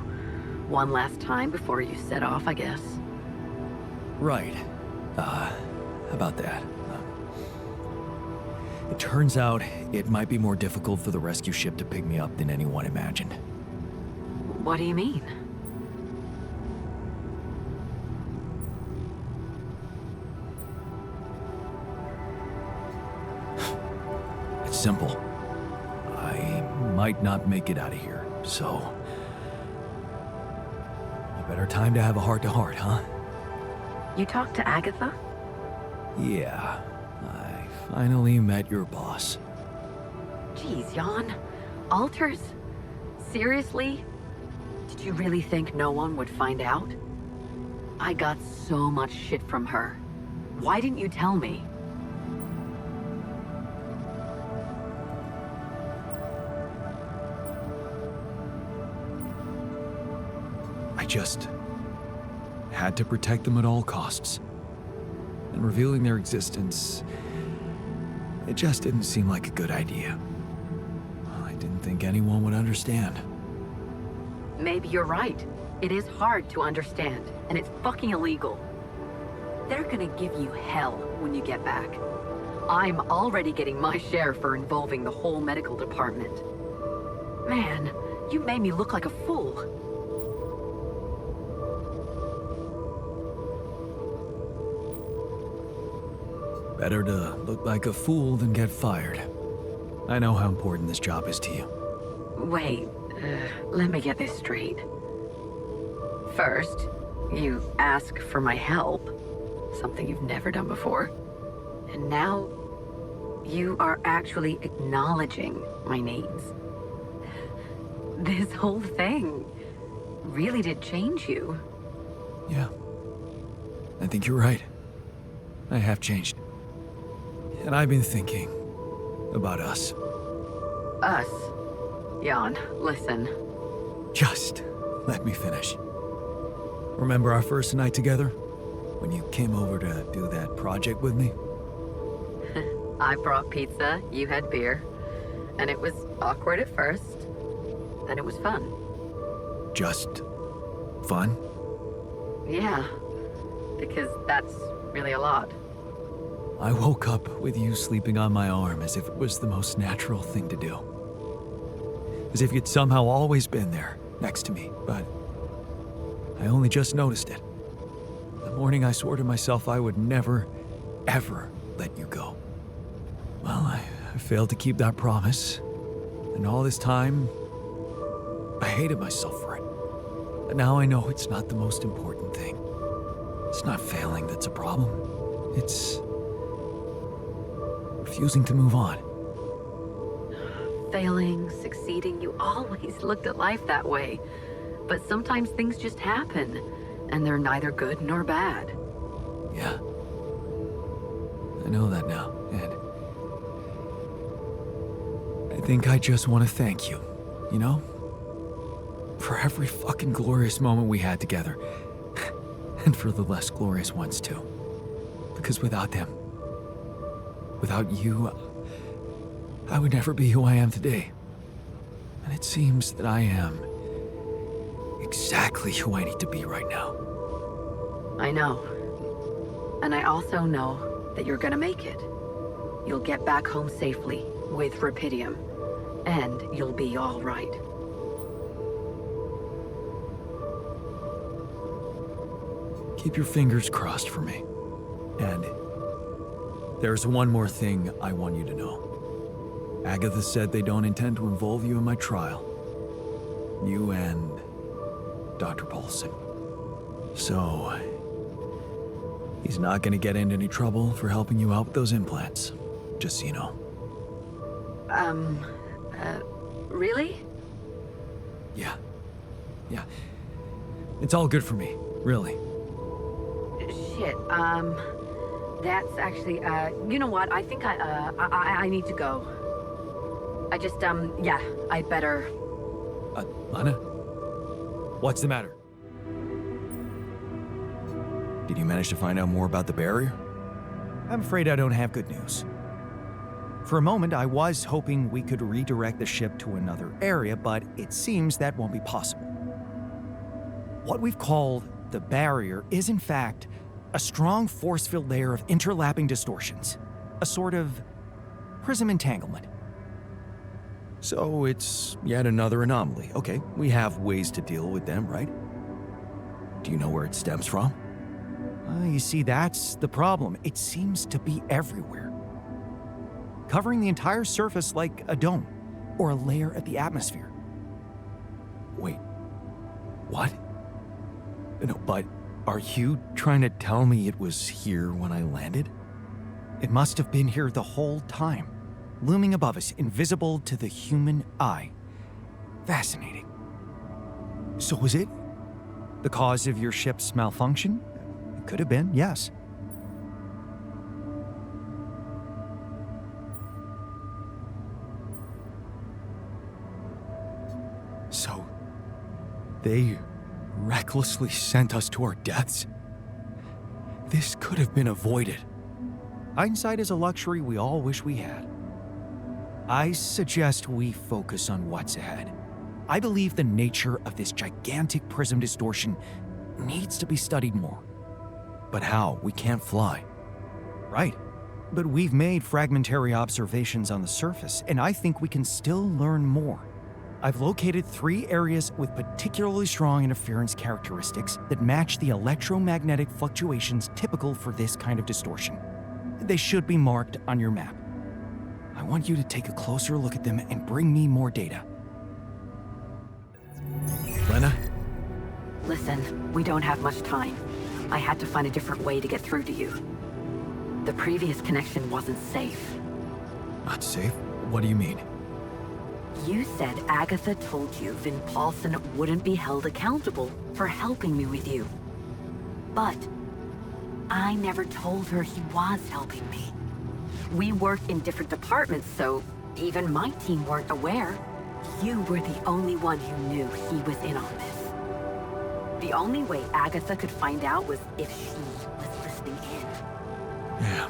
[SPEAKER 6] One last time before you set off, I guess.
[SPEAKER 1] Right. About that. It turns out it might be more difficult for the rescue ship to pick me up than anyone imagined.
[SPEAKER 6] What do you mean?
[SPEAKER 1] It's simple. I might not make it out of here, so... A better time to have a heart-to-heart, huh?
[SPEAKER 6] You talked to Agatha?
[SPEAKER 1] Yeah. I finally met your boss.
[SPEAKER 6] Jeez, Jan. Alters? Seriously? Did you really think no one would find out? I got so much shit from her. Why didn't you tell me?
[SPEAKER 1] I just had to protect them at all costs. And revealing their existence, it just didn't seem like a good idea. I didn't think anyone would understand.
[SPEAKER 6] Maybe you're right. It is hard to understand, and it's fucking illegal. They're gonna give you hell when you get back. I'm already getting my share for involving the whole medical department. Man, you made me look like a fool.
[SPEAKER 1] Better to look like a fool than get fired. I know how important this job is to you.
[SPEAKER 6] Wait, let me get this straight. First, you ask for my help, something you've never done before. And now, you are actually acknowledging my needs. This whole thing really did change you.
[SPEAKER 1] Yeah. I think you're right. I have changed. And I've been thinking about us.
[SPEAKER 6] Us? Jan, listen.
[SPEAKER 1] Just let me finish. Remember our first night together? When you came over to do that project with me?
[SPEAKER 6] I brought pizza, you had beer. And it was awkward at first. Then it was fun.
[SPEAKER 1] Just fun?
[SPEAKER 6] Yeah. Because that's really a lot.
[SPEAKER 1] I woke up with you sleeping on my arm as if it was the most natural thing to do. As if you'd somehow always been there, next to me, but I only just noticed it. The morning I swore to myself I would never, ever let you go. Well, I failed to keep that promise, and all this time, I hated myself for it. But now I know it's not the most important thing. It's not failing that's a problem. It's refusing to move on.
[SPEAKER 6] Failing, succeeding, you always looked at life that way. But sometimes things just happen, and they're neither good nor bad.
[SPEAKER 1] Yeah. I know that now, and I think I just want to thank you, you know? For every fucking glorious moment we had together. And for the less glorious ones, too. Because without them, without you, I would never be who I am today. And it seems that I am exactly who I need to be right now.
[SPEAKER 6] I know. And I also know that you're gonna make it. You'll get back home safely with Rapidium. And you'll be all right.
[SPEAKER 1] Keep your fingers crossed for me. And there's one more thing I want you to know. Agatha said they don't intend to involve you in my trial. You and Dr. Paulson. So, he's not gonna get into any trouble for helping you out with those implants. Just so you know.
[SPEAKER 6] Really?
[SPEAKER 1] Yeah. It's all good for me, really.
[SPEAKER 6] Shit, that's actually, you know what? I think I need to go. I just, yeah, I'd better...
[SPEAKER 1] Lana? What's the matter? Did you manage to find out more about the barrier?
[SPEAKER 3] I'm afraid I don't have good news. For a moment, I was hoping we could redirect the ship to another area, but it seems that won't be possible. What we've called the barrier is, in fact, a strong force-filled layer of interlapping distortions, a sort of prism entanglement.
[SPEAKER 1] So it's yet another anomaly. Okay, we have ways to deal with them, right? Do you know where it stems from?
[SPEAKER 3] You see, that's the problem. It seems to be everywhere, covering the entire surface like a dome or a layer of the atmosphere.
[SPEAKER 1] Wait, what? No, but are you trying to tell me it was here when I landed?
[SPEAKER 3] It must have been here the whole time, looming above us, invisible to the human eye. Fascinating. So was it the cause of your ship's malfunction? It could have been, yes.
[SPEAKER 1] So, they recklessly sent us to our deaths? This could have been avoided.
[SPEAKER 3] Hindsight is a luxury we all wish we had. I suggest we focus on what's ahead. I believe the nature of this gigantic prism distortion needs to be studied more.
[SPEAKER 1] But how? We can't fly.
[SPEAKER 3] Right. But we've made fragmentary observations on the surface, and I think we can still learn more. I've located 3 areas with particularly strong interference characteristics that match the electromagnetic fluctuations typical for this kind of distortion. They should be marked on your map. I want you to take a closer look at them and bring me more data.
[SPEAKER 1] Lena?
[SPEAKER 6] Listen, we don't have much time. I had to find a different way to get through to you. The previous connection wasn't safe.
[SPEAKER 1] Not safe? What do you mean?
[SPEAKER 6] You said Agatha told you Vin Paulson wouldn't be held accountable for helping me with you. But I never told her he was helping me. We worked in different departments, so even my team weren't aware. You were the only one who knew he was in on this. The only way Agatha could find out was if she was listening in.
[SPEAKER 1] Yeah.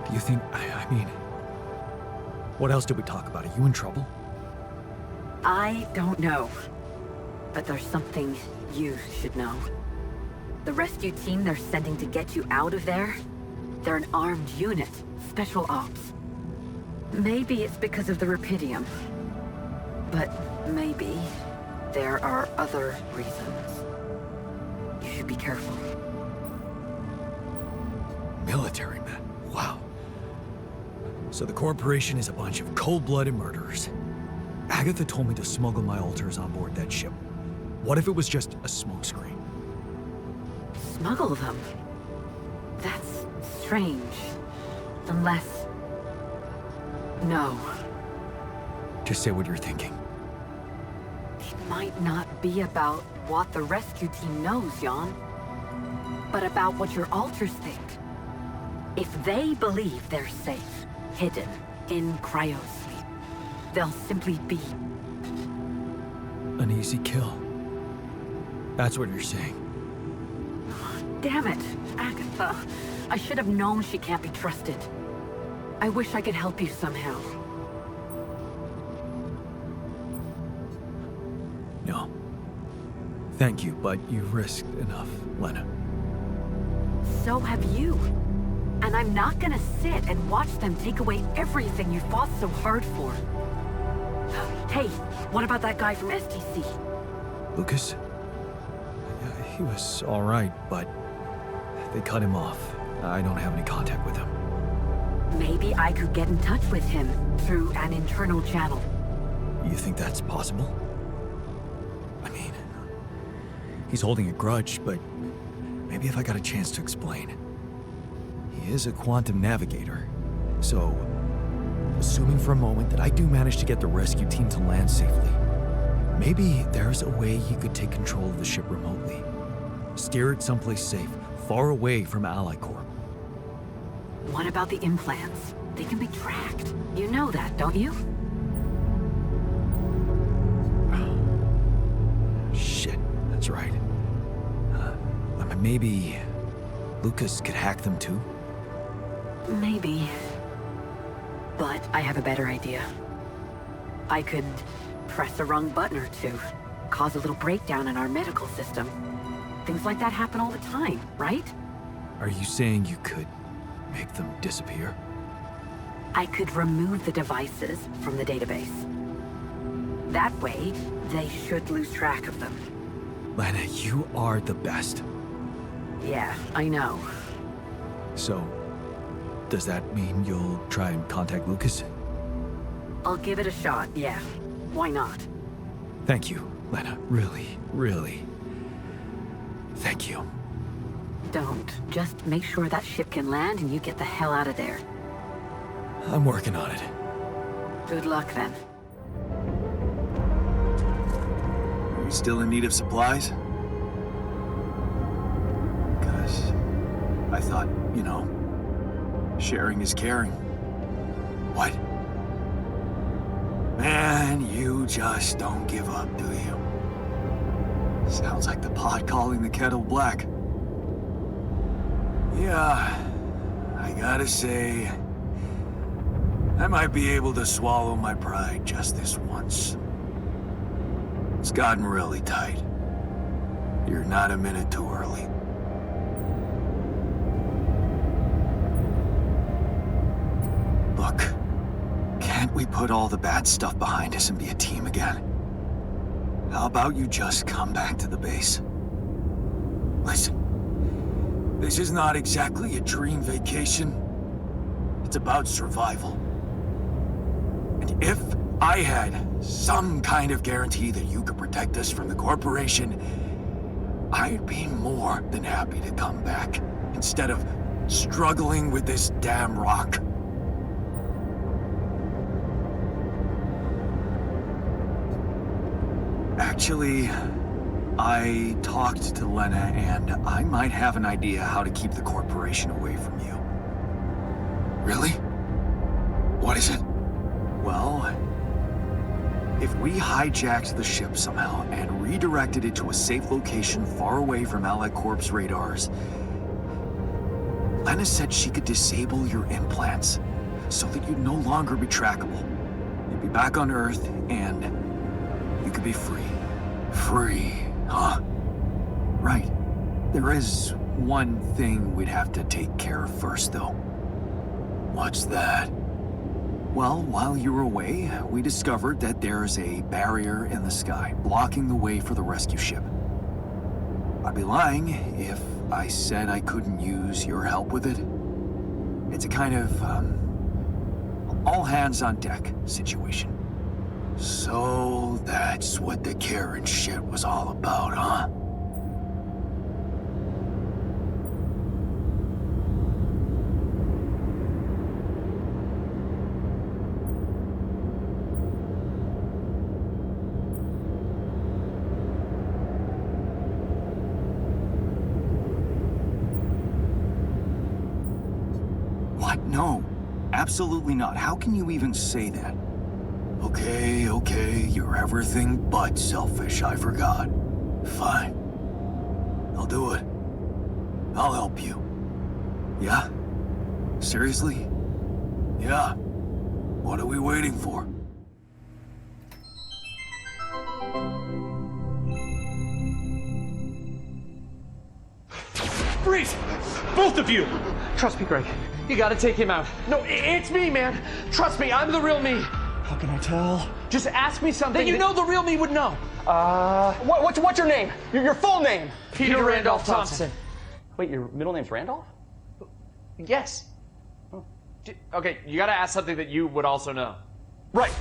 [SPEAKER 1] Do you think, I mean... What else did we talk about? Are you in trouble?
[SPEAKER 6] I don't know. But there's something you should know. The rescue team they're sending to get you out of there, they're an armed unit, special ops. Maybe it's because of the Rapidium. But maybe there are other reasons. You should be careful.
[SPEAKER 1] Military men. Wow. So the corporation is a bunch of cold-blooded murderers. Agatha told me to smuggle my alters on board that ship. What if it was just a smokescreen?
[SPEAKER 6] Smuggle them? That's strange. Unless... No.
[SPEAKER 1] Just say what you're thinking.
[SPEAKER 6] It might not be about what the rescue team knows, Jan. But about what your alters think. If they believe they're safe, hidden, in cryosleep, they'll simply be...
[SPEAKER 1] An easy kill. That's what you're saying.
[SPEAKER 6] Damn it, Agatha. I should have known she can't be trusted. I wish I could help you somehow.
[SPEAKER 1] No. Thank you, but you've risked enough, Lena.
[SPEAKER 6] So have you. And I'm not gonna sit and watch them take away everything you fought so hard for. Hey, what about that guy from STC?
[SPEAKER 1] Lucas? He was alright, but they cut him off. I don't have any contact with him.
[SPEAKER 6] Maybe I could get in touch with him through an internal channel.
[SPEAKER 1] You think that's possible? I mean, he's holding a grudge, but maybe if I got a chance to explain. He is a quantum navigator, so assuming for a moment that I do manage to get the rescue team to land safely, maybe there's a way he could take control of the ship remotely. Steer it someplace safe, far away from Ally Corp.
[SPEAKER 6] What about the implants? They can be tracked. You know that, don't you?
[SPEAKER 1] Shit, that's right. Maybe Lucas could hack them too?
[SPEAKER 6] Maybe. But I have a better idea. I could press the wrong button or two, cause a little breakdown in our medical system. Things like that happen all the time, right?
[SPEAKER 1] Are you saying you could make them disappear?
[SPEAKER 6] I could remove the devices from the database. That way, they should lose track of them.
[SPEAKER 1] Lana, you are the best.
[SPEAKER 6] Yeah, I know.
[SPEAKER 1] So, does that mean you'll try and contact Lucas?
[SPEAKER 6] I'll give it a shot, yeah. Why not?
[SPEAKER 1] Thank you, Lana. Really, really. Thank you.
[SPEAKER 6] Don't. Just make sure that ship can land and you get the hell out of there.
[SPEAKER 1] I'm working on it.
[SPEAKER 6] Good luck, then.
[SPEAKER 2] Are you still in need of supplies? Because I thought, you know, sharing is caring. What? Man, you just don't give up, do you? Sounds like the pot calling the kettle black. Yeah, I gotta say, I might be able to swallow my pride just this once. It's gotten really tight. You're not a minute too early. Look, can't we put all the bad stuff behind us and be a team again? How about you just come back to the base? Listen, this is not exactly a dream vacation. It's about survival. And if I had some kind of guarantee that you could protect us from the corporation, I'd be more than happy to come back, instead of struggling with this damn rock. Actually, I talked to Lena, and I might have an idea how to keep the corporation away from you. Really? What is it? Well, if we hijacked the ship somehow and redirected it to a safe location far away from Ally Corp's radars, Lena said she could disable your implants so that you'd no longer be trackable. You'd be back on Earth, and you could be free. Free, huh? Right. There is one thing we'd have to take care of first, though. What's that? Well, while you were away, we discovered that there's a barrier in the sky, blocking the way for the rescue ship. I'd be lying if I said I couldn't use your help with it. It's a kind of, all-hands-on-deck situation. So that's what the Karen shit was all about, huh? What? No. Absolutely not. How can you even say that? Okay, you're everything but selfish, I forgot. Fine. I'll do it. I'll help you. Yeah? Seriously? Yeah. What are we waiting for?
[SPEAKER 15] Freeze! Both of you! Trust me, Greg. You gotta take him out. No, it's me, man. Trust me, I'm the real me.
[SPEAKER 3] How can I tell?
[SPEAKER 15] Just ask me something
[SPEAKER 16] that you know the real me would know.
[SPEAKER 15] What's your name? Your full name?
[SPEAKER 16] Peter Randolph Thompson.
[SPEAKER 15] Wait, your middle name's Randolph?
[SPEAKER 16] Yes. Okay, you gotta ask something that you would also know.
[SPEAKER 15] Right.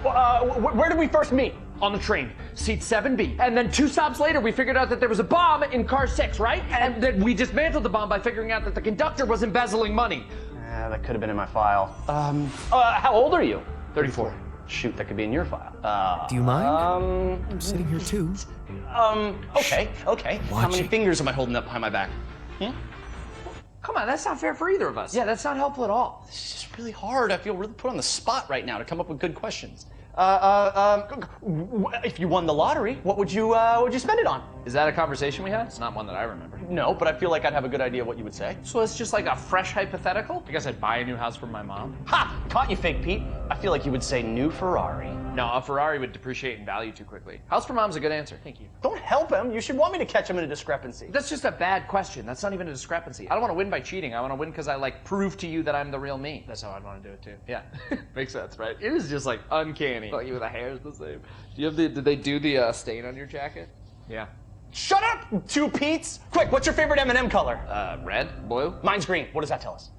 [SPEAKER 15] Where did we first meet?
[SPEAKER 16] On the train, seat 7B. And then 2 stops later, we figured out that there was a bomb in car 6, right? And then we dismantled the bomb by figuring out that the conductor was embezzling money.
[SPEAKER 15] That could have been in my file. How old are you?
[SPEAKER 16] 34.
[SPEAKER 15] Shoot, that could be in your file.
[SPEAKER 13] Do you mind? I'm sitting here too.
[SPEAKER 15] Okay. How many fingers am I holding up behind my back?
[SPEAKER 16] Come on, that's not fair for either of us. Yeah, that's not helpful at all.
[SPEAKER 15] This is just really hard. I feel really put on the spot right now to come up with good questions. If you won the lottery, what would you spend it on?
[SPEAKER 16] Is that a conversation we had? It's not one that I remember.
[SPEAKER 15] No, but I feel like I'd have a good idea what you would say.
[SPEAKER 16] So it's just like a fresh hypothetical? I guess I'd buy a new house for my mom.
[SPEAKER 15] Ha! Caught you, fake Pete. I feel like you would say new Ferrari.
[SPEAKER 16] No, a Ferrari would depreciate in value too quickly. House for mom's a good answer. Thank you.
[SPEAKER 15] Don't help him. You should want me to catch him in a discrepancy.
[SPEAKER 16] That's just a bad question. That's not even a discrepancy. I don't want to win by cheating. I want to win because I like prove to you that I'm the real me. That's how I'd want to do it too. Yeah. Makes sense, right? It is just like uncanny. Like even the hair's the same. Do you have did they do the stain on your jacket? Yeah.
[SPEAKER 15] Shut up, 2 Pete's. Quick, what's your favorite M&M color?
[SPEAKER 16] Red, blue.
[SPEAKER 15] Mine's green. What does that tell us?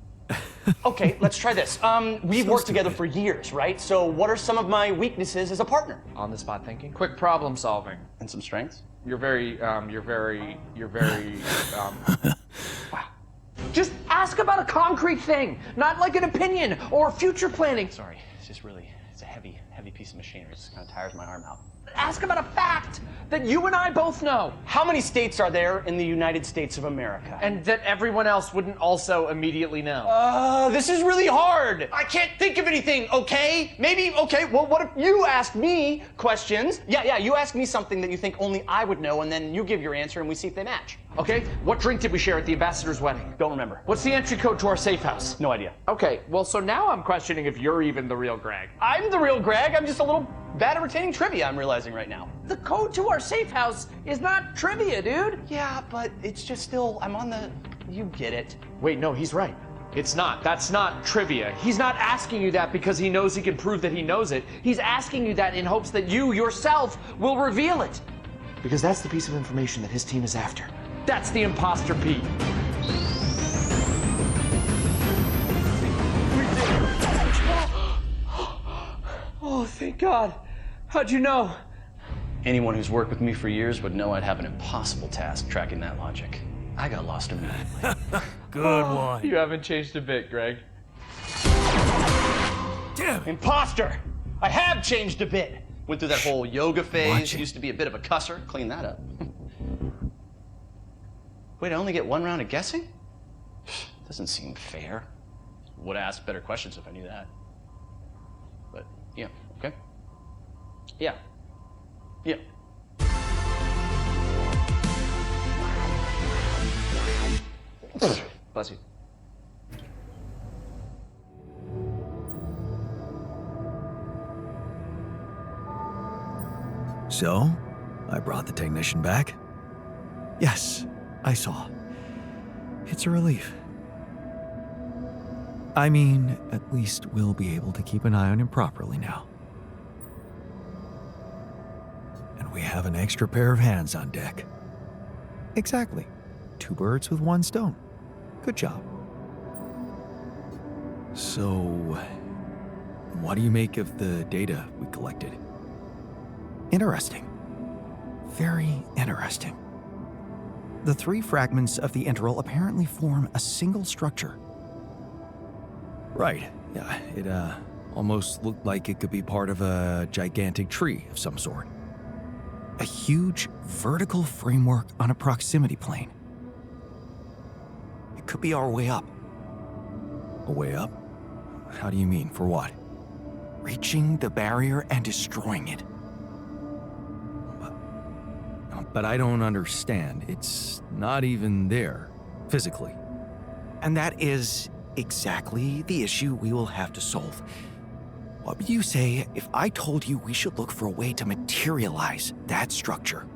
[SPEAKER 15] Okay, let's try this. We've worked together for years, right? So what are some of my weaknesses as a partner?
[SPEAKER 16] On the spot thinking. Quick problem solving.
[SPEAKER 15] And some strengths?
[SPEAKER 16] You're very, wow. Just ask about a concrete thing, not like an opinion or future planning.
[SPEAKER 15] Sorry, it's a heavy piece of machinery. It just kind of tires my arm out.
[SPEAKER 16] Ask about a fact that you and I both know.
[SPEAKER 15] How many states are there in the United States of America?
[SPEAKER 16] And that everyone else wouldn't also immediately know.
[SPEAKER 15] This is really hard. I can't think of anything, okay? Well, what if you ask me questions? Yeah, you ask me something that you think only I would know, and then you give your answer, and we see if they match.
[SPEAKER 16] Okay, what drink did we share at the ambassador's wedding?
[SPEAKER 15] Don't remember.
[SPEAKER 16] What's the entry code to our safe house?
[SPEAKER 15] No idea.
[SPEAKER 16] Okay, well, so now I'm questioning if you're even the real Greg.
[SPEAKER 15] I'm the real Greg. I'm just a little bad at retaining trivia, I'm realizing right now.
[SPEAKER 16] The code to our safe house is not trivia, dude.
[SPEAKER 15] Yeah, but it's just still, you get it.
[SPEAKER 16] Wait, no, he's right. It's not. That's not trivia. He's not asking you that because he knows he can prove that he knows it. He's asking you that in hopes that you yourself will reveal it. Because that's the piece of information that his team is after. That's the imposter Pete. Oh, thank God. How'd you know?
[SPEAKER 15] Anyone who's worked with me for years would know I'd have an impossible task tracking that logic. I got lost immediately.
[SPEAKER 1] Good one.
[SPEAKER 16] You haven't changed a bit, Greg.
[SPEAKER 1] Damn it.
[SPEAKER 15] Imposter! I have changed a bit. Went through that whole yoga phase. Used to be a bit of a cusser. Clean that up. Wait, I only get 1 round of guessing? Doesn't seem fair. Would have asked better questions if I knew that. But, yeah, okay. Yeah.
[SPEAKER 16] Bless you.
[SPEAKER 1] So, I brought the technician back? Yes, I saw. It's a relief. I mean, at least we'll be able to keep an eye on him properly now. And we have an extra pair of hands on deck. Exactly. 2 birds with 1 stone. Good job. So, what do you make of the data we collected? Interesting. Very interesting. The 3 fragments of the integral apparently form a single structure. Right. Yeah, it almost looked like it could be part of a gigantic tree of some sort. A huge vertical framework on a proximity plane. It could be our way up. A way up? How do you mean? For what? Reaching the barrier and destroying it. But I don't understand. It's not even there, physically. And that is exactly the issue we will have to solve. What would you say if I told you we should look for a way to materialize that structure?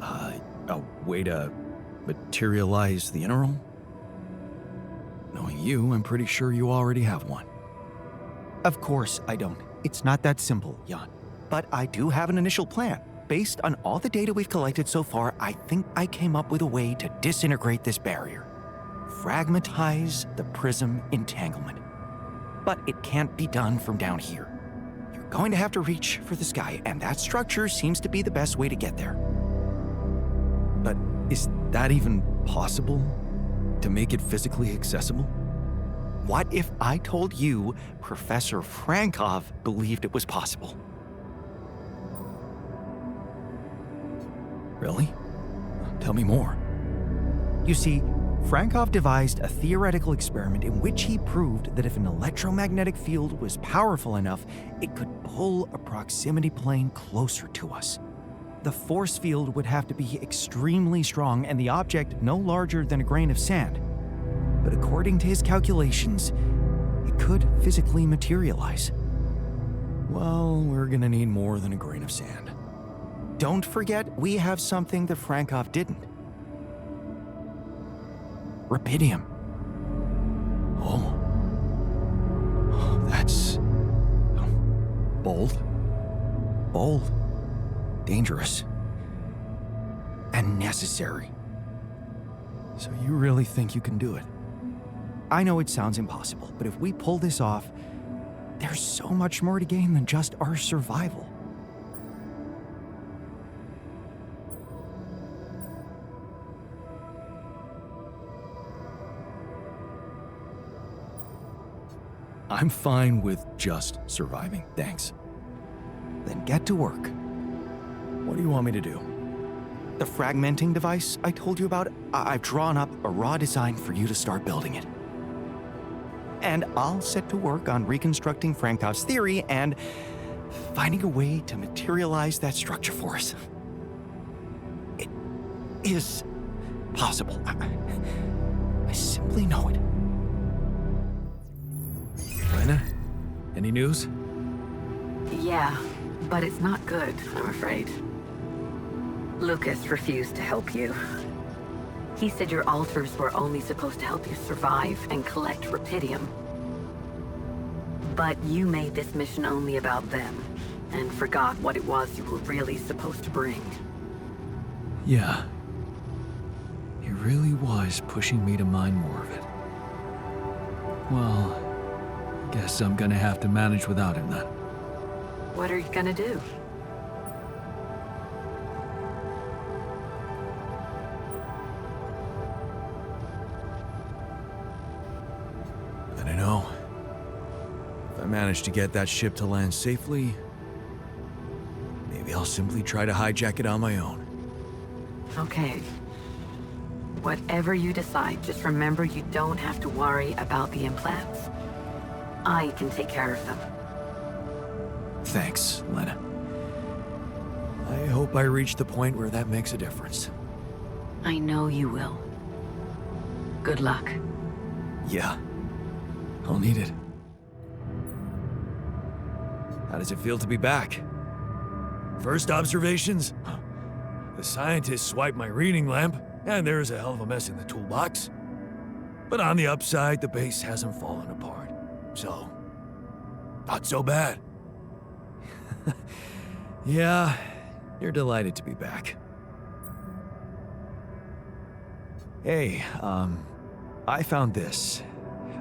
[SPEAKER 1] A way to materialize the integral? Knowing you, I'm pretty sure you already have one.
[SPEAKER 17] Of course I don't. It's not that simple, Jan. But I do have an initial plan. Based on all the data we've collected so far, I think I came up with a way to disintegrate this barrier. Fragmentize the prism entanglement. But it can't be done from down here. You're going to have to reach for the sky, and that structure seems to be the best way to get there.
[SPEAKER 13] But is that even possible? To make it physically accessible?
[SPEAKER 17] What if I told you Professor Frankov believed it was possible?
[SPEAKER 13] Really? Tell me more.
[SPEAKER 17] You see, Frankov devised a theoretical experiment in which he proved that if an electromagnetic field was powerful enough, it could pull a proximity plane closer to us. The force field would have to be extremely strong and the object no larger than a grain of sand. But according to his calculations, it could physically materialize.
[SPEAKER 13] Well, we're gonna need more than a grain of sand.
[SPEAKER 17] Don't forget, we have something that Frankov didn't. Rubidium.
[SPEAKER 13] Oh. That's... bold.
[SPEAKER 17] Bold.
[SPEAKER 13] Dangerous.
[SPEAKER 17] And necessary.
[SPEAKER 13] So you really think you can do it?
[SPEAKER 17] I know it sounds impossible, but if we pull this off, there's so much more to gain than just our survival.
[SPEAKER 13] I'm fine with just surviving, thanks.
[SPEAKER 17] Then get to work.
[SPEAKER 13] What do you want me to do?
[SPEAKER 17] The fragmenting device I told you about, I've drawn up a raw design for you to start building it. And I'll set to work on reconstructing Frankov's theory and finding a way to materialize that structure for us. It is possible. I simply know it.
[SPEAKER 13] Lena, any news?
[SPEAKER 6] Yeah, but it's not good, I'm afraid. Lucas refused to help you. He said your alters were only supposed to help you survive and collect rubidium. But you made this mission only about them, and forgot what it was you were really supposed to bring.
[SPEAKER 13] Yeah. He really was pushing me to mine more of it. Well, guess I'm gonna have to manage without him then.
[SPEAKER 6] What are you gonna do?
[SPEAKER 13] I don't know. If I manage to get that ship to land safely, maybe I'll simply try to hijack it on my own.
[SPEAKER 6] Okay. Whatever you decide, just remember you don't have to worry about the implants. I can take care of them.
[SPEAKER 13] Thanks, Lena. I hope I reach the point where that makes a difference.
[SPEAKER 6] I know you will. Good luck.
[SPEAKER 13] Yeah. I'll need it. How does it feel to be back? First observations? The scientists swiped my reading lamp, and there's a hell of a mess in the toolbox. But on the upside, the base hasn't fallen apart. So, not so bad. Yeah, you're delighted to be back. Hey, I found this.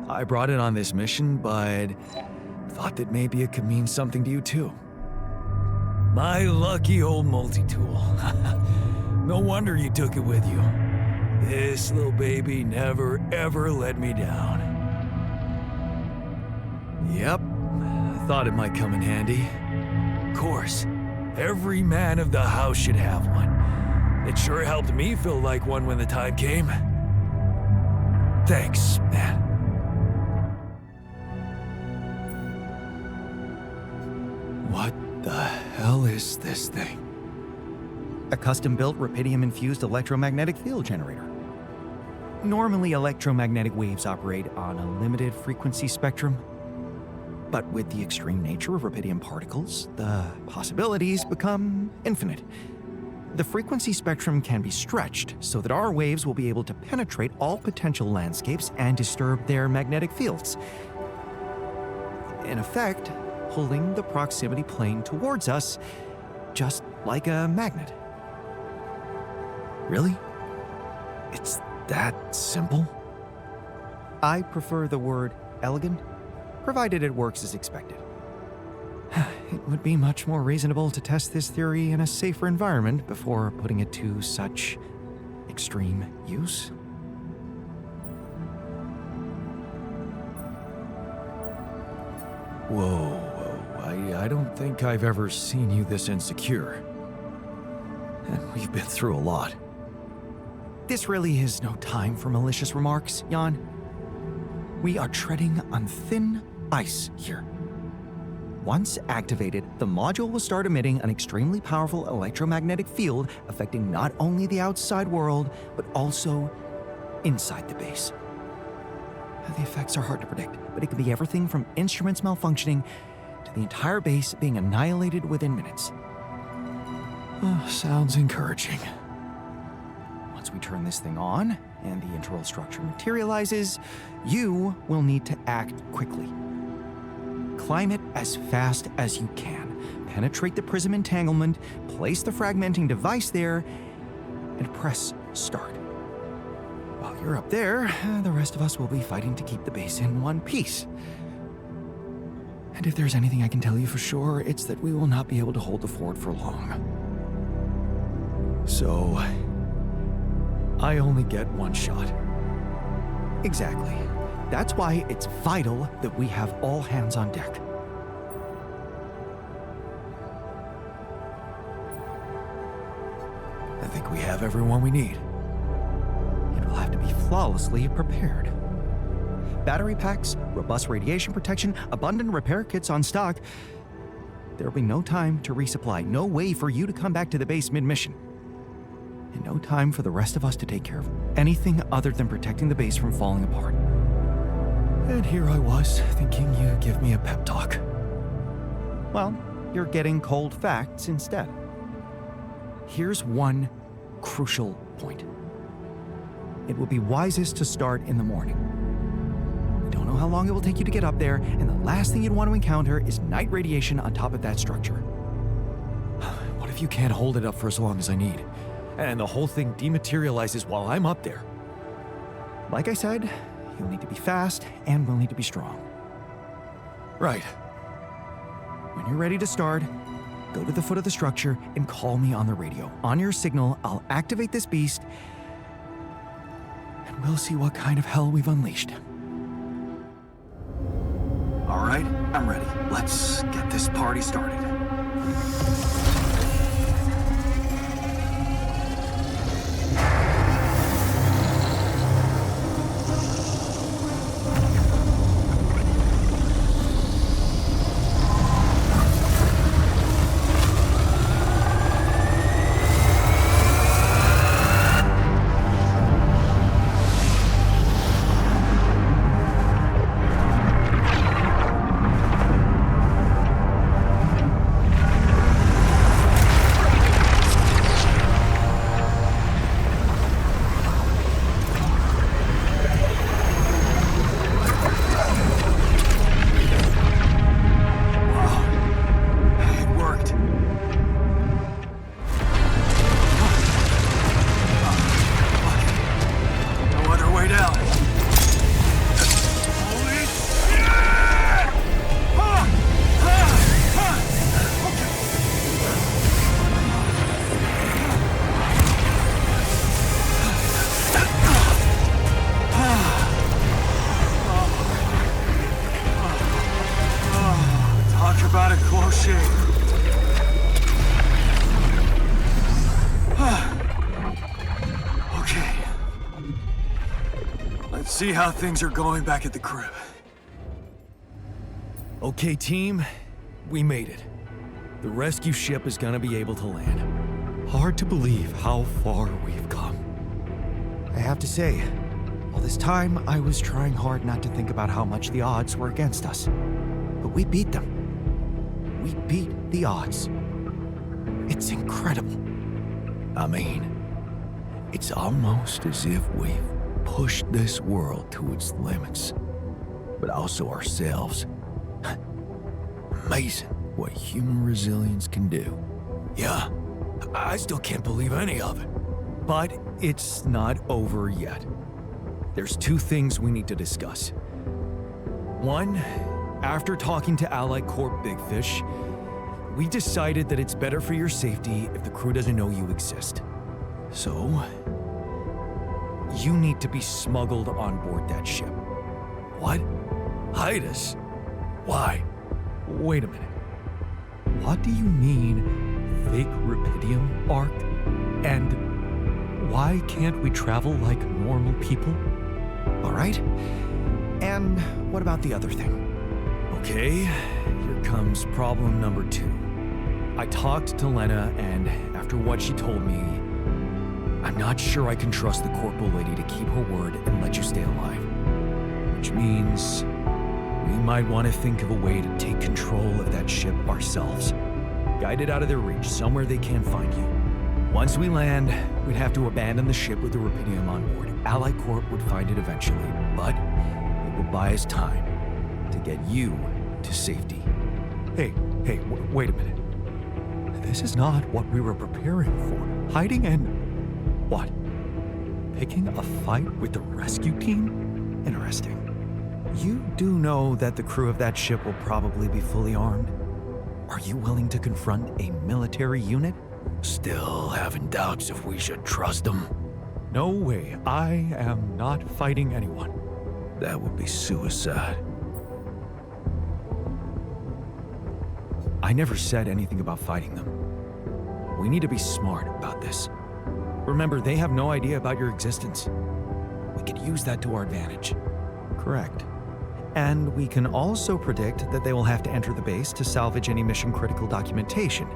[SPEAKER 13] I brought it on this mission, but thought that maybe it could mean something to you too. My lucky old multi-tool. No wonder you took it with you. This little baby never ever let me down. Yep, I thought it might come in handy. Of course, every man of the house should have one. It sure helped me feel like one when the time came. Thanks, man. What the hell is this thing?
[SPEAKER 17] A custom-built rubidium-infused electromagnetic field generator. Normally, electromagnetic waves operate on a limited frequency spectrum. But with the extreme nature of rubidium particles, the possibilities become infinite. The frequency spectrum can be stretched so that our waves will be able to penetrate all potential landscapes and disturb their magnetic fields. in effect, pulling the proximity plane towards us, just like a magnet.
[SPEAKER 13] Really? It's that simple?
[SPEAKER 17] I prefer the word elegant, provided it works as expected. It would be much more reasonable to test this theory in a safer environment before putting it to such extreme use.
[SPEAKER 13] Whoa, I don't think I've ever seen you this insecure. And we've been through a lot.
[SPEAKER 17] This really is no time for malicious remarks, Jan. We are treading on thin ice here. Once activated, the module will start emitting an extremely powerful electromagnetic field affecting not only the outside world, but also inside the base. The effects are hard to predict, but it can be everything from instruments malfunctioning to the entire base being annihilated within minutes.
[SPEAKER 13] Sounds encouraging.
[SPEAKER 17] Once we turn this thing on and the internal structure materializes, you will need to act quickly. Climb it as fast as you can. Penetrate the prism entanglement, place the fragmenting device there, and press start. While you're up there, the rest of us will be fighting to keep the base in one piece. And if there's anything I can tell you for sure, it's that we will not be able to hold the fort for long.
[SPEAKER 13] So, I only get one shot.
[SPEAKER 17] Exactly. That's why it's vital that we have all hands on deck.
[SPEAKER 13] I think we have everyone we need.
[SPEAKER 17] It will have to be flawlessly prepared. Battery packs, robust radiation protection, abundant repair kits on stock. There will be no time to resupply, no way for you to come back to the base mid-mission. And no time for the rest of us to take care of anything other than protecting the base from falling apart.
[SPEAKER 13] And here I was, thinking you'd give me a pep talk.
[SPEAKER 17] Well, you're getting cold facts instead. Here's one crucial point. It will be wisest to start in the morning. We don't know how long it will take you to get up there, and the last thing you'd want to encounter is night radiation on top of that structure.
[SPEAKER 13] What if you can't hold it up for as long as I need, and the whole thing dematerializes while I'm up there?
[SPEAKER 17] Like I said, you'll need to be fast, and we'll need to be strong.
[SPEAKER 13] Right.
[SPEAKER 17] When you're ready to start, go to the foot of the structure and call me on the radio. On your signal, I'll activate this beast, and we'll see what kind of hell we've unleashed.
[SPEAKER 2] All right, I'm ready. Let's get this party started. About a close shave. Okay. Let's see how things are going back at the crib.
[SPEAKER 13] Okay, team, we made it. The rescue ship is gonna be able to land. Hard to believe how far we've come.
[SPEAKER 17] I have to say, all this time I was trying hard not to think about how much the odds were against us. But we beat them. We beat the odds. It's incredible.
[SPEAKER 13] I mean, it's almost as if we've pushed this world to its limits, but also ourselves.
[SPEAKER 1] amazing what human resilience can do. Yeah, I still can't believe any of it.
[SPEAKER 3] But it's not over yet. There's two things we need to discuss. One, after talking to Allied Corp Big Fish, we decided that it's better for your safety if the crew doesn't know you exist. So, you need to be smuggled on board that ship.
[SPEAKER 1] What? Hide us? Why?
[SPEAKER 3] Wait a minute. What do you mean, fake rupidium, Arc? And why can't we travel like normal people? All right. And what about the other thing?
[SPEAKER 1] Okay, here comes problem number 2.
[SPEAKER 3] I talked to Lena, and after what she told me, I'm not sure I can trust the corporal lady to keep her word and let you stay alive. Which means we might want to think of a way to take control of that ship ourselves. Guide it out of their reach, somewhere they can't find you. Once we land, we'd have to abandon the ship with the rupidium on board. Allied Corp would find it eventually, but it will buy us time to get you to safety. Hey, wait a minute. This is not what we were preparing for. Hiding and... what? Picking a fight with the rescue team? Interesting. You do know that the crew of that ship will probably be fully armed? Are you willing to confront a military unit?
[SPEAKER 1] Still having doubts if we should trust them.
[SPEAKER 3] No way. I am not fighting anyone.
[SPEAKER 1] That would be suicide.
[SPEAKER 3] I never said anything about fighting them. We need to be smart about this. Remember, they have no idea about your existence. We could use that to our advantage. Correct. And we can also predict that they will have to enter the base to salvage any mission-critical documentation.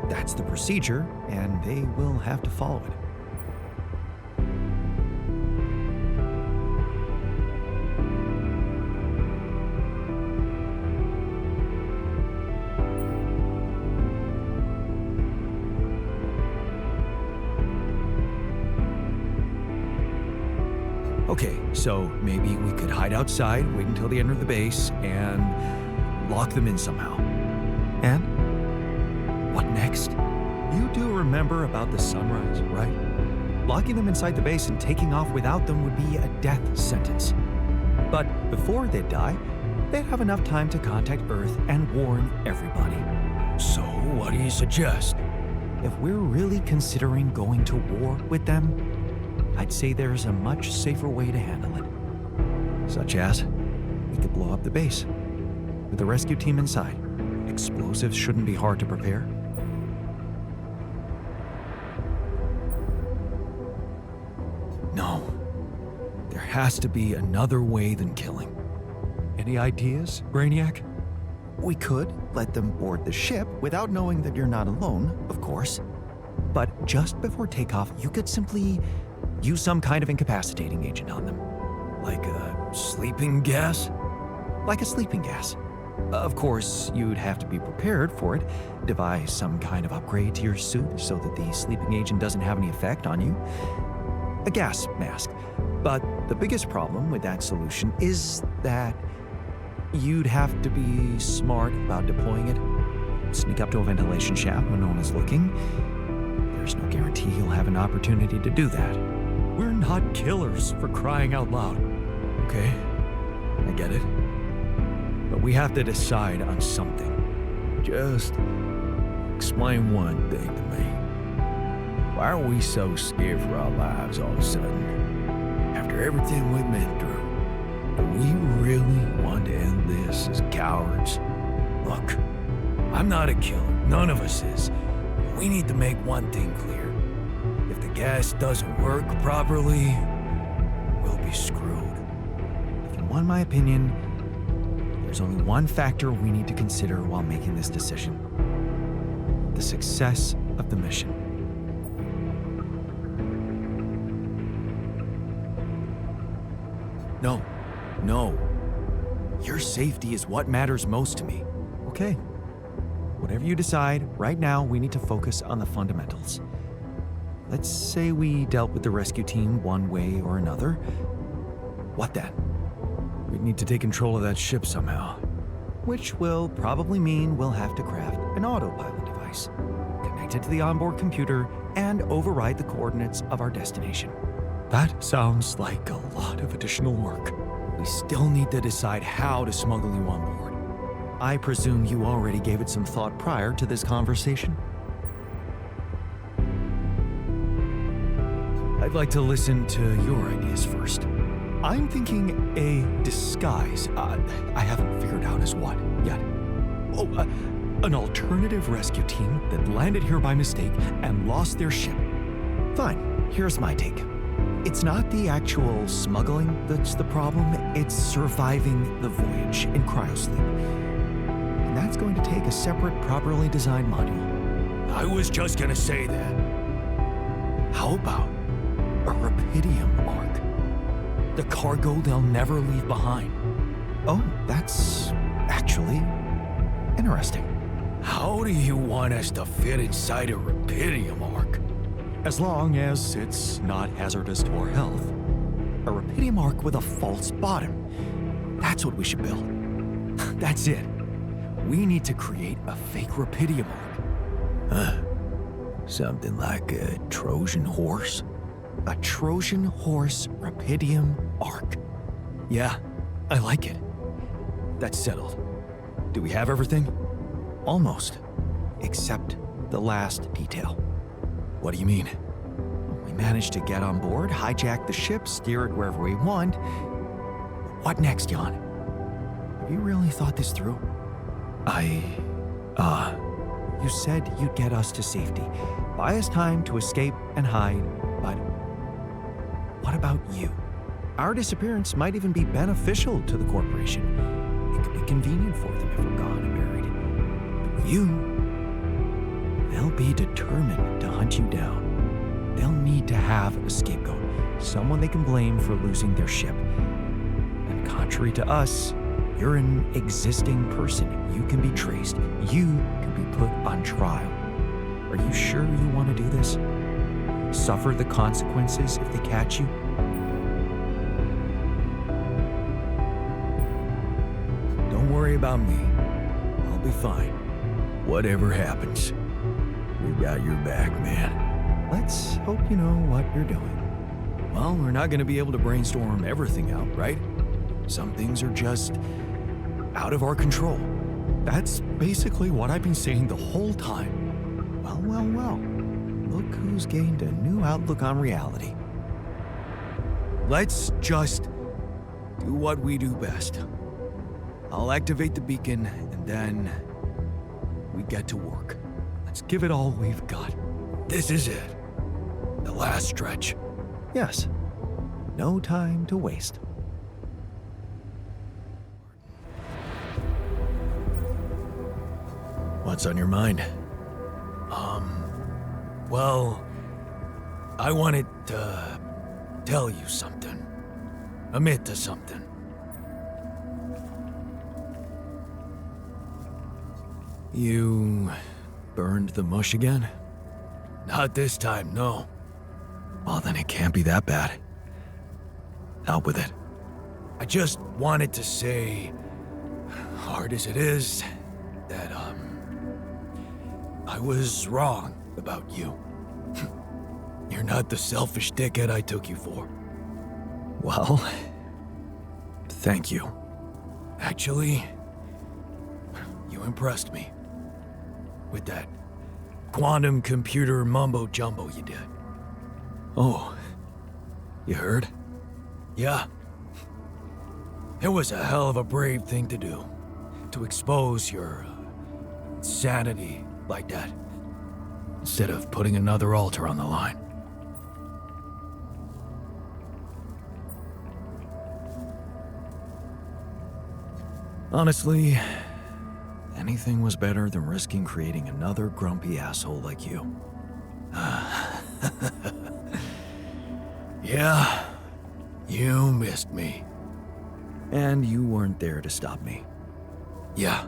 [SPEAKER 3] That's the procedure, and they will have to follow it. Okay, so maybe we could hide outside, wait until they enter the base, and lock them in somehow. And what next? You do remember about the sunrise, right? Locking them inside the base and taking off without them would be a death sentence. But before they die, they'd have enough time to contact Earth and warn everybody.
[SPEAKER 1] So, what do you suggest?
[SPEAKER 3] If we're really considering going to war with them, I'd say there's a much safer way to handle it. Such as, we could blow up the base with the rescue team inside. Explosives shouldn't be hard to prepare. No. There has to be another way than killing. Any ideas, Brainiac? We could let them board the ship without knowing that you're not alone, of course. But just before takeoff, you could simply use some kind of incapacitating agent on them.
[SPEAKER 1] Like a sleeping gas?
[SPEAKER 3] Like a sleeping gas. Of course, you'd have to be prepared for it. Devise some kind of upgrade to your suit so that the sleeping agent doesn't have any effect on you. A gas mask. But the biggest problem with that solution is that you'd have to be smart about deploying it. Sneak up to a ventilation shaft when no one is looking. There's no guarantee you'll have an opportunity to do that. We're not killers, for crying out loud.
[SPEAKER 1] Okay, I get it.
[SPEAKER 3] But we have to decide on something.
[SPEAKER 1] Just explain one thing to me. Why are we so scared for our lives all of a sudden? After everything we've been through, do we really want to end this as cowards? Look, I'm not a killer. None of us is. We need to make one thing clear. If the gas doesn't work properly, we'll be screwed.
[SPEAKER 3] If you want my opinion, there's only one factor we need to consider while making this decision. The success of the mission. No. Your safety is what matters most to me. Okay. Whatever you decide, right now we need to focus on the fundamentals. Let's say we dealt with the rescue team one way or another. What then?
[SPEAKER 1] We'd need to take control of that ship somehow.
[SPEAKER 17] which will probably mean we'll have to craft an autopilot device, connect it to the onboard computer, and override the coordinates of our destination.
[SPEAKER 3] That sounds like a lot of additional work. We still need to decide how to smuggle you on board.
[SPEAKER 17] I presume you already gave it some thought prior to this conversation?
[SPEAKER 3] I'd like to listen to your ideas first. I'm thinking a disguise. I haven't figured out as what yet. Oh, an alternative rescue team that landed here by mistake and lost their ship.
[SPEAKER 17] Fine, here's my take. It's not the actual smuggling that's the problem, it's surviving the voyage in cryosleep. And that's going to take a separate, properly designed module.
[SPEAKER 3] I was just gonna say that. How about a Rapidium arc? The cargo they'll never leave behind.
[SPEAKER 17] Oh, that's actually interesting.
[SPEAKER 3] How do you want us to fit inside a Rapidium arc?
[SPEAKER 17] As long as it's not hazardous to our health. A Rapidium arc with a false bottom. That's what we should build.
[SPEAKER 3] That's it. We need to create a fake Rapidium arc. Something like a Trojan horse?
[SPEAKER 17] A Trojan horse Rapidium arc.
[SPEAKER 3] Yeah, I like it. That's settled. Do we have everything?
[SPEAKER 17] Almost. Except the last detail.
[SPEAKER 3] What do you mean?
[SPEAKER 17] We managed to get on board, hijack the ship, steer it wherever we want. What next, Jan? Have you really thought this through? You said you'd get us to safety, buy us time to escape and hide, but what about you? Our disappearance might even be beneficial to the corporation. It could be convenient for them if we're gone and buried. But you, they'll be determined to hunt you down. They'll need to have a scapegoat, someone they can blame for losing their ship. And contrary to us, you're an existing person. You can be traced. You can be put on trial. Are you sure you want to do this? Suffer the consequences if they catch you?
[SPEAKER 3] Don't worry about me. I'll be fine. Whatever happens, we got your back, man.
[SPEAKER 17] Let's hope you know what you're doing.
[SPEAKER 3] Well, we're not gonna be able to brainstorm everything out, right? Some things are just out of our control. That's basically what I've been saying the whole time.
[SPEAKER 17] Well. Look who's gained a new outlook on reality.
[SPEAKER 3] Let's just do what we do best. I'll activate the beacon, and then we get to work. Let's give it all we've got. This is it. The last stretch.
[SPEAKER 17] Yes. No time to waste.
[SPEAKER 3] What's on your mind? Well, I wanted to tell you something. Admit to something. You burned the mush again? Not this time, no. Well, then it can't be that bad. Out with it. I just wanted to say, hard as it is, that, I was wrong about you. You're not the selfish dickhead I took you for. Well, thank you. Actually, you impressed me. With that quantum computer mumbo-jumbo you did. Oh, you heard? Yeah. It was a hell of a brave thing to do. To expose your insanity like that. Instead of putting another altar on the line. Honestly, anything was better than risking creating another grumpy asshole like you. Yeah, you missed me. And you weren't there to stop me. Yeah,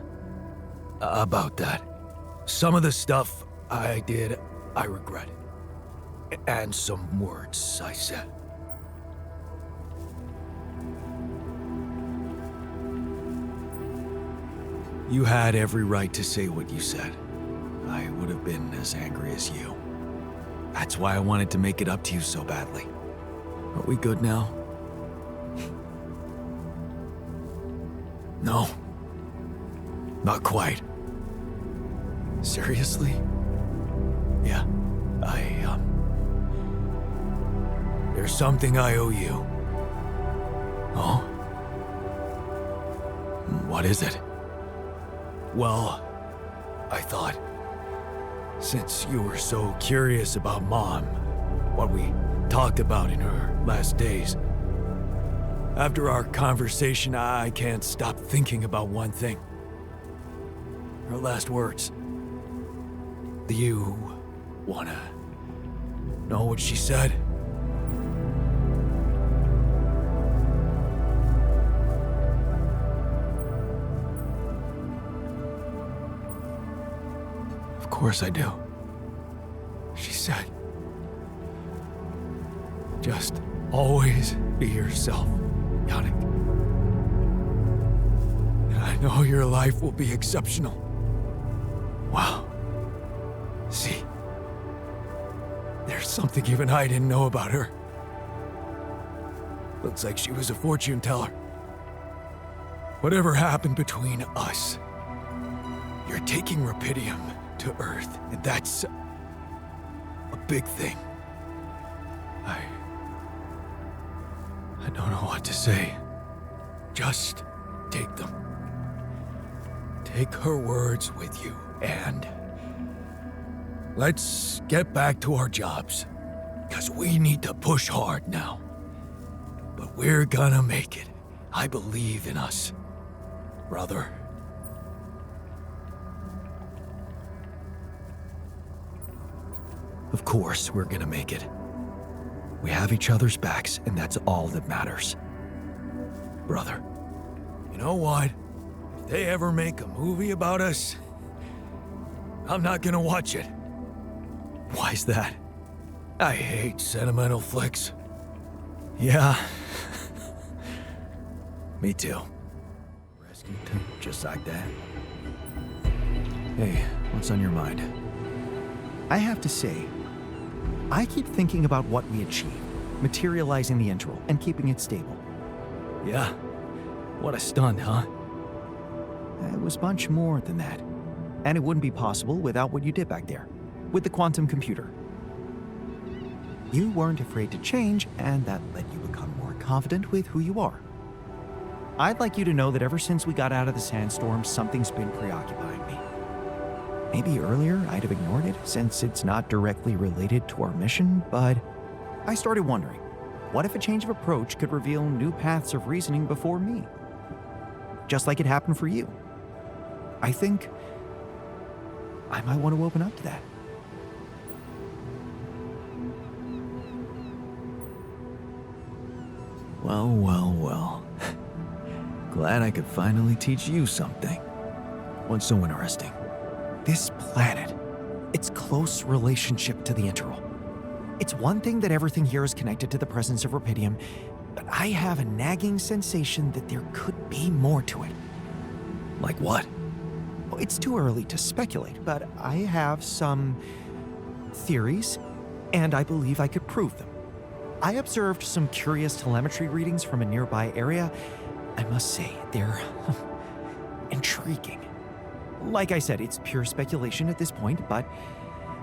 [SPEAKER 3] about that. Some of the stuff I did, I regret. And some words I said.
[SPEAKER 1] You had every right to say what you said. I would have been as angry as you. That's why I wanted to make it up to you so badly. Are we good now? No. Not quite. Seriously? Yeah, there's something I owe you. Oh? What is it? Well, I thought, since you were so curious about Mom, what we talked about in her last days, after our conversation, I can't stop thinking about one thing. Her last words. Do you wanna know what she said? Of course I do. She said, just always be yourself, Yannick. And I know your life will be exceptional. Wow. See, there's something even I didn't know about her. Looks like she was a fortune teller. Whatever happened between us, you're taking Rapidium to Earth, and that's a big thing. I don't know what to say. Just take them. Take her words with you, and let's get back to our jobs, because we need to push hard now. But we're gonna make it. I believe in us, brother. Of course, we're gonna make it. We have each other's backs, and that's all that matters. Brother. You know what? If they ever make a movie about us, I'm not gonna watch it. Why's that? I hate sentimental flicks. Yeah. Me too. Rescued just like that. Hey, what's on your mind?
[SPEAKER 17] I have to say, I keep thinking about what we achieved, materializing the intro and keeping it stable.
[SPEAKER 1] Yeah. What a stunt, huh?
[SPEAKER 17] It was much more than that. And it wouldn't be possible without what you did back there, with the quantum computer. You weren't afraid to change, and that let you become more confident with who you are. I'd like you to know that ever since we got out of the sandstorm, something's been preoccupying me. Maybe earlier I'd have ignored it, since it's not directly related to our mission, but I started wondering, what if a change of approach could reveal new paths of reasoning before me? Just like it happened for you. I think I might want to open up to that.
[SPEAKER 1] Well, well, well. Glad I could finally teach you something. What's so interesting?
[SPEAKER 17] This planet, its close relationship to the interval. It's one thing that everything here is connected to the presence of Rapidium, but I have a nagging sensation that there could be more to it.
[SPEAKER 1] Like what?
[SPEAKER 17] Well, it's too early to speculate, but I have some theories, and I believe I could prove them. I observed some curious telemetry readings from a nearby area. I must say, they're intriguing. Like I said, it's pure speculation at this point, but,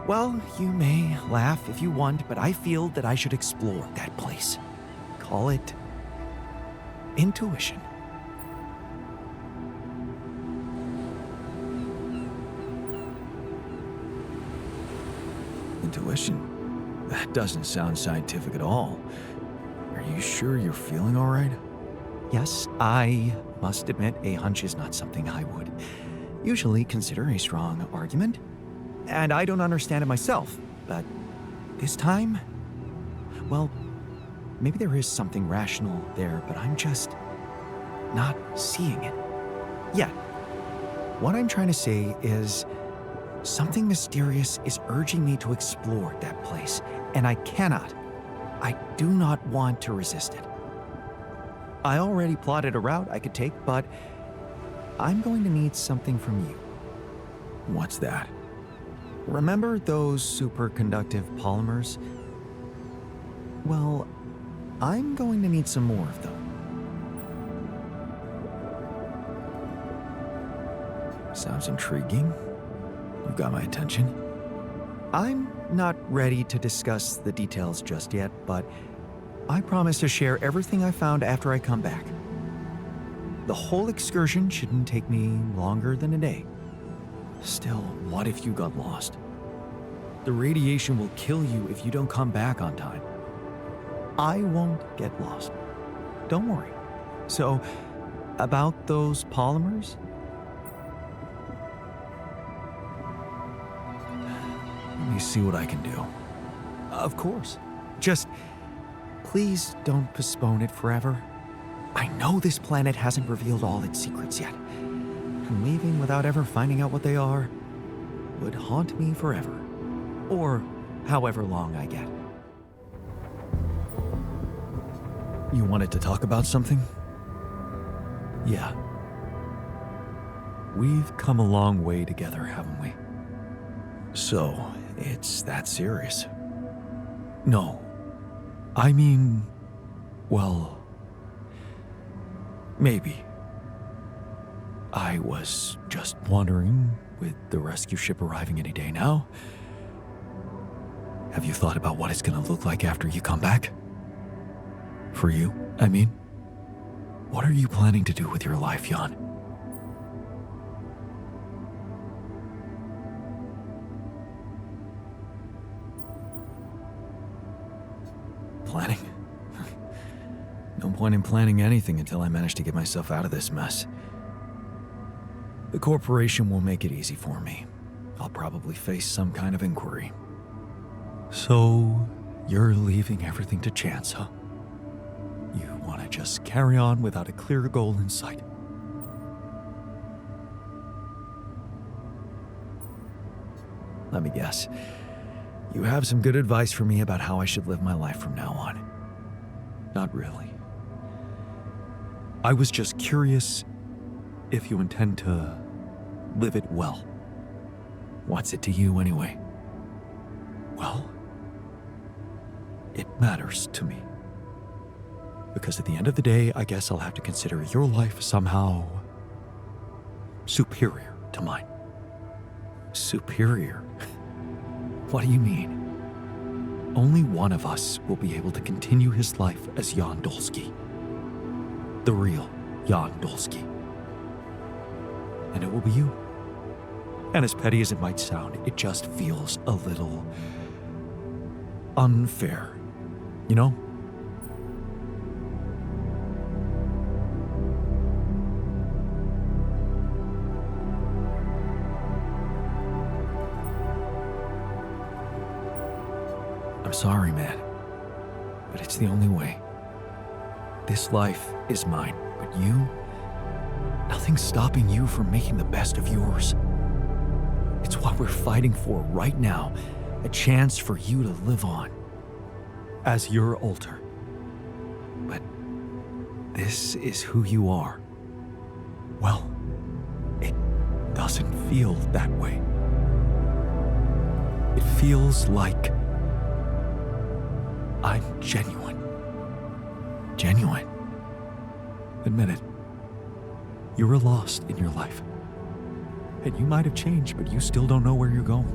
[SPEAKER 17] well, you may laugh if you want, but I feel that I should explore that place. Call it intuition.
[SPEAKER 1] Intuition? That doesn't sound scientific at all. Are you sure you're feeling all right?
[SPEAKER 17] Yes, I must admit a hunch is not something I would usually consider a strong argument. And I don't understand it myself, but this time, well, maybe there is something rational there, but I'm just not seeing it yet. What I'm trying to say is something mysterious is urging me to explore that place, and I do not want to resist it. I already plotted a route I could take, but I'm going to need something from you.
[SPEAKER 13] What's that?
[SPEAKER 17] Remember those superconductive polymers? Well, I'm going to need some more of them.
[SPEAKER 13] Sounds intriguing. You've got my attention.
[SPEAKER 17] I'm not ready to discuss the details just yet, but I promise to share everything I found after I come back. The whole excursion shouldn't take me longer than a day.
[SPEAKER 13] Still, what if you got lost? The radiation will kill you if you don't come back on time.
[SPEAKER 17] I won't get lost. Don't worry. So, about those polymers?
[SPEAKER 13] Let me see what I can do.
[SPEAKER 17] Of course. Just please don't postpone it forever. I know this planet hasn't revealed all its secrets yet, and leaving without ever finding out what they are would haunt me forever, or however long I get.
[SPEAKER 13] You wanted to talk about something?
[SPEAKER 17] Yeah.
[SPEAKER 13] We've come a long way together, haven't we? So, it's that serious? No. I mean, well, maybe. I was just wondering, with the rescue ship arriving any day now, have you thought about what it's gonna look like after you come back? For you, I mean. What are you planning to do with your life, Jan? Planning? No point in planning anything until I manage to get myself out of this mess. The corporation will make it easy for me. I'll probably face some kind of inquiry. So, you're leaving everything to chance, huh? You want to just carry on without a clear goal in sight. Let me guess. You have some good advice for me about how I should live my life from now on. Not really. I was just curious if you intend to live it well. What's it to you anyway? Well, it matters to me. Because at the end of the day, I guess I'll have to consider your life somehow superior to mine. Superior? What do you mean? Only one of us will be able to continue his life as Jan Dolski. The real Jan Dolski. And it will be you. And as petty as it might sound, it just feels a little unfair, you know? I'm sorry, man, but it's the only way. This life is mine, but you, nothing's stopping you from making the best of yours. It's what we're fighting for right now, a chance for you to live on as your alter. But this is who you are. Well, it doesn't feel that way. It feels like I'm genuine. Genuine. Admit it. You were lost in your life. And you might have changed, but you still don't know where you're going.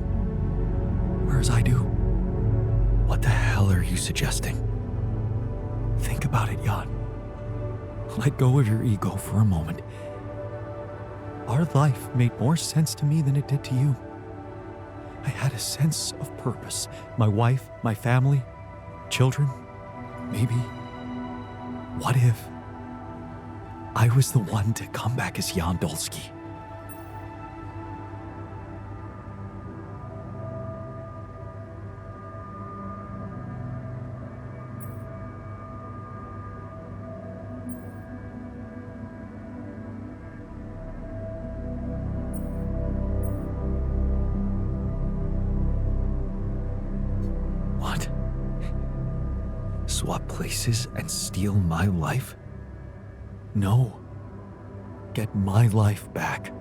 [SPEAKER 13] Whereas I do. What the hell are you suggesting? Think about it, Jan. Let go of your ego for a moment. Our life made more sense to me than it did to you. I had a sense of purpose. My wife, my family, children, maybe. What if I was the one to come back as Jan Dolski? Swap places and steal my life? No. get my life back.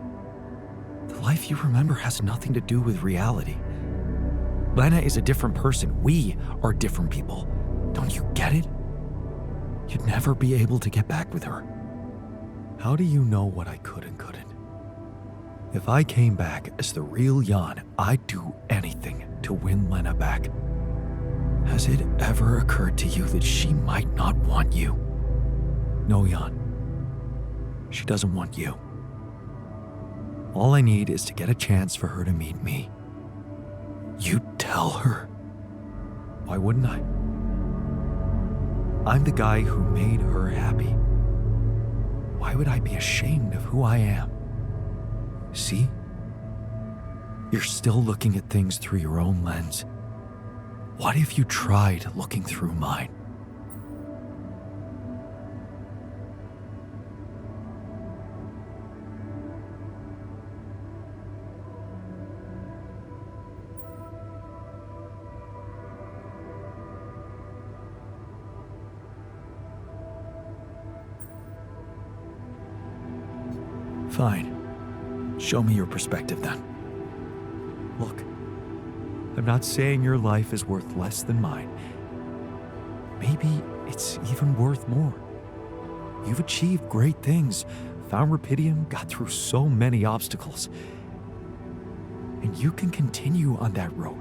[SPEAKER 13] The life you remember has nothing to do with reality. Lena is a different person. We are different people. Don't you get it? You'd never be able to get back with her. How do you know what I could and couldn't? If I came back as the real Jan, I'd do anything to win Lena back. Has it ever occurred to you that she might not want you? No, Jan. She doesn't want you. All I need is to get a chance for her to meet me. You tell her. Why wouldn't I? I'm the guy who made her happy. Why would I be ashamed of who I am? See? You're still looking at things through your own lens. What if you tried looking through mine? Fine. Show me your perspective then. Look, I'm not saying your life is worth less than mine. Maybe it's even worth more. You've achieved great things, found Rapidium, got through so many obstacles. And you can continue on that road,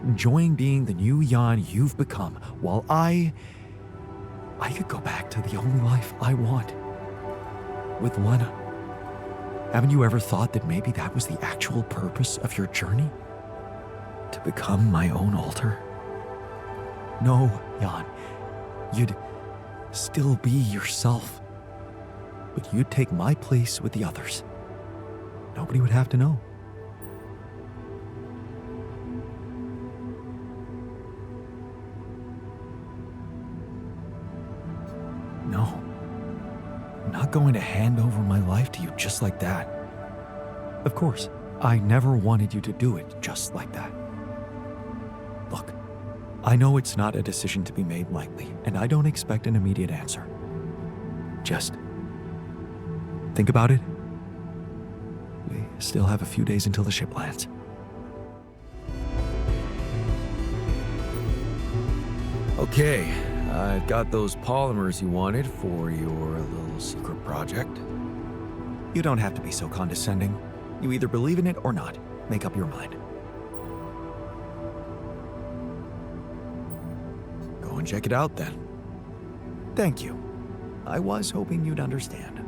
[SPEAKER 13] enjoying being the new Jan you've become, while I could go back to the only life I want. With Lena. Haven't you ever thought that maybe that was the actual purpose of your journey? To become my own alter? No, Jan. You'd still be yourself. But you'd take my place with the others. Nobody would have to know. No. I'm not going to hand over my life to you just like that. Of course, I never wanted you to do it just like that. Look, I know it's not a decision to be made lightly, and I don't expect an immediate answer. Just think about it. We still have a few days until the ship lands.
[SPEAKER 1] Okay, I've got those polymers you wanted for your little secret project.
[SPEAKER 13] You don't have to be so condescending. You either believe in it or not. Make up your mind.
[SPEAKER 1] Go and check it out then.
[SPEAKER 13] Thank you. I was hoping you'd understand.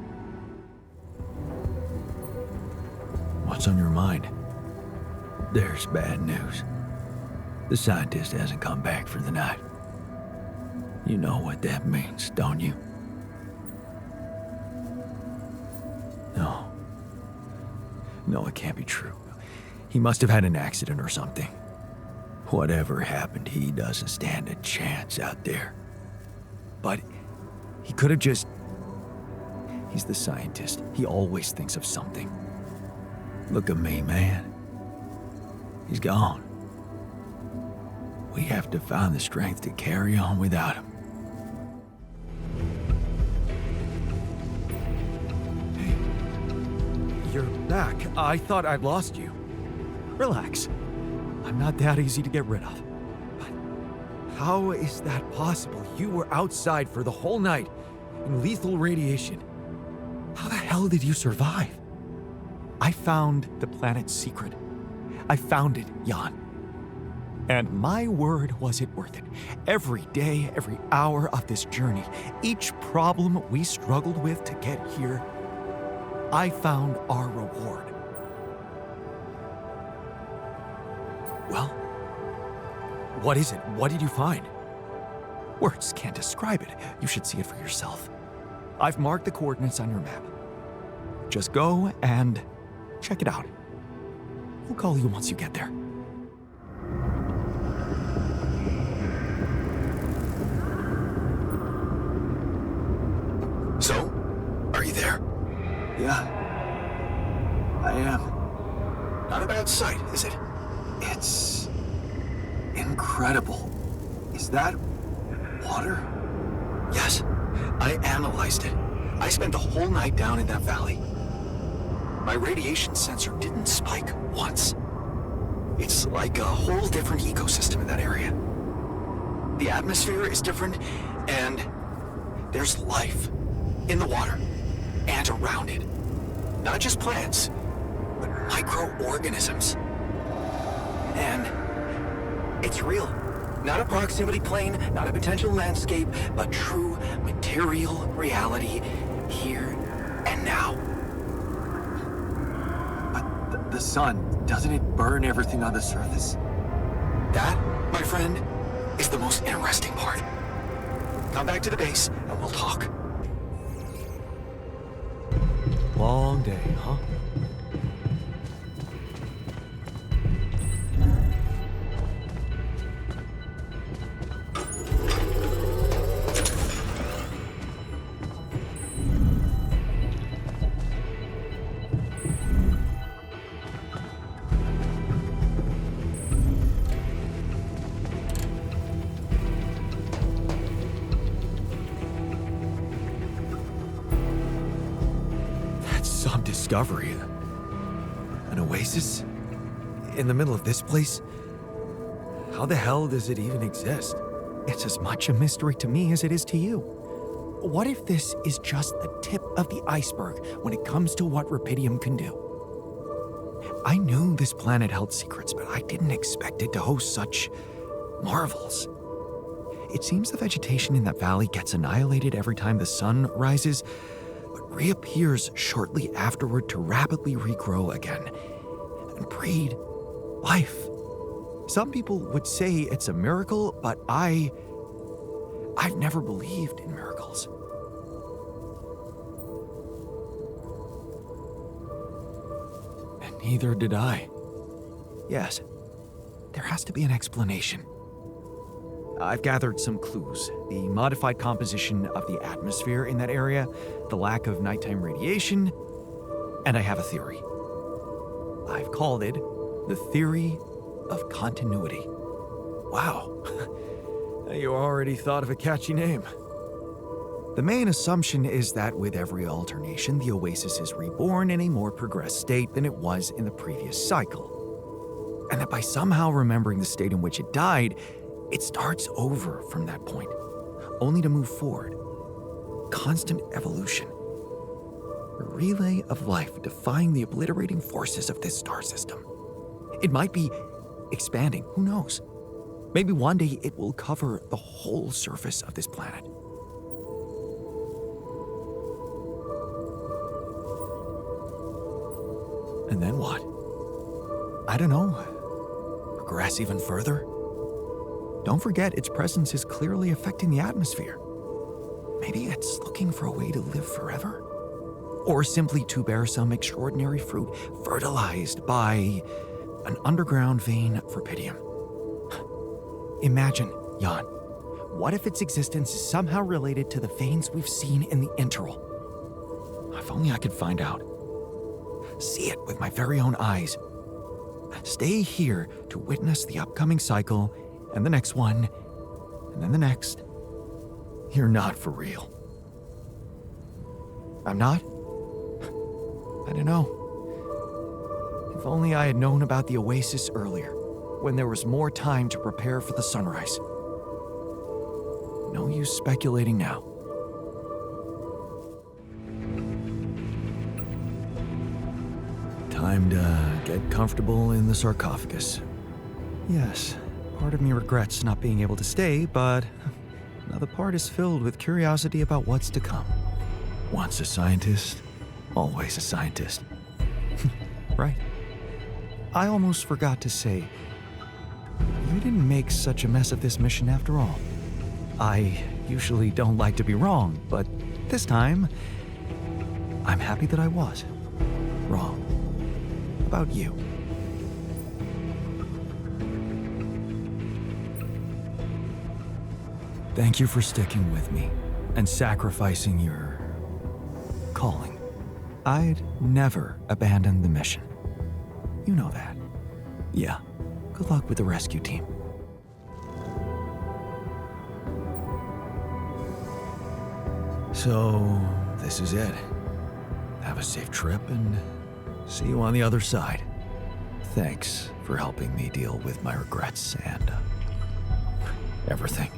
[SPEAKER 1] What's on your mind? There's bad news. The scientist hasn't come back for the night. You know what that means, don't you? No, it can't be true. He must have had an accident or something. Whatever happened, he doesn't stand a chance out there.
[SPEAKER 13] But he could have just... He's the scientist. He always thinks of something.
[SPEAKER 1] Look at me, man. He's gone. We have to find the strength to carry on without him.
[SPEAKER 13] You're back. I thought I'd lost you. Relax. I'm not that easy to get rid of. But how is that possible? You were outside for the whole night in lethal radiation. How the hell did you survive? I found the planet's secret. I found it, Jan. And my word, was it worth it. Every day, every hour of this journey, each problem we struggled with to get here, I found our reward. Well, what is it? What did you find? Words can't describe it. You should see it for yourself. I've marked the coordinates on your map. Just go and check it out. I'll call you once you get there.
[SPEAKER 1] So, are you there?
[SPEAKER 3] Yeah, I am.
[SPEAKER 1] Not a bad sight, is it?
[SPEAKER 3] It's incredible. Is that water?
[SPEAKER 1] Yes, I analyzed it. I spent the whole night down in that valley.
[SPEAKER 10] my radiation sensor didn't spike once. It's like a whole different ecosystem in that area. The atmosphere is different, and there's life in the water and around it. Not just plants, but microorganisms. And it's real. Not a proximity plane, not a potential landscape, but true material reality here and now.
[SPEAKER 2] But the sun, doesn't it burn everything on the surface?
[SPEAKER 10] That, my friend, is the most interesting part. Come back to the base and we'll talk.
[SPEAKER 13] Long day, huh? Some discovery. An oasis? In the middle of this place? How the hell does it even exist?
[SPEAKER 17] It's as much a mystery to me as it is to you. What if this is just the tip of the iceberg when it comes to what Rapidium can do? I knew this planet held secrets, but I didn't expect it to host such marvels. It seems the vegetation in that valley gets annihilated every time the sun rises, but reappears shortly afterward to rapidly regrow again and breed life. Some people would say it's a miracle, but I've never believed in miracles.
[SPEAKER 13] And neither did I.
[SPEAKER 17] Yes, there has to be an explanation. I've gathered some clues. The modified composition of the atmosphere in that area, the lack of nighttime radiation, and I have a theory. I've called it the theory of continuity.
[SPEAKER 13] Wow. You already thought of a catchy name.
[SPEAKER 17] The main assumption is that with every alternation, the oasis is reborn in a more progressed state than it was in the previous cycle. And that by somehow remembering the state in which it died, it starts over from that point, only to move forward. Constant evolution. A relay of life defying the obliterating forces of this star system. It might be expanding, who knows? Maybe one day it will cover the whole surface of this planet.
[SPEAKER 13] And then what?
[SPEAKER 17] I don't know. Progress even further? Don't forget, its presence is clearly affecting the atmosphere. Maybe it's looking for a way to live forever? Or simply to bear some extraordinary fruit, fertilized by an underground vein for Rapidium. Imagine, Jan, what if its existence is somehow related to the veins we've seen in the interval? If only I could find out. See it with my very own eyes. Stay here to witness the upcoming cycle, and the next one, and then the next.
[SPEAKER 13] You're not for real.
[SPEAKER 17] I'm not? I don't know. If only I had known about the oasis earlier, when there was more time to prepare for the sunrise. No use speculating now.
[SPEAKER 13] Time to get comfortable in the sarcophagus.
[SPEAKER 17] Yes, part of me regrets not being able to stay, but another part is filled with curiosity about what's to come.
[SPEAKER 13] Once a scientist, always a scientist.
[SPEAKER 17] Right. I almost forgot to say, you didn't make such a mess of this mission after all. I usually don't like to be wrong, but this time, I'm happy that I was wrong about you.
[SPEAKER 13] Thank you for sticking with me and sacrificing your calling.
[SPEAKER 17] I'd never abandon the mission. You know that.
[SPEAKER 13] Yeah.
[SPEAKER 17] Good luck with the rescue team.
[SPEAKER 13] So, this is it. Have a safe trip and
[SPEAKER 1] See you on the other side. Thanks for helping me deal with my regrets and everything.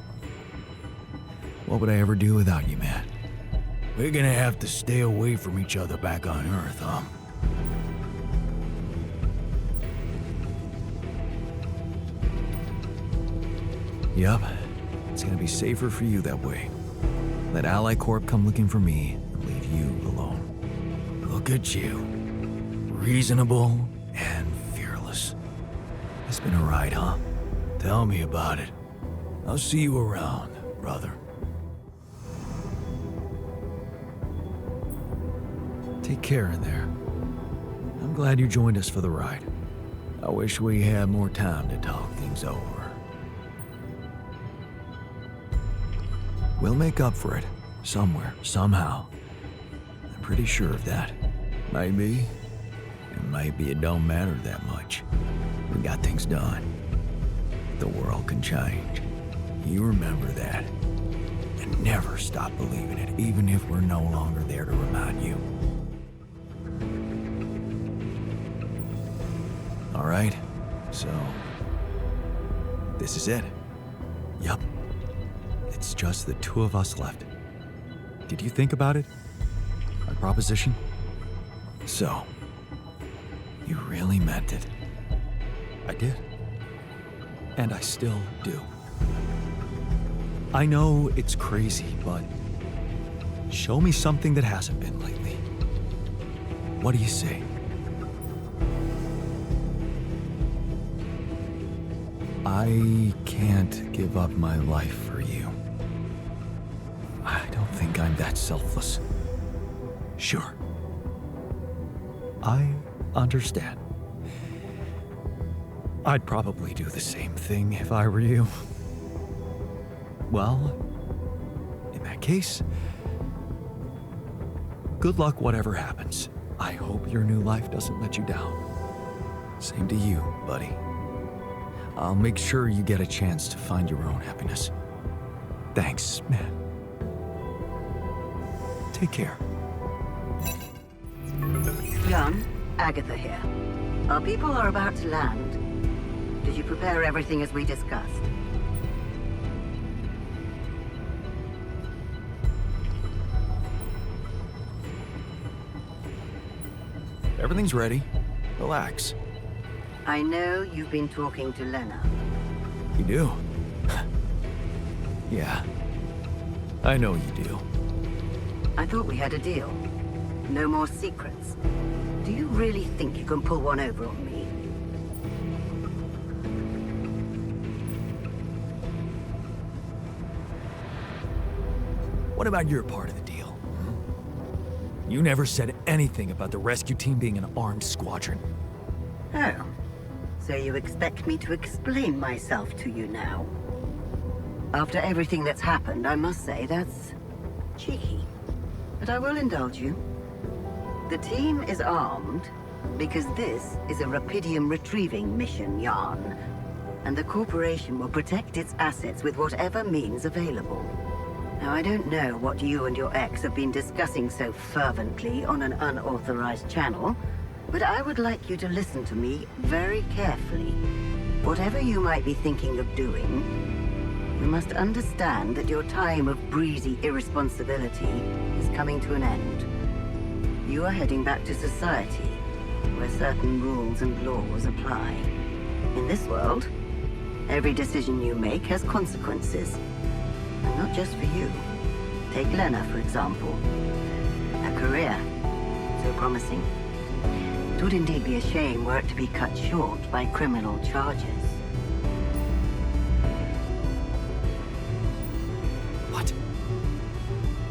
[SPEAKER 1] What would I ever do without you, man?
[SPEAKER 11] We're gonna have to stay away from each other back on Earth, huh?
[SPEAKER 1] Yup. It's gonna be safer for you that way. Let Ally Corp come looking for me and leave you alone.
[SPEAKER 11] Look at you. Reasonable and fearless.
[SPEAKER 1] It's been a ride, huh?
[SPEAKER 11] Tell me about it. I'll see you around, brother.
[SPEAKER 1] Take care in there. I'm glad you joined us for the ride. I wish we had more time to talk things over. We'll make up for it. Somewhere, somehow. I'm pretty sure of that. Might be. It might be it don't matter that much. We got things done. The world can change. You remember that. And never stop believing it, even if we're no longer there to remind you. All right, so this is it.
[SPEAKER 3] Yup. It's just the two of us left. Did you think about it? My proposition?
[SPEAKER 1] So, you really meant it.
[SPEAKER 3] I did. And I still do. I know it's crazy, but show me something that hasn't been lately. What do you say?
[SPEAKER 1] I can't give up my life for you. I don't think I'm that selfless.
[SPEAKER 3] Sure. I understand. I'd probably do the same thing if I were you. Well, in that case, good luck whatever happens. I hope your new life doesn't let you down.
[SPEAKER 1] Same to you, buddy. I'll make sure you get a chance to find your own happiness.
[SPEAKER 3] Thanks, man. Take care.
[SPEAKER 12] Jan, Agatha here. Our people are about to land. Did you prepare everything as we discussed?
[SPEAKER 1] Everything's ready. Relax.
[SPEAKER 12] I know you've been talking to Lena.
[SPEAKER 1] You do? Yeah. I know you do.
[SPEAKER 12] I thought we had a deal. No more secrets. Do you really think you can pull one over on me?
[SPEAKER 3] What about your part of the deal? You never said anything about the rescue team being an armed squadron.
[SPEAKER 12] Oh. So you expect me to explain myself to you now? After everything that's happened, I must say that's cheeky. But I will indulge you. The team is armed because this is a Rapidium retrieving mission, Jan. And the corporation will protect its assets with whatever means available. Now, I don't know what you and your ex have been discussing so fervently on an unauthorized channel, but I would like you to listen to me very carefully. Whatever you might be thinking of doing, you must understand that your time of breezy irresponsibility is coming to an end. You are heading back to society, where certain rules and laws apply. In this world, every decision you make has consequences. And not just for you. Take Lena, for example. Her career, so promising. It would indeed be a shame were it to be cut short by criminal charges.
[SPEAKER 3] What?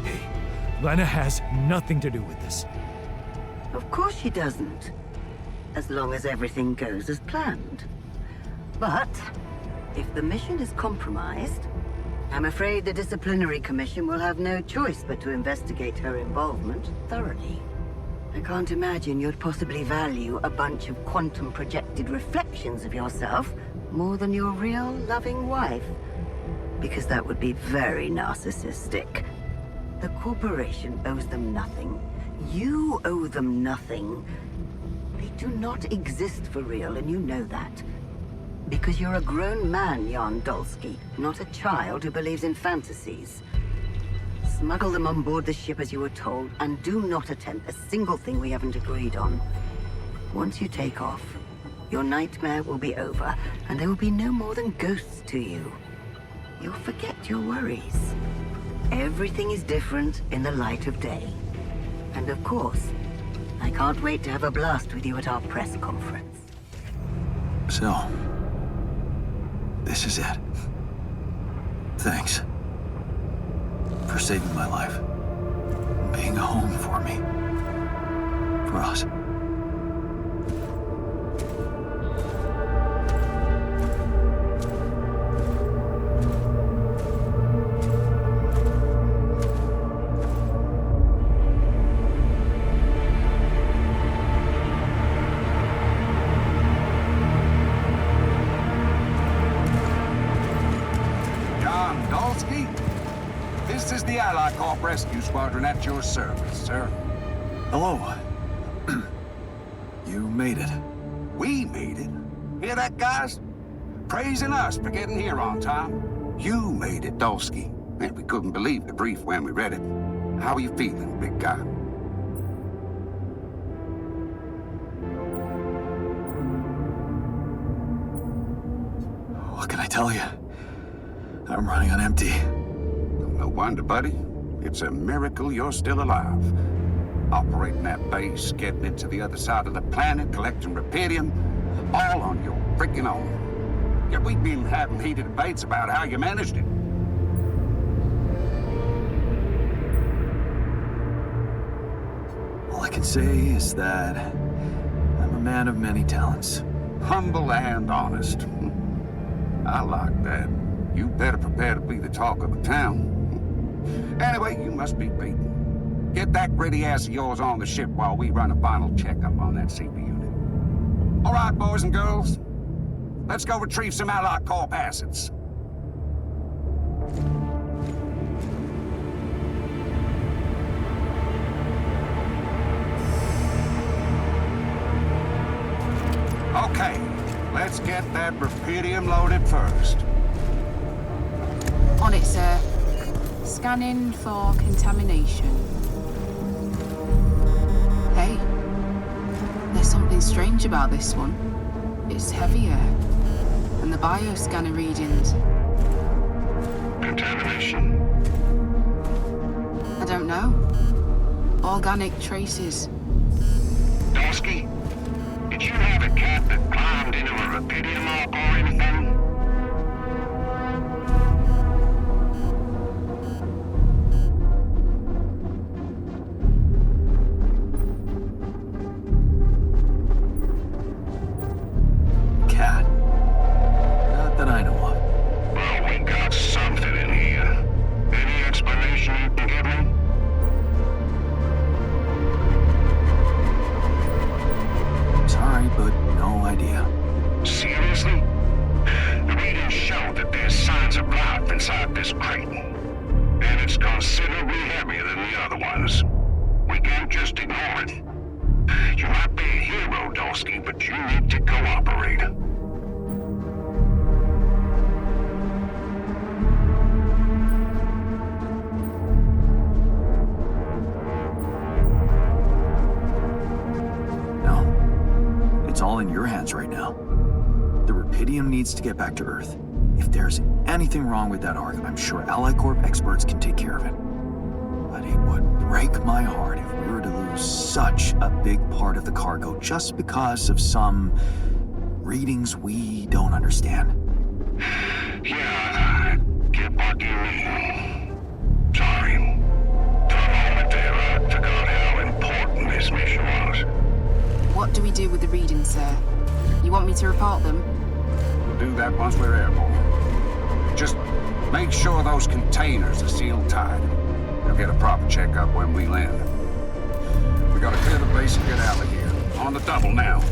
[SPEAKER 3] Hey, Lena has nothing to do with this.
[SPEAKER 12] Of course she doesn't. As long as everything goes as planned. But, if the mission is compromised, I'm afraid the Disciplinary Commission will have no choice but to investigate her involvement thoroughly. I can't imagine you'd possibly value a bunch of quantum-projected reflections of yourself more than your real loving wife. Because that would be very narcissistic. The corporation owes them nothing. You owe them nothing. do not exist for real, and you know that. Because you're a grown man, Jan Dolski, not a child who believes in fantasies. Smuggle them on board the ship as you were told, and do not attempt a single thing we haven't agreed on. Once you take off, your nightmare will be over, and there will be no more than ghosts to you. You'll forget your worries. Everything is different in the light of day. And of course, I can't wait to have a blast with you at our press conference.
[SPEAKER 1] So, this is it. Thanks for saving my life, being a home for me, for us.
[SPEAKER 18] Rescue Squadron at your service, sir.
[SPEAKER 1] Hello. You made it.
[SPEAKER 18] We made it? Hear that, guys? Praising us for getting here on time. You made it, Dolski. And we couldn't believe the brief when we read it. How are you feeling, big guy?
[SPEAKER 1] What can I tell you? I'm running on empty.
[SPEAKER 18] No wonder, buddy. It's a miracle you're still alive. Operating that base, getting it to the other side of the planet, collecting Radeon, all on your freaking own. Yet we've been having heated debates about how you managed it.
[SPEAKER 1] All I can say is that I'm a man of many talents.
[SPEAKER 18] Humble and honest. I like that. You better prepare to be the talk of the town. Anyway, you must be beaten. Get that gritty ass of yours on the ship while we run a final checkup on that CP unit. All right, boys and girls. Let's go retrieve some allied corp assets. Okay, let's get that Radeon loaded first.
[SPEAKER 19] On it, sir. Scanning for contamination. Hey, there's something strange about this one. It's heavier. And the bioscanner readings.
[SPEAKER 18] Contamination?
[SPEAKER 19] I don't know. Organic traces.
[SPEAKER 18] Dolski, did you have a cat that climbed into a Radeon mark or anything?
[SPEAKER 1] To get back to Earth. If there's anything wrong with that Arc, I'm sure Allied Corp experts can take care of it. But it would break my heart if we were to lose such a big part of the cargo just because of some readings we don't understand.
[SPEAKER 18] Yeah, I get what you mean. Sorry. For a moment there, I forgot how important this mission was.
[SPEAKER 19] What do we do with the readings, sir? You want me to report them?
[SPEAKER 18] Do that once we're airborne. Just make sure those containers are sealed tight. We'll get a proper checkup when we land. We gotta clear the base and get out of here. On the double now.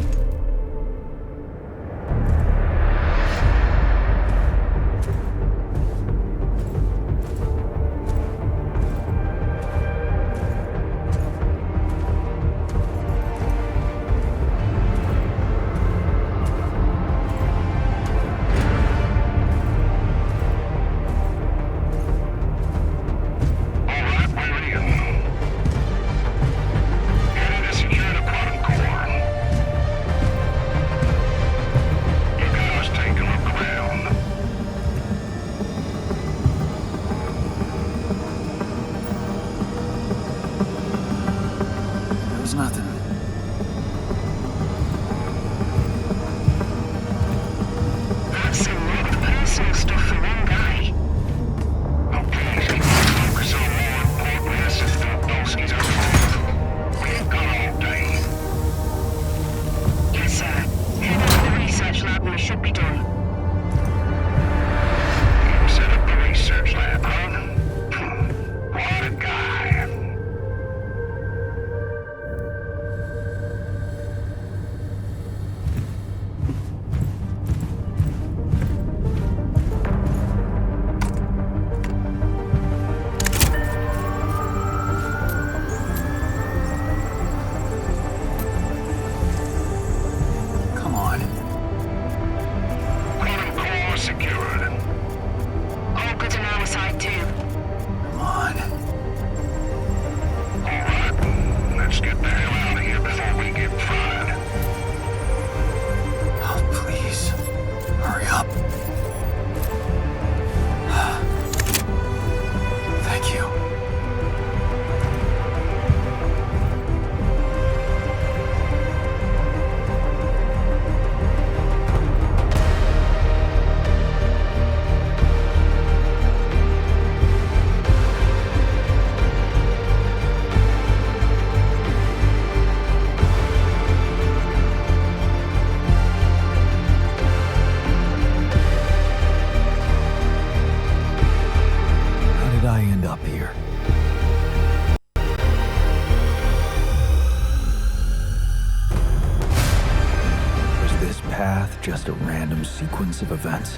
[SPEAKER 1] path, just a random sequence of events.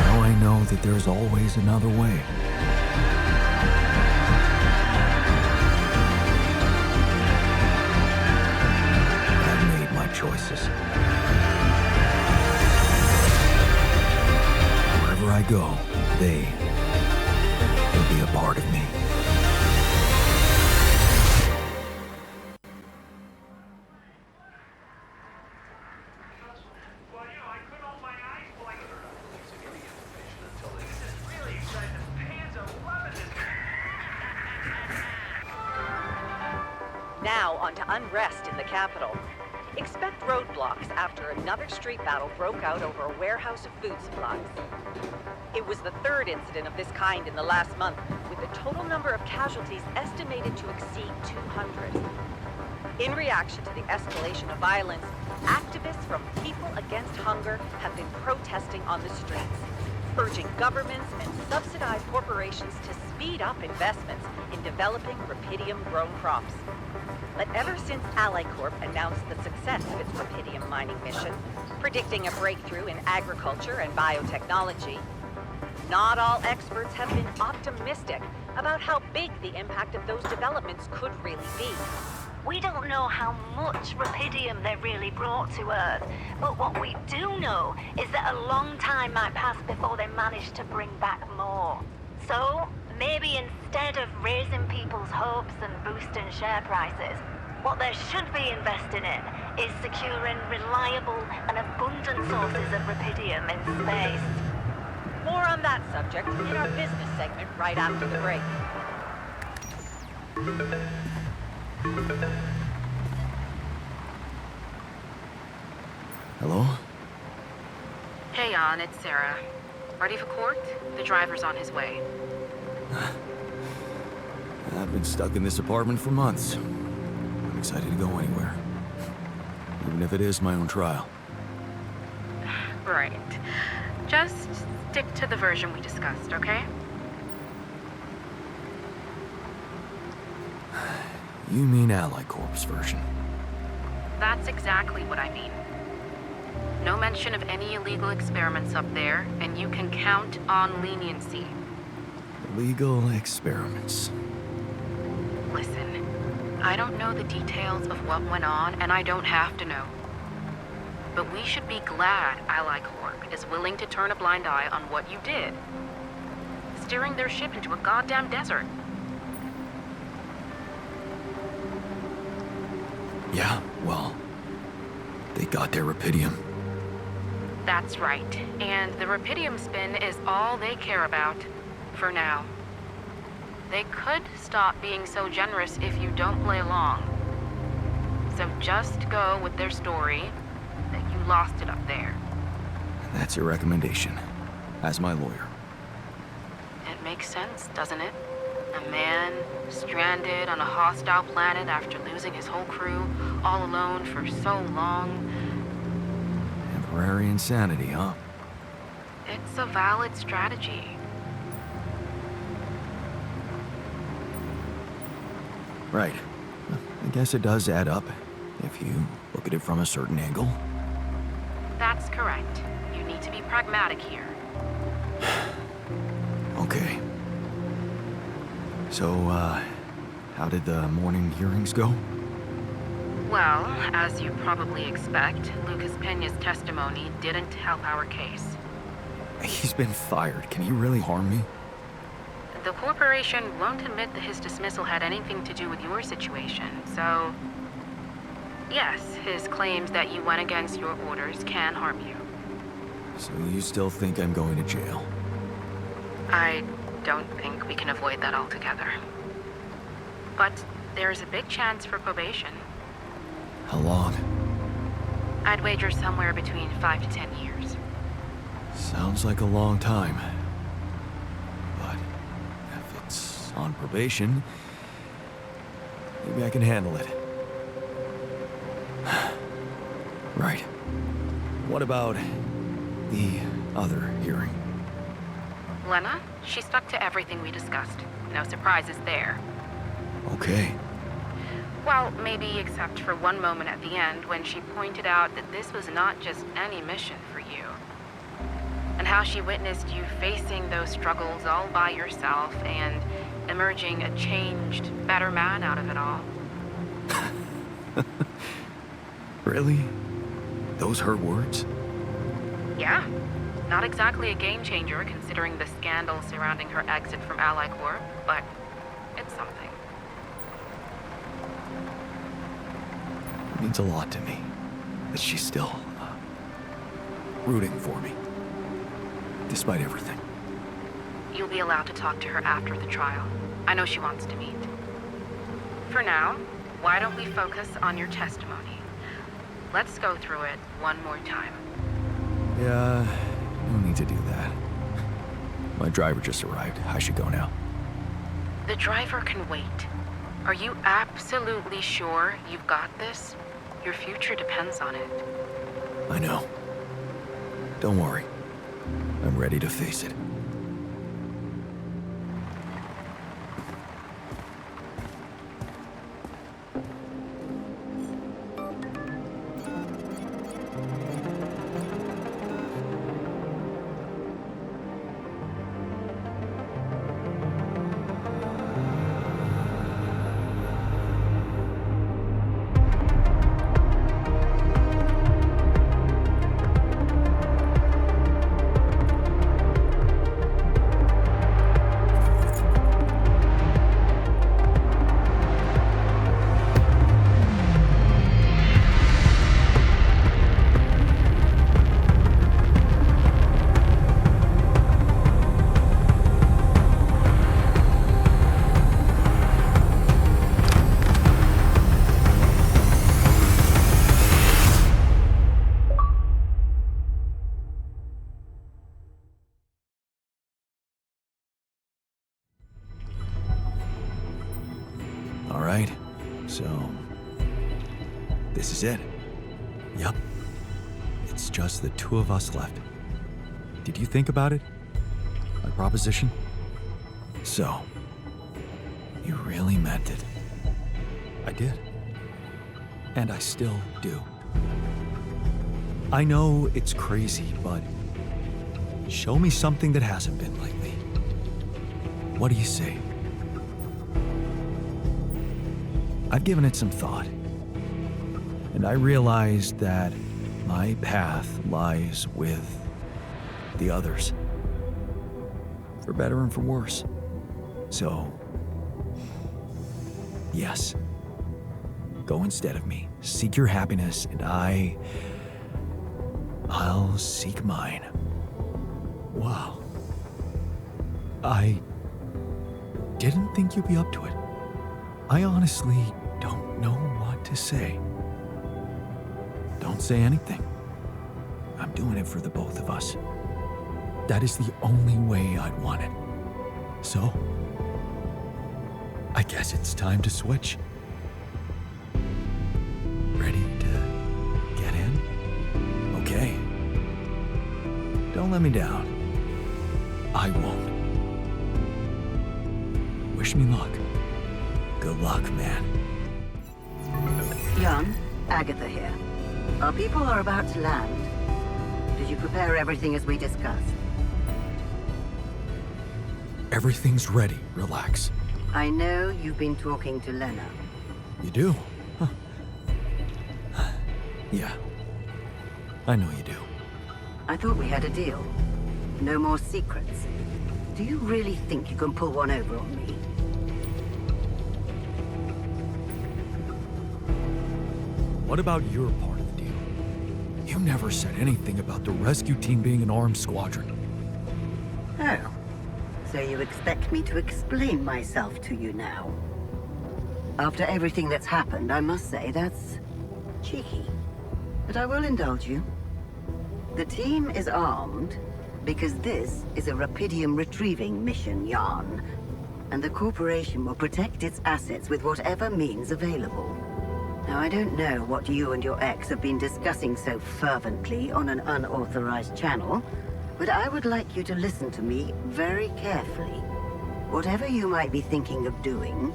[SPEAKER 1] Now I know that there's always another way. I've made my choices. Wherever I go, they will be a part of me.
[SPEAKER 20] Now on to unrest in the capital. Expect roadblocks after another street battle broke out over a warehouse of food supplies. It was the third incident of this kind in the last month, with the total number of casualties estimated to exceed 200. In reaction to the escalation of violence, activists from People Against Hunger have been protesting on the streets, urging governments and subsidized corporations to speed up investments in developing rubidium-grown crops. But ever since AlliCorp announced the success of its rubidium mining mission, predicting a breakthrough in agriculture and biotechnology, not all experts have been optimistic about how big the impact of those developments could really be.
[SPEAKER 21] We don't know how much rubidium they really brought to Earth, but what we do know is that a long time might pass before they manage to bring back more. So, maybe instead of raising people's hopes and boosting share prices, what they should be investing in is securing reliable and abundant sources of rubidium in space.
[SPEAKER 20] More on that subject in our business segment right after the break.
[SPEAKER 1] Hello?
[SPEAKER 22] Hey, Jan, it's Sarah. Ready for court? The driver's on his way.
[SPEAKER 1] I've been stuck in this apartment for months. I'm excited to go anywhere. Even if it is my own trial.
[SPEAKER 22] Right. Just stick to the version we discussed, okay?
[SPEAKER 1] You mean AlliCorp's version?
[SPEAKER 22] That's exactly what I mean. No mention of any illegal experiments up there, and you can count on leniency.
[SPEAKER 1] Illegal experiments.
[SPEAKER 22] Listen, I don't know the details of what went on, and I don't have to know. But we should be glad AlliCorp is willing to turn a blind eye on what you did. Steering their ship into a goddamn desert.
[SPEAKER 1] Yeah, well, they got their rubidium.
[SPEAKER 22] That's right. And the rubidium spin is all they care about. For now. They could stop being so generous if you don't play along. So just go with their story that you lost it up there.
[SPEAKER 1] That's your recommendation, as my lawyer.
[SPEAKER 22] It makes sense, doesn't it? A man stranded on a hostile planet after losing his whole crew, all alone for so long.
[SPEAKER 1] Temporary insanity, huh?
[SPEAKER 22] It's a valid strategy.
[SPEAKER 1] Right. I guess it does add up, if you look at it from a certain angle.
[SPEAKER 22] That's correct. You need to be pragmatic here.
[SPEAKER 1] Okay. So, how did the morning hearings go?
[SPEAKER 22] Well, as you probably expect, Lucas Peña's testimony didn't help our case.
[SPEAKER 1] He's been fired. Can he really harm me?
[SPEAKER 22] The corporation won't admit that his dismissal had anything to do with your situation, so... Yes, his claims that you went against your orders can harm you.
[SPEAKER 1] So you still think I'm going to jail?
[SPEAKER 22] I don't think we can avoid that altogether. But there's a big chance for probation.
[SPEAKER 1] How long?
[SPEAKER 22] I'd wager somewhere between 5 to 10 years.
[SPEAKER 1] Sounds like a long time. On probation, maybe I can handle it. Right. What about the other hearing?
[SPEAKER 22] Lena, she stuck to everything we discussed. No surprises there.
[SPEAKER 1] Okay.
[SPEAKER 22] Well, maybe except for one moment at the end when she pointed out that this was not just any mission for you. And how she witnessed you facing those struggles all by yourself and emerging a changed, better man out of it all.
[SPEAKER 13] Really? Those her words?
[SPEAKER 22] Yeah. Not exactly a game changer considering the scandal surrounding her exit from Ally Corp, but it's something.
[SPEAKER 13] It means a lot to me that she's still rooting for me, despite everything.
[SPEAKER 22] You'll be allowed to talk to her after the trial. I know she wants to meet. For now, why don't we focus on your testimony? Let's go through it one more time.
[SPEAKER 13] Yeah, no need to do that. My driver just arrived. I should go now.
[SPEAKER 22] The driver can wait. Are you absolutely sure you've got this? Your future depends on it.
[SPEAKER 13] I know. Don't worry. I'm ready to face it. So, this is it. Yep. It's just the two of us left. Did you think about it? My proposition? So, you really meant it. I did. And I still do. I know it's crazy, but show me something that hasn't been lately. What do you say? I've given it some thought, and I realized that my path lies with the others, for better and for worse. So, yes, go instead of me, seek your happiness, and I'll seek mine. Wow. I didn't think you'd be up to it. I honestly don't know what to say. Don't say anything. I'm doing it for the both of us. That is the only way I'd want it. So, I guess it's time to switch. Ready to get in? Okay. Don't let me down. I won't. Wish me luck. Good luck, man.
[SPEAKER 12] Jan, Agatha here. Our people are about to land. Did you prepare everything as we discussed?
[SPEAKER 13] Everything's ready. Relax.
[SPEAKER 12] I know you've been talking to Lena.
[SPEAKER 13] You do? Huh. Yeah. I know you do.
[SPEAKER 12] I thought we had a deal. No more secrets. Do you really think you can pull one over on me?
[SPEAKER 13] What about your part of the deal? You never said anything about the rescue team being an armed squadron.
[SPEAKER 12] Oh. So you expect me to explain myself to you now? After everything that's happened, I must say that's cheeky. But I will indulge you. The team is armed because this is a Rapidium retrieving mission, Jan. And the corporation will protect its assets with whatever means available. Now, I don't know what you and your ex have been discussing so fervently on an unauthorized channel, but I would like you to listen to me very carefully. Whatever you might be thinking of doing,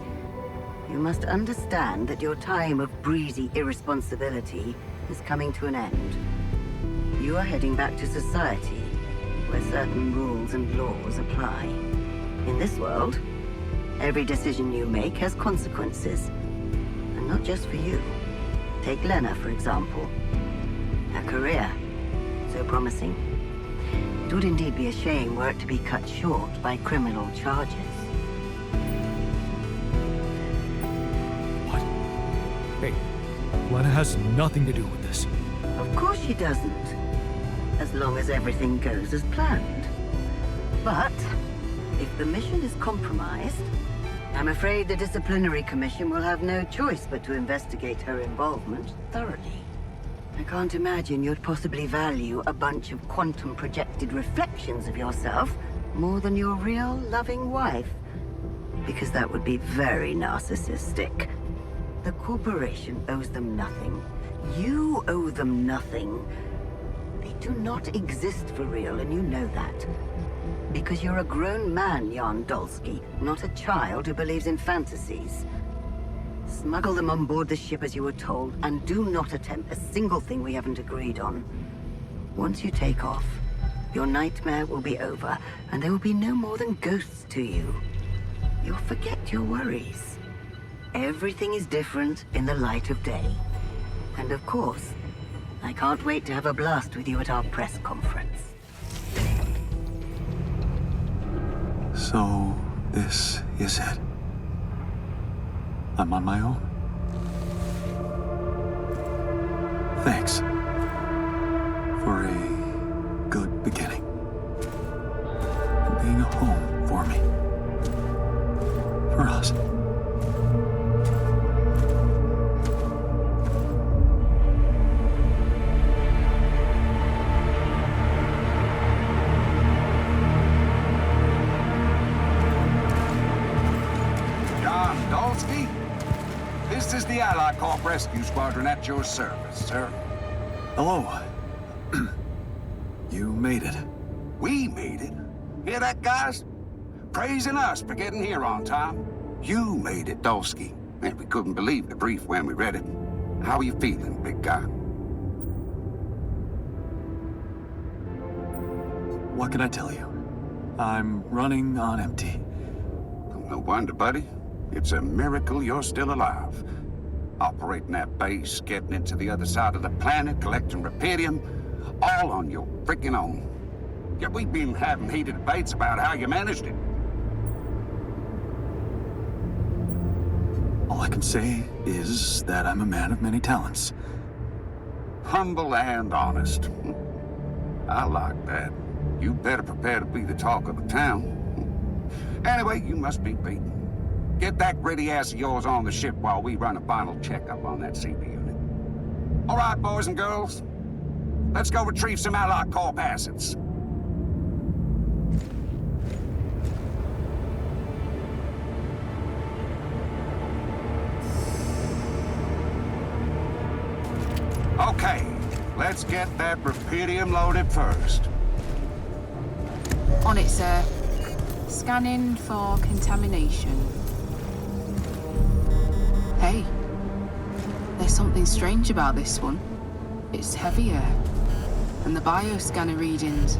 [SPEAKER 12] You must understand that your time of breezy irresponsibility is coming to an end. You are heading back to society, where certain rules and laws apply. In this world, every decision you make has consequences. And not just for you. Take Lena, for example. Her career, so promising. It would indeed be a shame were it to be cut short by criminal charges.
[SPEAKER 3] What? Hey, Lena has nothing to do with this.
[SPEAKER 12] Of course she doesn't. As long as everything goes as planned. But, if the mission is compromised, I'm afraid the Disciplinary Commission will have no choice but to investigate her involvement thoroughly. I can't imagine you'd possibly value a bunch of quantum-projected reflections of yourself more than your real, loving wife. Because that would be very narcissistic. The corporation owes them nothing. You owe them nothing. They do not exist for real, and you know that. Because you're a grown man, Jan Dolski, not a child who believes in fantasies. Smuggle them on board the ship as you were told, and do not attempt a single thing we haven't agreed on. Once you take off, your nightmare will be over, and there will be no more than ghosts to you. You'll forget your worries. Everything is different in the light of day. And of course, I can't wait to have a blast with you at our press conference.
[SPEAKER 2] So, this is it. I'm on my own. Thanks. For a good beginning. And being a home for me. For us.
[SPEAKER 18] This is the Ally Corp Rescue Squadron at your service, sir.
[SPEAKER 2] Hello. You made it.
[SPEAKER 18] We made it? Hear that, guys? Praising us for getting here on time. You made it, Dolski. And we couldn't believe the brief when we read it. How are you feeling, big guy?
[SPEAKER 2] What can I tell you? I'm running on empty.
[SPEAKER 18] No wonder, buddy. It's a miracle you're still alive. Operating that base, getting into the other side of the planet, collecting Rapidium, all on your freaking own. Yet we've been having heated debates about how you managed it.
[SPEAKER 2] All I can say is that I'm a man of many talents.
[SPEAKER 18] Humble and honest. I like that. You better prepare to be the talk of the town. Anyway, you must be beaten. Get that gritty ass of yours on the ship while we run a final checkup on that CB unit. All right, boys and girls. Let's go retrieve some Ally Corp assets. Okay, let's get that Rapidium loaded first.
[SPEAKER 19] On it, sir. Scanning for contamination. Hey, there's something strange about this one. It's heavier, and the bioscanner readings.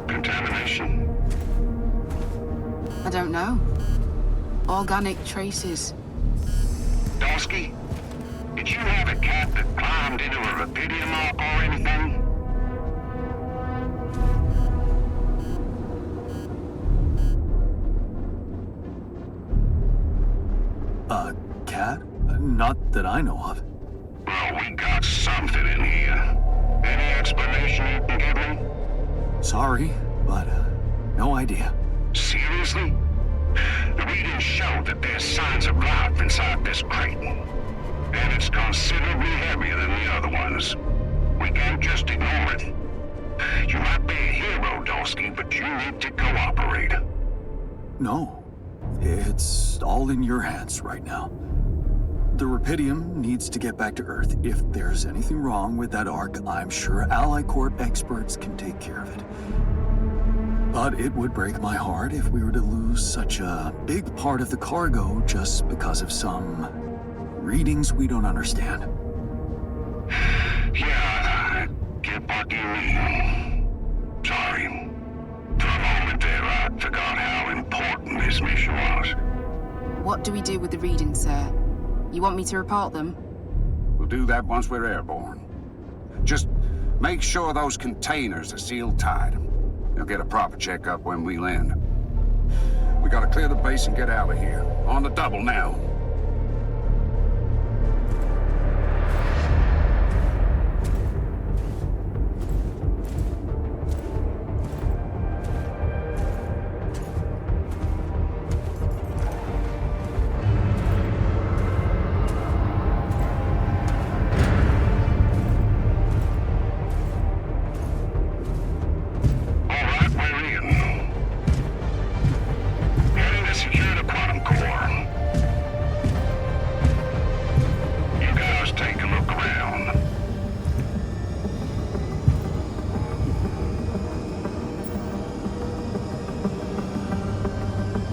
[SPEAKER 18] Contamination?
[SPEAKER 19] I don't know. Organic traces.
[SPEAKER 18] Dolski, did you have a cat that climbed into a Rapidium arc or anything?
[SPEAKER 2] Cat? Not that I know of.
[SPEAKER 18] Well, we got something in here. Any explanation you can give me?
[SPEAKER 2] Sorry, but no idea.
[SPEAKER 18] Seriously? The readings show that there's signs of life inside this crate. And it's considerably heavier than the other ones. We can't just ignore it. You might be a hero, Dolski, but you need to cooperate.
[SPEAKER 2] No. It's all in your hands right now. The Rapidium needs to get back to Earth. If there's anything wrong with that Arc, I'm sure Ally Corp experts can take care of it. But it would break my heart if we were to lose such a big part of the cargo just because of some readings we don't understand.
[SPEAKER 18] Yeah, I get what you mean. Sorry. For a moment there, I forgot how important this mission was.
[SPEAKER 19] What do we do with the readings, sir? You want me to report them?
[SPEAKER 18] We'll do that once we're airborne. Just make sure those containers are sealed tight. You'll get a proper checkup when we land. We gotta clear the base and get out of here. On the double now.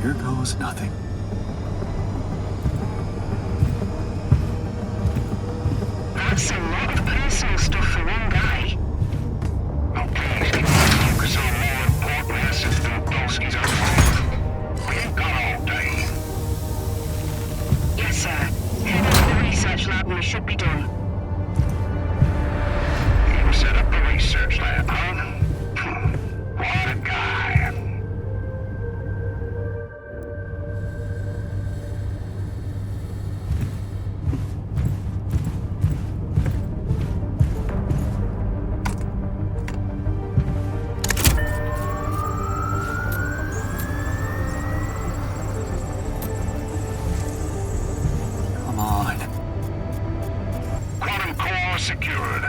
[SPEAKER 2] Here goes nothing.
[SPEAKER 21] That's a lot of personal stuff for one guy.
[SPEAKER 18] Okay, focus on more important assets than Dolski's own fault. We ain't got all day.
[SPEAKER 21] Yes, sir. Head over to the research lab and we should be done.
[SPEAKER 18] You set up a research lab, huh? What a guy. Secured.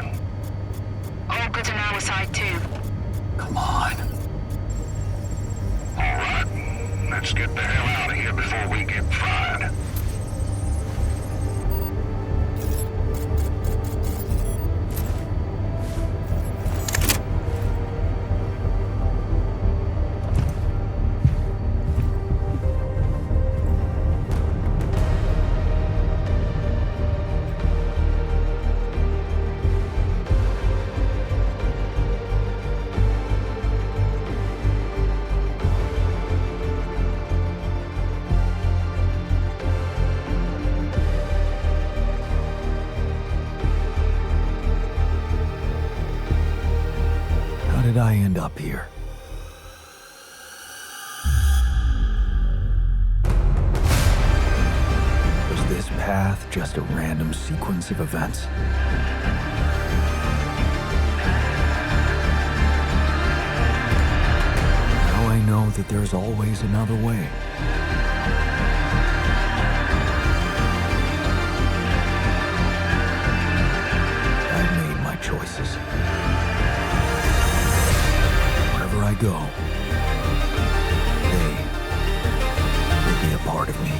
[SPEAKER 21] All good on our side too.
[SPEAKER 2] Come on.
[SPEAKER 18] All right, let's get the hell out of here before we get fried.
[SPEAKER 1] How did I end up here? Was this path just a random sequence of events? Now I know that there's always another way. I've made my choices. Wherever I go, they will be a part of me.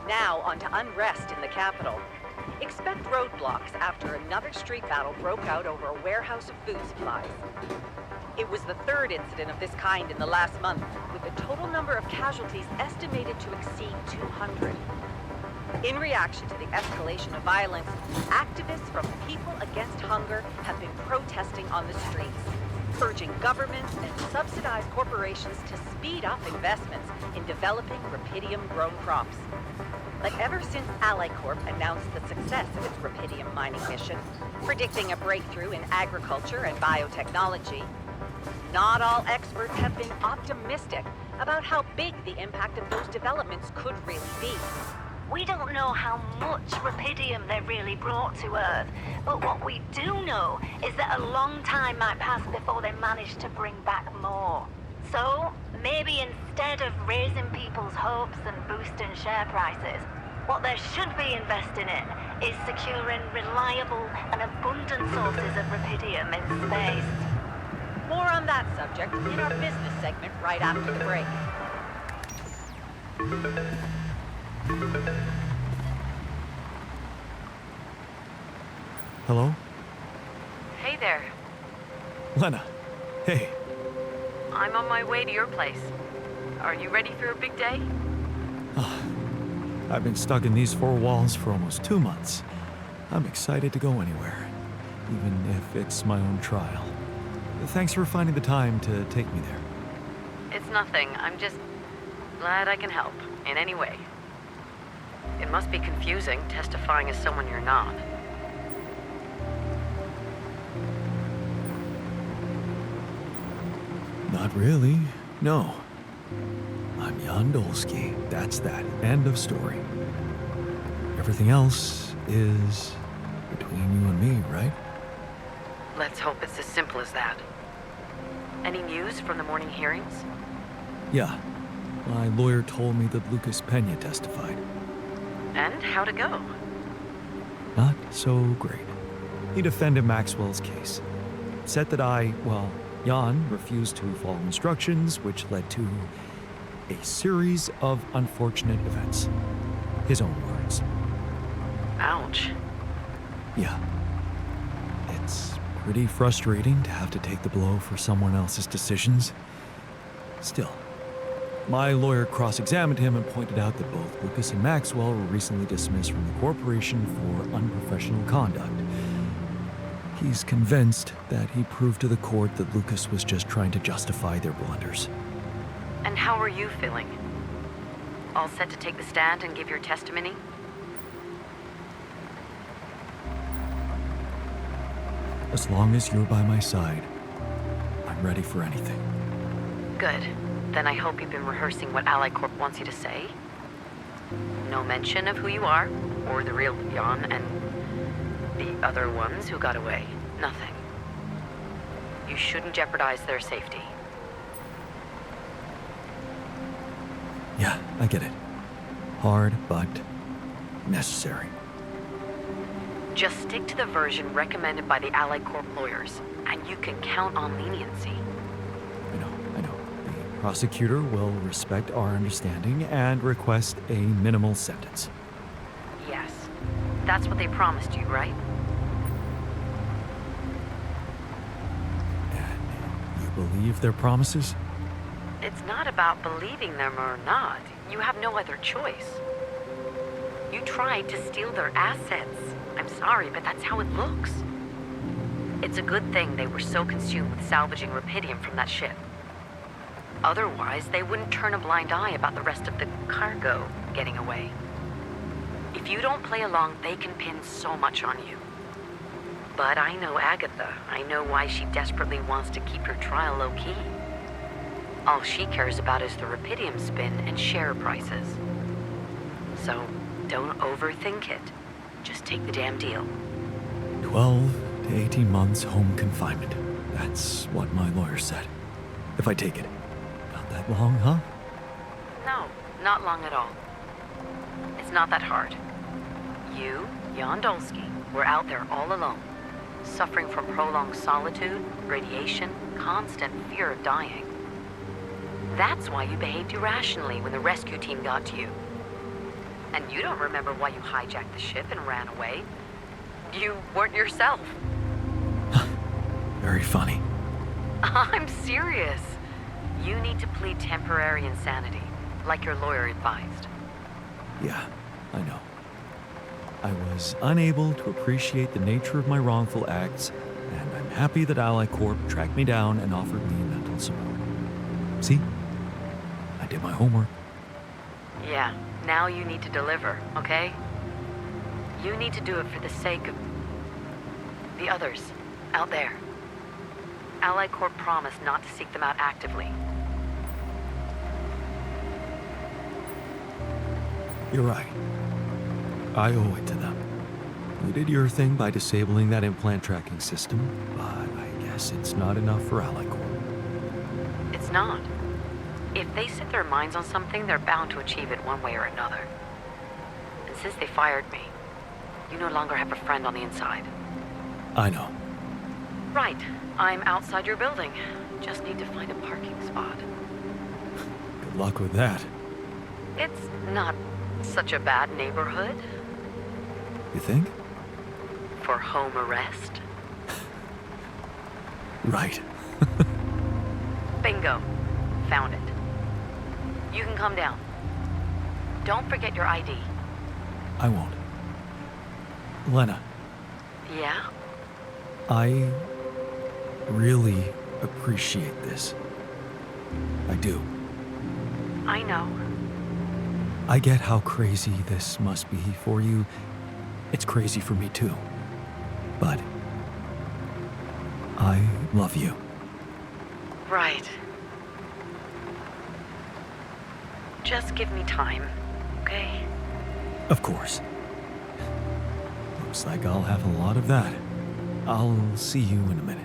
[SPEAKER 20] Now on to unrest in the capital. Expect roadblocks after another street battle broke out over a warehouse of food supplies. It was the third incident of this kind in the last month, with the total number of casualties estimated to exceed 200. In reaction to the escalation of violence, activists from People Against Hunger have been protesting on the streets, urging governments and subsidized corporations to speed up investments in developing rubidium-grown crops. Like ever since Ally Corp announced the success of its rubidium mining mission, predicting a breakthrough in agriculture and biotechnology, not all experts have been optimistic about how big the impact of those developments could really be.
[SPEAKER 21] We don't know how much rubidium they really brought to Earth, but what we do know is that a long time might pass before they manage to bring back more. So, maybe instead of raising people's hopes and boosting share prices, what they should be investing in is securing reliable and abundant sources of rubidium in space.
[SPEAKER 20] More on that subject in our business segment right after the break.
[SPEAKER 13] Hello?
[SPEAKER 22] Hey there.
[SPEAKER 13] Lena. Hey.
[SPEAKER 22] I'm on my way to your place. Are you ready for a big day?
[SPEAKER 13] I've been stuck in these four walls for almost 2 months. I'm excited to go anywhere, even if it's my own trial. Thanks for finding the time to take me there.
[SPEAKER 22] It's nothing. I'm just glad I can help in any way. It must be confusing testifying as someone you're not.
[SPEAKER 13] Not really, no. I'm Jan Dolski. That's that. End of story. Everything else is between you and me, right?
[SPEAKER 22] Let's hope it's as simple as that. Any news from the morning hearings?
[SPEAKER 13] Yeah. My lawyer told me that Lucas Pena testified.
[SPEAKER 22] And how'd it go?
[SPEAKER 13] Not so great. He defended Maxwell's case. Said that Jan refused to follow instructions, which led to a series of unfortunate events. His own words.
[SPEAKER 22] Ouch.
[SPEAKER 13] Yeah. It's pretty frustrating to have to take the blow for someone else's decisions. Still, my lawyer cross-examined him and pointed out that both Lucas and Maxwell were recently dismissed from the corporation for unprofessional conduct. He's convinced that he proved to the court that Lucas was just trying to justify their blunders.
[SPEAKER 22] And how are you feeling? All set to take the stand and give your testimony?
[SPEAKER 13] As long as you're by my side, I'm ready for anything.
[SPEAKER 22] Good. Then I hope you've been rehearsing what Ally Corp wants you to say. No mention of who you are, or the real Jan, and the other ones who got away. Nothing. You shouldn't jeopardize their safety.
[SPEAKER 13] Yeah, I get it. Hard, but necessary.
[SPEAKER 22] Just stick to the version recommended by the Ally Corp lawyers, and you can count on leniency.
[SPEAKER 13] I know. The prosecutor will respect our understanding and request a minimal sentence.
[SPEAKER 22] Yes. That's what they promised you, right?
[SPEAKER 13] And you believe their promises?
[SPEAKER 22] It's not about believing them or not. You have no other choice. You tried to steal their assets. I'm sorry, but that's how it looks. It's a good thing they were so consumed with salvaging Rapidium from that ship. Otherwise, they wouldn't turn a blind eye about the rest of the cargo getting away. If you don't play along, they can pin so much on you. But I know Agatha. I know why she desperately wants to keep your trial low-key. All she cares about is the Rapidium spin and share prices. So, don't overthink it. Just take the damn deal.
[SPEAKER 13] 12 to 18 months home confinement. That's what my lawyer said. If I take it. Not that long, huh?
[SPEAKER 22] No, not long at all. It's not that hard. You, Jan Dolski, were out there all alone, suffering from prolonged solitude, radiation, constant fear of dying. That's why you behaved irrationally when the rescue team got to you. And you don't remember why you hijacked the ship and ran away. You weren't yourself.
[SPEAKER 13] Very funny.
[SPEAKER 22] I'm serious. You need to plead temporary insanity, like your lawyer advised.
[SPEAKER 13] Yeah, I know. I was unable to appreciate the nature of my wrongful acts, and I'm happy that Ally Corp tracked me down and offered me mental support. See? I did my homework.
[SPEAKER 22] Yeah, now you need to deliver, okay? You need to do it for the sake of the others out there. Ally Corp promised not to seek them out actively.
[SPEAKER 13] You're right. I owe it to them. You did your thing by disabling that implant tracking system, but I guess it's not enough for Ally Corp.
[SPEAKER 22] It's not. If they set their minds on something, they're bound to achieve it one way or another. And since they fired me, you no longer have a friend on the inside.
[SPEAKER 13] I know.
[SPEAKER 22] Right. I'm outside your building. Just need to find a parking spot.
[SPEAKER 13] Good luck with that.
[SPEAKER 22] It's not such a bad neighborhood
[SPEAKER 13] You think?
[SPEAKER 22] for home arrest.
[SPEAKER 13] Right.
[SPEAKER 22] Bingo. Found it. You can come down. Don't forget your ID.
[SPEAKER 13] I won't. Lena,
[SPEAKER 22] Yeah?
[SPEAKER 13] I really appreciate this. I do.
[SPEAKER 22] I know.
[SPEAKER 13] I get how crazy this must be for you. It's crazy for me too. But I love you.
[SPEAKER 22] Right. Just give me time, okay?
[SPEAKER 13] Of course. Looks like I'll have a lot of that. I'll see you in a minute.